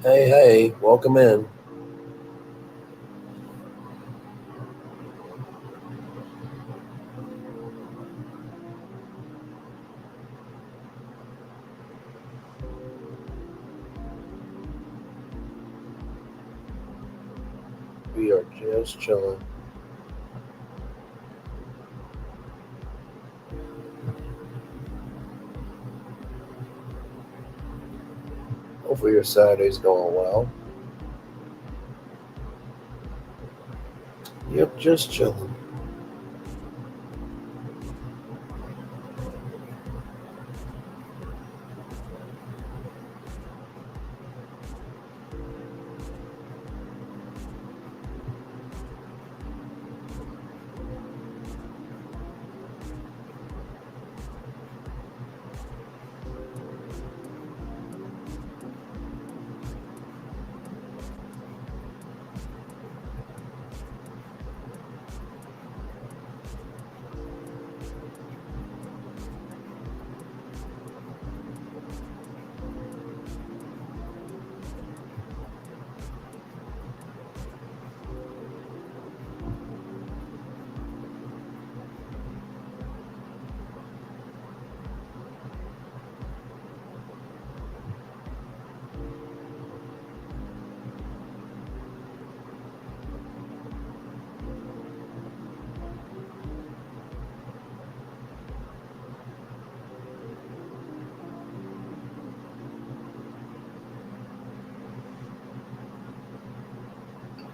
Hey, welcome in. We are just chilling. Hopefully your Saturday's going well. Yep, just chilling.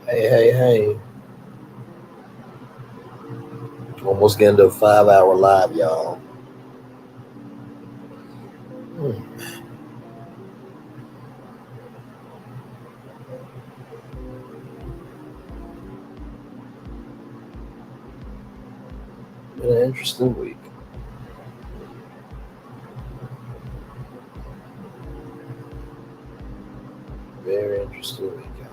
Hey. Almost getting to a 5-hour live, y'all. Been an interesting week. Very interesting week, y'all.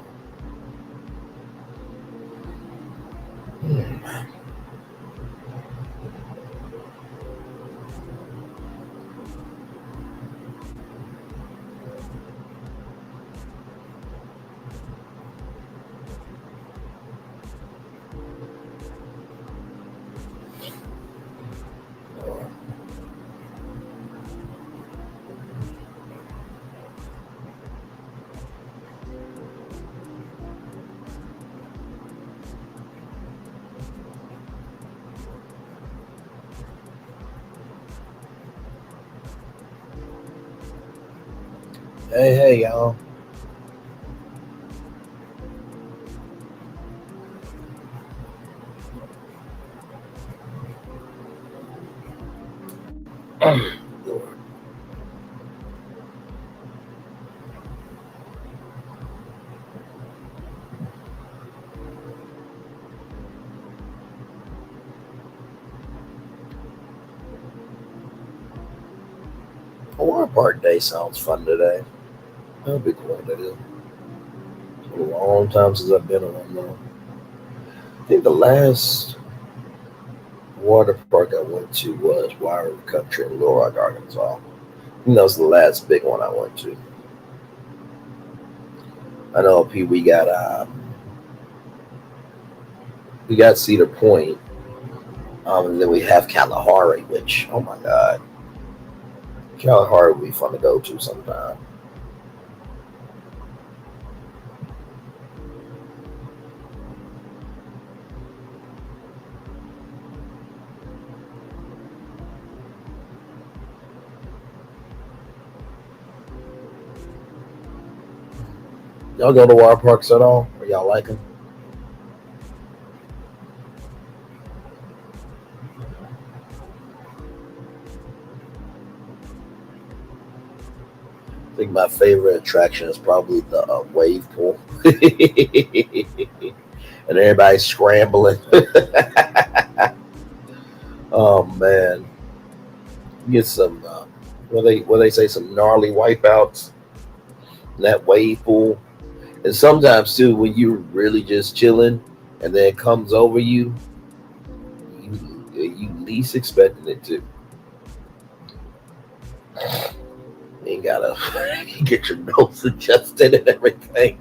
Hey, y'all. A water park day sounds fun today. That'll be cool to do. It's been a long time since I've been on one though. I think the last water park I went to was Wild Country in Little Rock, Arkansas. I think that was the last big one I went to. I know we got Cedar Point, and then we have Kalahari, which, oh my god, Kalahari would be fun to go to sometime. Y'all go to water parks at all? Or y'all like them? I think my favorite attraction is probably the wave pool. And everybody's scrambling. Oh man. You get some what they say, some gnarly wipeouts in that wave pool. And sometimes too, when you're really just chilling and then it comes over you, you least expecting it to. And gotta get your nose adjusted and everything.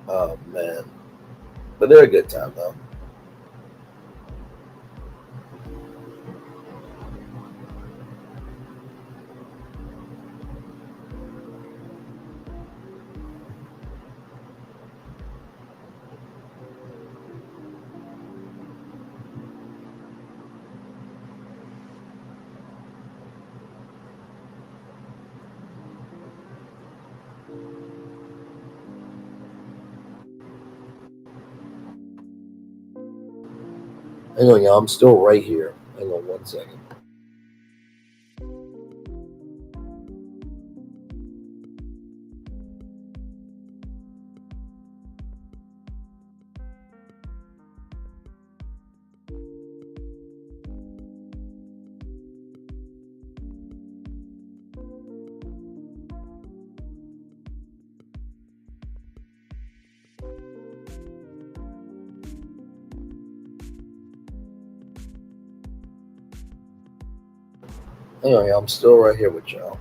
Oh man, but they're a good time though. Hang on, y'all. I'm still right here. Hang on 1 second. Hang on, y'all. I'm still right here with y'all.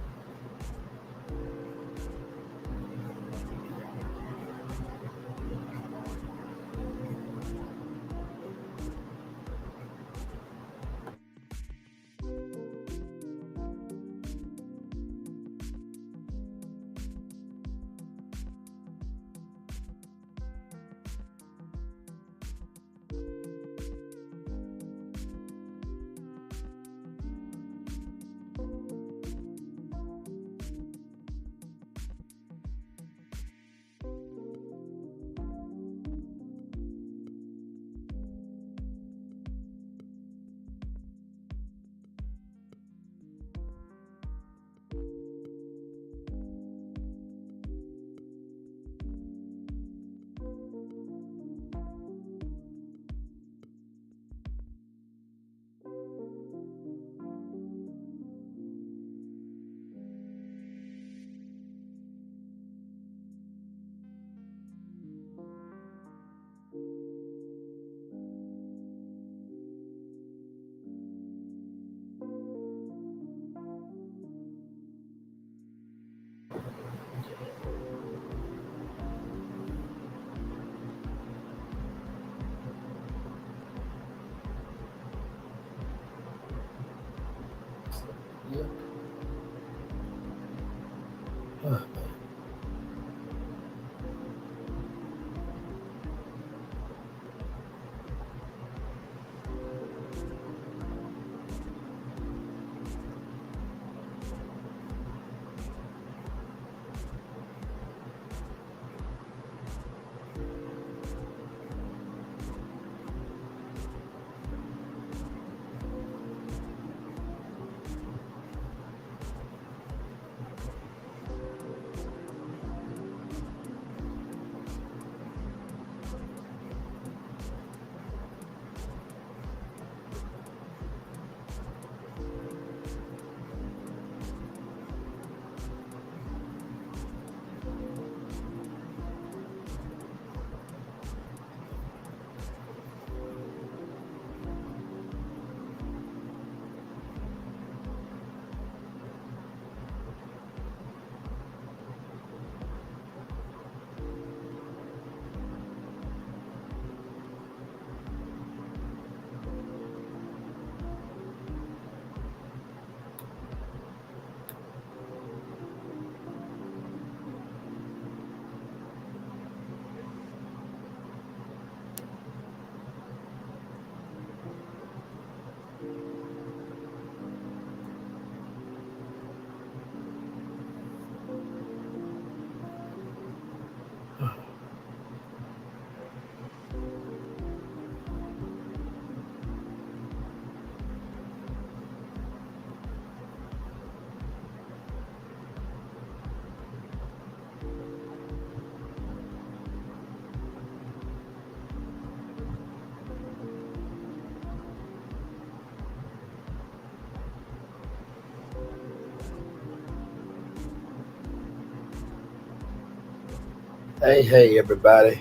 Hey, everybody.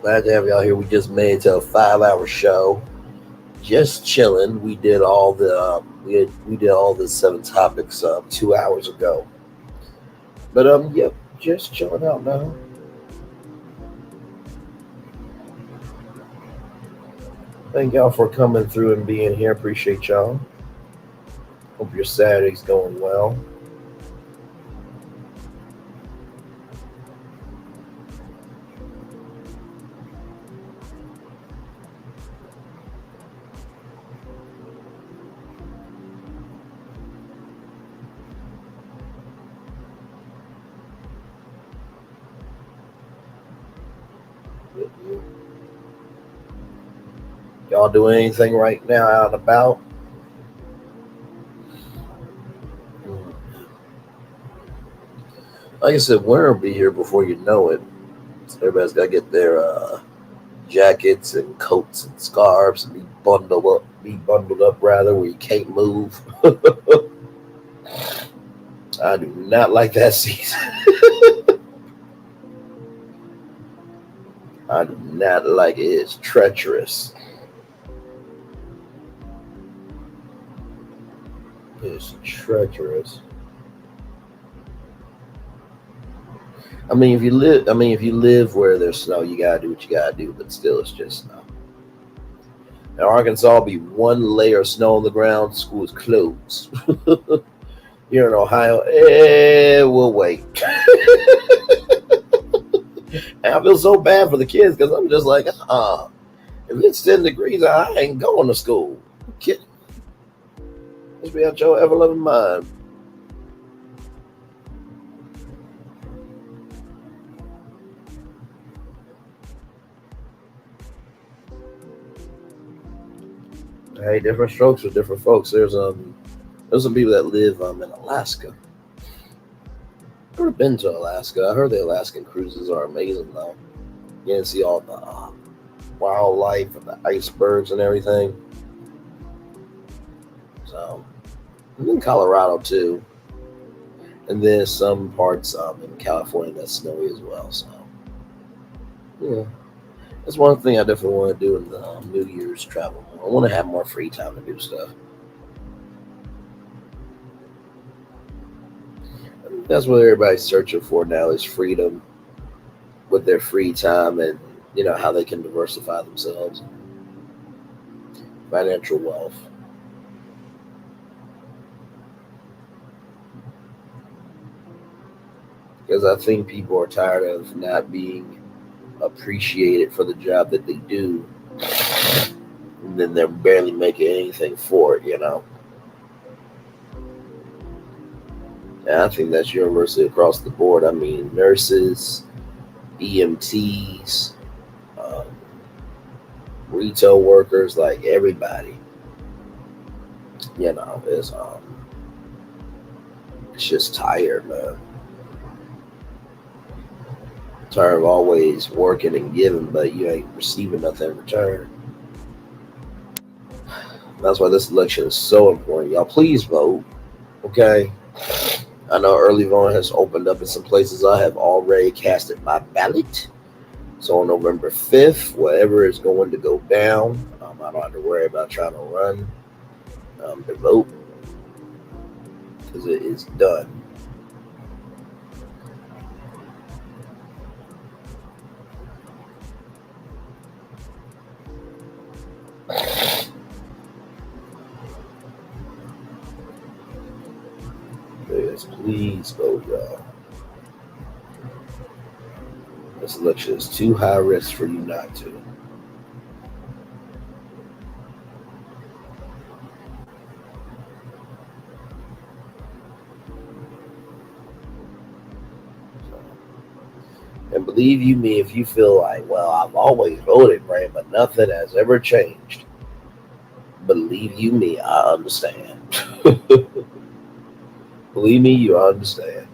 Glad to have y'all here. We just made it to a 5-hour show. Just chilling. We did all the We did all the 7 topics 2 hours ago. But yep, just chilling out now. Thank y'all for coming through and being here. Appreciate y'all. Hope your Saturday's going well. Y'all doing anything right now out and about? Like I said, winter will be here before you know it. So everybody's got to get their jackets and coats and scarves and be bundled up rather, where you can't move. I do not like that season. I do not like it. It's treacherous. It's treacherous. I mean, if you live where there's snow, you gotta do what you gotta do. But still, it's just snow. Now, Arkansas will be 1 layer of snow on the ground. School is closed. Here in Ohio, we'll wait. And I feel so bad for the kids because I'm just like, if it's 10 degrees, I ain't going to school. I'm kidding. Just be out your ever-loving mind. Hey, different strokes for different folks. There's some people that live in Alaska. I've never been to Alaska. I heard the Alaskan cruises are amazing though. You can see all the wildlife and the icebergs and everything. So, I'm in Colorado too, and then some parts in California that's snowy as well. So, yeah. That's one thing I definitely want to do in the New Year's travel. I want to have more free time to do stuff. That's what everybody's searching for now is freedom with their free time and, how they can diversify themselves. Financial wealth. Because I think people are tired of not being appreciated for the job that they do, and then they're barely making anything for it, And I think that's universally across the board. I mean, nurses, EMTs, retail workers, like everybody, is it's just tired, man. Tired of always working and giving, but you ain't receiving nothing in return. That's why this election is so important. Y'all, please vote, okay? I know early voting has opened up in some places. I have already casted my ballot. So on November 5th, whatever is going to go down, I don't have to worry about trying to run to vote because it is done. Yes, please vote, y'all. This election is too high risk for you not to. And believe you me, if you feel like, well, I've always voted, Brian, but nothing has ever changed. Believe you me, I understand. Believe me, you understand.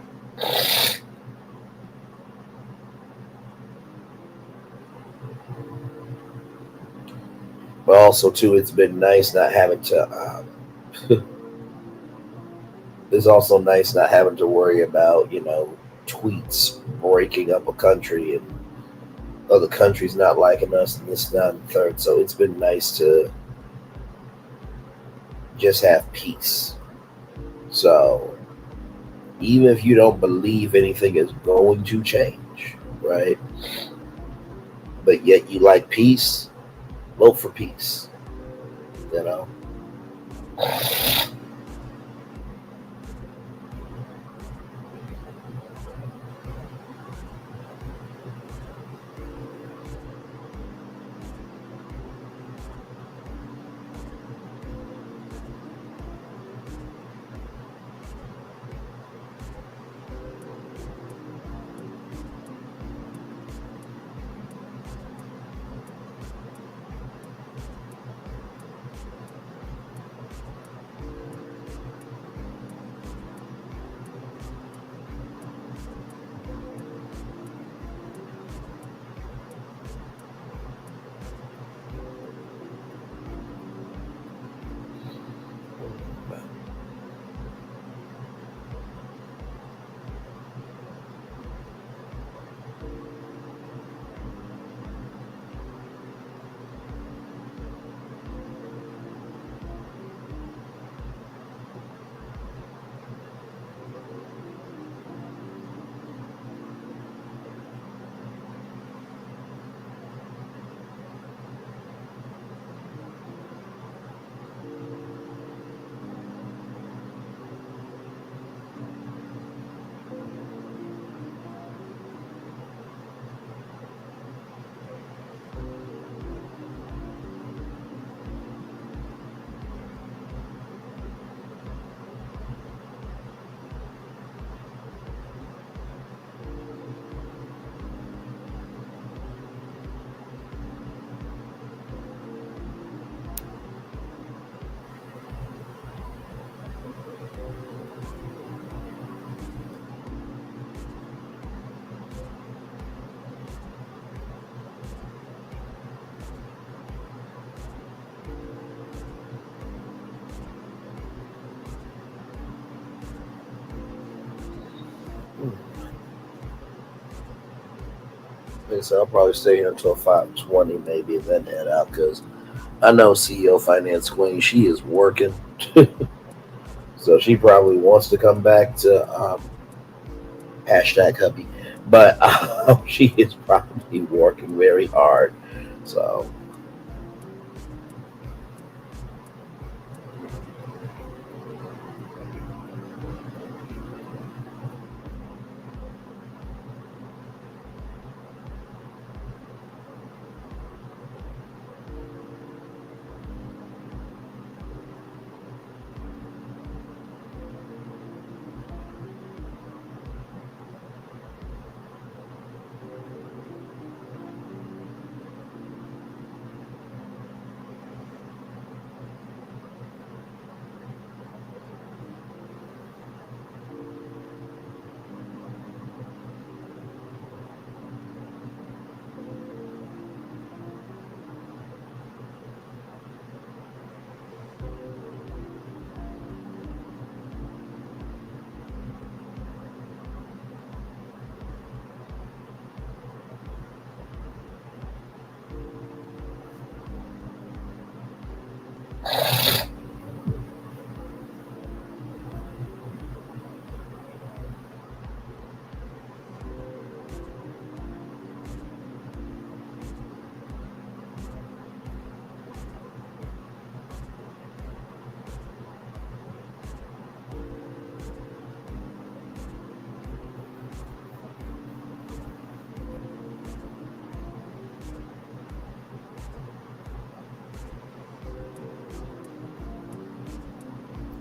But also, too, it's been nice not having to. It's also nice not having to worry about, tweets breaking up a country and other countries not liking us and this, that, and third. So it's been nice to just have peace. So even if you don't believe anything is going to change, right? But yet you like peace, vote for peace. You know? So I'll probably stay here until 5:20 maybe, and then head out because I know CEO Finance Queen, she is working. So she probably wants to come back to hashtag hubby. But she is probably working very hard. So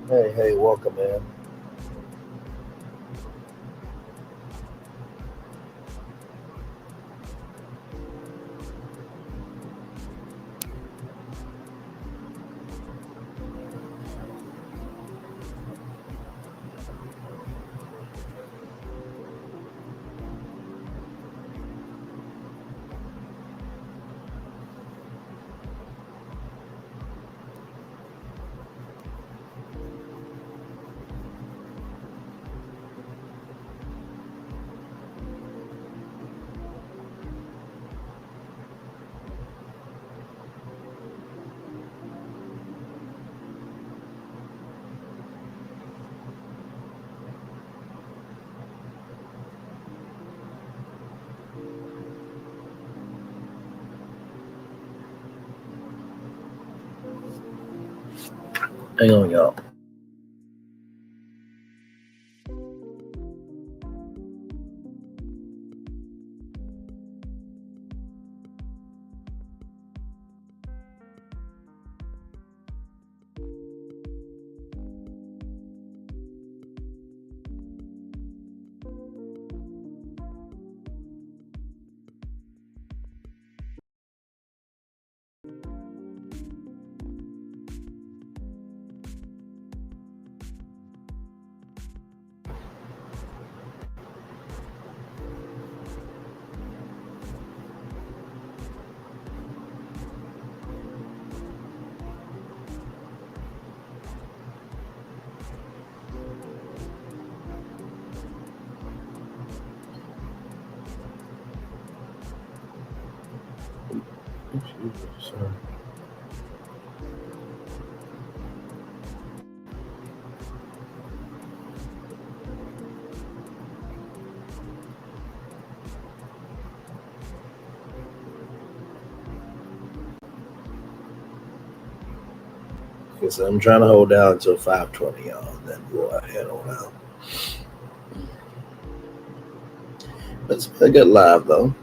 hey, welcome, man. Hang on, y'all. Okay, so I'm trying to hold down until 5:20, y'all, and then we'll head on out. It's a good live, though.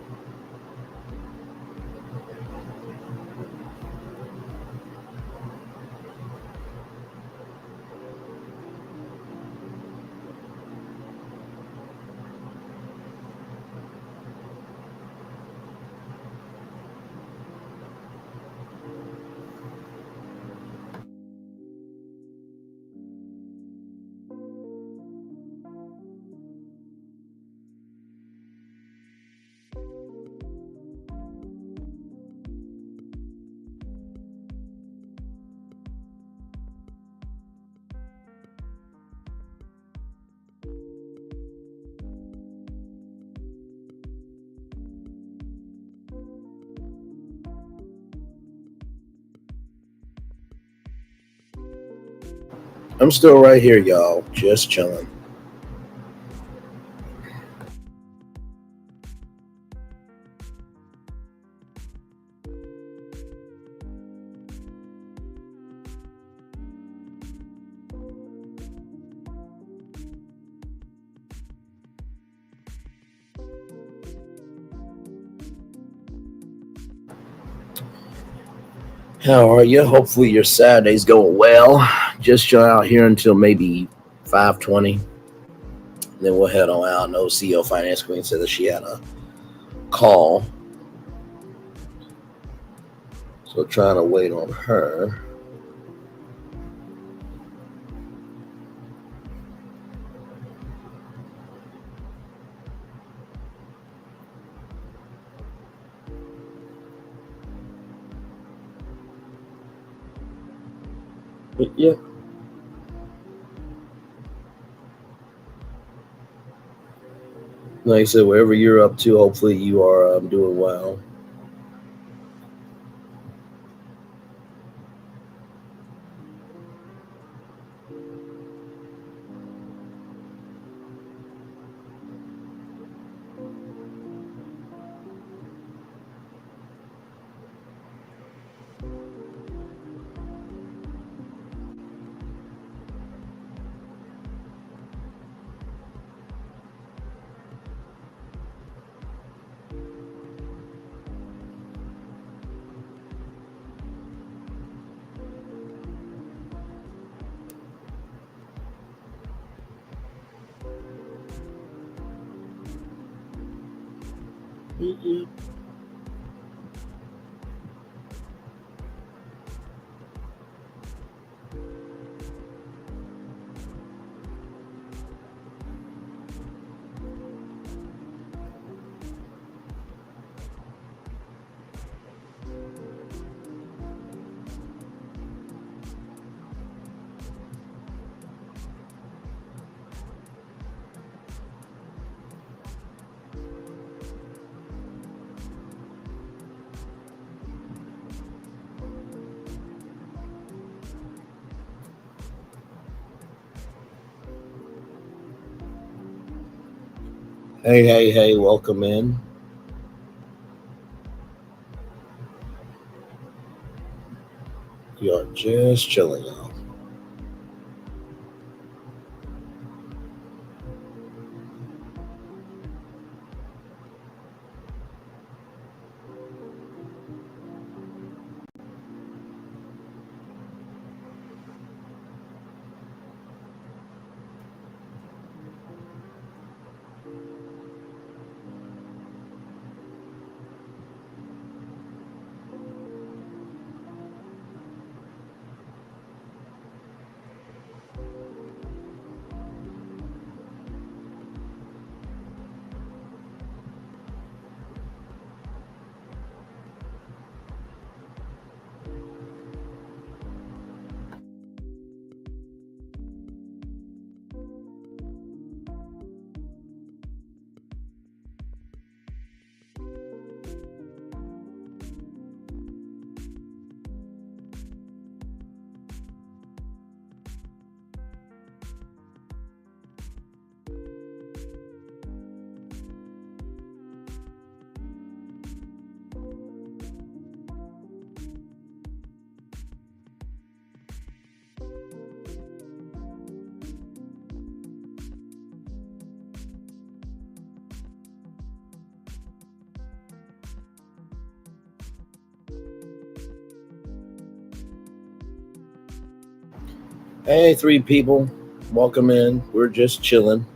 I'm still right here, y'all, just chilling. How are you? Hopefully your Saturday's going well. Just chilling out here until maybe 5:20. Then we'll head on out. No CEO Finance Queen said that she had a call. So trying to wait on her. But yeah. Like I said, wherever you're up to, hopefully you are doing well. Hey, welcome in. You are just chilling out. Hey, three people. Welcome in. We're just chilling.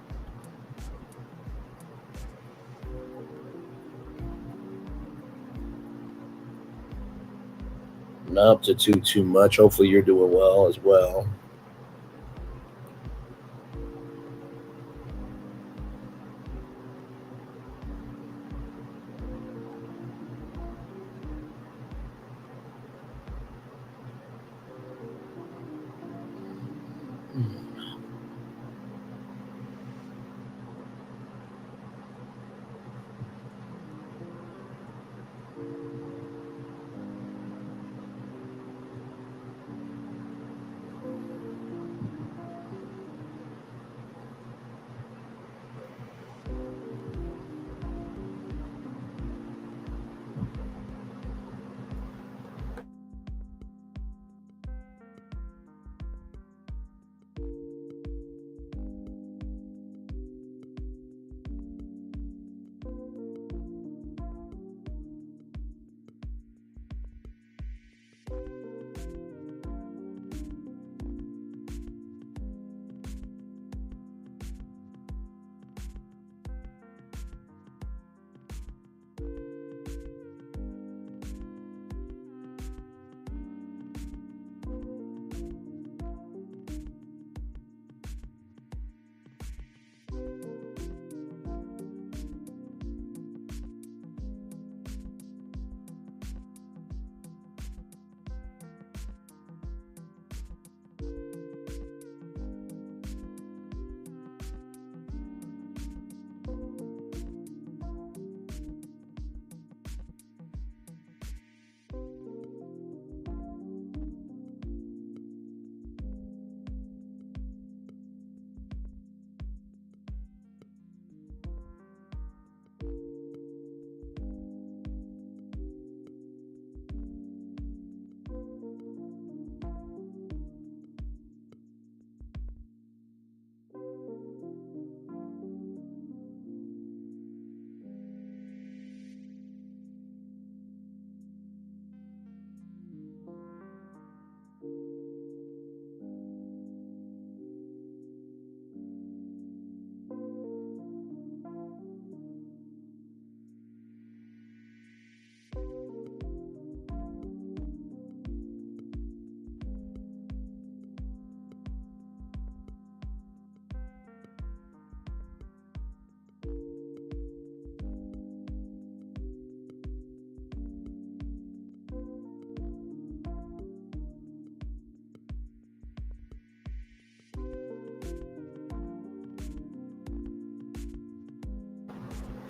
Not up to too much. Hopefully you're doing well as well.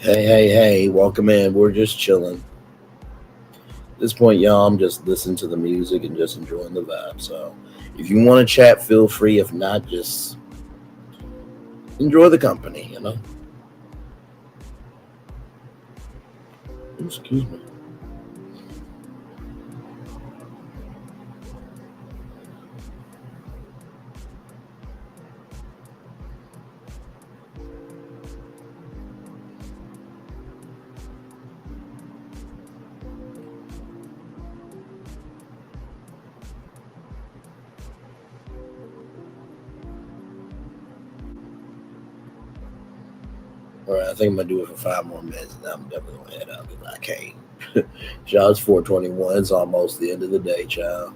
Hey, welcome in. We're just chilling. At this point, y'all, I'm just listening to the music and just enjoying the vibe. So if you want to chat, feel free. If not, just enjoy the company, you know? Excuse me. All right, I think I'm gonna do it for 5 more minutes, and I'm definitely gonna head out because I can't. Child, it's 4:21. It's almost the end of the day, child.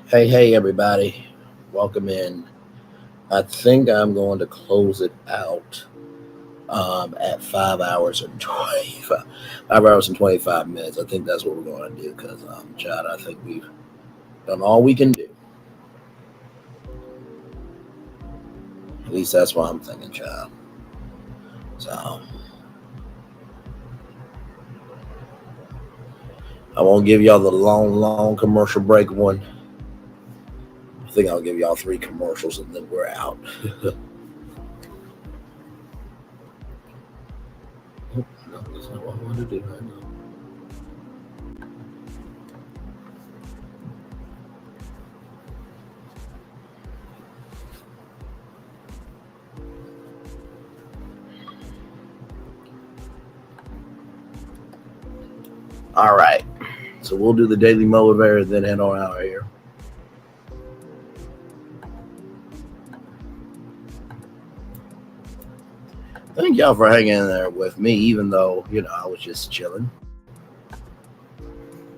Hey, everybody. Welcome in. I think I'm going to close it out at 5 hours and 25 minutes. I think that's what we're going to do because, Chad, I think we've done all we can do. At least that's what I'm thinking, Chad. So I won't give y'all the long commercial break one. I think I'll give y'all 3 commercials and then we're out. No, that's not what I want to do right now. All right. So we'll do the daily motivator and then head on out of here. Thank y'all for hanging in there with me, even though, I was just chilling.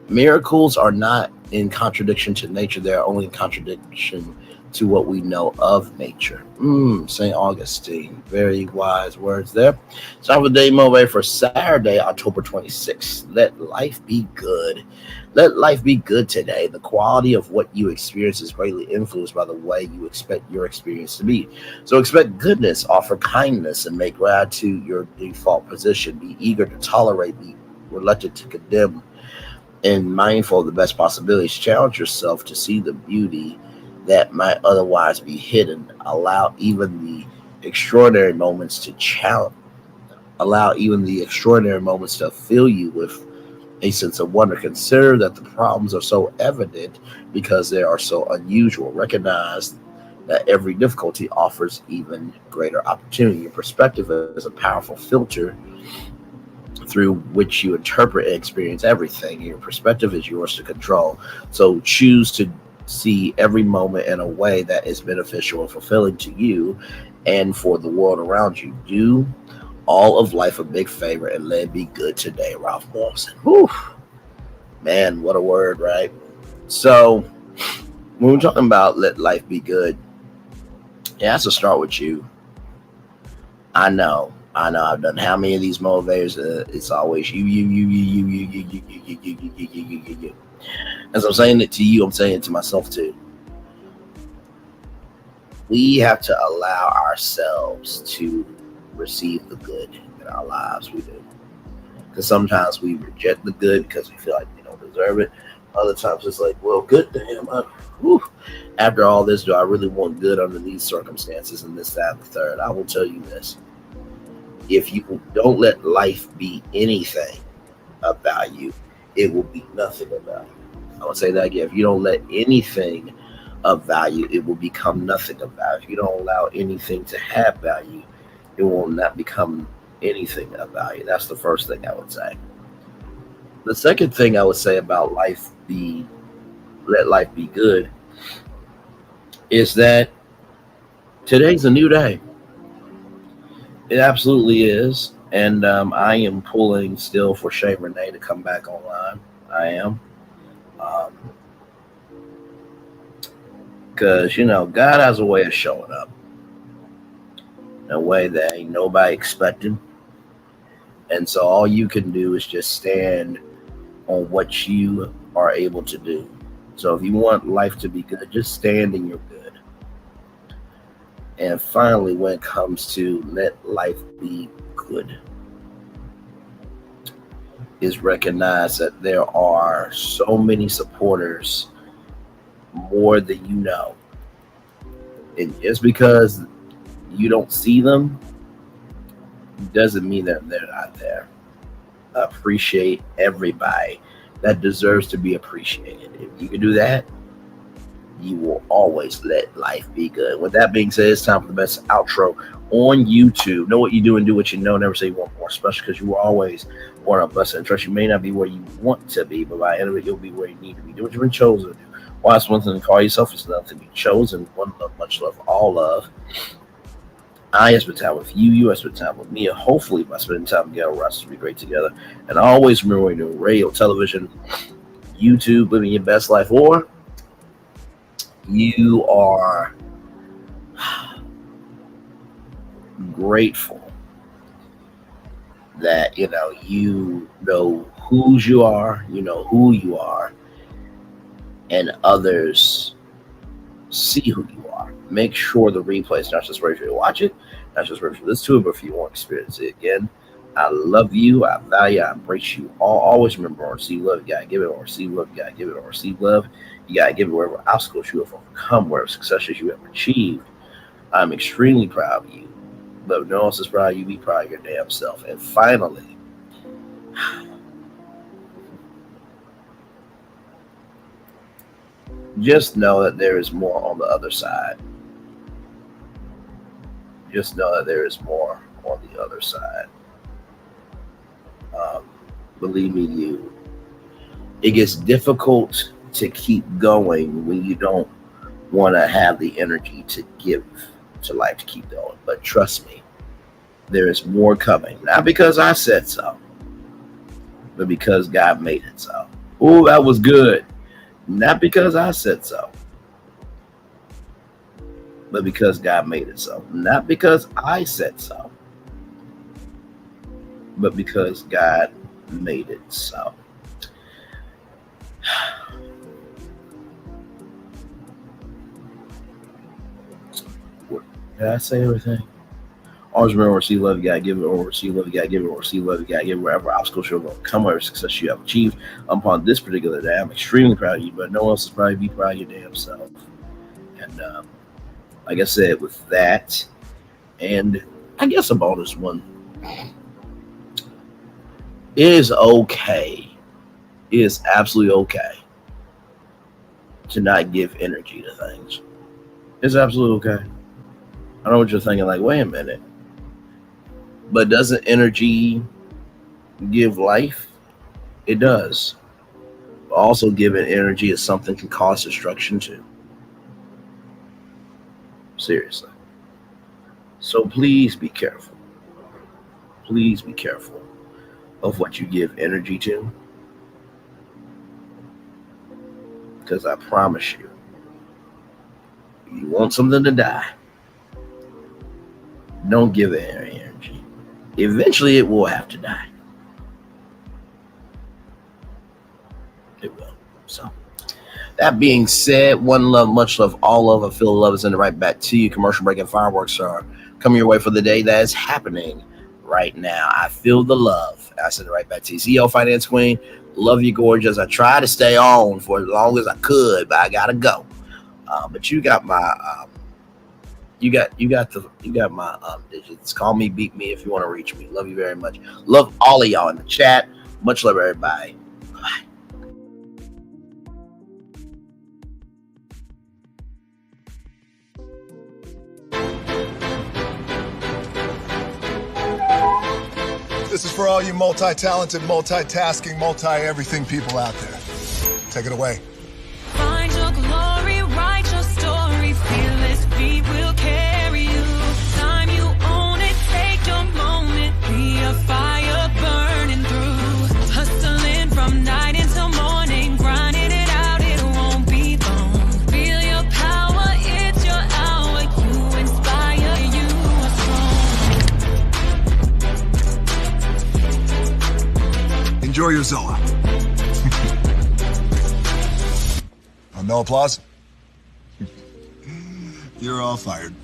Miracles are not in contradiction to nature. They're only in contradiction to what we know of nature. St. Augustine. Very wise words there. It's time for the Daily Motivator for Saturday, October 26th. Let life be good. Let life be good today. The quality of what you experience is greatly influenced by the way you expect your experience to be. So expect goodness, offer kindness, and make gratitude your default position. Be eager to tolerate, be reluctant to condemn, and mindful of the best possibilities. Challenge yourself to see the beauty that might otherwise be hidden. Allow even the extraordinary moments to fill you with a sense of wonder. Consider that the problems are so evident because they are so unusual. Recognize that every difficulty offers even greater opportunity. Your perspective is a powerful filter through which you interpret and experience everything. Your perspective is yours to control. So choose to see every moment in a way that is beneficial and fulfilling to you and for the world around you. Do all of life a big favor and let it be good today. Ralph Wilson. Whew. Man, what a word, right? So when we're talking about let life be good, it has to start with you. I know I've done how many of these motivators? It's always you. As I'm saying it to you, I'm saying it to myself too. We have to allow ourselves to receive the good in our lives. We do. Because sometimes we reject the good because we feel like we don't deserve it. Other times it's like, well, good damn. After all this, do I really want good under these circumstances and this, that, and the third? I will tell you this. If you don't let life be anything of value, it will be nothing of value. I will say that again. If you don't let anything of value, it will become nothing of value. If you don't allow anything to have value, it will not become anything of value. That's the first thing I would say. The second thing I would say about let life be good, is that today's a new day. It absolutely is. And I am pulling still for Shay Renee to come back online. I am. Because, God has a way of showing up in a way that ain't nobody expecting. And so all you can do is just stand on what you are able to do. So if you want life to be good, just stand in your good. And finally, when it comes to let life be good, is recognize that there are so many supporters more than you know. And just because you don't see them doesn't mean that they're not there. Appreciate everybody that deserves to be appreciated. If you can do that, you will always let life be good. With that being said, it's time for the best outro on YouTube. Know what you do and do what you know. Never say you want more, especially because you will always want a blessing and trust. You may not be where you want to be, but by the end of it, you'll be where you need to be. Do what you've been chosen to do. Why it's one thing to call yourself, it's another thing to be chosen. One love, much love, all love. I have spent time with you. You have spent time with me. And hopefully, by spending time together, we'll be great together. And always remember, when you're doing radio, television, YouTube, living your best life, or you are grateful that you know whose you are, you know who you are, and others see who you are. Make sure the replay is not just ready for you to watch it, not just ready for this to it, but if you want to experience it again. I love you, I value, I embrace you all. Always remember, or receive love, you gotta give it, or receive love, you gotta give it, or receive love, you gotta give it. Wherever obstacles you have overcome, wherever successes you have achieved, I'm extremely proud of you. But if no one else is proud of you, be proud of your damn self. And finally, just know that there is more on the other side. Just know that there is more on the other side. Believe me, it gets difficult to keep going when you don't want to have the energy to give to life to keep going. But trust me, there is more coming. Not because I said so, but because God made it so. Oh, that was good. Not because I said so, but because God made it so. Not because I said so, but because God made it so. Did I say everything? Always remember, receive love, you gotta give it, or receive love, you gotta give it, or receive love, you gotta give it. Wherever obstacles you'll overcome, whatever success you have achieved upon this particular day, I'm extremely proud of you, but no one else is proud of you. Be proud of your damn self. And like I said, with that, and I guess a bonus one, it is okay. It is absolutely okay to not give energy to things. It's absolutely okay. I know what you're thinking, like, wait a minute. But doesn't energy give life? It does. But also giving energy is something can cause destruction too. Seriously. So please be careful. Please be careful of what you give energy to. Because I promise you, you want something to die, don't give it energy. Eventually it will have to die. It will. So that being said, one love, much love, all love. I feel love is in the right back to you. Commercial break and fireworks are coming your way for the day that is happening right now. I feel the love. I send it right back to you. CEO Finance Queen, love you, gorgeous. I tried to stay on for as long as I could, but I gotta go. But you got my you got my digits. Call me, beat me if you want to reach me. Love you very much. Love all of y'all in the chat. Much love, everybody. Bye. This is for all you multi-talented, multitasking, multi-everything people out there. Take it away. Find your glory, write your story, fearless feet will carry you. Time you own it, take your moment, be a fire burning through. Hustling from night until morning, grinding it out, it won't be long. Feel your power, it's your hour, you inspire, you are strong. Enjoy your Zoa. No applause? You're all fired.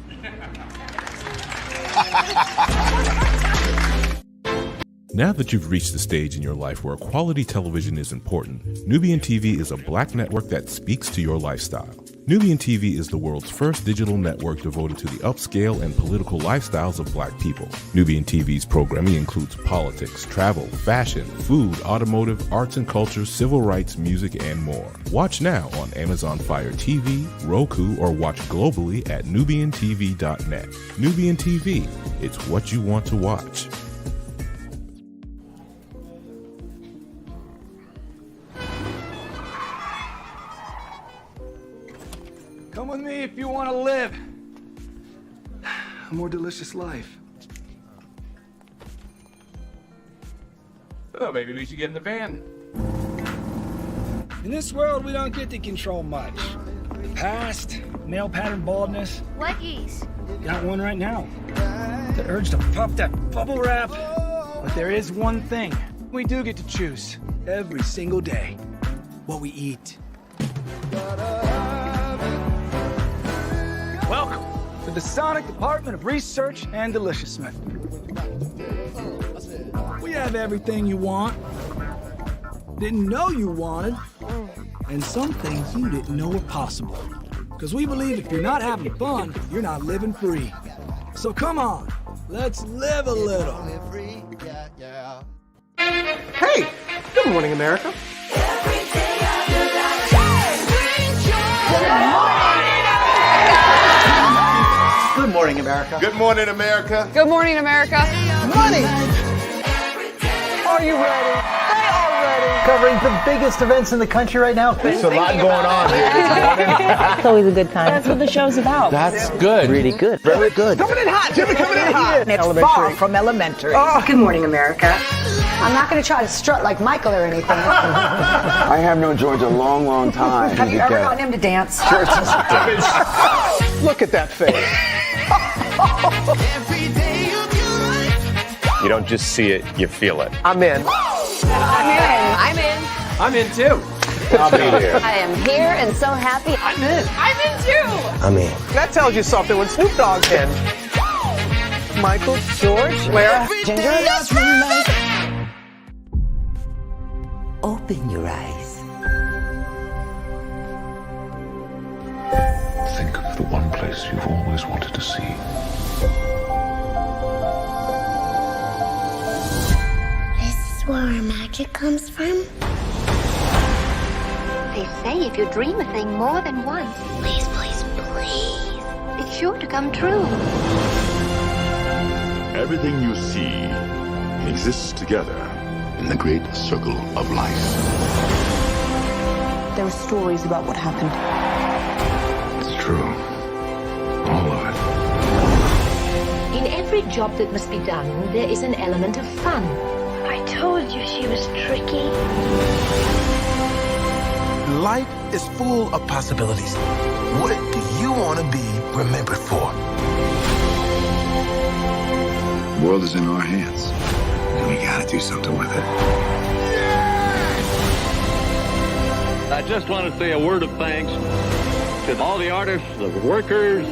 Now that you've reached the stage in your life where quality television is important, Nubian TV is a black network that speaks to your lifestyle. Nubian TV is the world's first digital network devoted to the upscale and political lifestyles of black people. Nubian TV's programming includes politics, travel, fashion, food, automotive, arts and culture, civil rights, music, and more. Watch now on Amazon Fire TV, Roku, or watch globally at nubiantv.net. Nubian TV, it's what you want to watch. Come with me if you want to live a more delicious life. Oh, maybe we should get in the van. In this world, we don't get to control much. past, male pattern baldness. Leggies. Got one right now. The urge to pop that bubble wrap. But there is one thing. We do get to choose every single day what we eat. Welcome to the Sonic Department of Research and Deliciousness. We have everything you want, didn't know you wanted, and some things you didn't know were possible. Because we believe if you're not having fun, you're not living free. So come on, let's live a little. Hey, good morning, America. Good morning, America. Good morning, America. Good morning, America. Money. Are you ready? They are ready. Covering the biggest events in the country right now. There's a lot going on here this morning. It's always a good time. That's what the show's about. That's good. Really good. Very good. Coming in hot. Jimmy coming in hot. It's far from elementary. Good morning, America. I'm not going to try to strut like Michael or anything. I have known George a long, long time. Have you ever gotten him to dance? Sure. Look at that face. You don't just see it, you feel it. I'm in. I'm in. I'm in too. I'll be there. I am here and so happy. I'm in. I'm in too. I'm in. That tells you something when Snoop Dogg's in. Michael, George, Lara, Ginger. Open your eyes. Think of the one place you've always wanted to see. This is where our magic comes from? They say if you dream a thing more than once, please, please, please, it's sure to come true. Everything you see exists together in the great circle of life. There were stories about what happened. It's true. All of it. In every job that must be done, there is an element of fun. I told you she was tricky. Life is full of possibilities. What do you want to be remembered for? The world is in our hands, and we gotta do something with it. I just want to say a word of thanks to all the artists, the workers,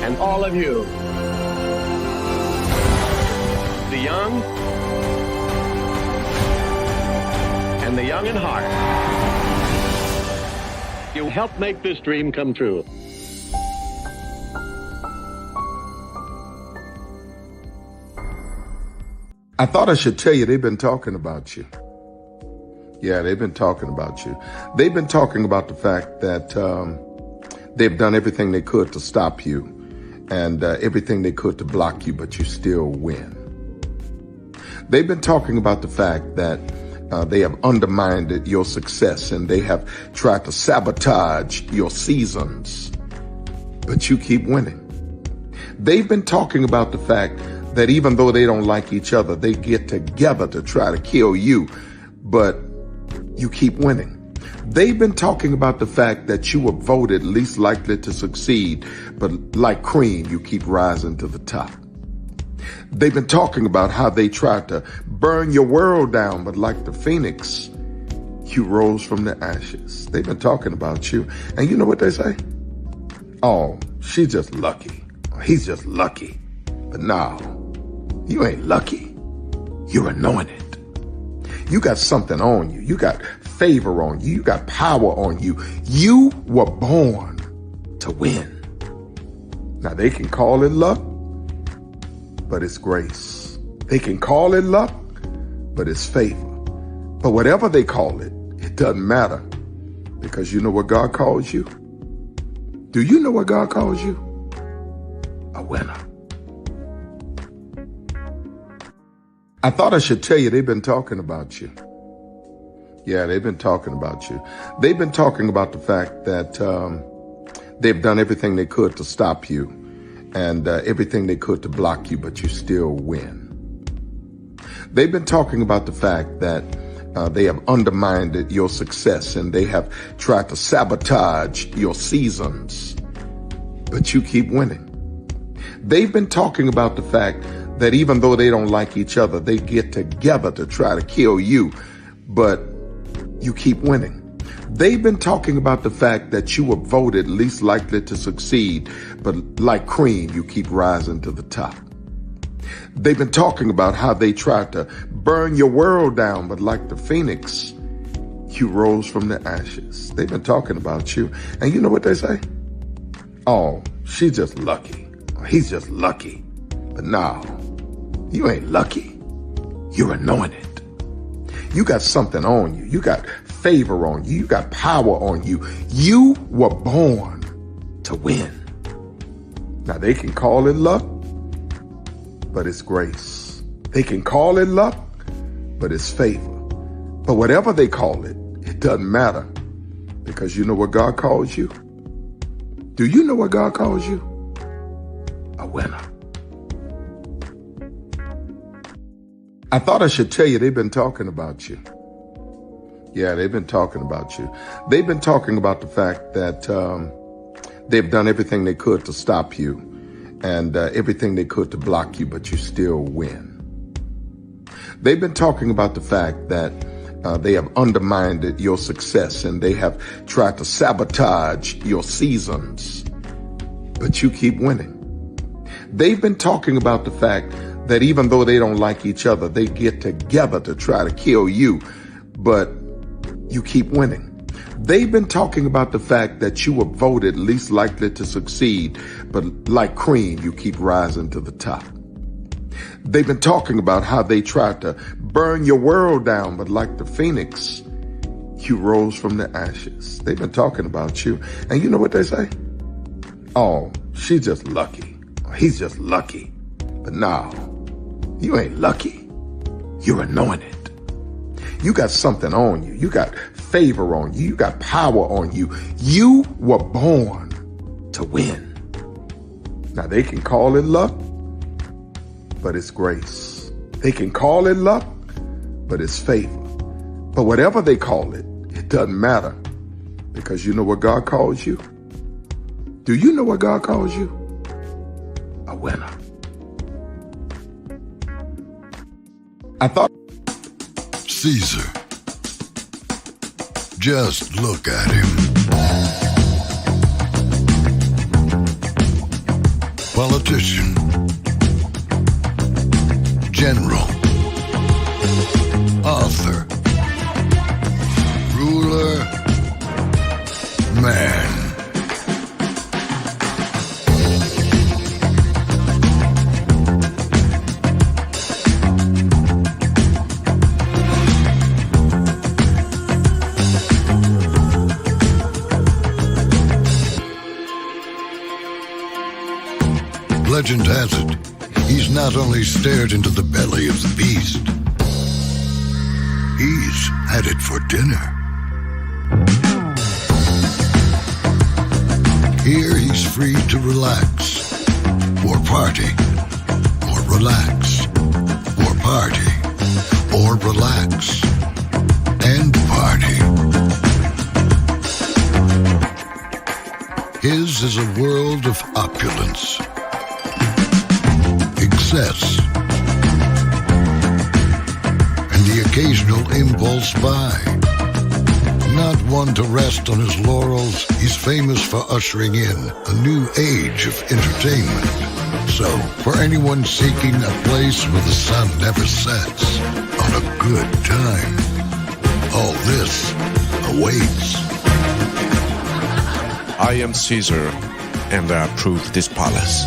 and all of you. The young and the young in heart. You helped make this dream come true. I thought I should tell you they've been talking about you. Yeah, they've been talking about you. They've been talking about the fact that they've done everything they could to stop you and everything they could to block you, but you still win. They've been talking about the fact that they have undermined your success and they have tried to sabotage your seasons, but you keep winning. They've been talking about the fact that even though they don't like each other, they get together to try to kill you, but you keep winning. They've been talking about the fact that you were voted least likely to succeed, but like cream, you keep rising to the top. They've been talking about how they tried to burn your world down, but like the phoenix, you rose from the ashes. They've been talking about you. And you know what they say? Oh, she's just lucky. He's just lucky. But no, you ain't lucky. You're anointed. You got something on you. You got favor on you. You got power on you. You were born to win. Now they can call it luck, but it's grace. They can call it luck, but it's favor. But whatever they call it, it doesn't matter, because you know what God calls you? Do you know what God calls you? A winner. I thought I should tell you they've been talking about you. Yeah, they've been talking about you. They've been talking about the fact that they've done everything they could to stop you and everything they could to block you, but you still win. They've been talking about the fact that they have undermined your success and they have tried to sabotage your seasons, but you keep winning. They've been talking about the fact that even though they don't like each other, they get together to try to kill you, but you keep winning. They've been talking about the fact that you were voted least likely to succeed, but like cream, you keep rising to the top. They've been talking about how they tried to burn your world down, but like the phoenix, you rose from the ashes. They've been talking about you. And you know what they say? Oh, she's just lucky. He's just lucky. But no, you ain't lucky. You're anointed. You got something on you. You got favor on you. You got power on you. You were born to win. Now they can call it luck, but it's grace. They can call it luck, but it's favor. But whatever they call it, it doesn't matter, because you know what God calls you? Do you know what God calls you? A winner. I thought I should tell you they've been talking about you. Yeah, they've been talking about you. They've been talking about the fact that they've done everything they could to stop you and everything they could to block you, but you still win. They've been talking about the fact that they have undermined your success and they have tried to sabotage your seasons, but you keep winning. They've been talking about the fact that even though they don't like each other, they get together to try to kill you, but you keep winning. They've been talking about the fact that you were voted least likely to succeed, but like cream, you keep rising to the top. They've been talking about how they tried to burn your world down, but like the phoenix, you rose from the ashes. They've been talking about you. And you know what they say? Oh, she's just lucky. He's just lucky. But no, you ain't lucky. You're anointed. You got something on you. You got favor on you. You got power on you. You were born to win. Now they can call it luck, but it's grace. They can call it luck, but it's favor. But whatever they call it, it doesn't matter, because you know what God calls you? Do you know what God calls you? A winner. I thought Caesar. Just look at him. Politician. General. Author. Ruler. Man. Legend has it, he's not only stared into the belly of the beast, he's had it for dinner. Here he's free to relax, or party, or relax, or party, or relax, and party. His is a world of opulence, excess, and the occasional impulse buy. Not one to rest on his laurels, he's famous for ushering in a new age of entertainment. So, for anyone seeking a place where the sun never sets on a good time, all this awaits. I am Caesar, and I approve this palace.